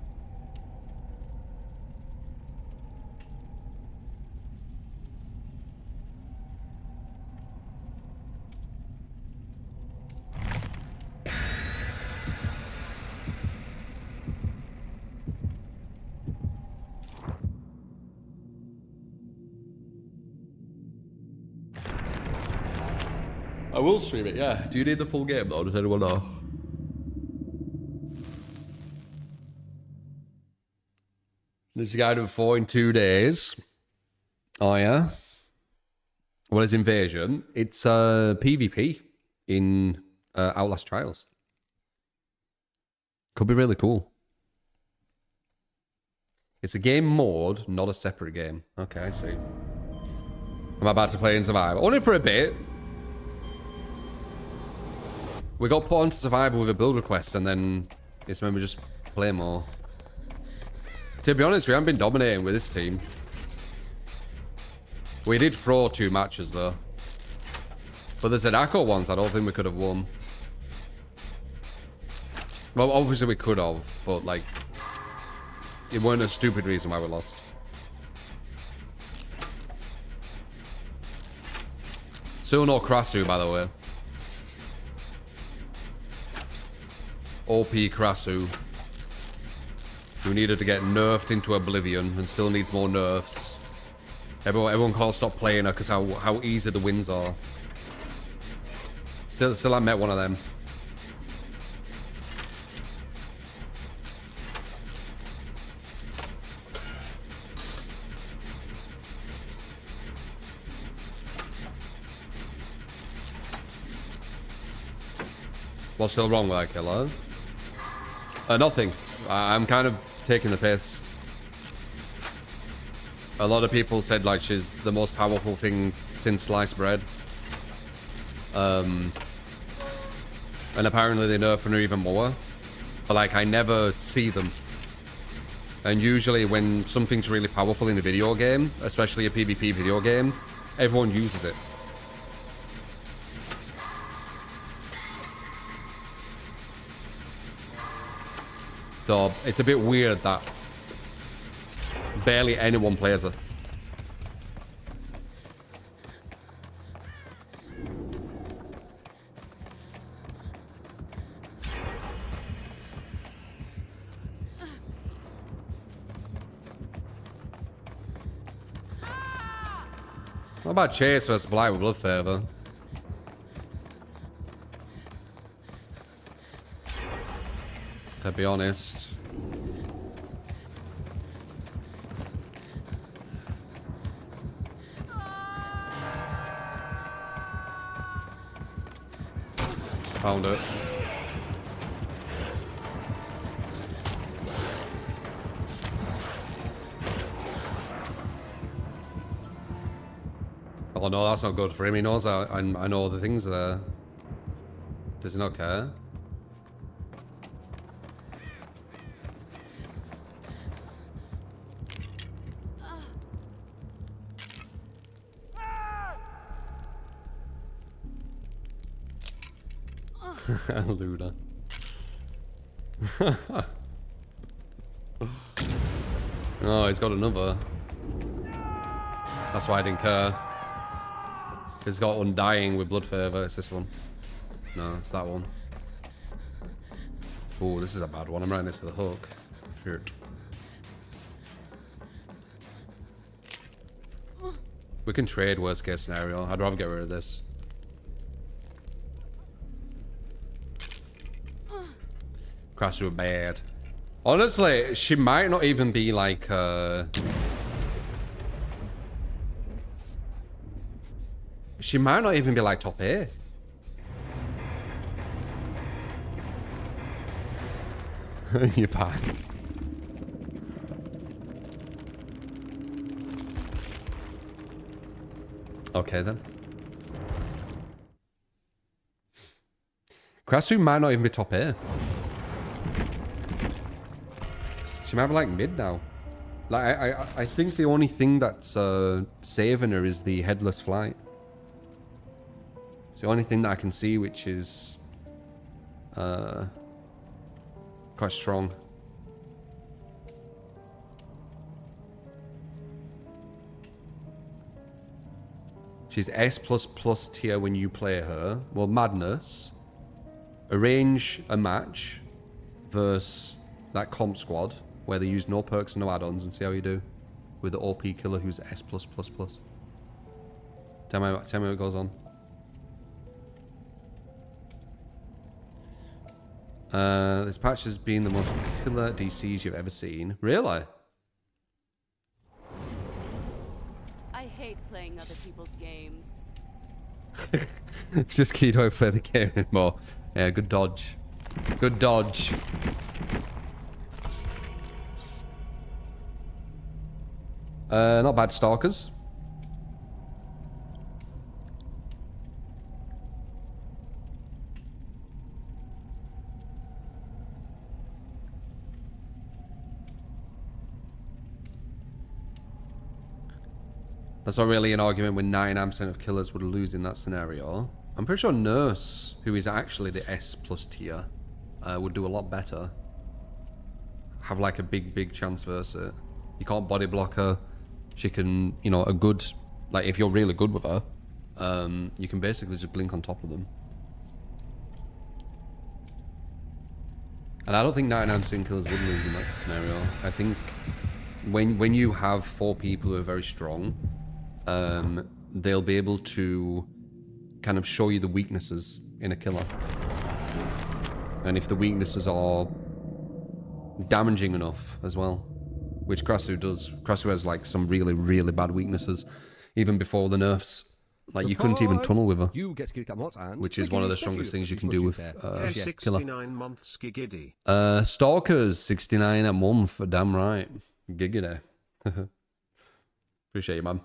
I will stream it, yeah. Do you need the full game though? Does anyone know? There's a guide of 4 in 2 days. Oh yeah. What is Invasion? It's PvP in Outlast Trials. Could be really cool. It's a game mode, not a separate game. Okay, I see. I'm about to play in Survival. Only for a bit. We got put onto Survival with a build request, and then it's when we just play more. To be honest, we haven't been dominating with this team. We did throw 2 matches, though. But the Sadako ones, I don't think we could have won. Well, obviously we could have, but, like, it weren't a stupid reason why we lost. Still no Krasu, by the way. OP Krasu, who needed to get nerfed into oblivion and still needs more nerfs. Everyone can't stop playing her because how easy the wins are. Still I met one of them. What's still wrong with that killer? Nothing. I'm kind of taking the piss. A lot of people said like she's the most powerful thing since sliced bread. And apparently they nerfing her even more. But like I never see them. And usually when something's really powerful in a video game, especially a PvP video game, everyone uses it. So it's a bit weird that barely anyone plays her. What about Chase versus Blight with Blood Fervor? To be honest. Found it. Oh no, that's not good for him. He knows I know the things there. Does he not care? Luna. Oh, he's got another. That's why I didn't care. He's got Undying with Blood Fervor. It's this one. No, it's that one. Oh, this is a bad one. I'm right next to the hook. Shit. We can trade worst case scenario. I'd rather get rid of this. Crash were bad. Honestly, she might not even be like she might not even be like top A. You're back. Okay then. Krasu might not even be top A. She might be like mid now. Like I think the only thing that's saving her is the headless flight. It's the only thing that I can see which is quite strong. She's S++ tier when you play her. Well, Madness. Arrange a match versus that comp squad where they use no perks and no add-ons and see how you do with the OP killer who's S+++. Tell me what goes on. This patch has been the most killer DCs you've ever seen. Really? I hate playing other people's games. Just key don't play the game anymore. Yeah, good dodge. Good dodge. Not bad stalkers. That's not really an argument when 99% of killers would lose in that scenario. I'm pretty sure Nurse, who is actually the S+ tier, would do a lot better. Have like a big chance versus it. You can't body block her. She can, you know, a good, like if you're really good with her, you can basically just blink on top of them. And I don't think 99% killers would lose in that scenario. I think when you have 4 people who are very strong, they'll be able to kind of show you the weaknesses in a killer. And if the weaknesses are damaging enough as well, which Krasu does. Krasu has like some really bad weaknesses, even before the nerfs. Like you couldn't even tunnel with her, You get to keep that mod and which is one of the strongest things you can do with killer. 69 months giggity. Stalkers 69 a month, damn right, giggity. Appreciate you, man.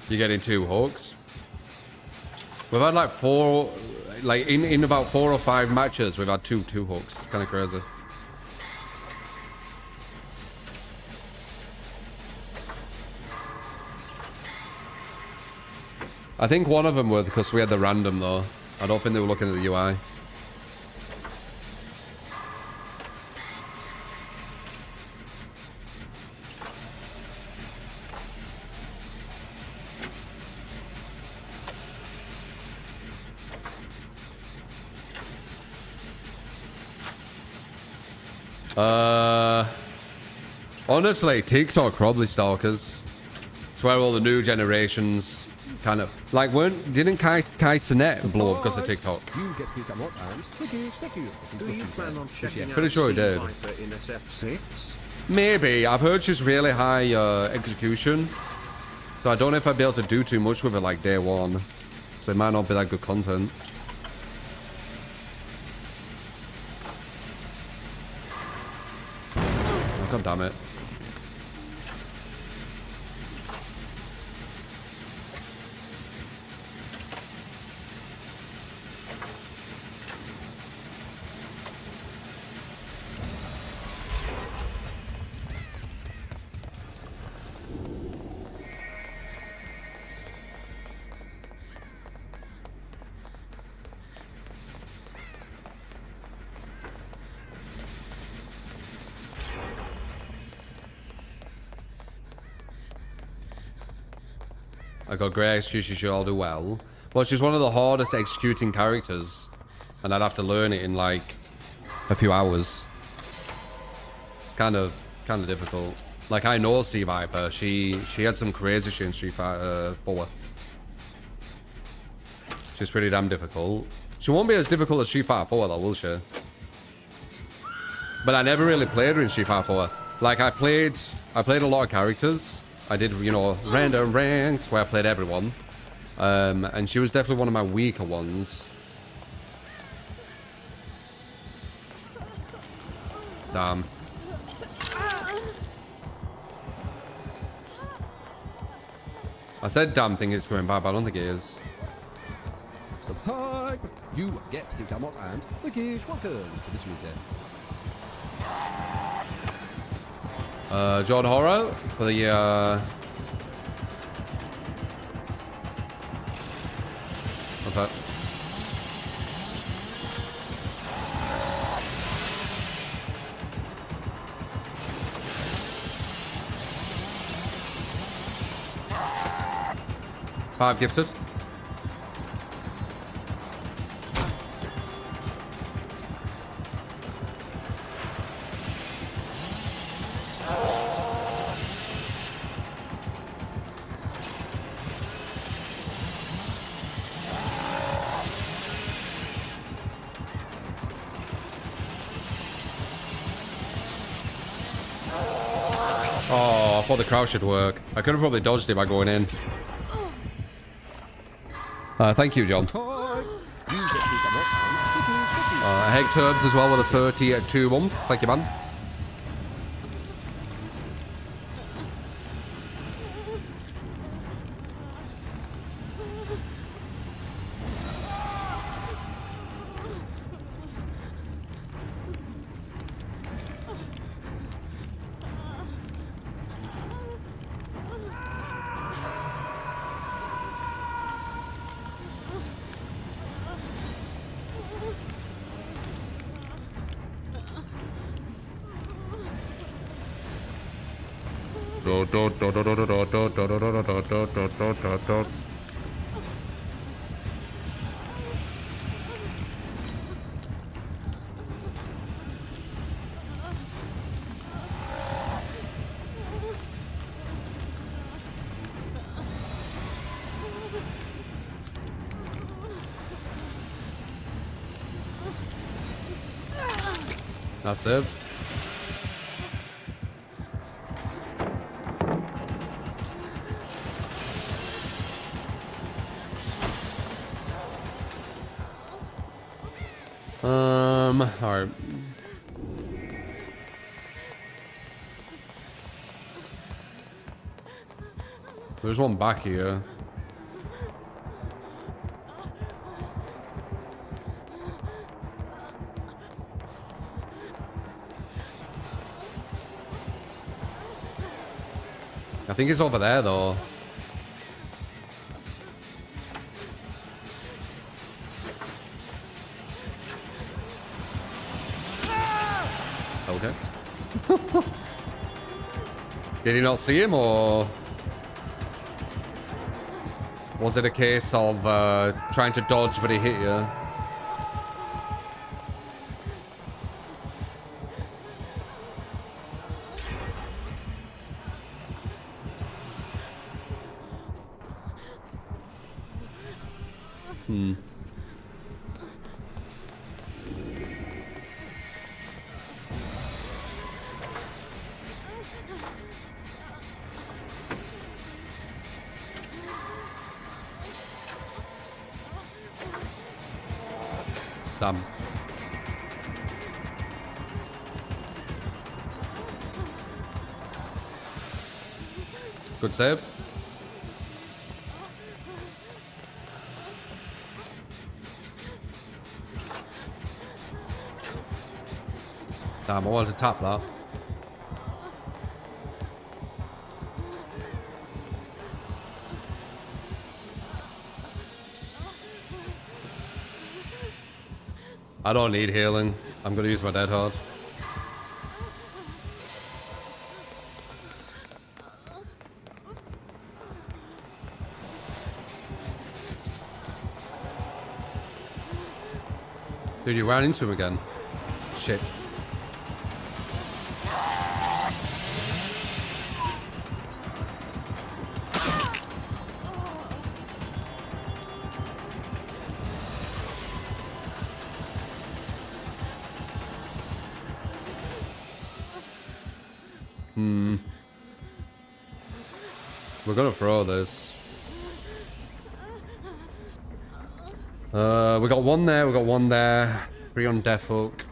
You're getting 2 hooks. We've had like 4, like in about 4 or 5 matches, we've had two hooks. Kind of crazy. I think one of them were because we had the random though. I don't think they were looking at the UI. Honestly, TikTok probably stalkers. It's where all the new generations kind of like didn't Kai Cenat blow up because of TikTok? You get to what and thank you. Do you plan on checking out Pretty sure he did. Viper in SF6? Maybe. I've heard she's really high execution, so I don't know if I'd be able to do too much with it like day one. So it might not be that good content. Oh, God damn it. I got great execution, she'll all do well. Well, she's one of the hardest executing characters, and I'd have to learn it in like a few hours. It's kind of difficult. Like I know Sea Viper, she had some crazy shit in Street Fighter 4. She's pretty damn difficult. She won't be as difficult as Street Fighter 4 though, will she? But I never really played her in Street Fighter 4. Like I played a lot of characters. I did, you know, random ranked where I played everyone. And she was definitely one of my weaker ones. Damn. I said damn thing is going bad, but I don't think it is. Subscribe. You get to what and welcome to the stream. John Horror for the okay. Five gifted. Oh, I thought the crouch should work. I could have probably dodged it by going in. Thank you, John. Hex Herbs as well with a 32 month. Thank you, man. That's it. Alright. There's one back here. I think it's over there though. Did he not see him, or was it a case of trying to dodge but he hit you? Damn. Good save. Damn, I wanted to tap that. I don't need healing. I'm gonna use my dead hard. Dude, you ran into him again. Shit. We're gonna throw this. We got one there, we got one there. 3 on Death Hook.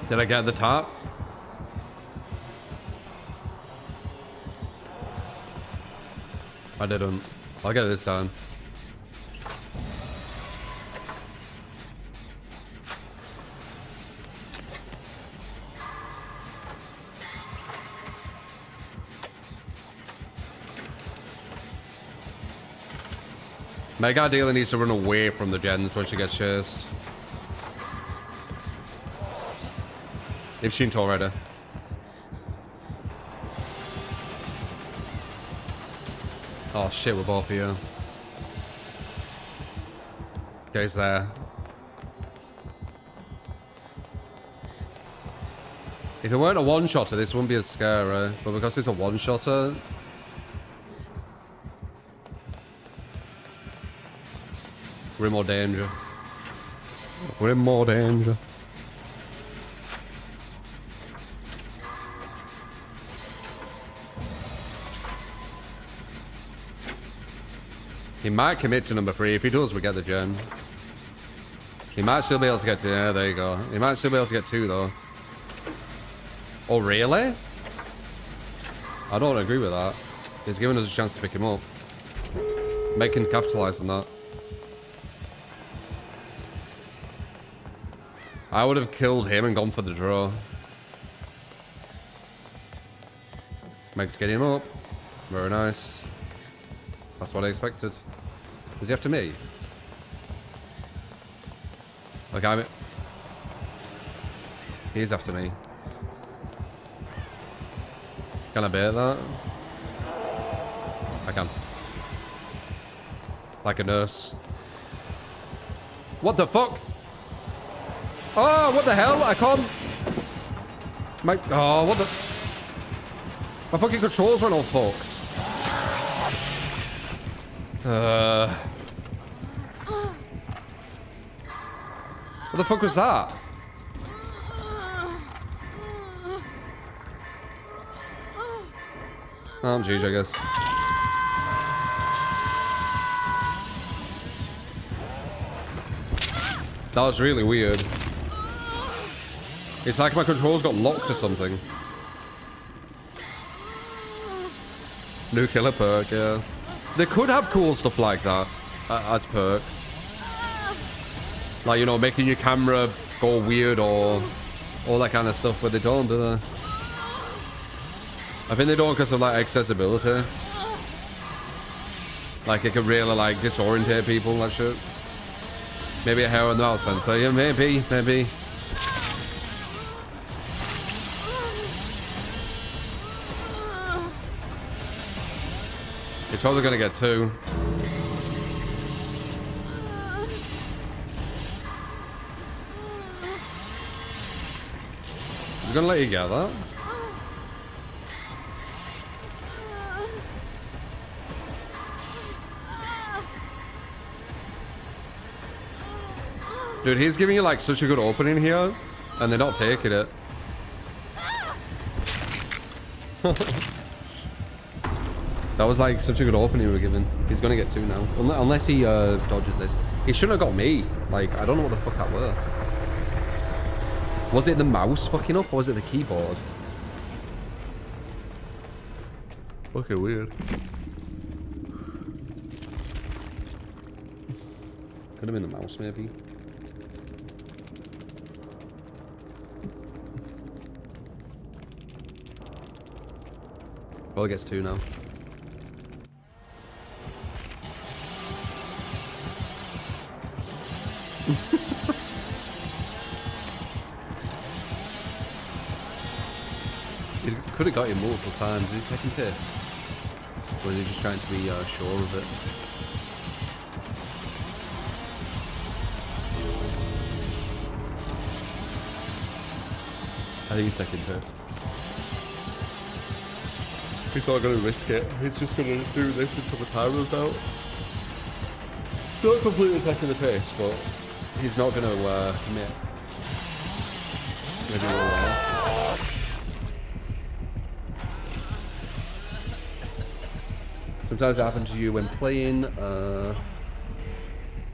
Did I get the top? I didn't. I'll get it this time. Mega Dealer needs to run away from the gens when she gets chased. If she ain't already. Oh shit, we're both here. Goes there. If it weren't a one-shotter, this wouldn't be as scary. But because it's a one-shotter... we're in more danger. We're in more danger. He might commit to number 3. If he does, we get the gen. He might still be able to get to... yeah, there you go. He might still be able to get 2, though. Oh, really? I don't agree with that. He's giving us a chance to pick him up. Meg can capitalize on that. I would have killed him and gone for the draw. Meg's getting him up. Very nice. That's what I expected. Is he after me? Okay, he's after me. Can I bait that? I can. Like a nurse. What the fuck? Oh, what the hell? I can't... oh, what the... my fucking controls went all fucked. What the fuck was that? Oh, I'm GG, I guess. That was really weird. It's like my controls got locked or something. New killer perk, yeah. They could have cool stuff like that as perks. Like, you know, making your camera go weird or all that kind of stuff, but they don't, do they? I think they don't because of like accessibility. Like it could really like disorientate people and that shit. Maybe a hair on the house sensor. Yeah, maybe. It's probably gonna get 2. He's gonna let you get that. Dude, he's giving you like such a good opening here, and they're not taking it. That was like such a good opening we were given. He's gonna get 2 now. Unless he dodges this. He shouldn't have got me. Like, I don't know what the fuck that were. Was it the mouse fucking up or was it the keyboard? Okay, weird. Could have been the mouse maybe. Well, it gets 2 now. He could have got him multiple times. Is he taking piss? Or is he just trying to be sure of it? I think he's taking piss. He's not going to risk it. He's just going to do this until the time runs out. Not completely taking the piss, but he's not going to commit. Maybe we'll Sometimes it happens to you when playing. Yeah,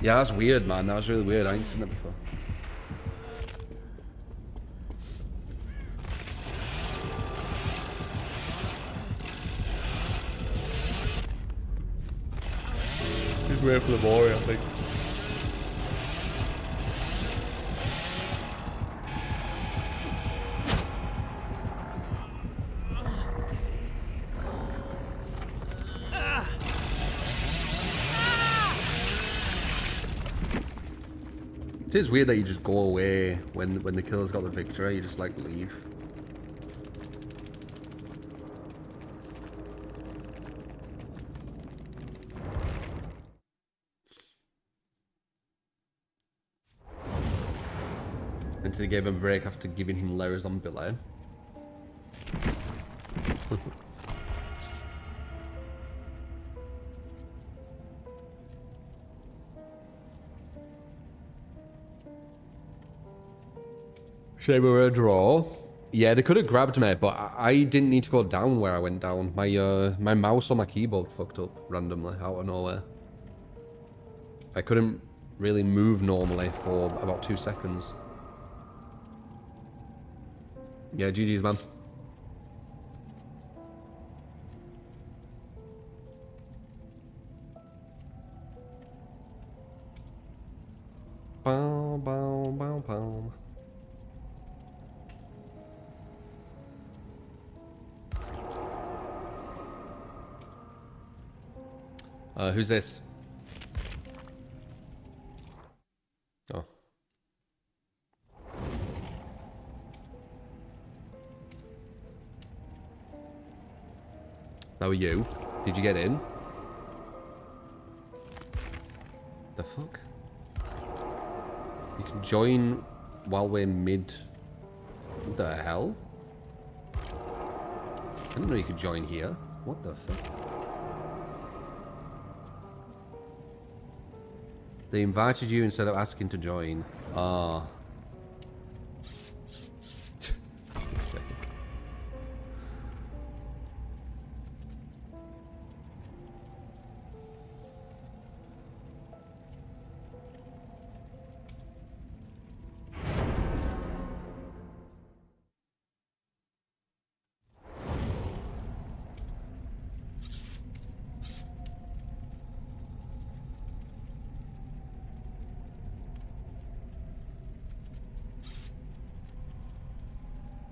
that's weird, man. That was really weird. I ain't seen that before. He's waiting for the Mori, I think. It is weird that you just go away when the killer's got the victory. You just like leave. Until they gave him a break after giving him layers on Billy. Shame we were a draw. Yeah, they could have grabbed me, but I didn't need to go down where I went down. My mouse on my keyboard fucked up randomly out of nowhere. I couldn't really move normally for about 2 seconds. Yeah, GG's, man. Bow, bow, bow, bow. Who's this? Oh. That were you? Did you get in? The fuck? You can join while we're mid... What the hell? I didn't know you could join here. What the fuck? They invited you instead of asking to join. Ah. Fuck's sake.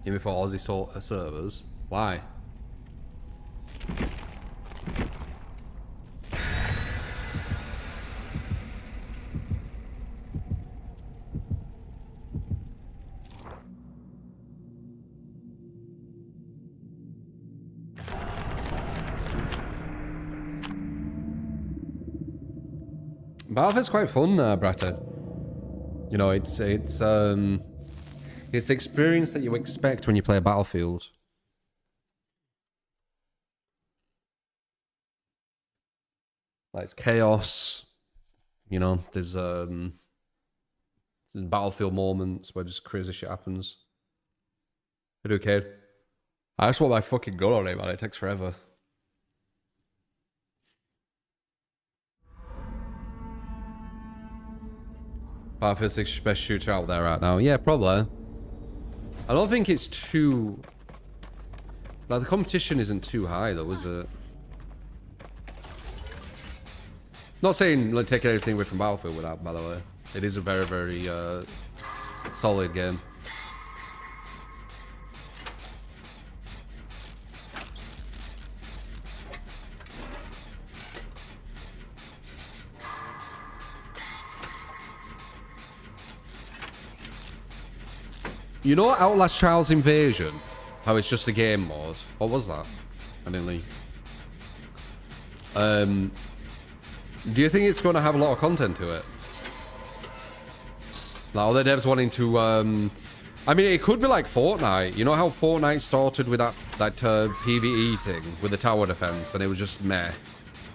Even for Aussie servers? Why? Battlefield's quite fun, Bretta. You know, it's the experience that you expect when you play a Battlefield. Like, it's chaos. You know, there's Battlefield moments where just crazy shit happens. I do, kid. I just want my fucking gun on it, man. It takes forever. Battlefield 6 is best shooter out there right now. Yeah, probably. I don't think it's too... Like, the competition isn't too high, though, is it? Not saying, like, taking anything away from Battlefield with that, by the way. It is a very, very solid game. You know Outlast Trials Invasion? How it's just a game mode? What was that? I didn't leave. Do you think it's going to have a lot of content to it? Like, all the devs wanting to... I mean, it could be like Fortnite. You know how Fortnite started with that PvE thing with the tower defense, and it was just meh.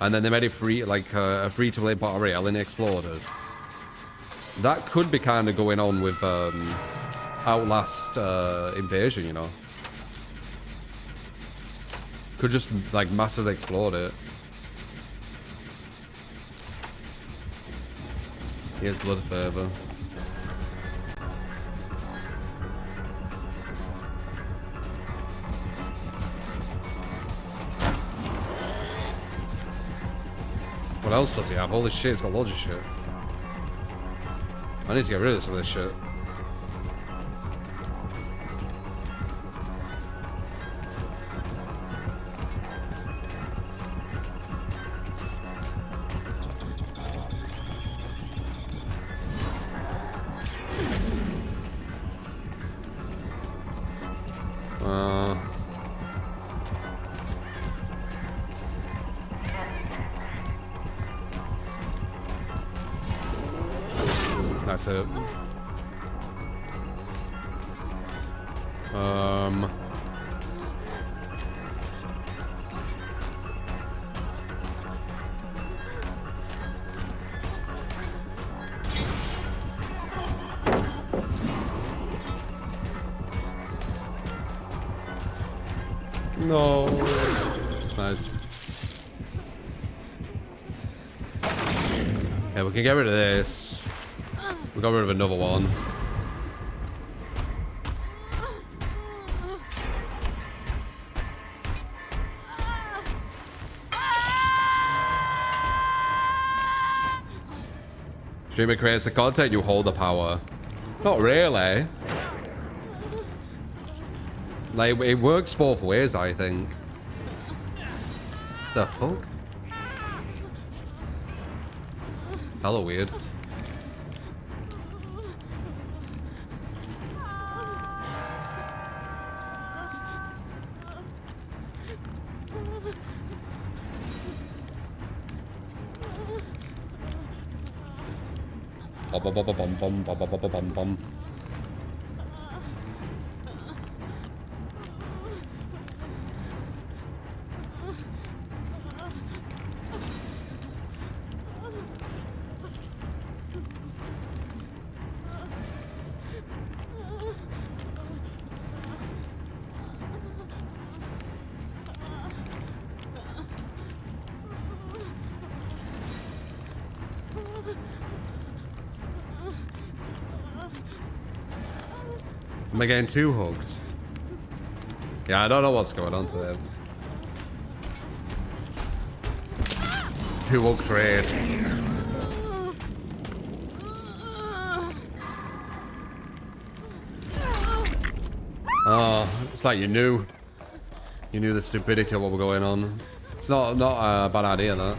And then they made it free, like a free-to-play battle royale, and it exploded. That could be kind of going on with Outlast Invasion, you know. Could just like massively explode it. Here's Blood Fervor. What else does he have? Holy shit, he's got loads of shit. I need to get rid of some of this shit. That's it. No. Nice. Yeah, we can get rid of this. We got rid of another one. Streamer creates the content, you hold the power. Not really. Like, it works both ways, I think. The fuck? Hella weird. Bum. Am I getting too hooked? Yeah, I don't know what's going on today. Too hooked raid. Oh, it's like you knew. You knew the stupidity of what was going on. It's not a bad idea, that.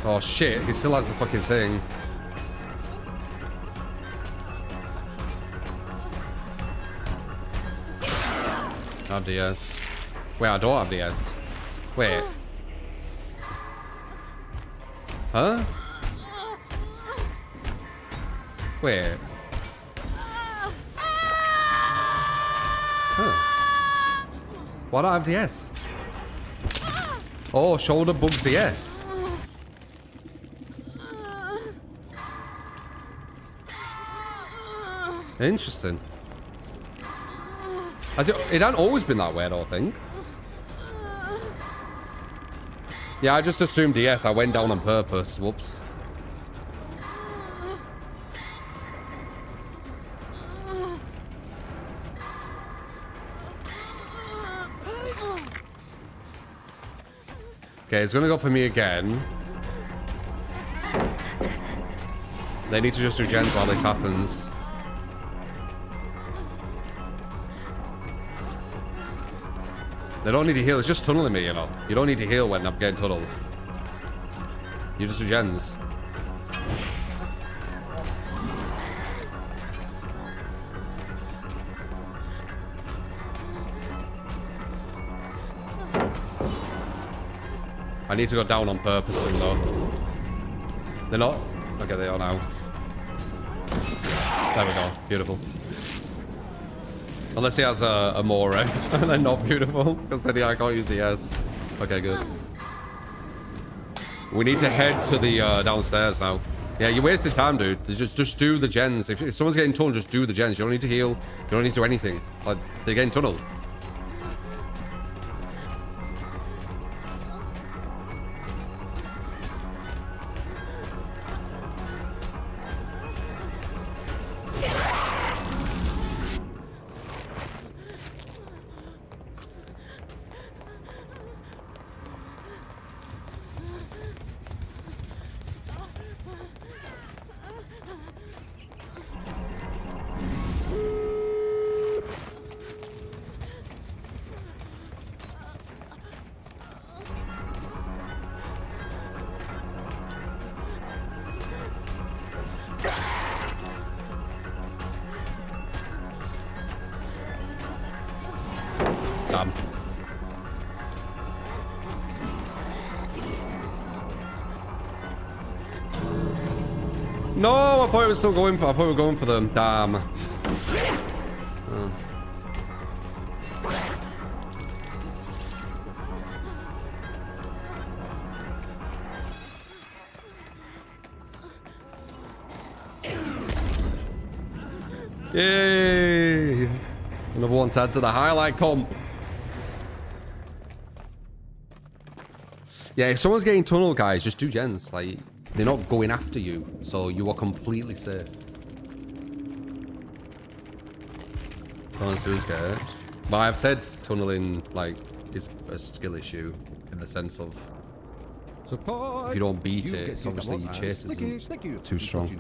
Oh shit, he still has the fucking thing. I have DS. Wait, I don't have DS. Wait. Huh? Wait. Huh. Why don't I have DS? Oh, shoulder bugs DS. Interesting. Has it hadn't always been that way, I don't think. Yeah, I just assumed yes. I went down on purpose. Whoops. Okay, it's gonna go for me again. They need to just do gens while this happens. They don't need to heal, it's just tunneling me, you know. You don't need to heal when I'm getting tunneled. You just do gens. I need to go down on purpose soon, though. They're not? Okay, they are now. There we go. Beautiful. Unless he has a more, and then not beautiful. Because then I can't use the S. Okay, good. We need to head to the downstairs now. Yeah, you wasted time, dude. Just do the gens. If someone's getting tunneled, just do the gens. You don't need to heal. You don't need to do anything. Like, they're getting tunneled. Damn. No, I thought it was still going for. I thought we were going for them. Damn. Yay! Another one to add to the highlight comp. Yeah, if someone's getting tunnel, guys, just do gens. Like, they're not going after you, so you are completely safe. Who's scared. But I've said tunneling, like, is a skill issue in the sense of Support. if you don't beat You it, get it's to obviously come your on, chase and isn't thank you. too strong.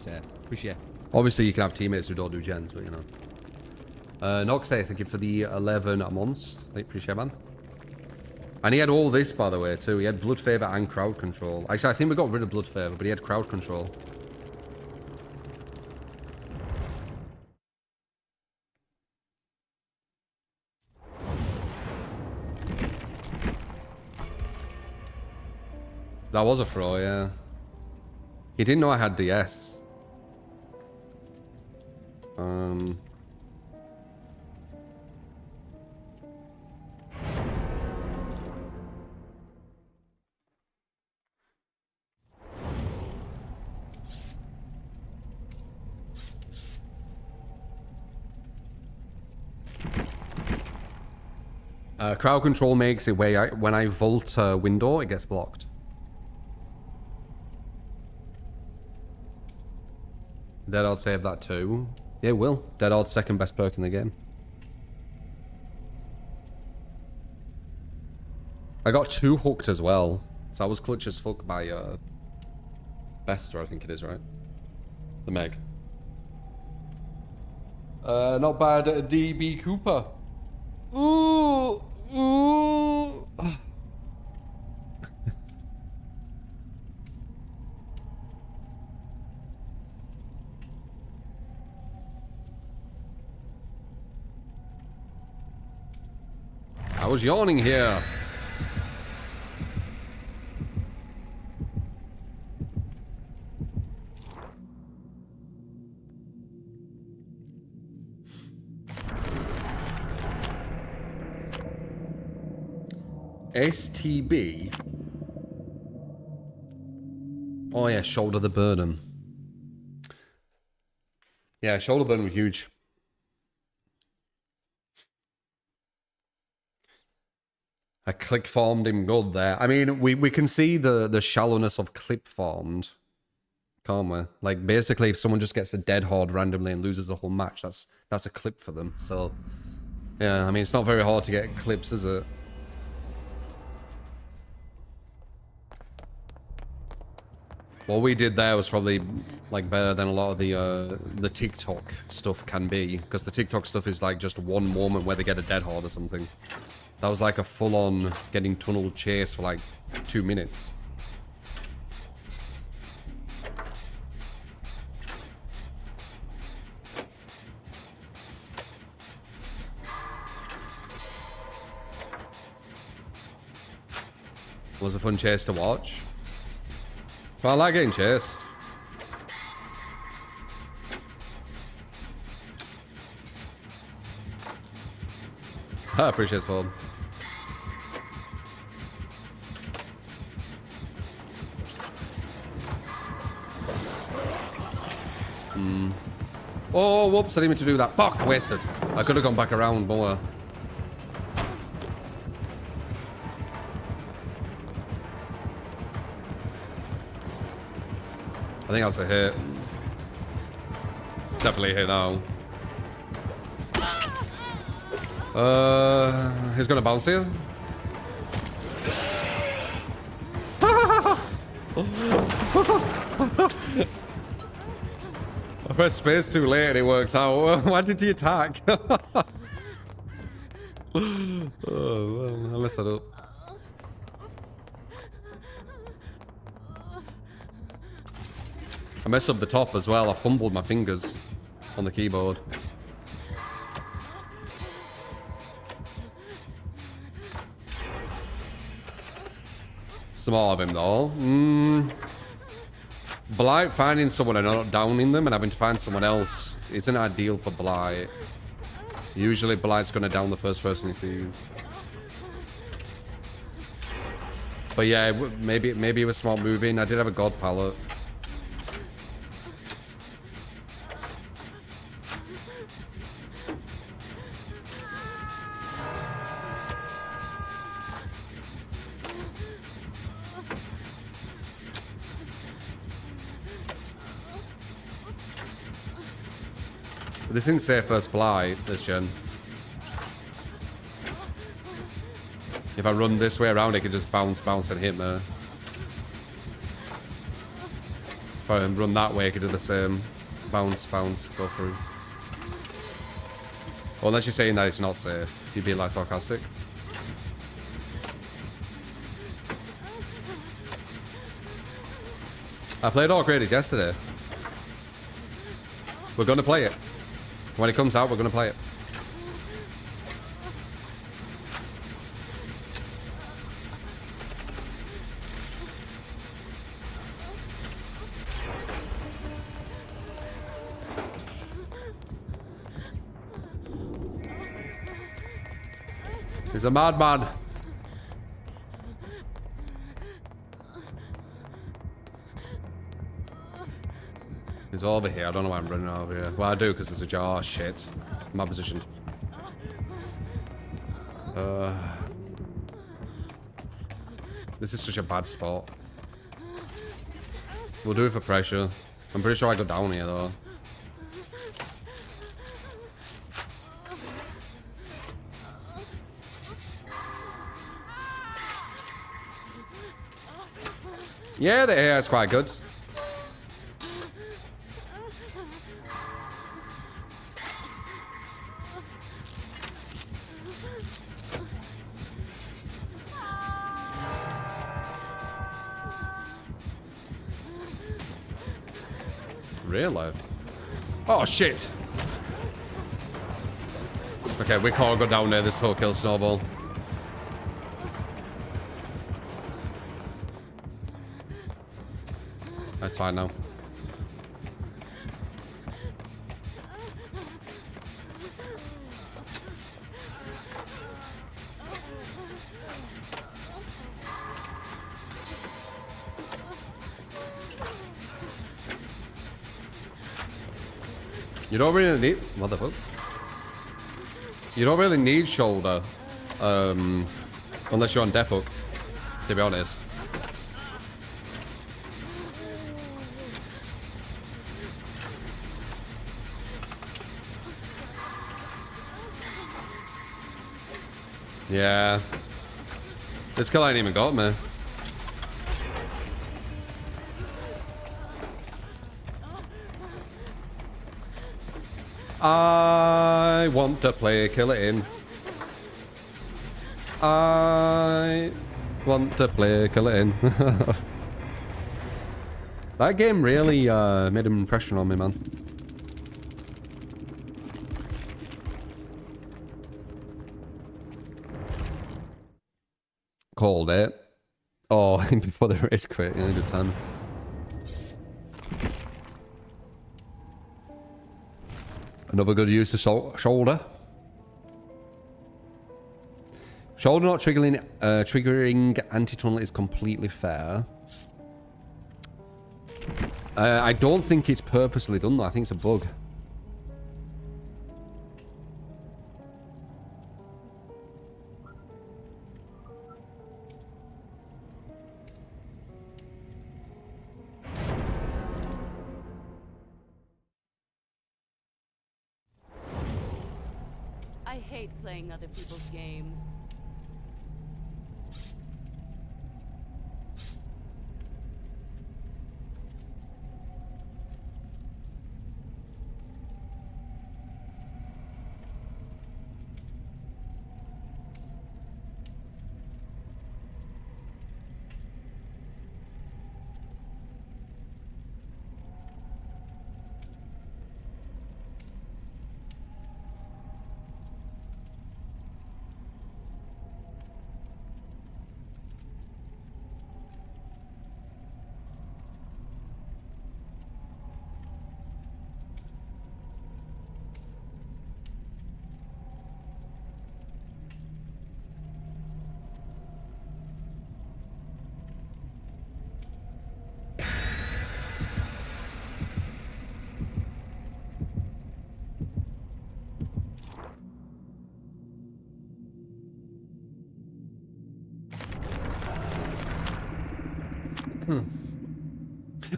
Appreciate. Obviously, you can have teammates who don't do gens, but you know. Noxay, thank you for the 11 months. I appreciate it, man. And he had all this, by the way, too. He had Blood Favor and Crowd Control. Actually, I think we got rid of Blood Favor, but he had Crowd Control. That was a throw, yeah. He didn't know I had DS. Crowd control makes it where when I vault a window, it gets blocked. Dead Odd save that too. Yeah, it will. Dead Odd's second best perk in the game. I got 2 hooked as well. So I was clutch as fuck by Bester, I think it is, right? The Meg. Not bad, DB Cooper. Ooh, ooh. was yawning here. STB. Oh yeah, shoulder the burden. Yeah, shoulder burden was huge. I click farmed him good there. I mean, we can see the shallowness of clip farmed, can't we? Like basically, if someone just gets a dead hard randomly and loses the whole match, that's a clip for them. So yeah, I mean, it's not very hard to get clips, is it? What we did there was probably like better than a lot of the TikTok stuff can be, because the TikTok stuff is like just one moment where they get a dead hard or something. That was like a full-on getting tunnel chase for like 2 minutes. It was a fun chase to watch. So I like getting chased. I appreciate it, Sword. Oh, whoops, I didn't mean to do that. Fuck, wasted. I could have gone back around more. I think that's a hit. Definitely a hit now. He's gonna bounce here. I pressed space too late and it worked out. Why did he attack? Oh, well, I messed that up. I messed up the top as well. I fumbled my fingers on the keyboard. Smart of him though. Blight finding someone and not downing them and having to find someone else isn't ideal for Blight. Usually Blight's going to down the first person he sees. But yeah, maybe it was smart moving. I did have a god palette. This isn't safe first Blight, this gen. If I run this way around, it could just bounce and hit me. If I run that way, it could do the same. Bounce, go through. Well, unless you're saying that it's not safe. You'd be like sarcastic. I played Orc Raiders yesterday. We're gonna play it. When it comes out, we're gonna play it. He's a madman. He's over here. I don't know why I'm running over here. Well, I do because there's a jar. Oh, shit. My position. This is such a bad spot. We'll do it for pressure. I'm pretty sure I go down here, though. Yeah, the AI is quite good. Really? Oh, shit. Okay, we can't go down there. This whole kill snowball. That's fine now. You don't really need... Motherfucker. You don't really need shoulder. Unless you're on death hook, to be honest. Yeah. This kill ain't even got me. I want to play Kill It In. I want to play Kill It In. That game really made an impression on me, man. Called it. Oh, before the race quit, yeah, good time. Another good use of shoulder. Shoulder not triggering anti-tunnel is completely fair. I don't think it's purposely done though. I think it's a bug. I hate playing other people's games.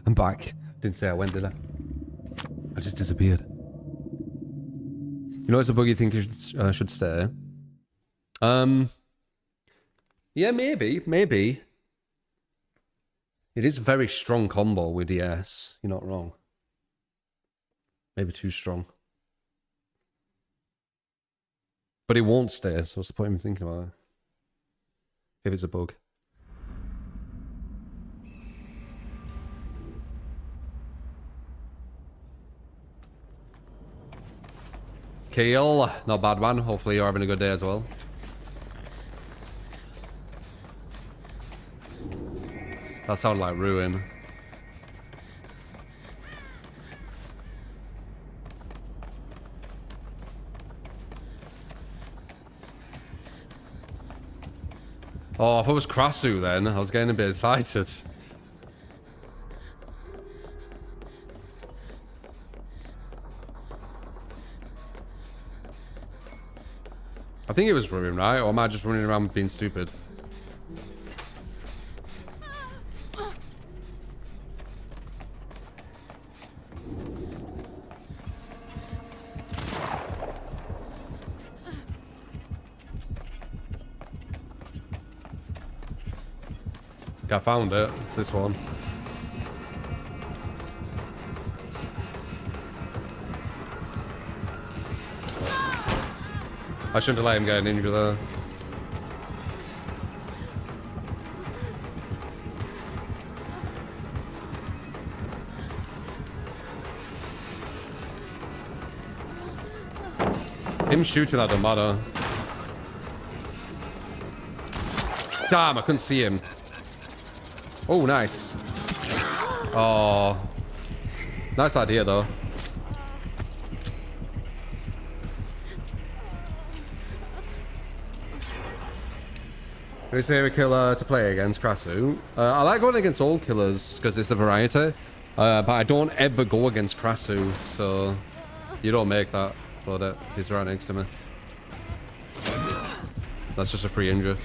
I'm back. Didn't say I went, did I? I just disappeared. You know it's a bug you think you should stay? Yeah, maybe. It is a very strong combo with DS. You're not wrong. Maybe too strong. But it won't stay, so what's the point of thinking about it? If it's a bug. Keel, not bad man. Hopefully you're having a good day as well. That sounded like ruin. Oh, if it was Krasu then, I was getting a bit excited. I think it was ruin, right? Or am I just running around being stupid? I found it. It's this one. I shouldn't have let him get an injury there. Him shooting that don't matter. Damn, I couldn't see him. Oh, nice. Oh. Nice idea, though. Who's your favorite killer to play against, Krasu? I like going against all killers because it's the variety. But I don't ever go against Krasu, so you don't make that. But he's right next to me. That's just a free injury.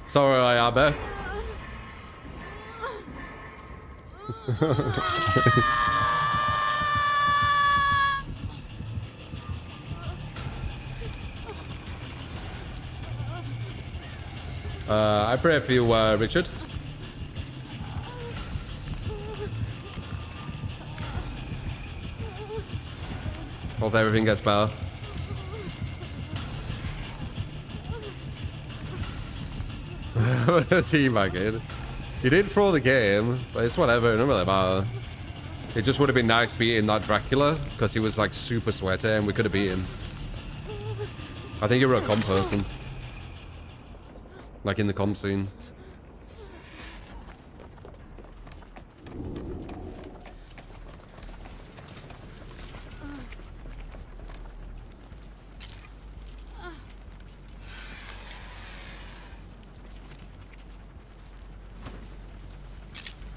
Sorry, Abbe. I pray for you, Richard. Hope everything gets better. Team again. He did throw the game, but it's whatever, it doesn't really matter. It just would have been nice beating that Dracula, because he was like super sweaty and we could have beat him. I think you were a comp person. Like in the comp scene.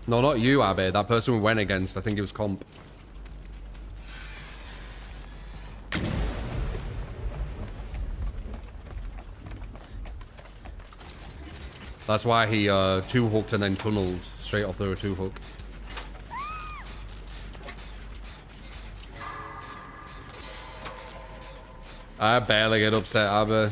No, not you, Abbe. That person we went against, I think it was comp. That's why he two-hooked and then tunneled straight off the two-hook. I barely get upset, Abbe.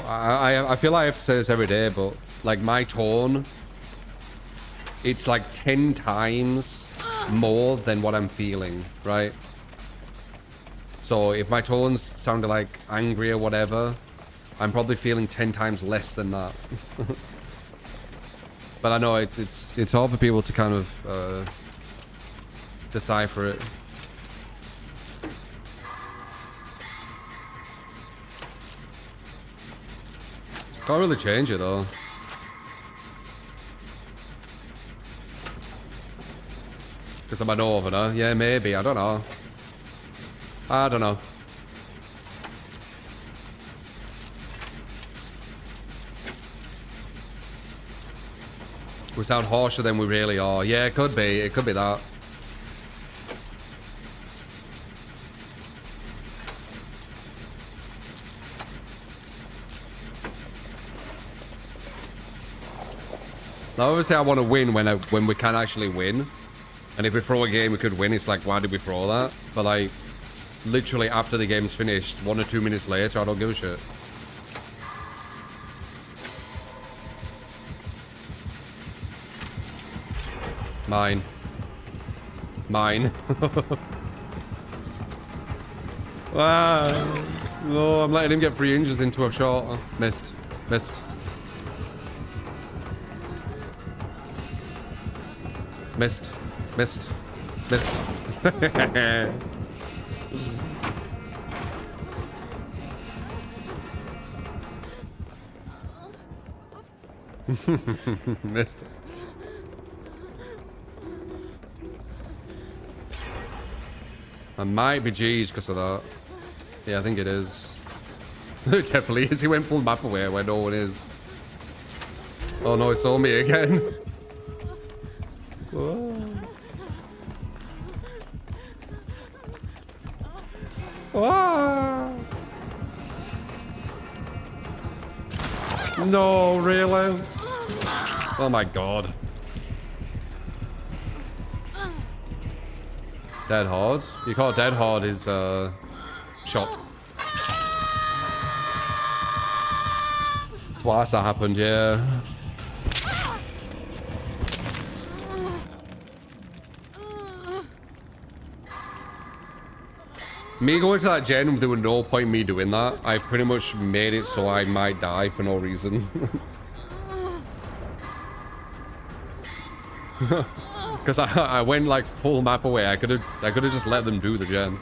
I feel like I have to say this every day, but like my tone, it's like 10 times more than what I'm feeling, right? So if my tones sounded like angry or whatever, I'm probably feeling 10 times less than that. But I know it's hard for people to kind of decipher it. Can't really change it though. Because I'm a northerner. Yeah, maybe. I don't know. I don't know. We sound harsher than we really are. Yeah, it could be. It could be that. Now, obviously, I want to win when we can actually win. And if we throw a game we could win, it's like, why did we throw that? But like, literally after the game's finished, 1 or 2 minutes later, I don't give a shit. Mine. Mine. Ah, no, I'm letting him get 3 inches into a shot. Oh, missed. Missed. Missed. Missed. Missed. Missed. I might be G's because of that. Yeah, I think it is. It definitely is. He went full map away where no one is. Oh no, he saw me again. Whoa. Ah. No, really? Oh my god. Dead hard? You call it dead hard is shot. Twice that happened, yeah. Me going to that gen, there was no point me doing that. I pretty much made it so I might die for no reason. Because I went like full map away. I could have just let them do the gen.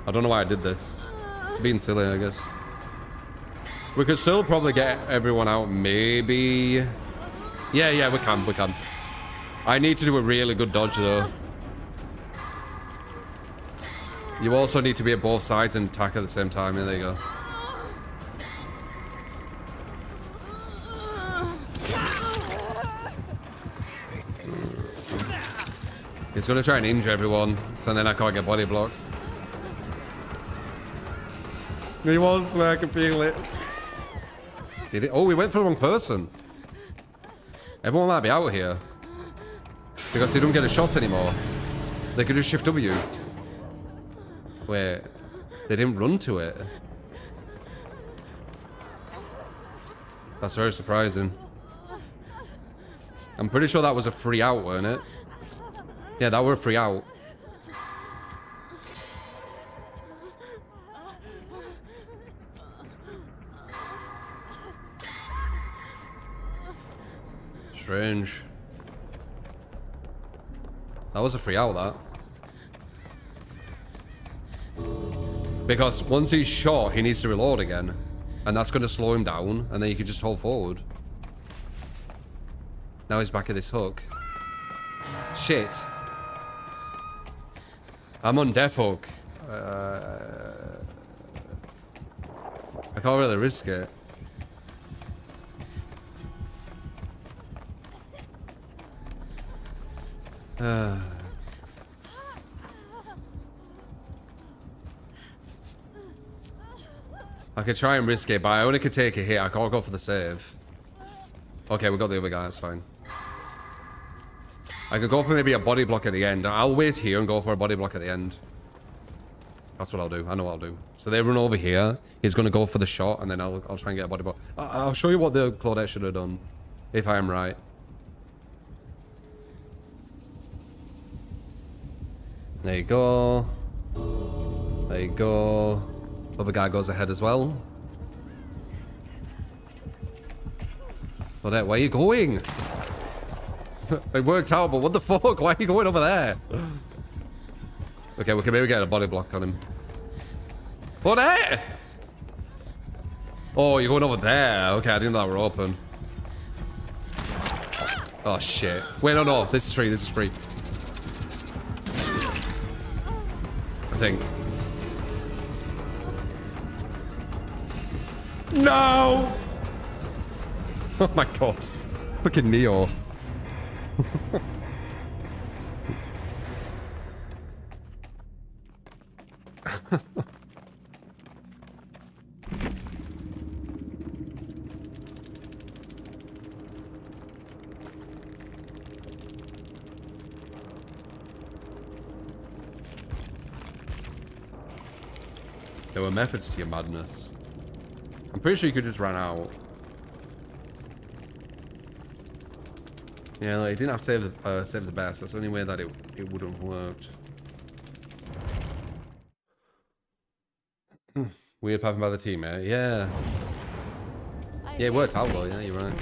I don't know why I did this. Being silly, I guess. We could still probably get everyone out, maybe. Yeah, we can. I need to do a really good dodge, though. You also need to be at both sides and attack at the same time. Yeah, there you go. He's gonna try and injure everyone, so then I can't get body blocked. He wants me, I can feel it. Did it? Oh, we went for the wrong person. Everyone might be out here. Because they don't get a shot anymore. They could just shift W. Wait. They didn't run to it. That's very surprising. I'm pretty sure that was a free out, weren't it? Yeah, that were a free out. Strange. That was a free out, that. Because once he's shot, he needs to reload again. And that's going to slow him down, and then you can just hold forward. Now he's back at this hook. Shit. I'm on death hook. I can't really risk it. I could try and risk it, but I only could take a hit. I can't go for the save. Okay, we got the other guy. That's fine. I could go for maybe a body block at the end. I'll wait here and go for a body block at the end. That's what I'll do. I know what I'll do. So they run over here. He's going to go for the shot, and then I'll try and get a body block. I'll show you what the Claudette should have done, if I am right. There you go. There you go. Other guy goes ahead as well. Claudette, where are you going? It worked out, but what the fuck? Why are you going over there? Okay, we can maybe get a body block on him. Claudette! Oh, you're going over there. Okay, I didn't know that were open. Oh, shit. Wait, no. This is free. This is free. I think. No! Oh my god. Fucking Neo. There were methods to your madness. I'm pretty sure you could just run out. Yeah, like, it didn't have to save the best. That's the only way that it would have worked. Weird pattern by the teammate. Yeah. Yeah, it worked out though. Yeah, you're right.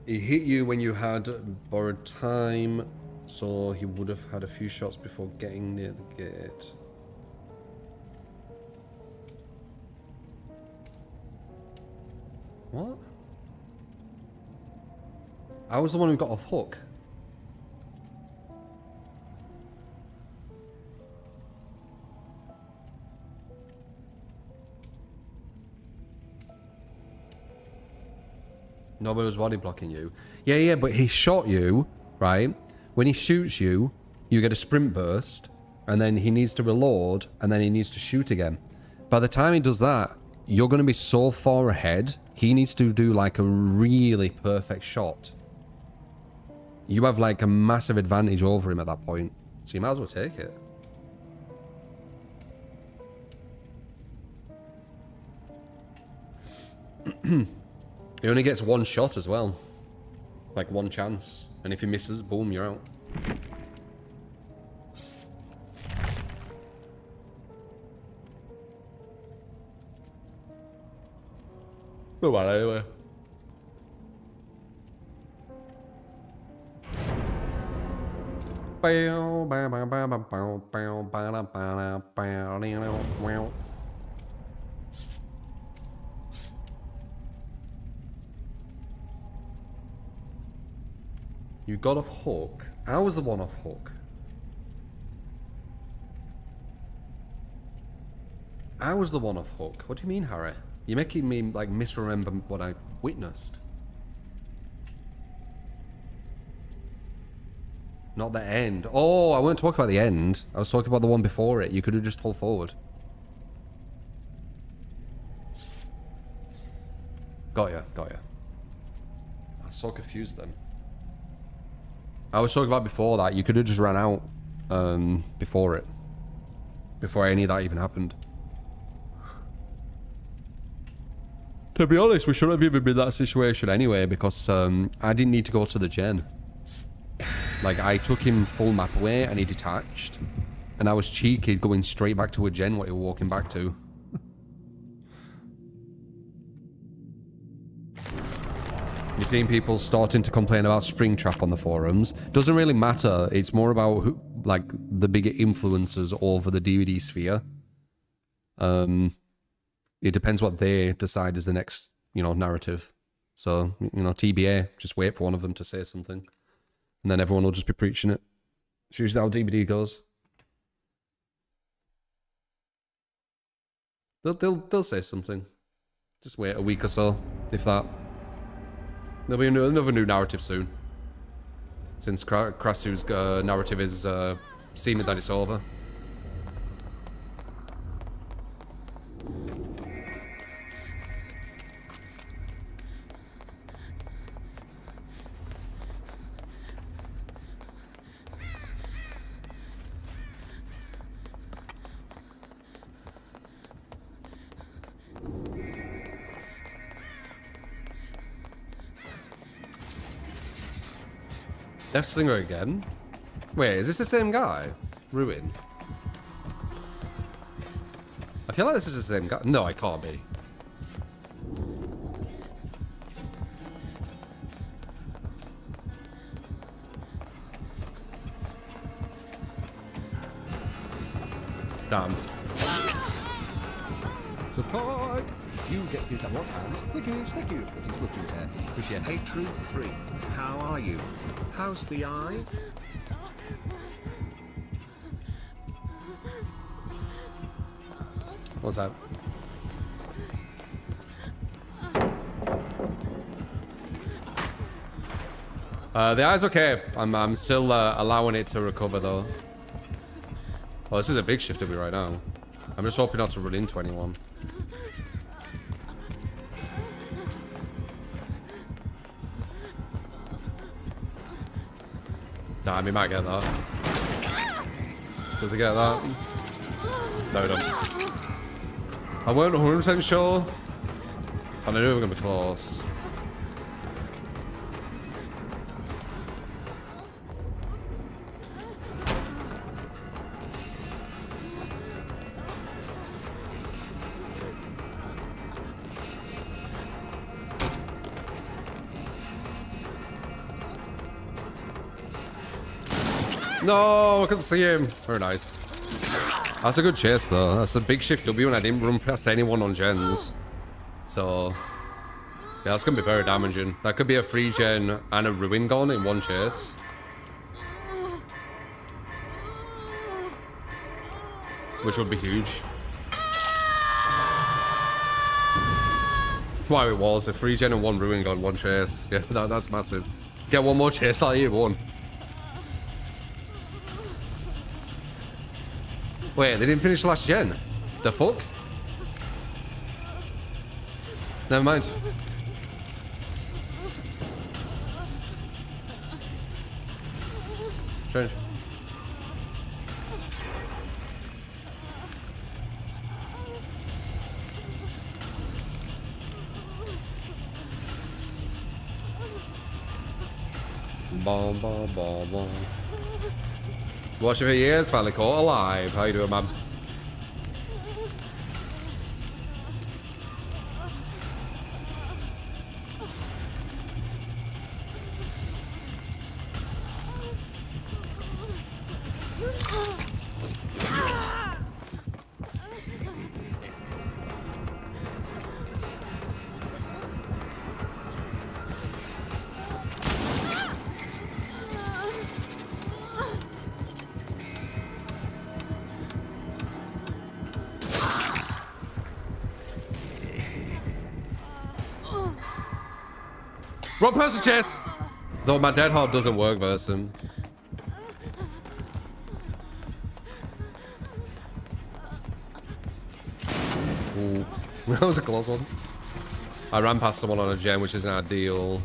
He hit you when you had borrowed time, so he would have had a few shots before getting near the gate. What? I was the one who got off hook. Nobody was body blocking you. Yeah, but he shot you, right? When he shoots you, you get a sprint burst, and then he needs to reload, and then he needs to shoot again. By the time he does that, you're going to be so far ahead, he needs to do like a really perfect shot. You have like a massive advantage over him at that point, so you might as well take it. He only gets one shot as well. Like one chance. And if he misses, boom, you're out. Oh well, anyway. You got off hook? I was the one off hook. I was the one off hook. What do you mean, Harry? You're making me, like, misremember what I witnessed. Not the end. Oh, I wasn't talking about the end. I was talking about the one before it. You could have just told forward. Got ya, got ya. I was so confused then. I was talking about before that. You could have just ran out before it. Before any of that even happened. To be honest, we shouldn't have even been in that situation anyway, because I didn't need to go to the gen. Like, I took him full map away and he detached. And I was cheeky going straight back to a gen what he was walking back to. You're seeing people starting to complain about Springtrap on the forums. Doesn't really matter. It's more about who, like, the bigger influencers over the DBD sphere. It depends what they decide is the next, you know, narrative. So, you know, TBA, just wait for one of them to say something. And then everyone will just be preaching it. It's usually how DBD goes. They'll say something. Just wait a week or so, if that. There'll be another new narrative soon. Since Krasu's narrative is seeming that it's over. Death Slinger again? Wait, is this the same guy? Ruin. I feel like this is the same guy. No, it can't be. Damn. Support! You get skilled at what hand? Thank you. It is looking there. Appreciate it. Hey Truth 3, how are you? How's the eye? What's that? The eye's okay. I'm still allowing it to recover though. Oh, this is a big shift of me right now. I'm just hoping not to run into anyone. Nah, he might get that. Does he get that? No, he don't. I weren't 100% sure. And I knew we were going to be close. No, I couldn't see him. Very nice. That's a good chase though. That's a big shift W and I didn't run past anyone on gens. So, yeah, that's going to be very damaging. That could be a free gen and a ruin gone in one chase. Which would be huge. Why it was a free gen and one ruin gone, one chase. Yeah, that's massive. Get one more chase out of you, one. Wait, they didn't finish the last gen? The fuck? Never mind. Strange. Bom, bom, bom, bom. Watching for years, finally caught alive. How you doing, man? Wrong person, Chase! Though my dead hard doesn't work versus him. Ooh. That was a close one. I ran past someone on a gem, which isn't ideal.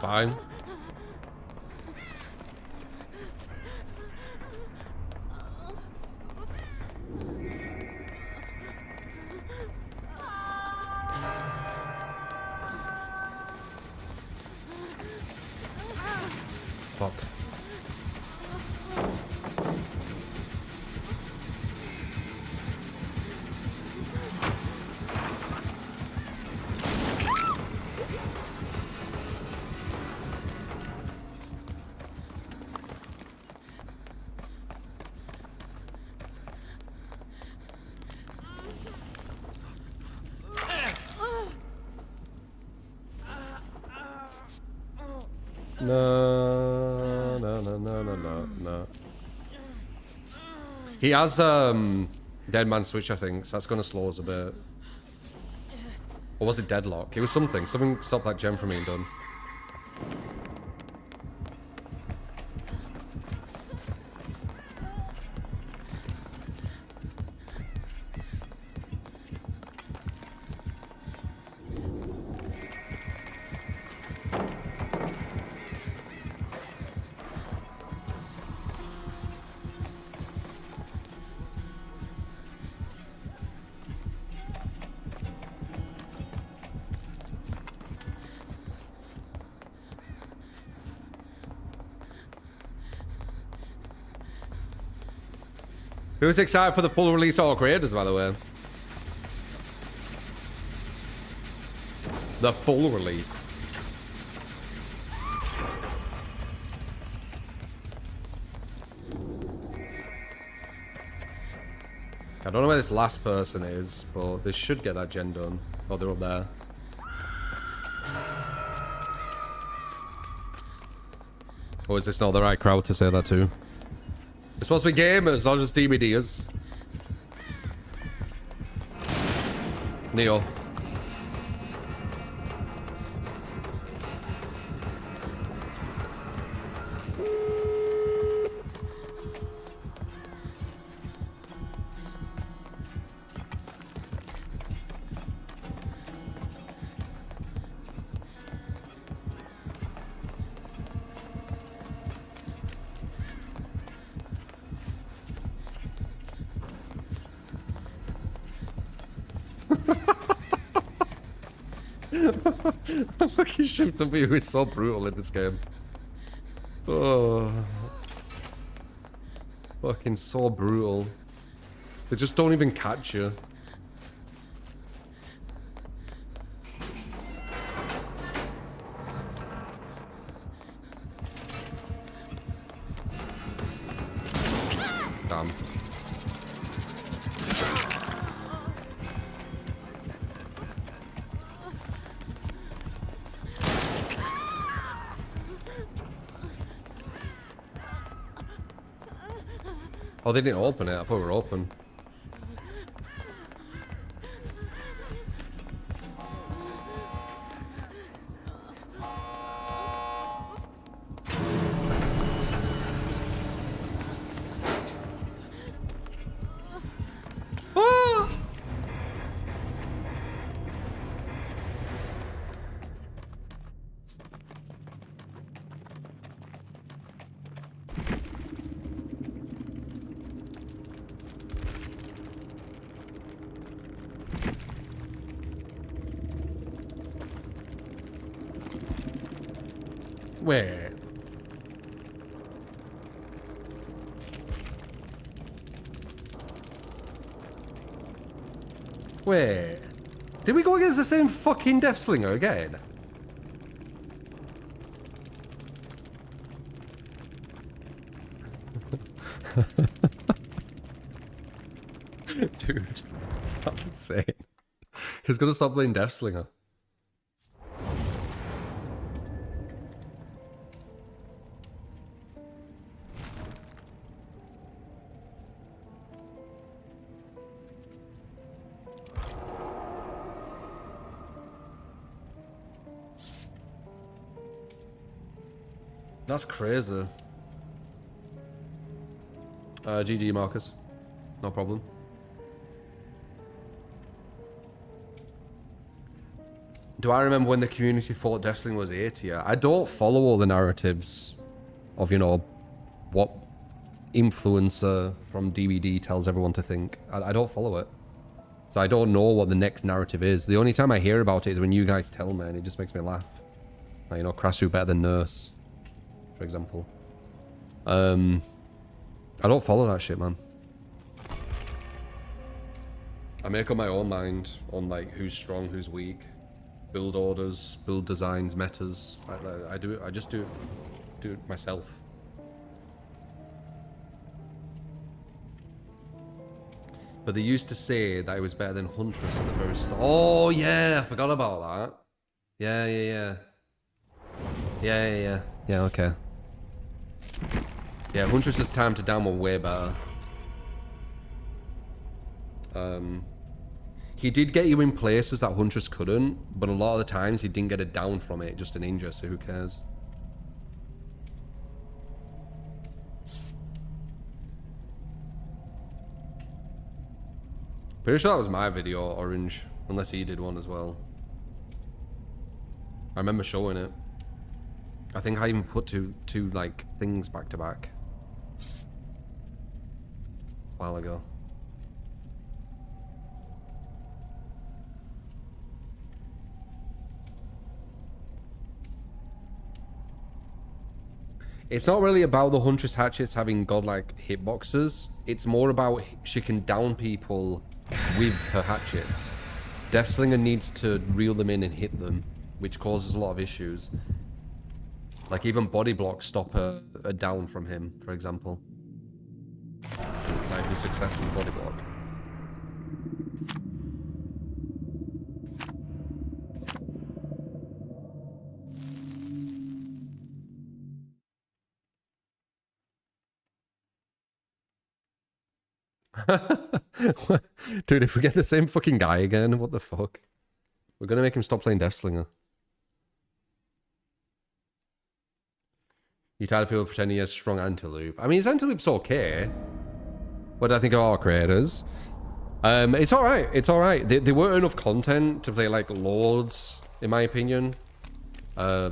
Fine. Fuck. No, no, no, no, no, no, no. He has Dead Man Switch, I think, so that's gonna slow us a bit. Or was it Deadlock? It was something. Something stopped that gem from being done. Who's excited for the full release of all creators, by the way? The full release. I don't know where this last person is, but they should get that gen done. Oh, they're up there. Or is this not the right crowd to say that to? It's supposed to be gamers, not just DBDers. Neo. Fucking Shift W is so brutal in this game. Oh. Fucking so brutal. They just don't even catch you. Damn. Oh, they didn't open it. I thought we were open. Ah! Where? Wait. Did we go against the same fucking Death Slinger again? Dude, that's insane. He's gonna stop playing Death Slinger. That's crazy. GG, Marcus. No problem. Do I remember when the community thought Death Slinger was A tier? I don't follow all the narratives of, you know, what influencer from DBD tells everyone to think. I don't follow it. So I don't know what the next narrative is. The only time I hear about it is when you guys tell me, and it just makes me laugh. Like, you know, Krasu better than Nurse, for example. I don't follow that shit, man. I make up my own mind on, like, who's strong, who's weak. Build orders, build designs, metas. I do it. I just do it myself. But they used to say that it was better than Huntress at the very start. Oh yeah, I forgot about that. Yeah. Yeah, okay. Yeah, Huntress's time to down were way better. He did get you in places that Huntress couldn't, but a lot of the times he didn't get a down from it, just an injure, so who cares? Pretty sure that was my video, Orange, unless he did one as well. I remember showing it. I think I even put two like things back to back a while ago. It's not really about the Huntress hatchets having godlike hitboxes. It's more about she can down people with her hatchets. Deathslinger needs to reel them in and hit them, which causes a lot of issues. Like even body blocks stop a down from him, for example. Like if you successfully body block. Dude, if we get the same fucking guy again, what the fuck? We're gonna make him stop playing Deathslinger. You tired of people pretending he has strong anti-loop? I mean, his anti-loop's okay. What do I think of our creators? It's alright, it's alright. There weren't enough content to play like Lords, in my opinion. I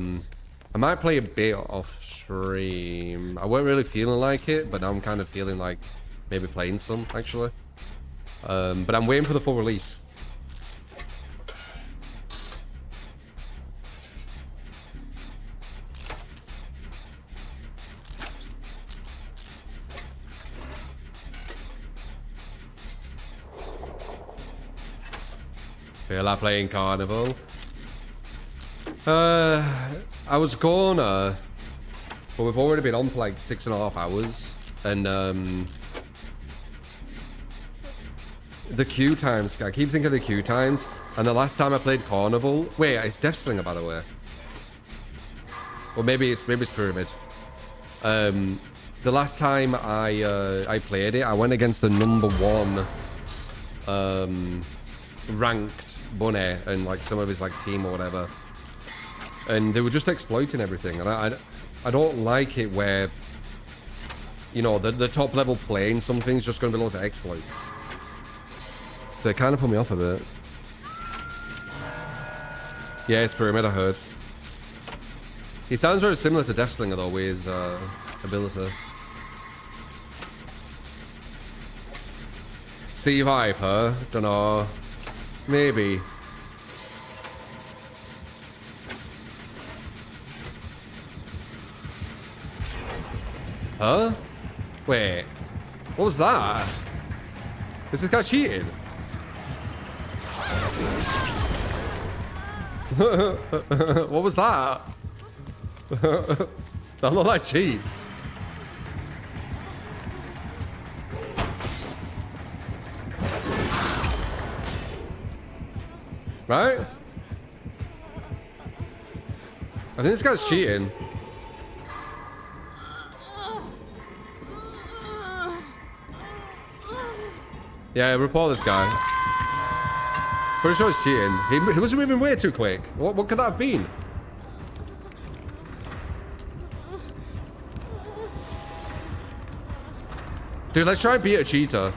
might play a bit off stream. I weren't really feeling like it, but now I'm kind of feeling like maybe playing some, actually. But I'm waiting for the full release. Feel like playing Carnival. I was gonna, but we've already been on for like 6.5 hours, and the queue times. I keep thinking of the queue times, and the last time I played Carnival. Wait, it's Deathslinger, by the way. Or maybe it's Pyramid. The last time I played it, I went against the #1 ranked Bunny and like some of his like team or whatever, and they were just exploiting everything, and I don't like it where, you know, the top level playing something's just going to be loads of exploits. So it kind of put me off a bit. Yeah, it's Pyramid, I heard. He sounds very similar to Deathslinger though with his ability. Sea Viper? Dunno. Maybe. Huh? Wait. What was that? Is this guy cheating? What was that? That looked like cheats. Right? I think this guy's cheating. Yeah, report this guy. Pretty sure he's cheating. He was moving way too quick. What could that have been? Dude, let's try and beat a cheater.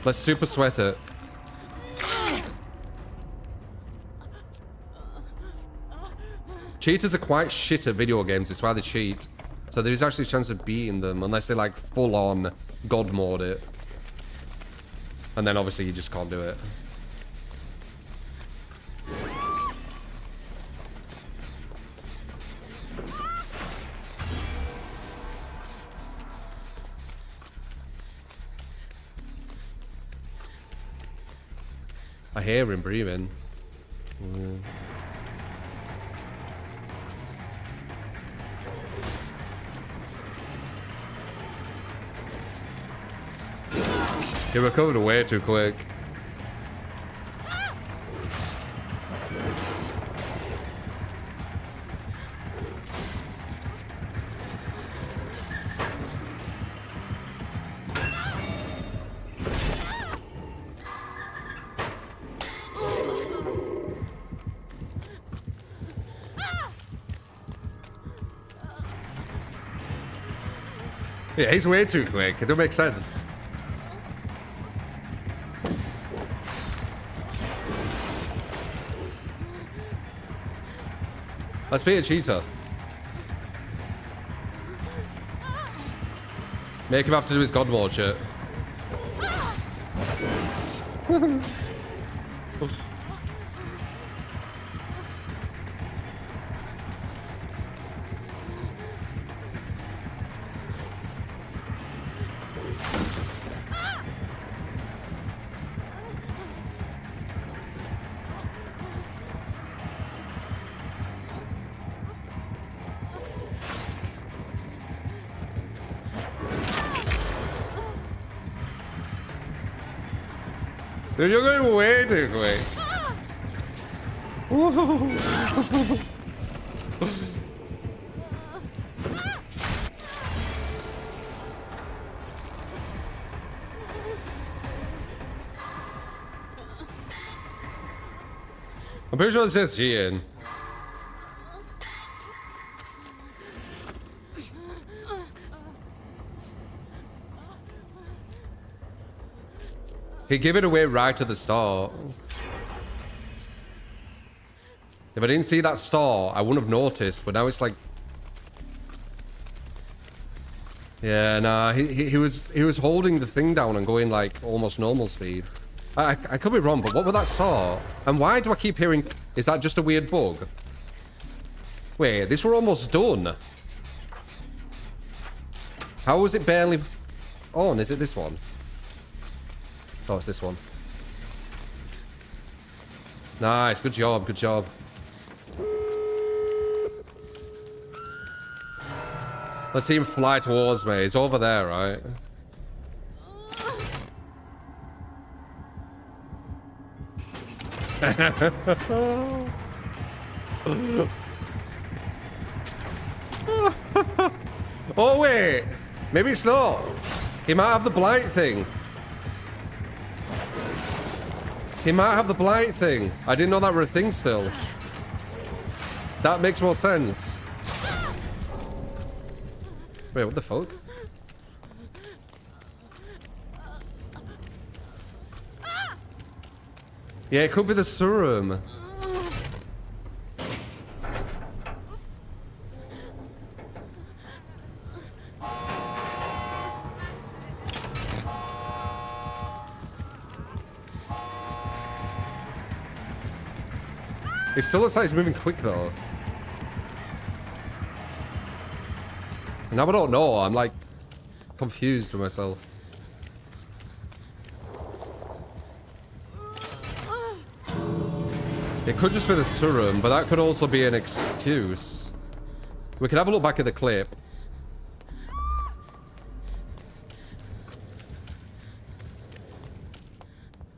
Let's super sweat it. Cheaters are quite shit at video games. It's why they cheat. So there is actually a chance of beating them unless they like full on god mode it. And then obviously you just can't do it. I hear him breathing. He recovered way too quick. Yeah, he's way too quick. It don't make sense. Let's be a cheater. Make him have to do his god mode shit. Dude, you're going way too quick. I'm pretty sure this is cheating. He gave it away right at the start. If I didn't see that star, I wouldn't have noticed, but now it's like... Yeah, nah, he was holding the thing down and going like almost normal speed. I could be wrong, but what was that star? And why do I keep hearing... Is that just a weird bug? Wait, this were almost done. How was it barely on? Is it this one? Oh, it's this one. Nice, good job, good job. Let's see him fly towards me. He's over there, right? Oh, wait. Maybe it's not. He might have the blight thing. He might have the blight thing. I didn't know that were a thing still. That makes more sense. Wait, what the fuck? Yeah, it could be the serum. It still looks like he's moving quick though. Now I don't know, I'm like confused with myself. It could just be the serum, but that could also be an excuse. We could have a look back at the clip.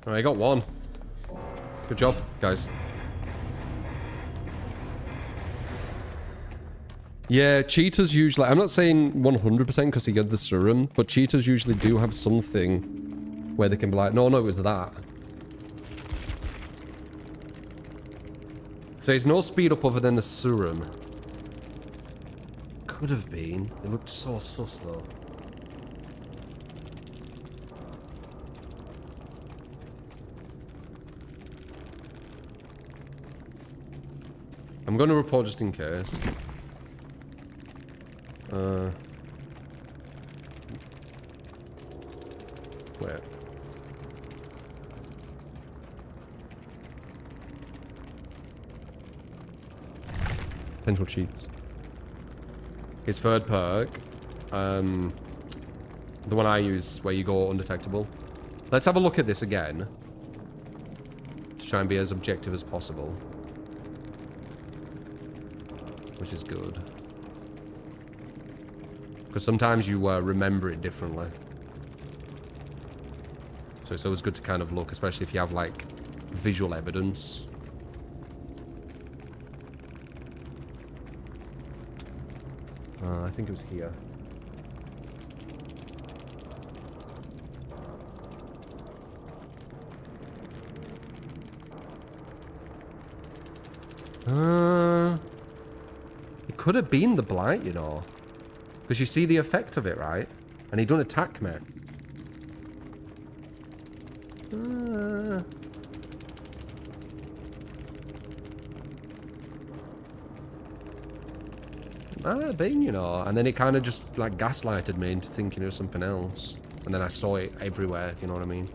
Alright, got one. Good job, guys. Yeah, cheaters usually... I'm not saying 100% because he got the serum, but cheaters usually do have something where they can be like, no, it was that. So it's no speed up other than the serum. Could have been. It looked so sus, though. I'm going to report just in case. Wait. Potential cheats. His third perk. The one I use where you go undetectable. Let's have a look at this again. To try and be as objective as possible. Which is good. Because sometimes you remember it differently. So it's always good to kind of look, especially if you have, like, visual evidence. I think it was here. It could have been the blight, you know. Because you see the effect of it, right? And he don't attack me. Might have been, you know. And then it kind of just, like, gaslighted me into thinking it was something else. And then I saw it everywhere, if you know what I mean.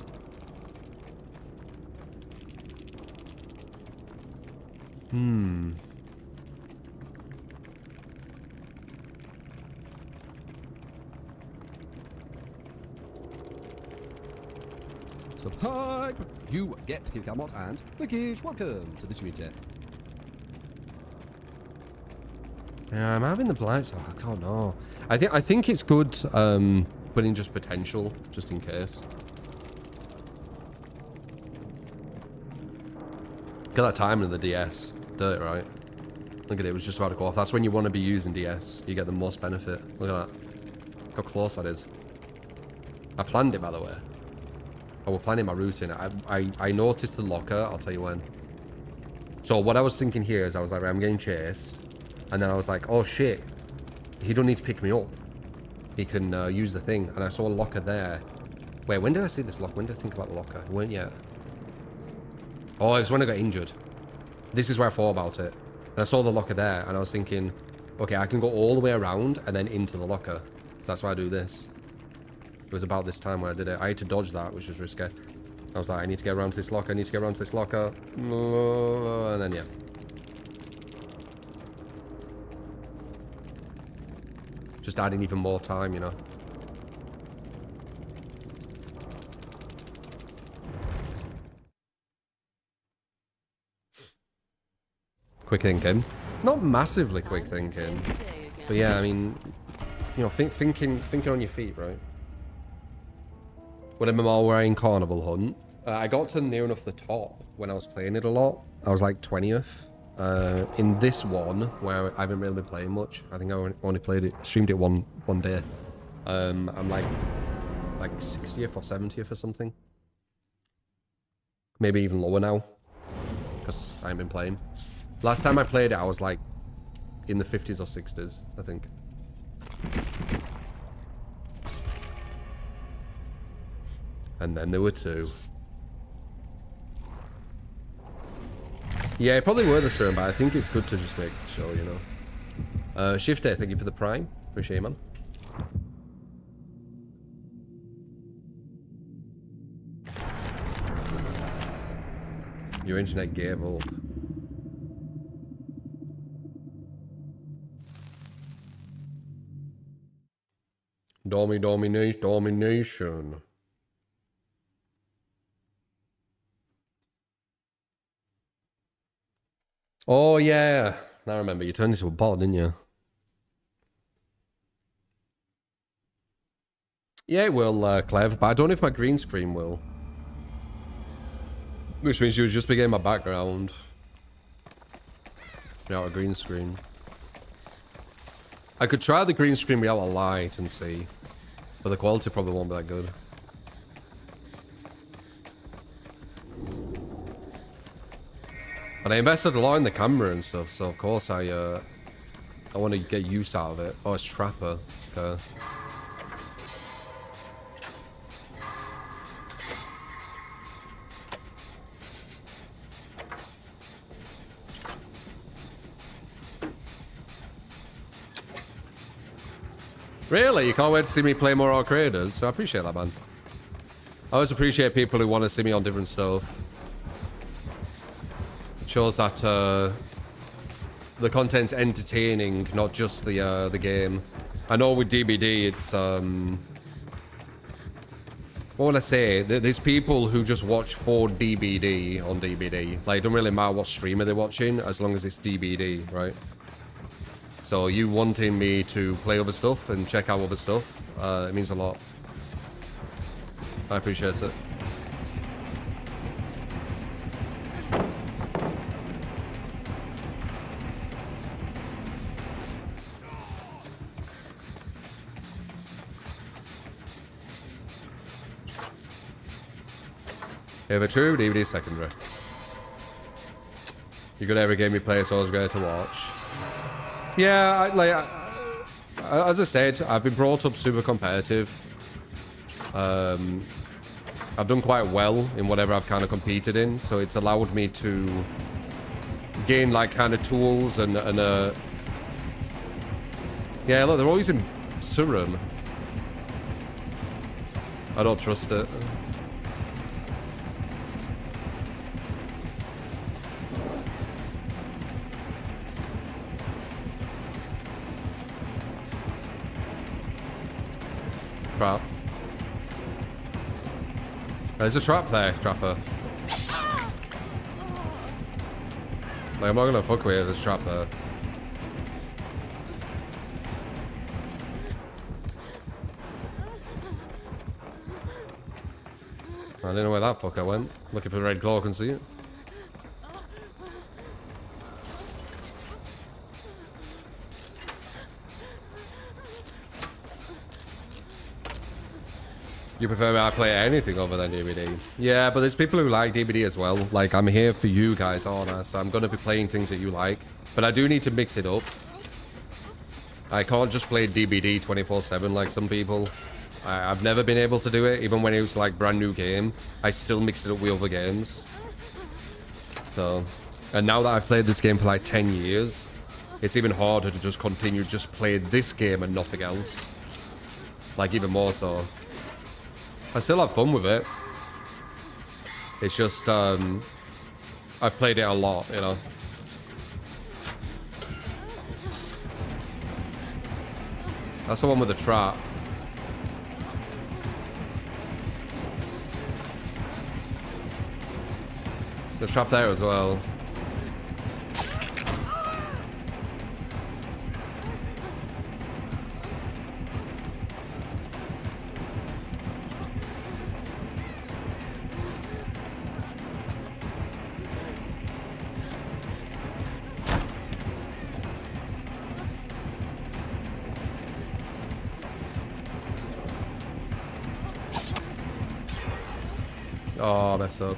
Subscribe! You get Kid Camot and Wickish, welcome to the community. Yeah, I'm having the blights. Oh, I don't know. I think it's good putting just potential, just in case. Look at that timing of the DS. Dirt, right? Look at it, it was just about to go off. That's when you want to be using DS. You get the most benefit. Look at that. How close that is. I planned it, by the way. I was planning my routine. I noticed the locker. I'll tell you when. So what I was thinking here is I was like, right, I'm getting chased. And then I was like, oh shit. He don't need to pick me up. He can use the thing. And I saw a locker there. Wait, when did I see this locker? When did I think about the locker? It weren't yet. Oh, it was when I got injured. This is where I thought about it. And I saw the locker there. And I was thinking, okay, I can go all the way around and then into the locker. That's why I do this. It was about this time when I did it. I had to dodge that, which was risky. I was like, I need to get around to this locker. I need to get around to this locker. And then, yeah. Just adding even more time, you know. Quick thinking. Not massively quick thinking. But yeah, I mean, you know, thinking on your feet, right? When I'm wearing Carnival Hunt, I got to near enough the top when I was playing it a lot. I was like 20th. In this one, where I haven't really been playing much, I think I only played it, streamed it one day. I'm like 60th or 70th or something. Maybe even lower now, because I haven't been playing. Last time I played it, I was like in the 50s or 60s, I think. And then there were two. Yeah, it probably were the serum, but I think it's good to just make sure, you know. Shifter, thank you for the prime. Appreciate it, man. Your internet gave up. Domination. Oh, yeah. I remember. You turned into a bot, didn't you? Yeah, it will, Clev, but I don't know if my green screen will. Which means you would just be getting my background. Without a green screen. I could try the green screen without a light and see. But the quality probably won't be that good. But I invested a lot in the camera and stuff, so of course I want to get use out of it. Oh, it's Trapper. Okay. Really? You can't wait to see me play more Orc Raiders? So I appreciate that, man. I always appreciate people who want to see me on different stuff. It shows that the content's entertaining, not just the game. I know with DBD, it's what would I say? There's people who just watch for DBD on DBD. Like, it don't really matter what streamer they're watching, as long as it's DBD, right? So you wanting me to play other stuff and check out other stuff, it means a lot. I appreciate it. Yeah, but true, DVD secondary. You good at every game you play, it's always great to watch. Yeah, as I said, I've been brought up super competitive. I've done quite well in whatever I've kind of competed in, so it's allowed me to gain like kind of tools and yeah, look, they're always in Surum. I don't trust it. Crap. There's a trap there, Trapper. Like, I'm not gonna fuck with it, there's a trap there. I don't know where that fucker went. Looking for the red claw, I can see it. You prefer I play anything other than DBD? Yeah, but there's people who like DBD as well. Like, I'm here for you guys, aren't I? So I'm going to be playing things that you like. But I do need to mix it up. I can't just play DBD 24/7 like some people. I've never been able to do it. Even when it was like brand new game, I still mixed it up with other games. So, and now that I've played this game for like 10 years, it's even harder to just continue just play this game and nothing else. Like, even more so. I still have fun with it. It's just, I've played it a lot, you know. That's the one with the trap. There's a trap there as well. Oh, messed up.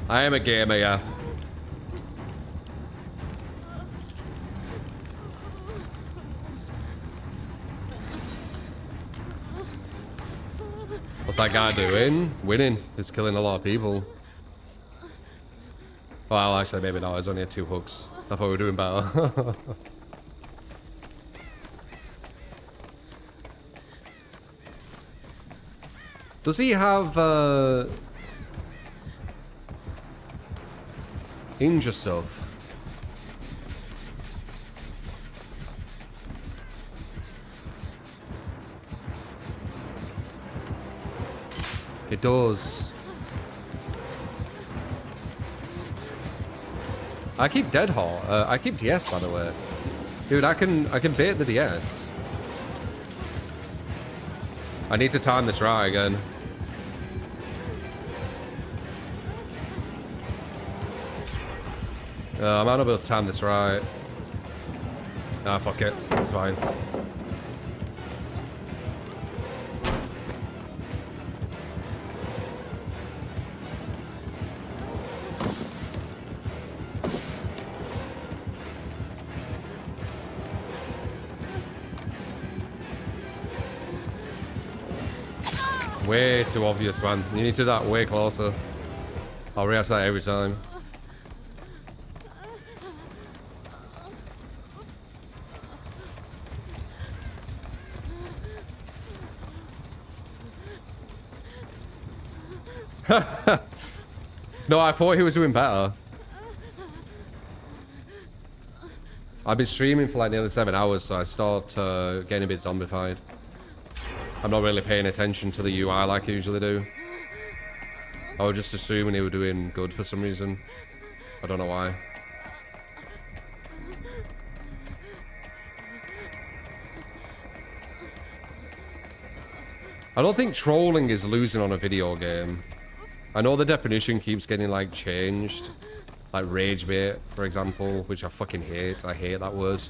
I am a gamer, yeah. What's that guy doing? Winning. He's killing a lot of people. Well, actually, maybe not. He's only had 2 hooks. I thought we were doing better. Does he have injure stuff? It does. I keep dead hot. I keep DS, by the way. Dude, I can bait the DS. I need to time this right again. I might not be able to time this right. Nah, fuck it. It's fine. Way too obvious, man. You need to do that way closer. I'll react to that every time. No, I thought he was doing better. I've been streaming for like nearly 7 hours, so I start getting a bit zombified. I'm not really paying attention to the UI like I usually do. I was just assuming they were doing good for some reason. I don't know why. I don't think trolling is losing on a video game. I know the definition keeps getting like changed. Like rage bait, for example, which I fucking hate. I hate that word.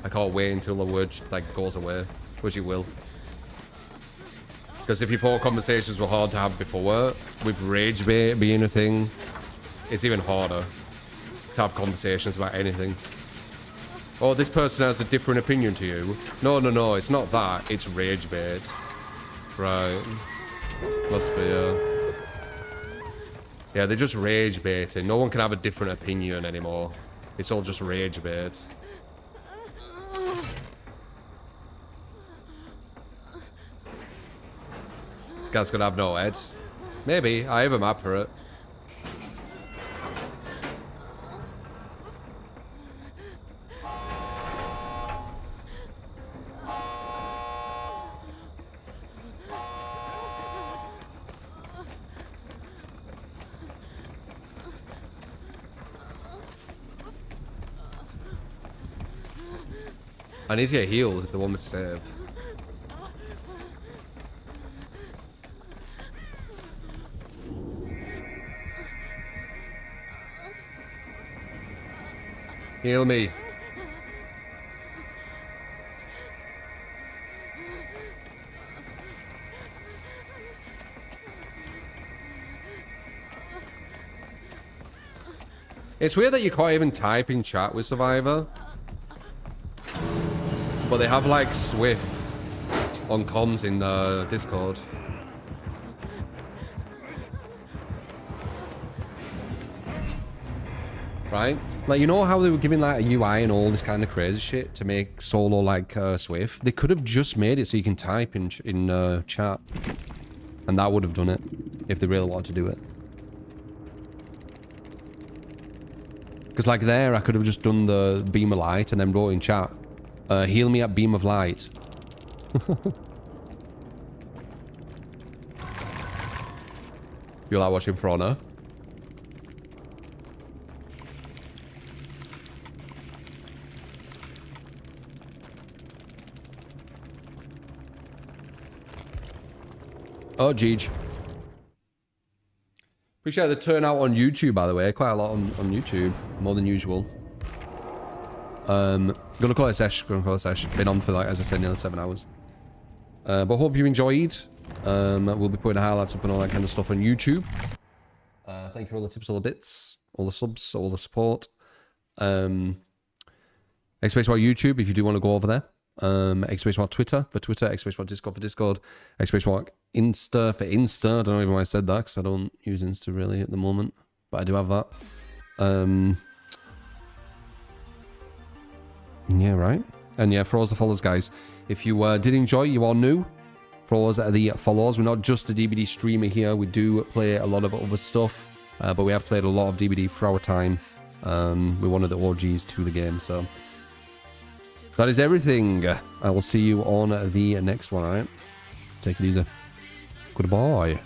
I can't wait until the word like goes away, which it will. Because if you thought conversations were hard to have before, with rage bait being a thing, it's even harder to have conversations about anything. Oh, this person has a different opinion to you. No, no, no, it's not that. It's rage bait. Right. Must be, yeah, they're just rage baiting. No one can have a different opinion anymore. It's all just rage bait. This guy's gonna have no head. Maybe. I have a map for it. I need to get healed if they want me to save. Heal me. It's weird that you can't even type in chat with Survivor. But they have like Swift on comms in Discord. Right? Like, you know how they were giving like a UI and all this kind of crazy shit to make solo like Swift? They could have just made it so you can type in chat. And that would have done it if they really wanted to do it. Because like there, I could have just done the beam of light and then wrote in chat. Heal me at beam of light. You like watching For Honor? Oh, Jeej. Appreciate the turnout on YouTube, by the way. Quite a lot on YouTube. More than usual. Gonna call it a sesh. Been on for, like, as I said, nearly 7 hours. But hope you enjoyed. We'll be putting highlights up and all that kind of stuff on YouTube. Thank you for all the tips, all the bits, all the subs, all the support. X-Space YouTube, if you do want to go over there. X-Space Twitter for Twitter, X-Space Discord for Discord, X-Space Insta for Insta. I don't know even why I said that, because I don't use Insta really at the moment. But I do have that. Yeah, right. And yeah, for all the followers, guys, if you did enjoy, you are new, for us, the follows. We're not just a DBD streamer here. We do play a lot of other stuff, but we have played a lot of DBD for our time. We're one of the OGs to the game, so that is everything. I will see you on the next one, alright? Take it easy. Goodbye.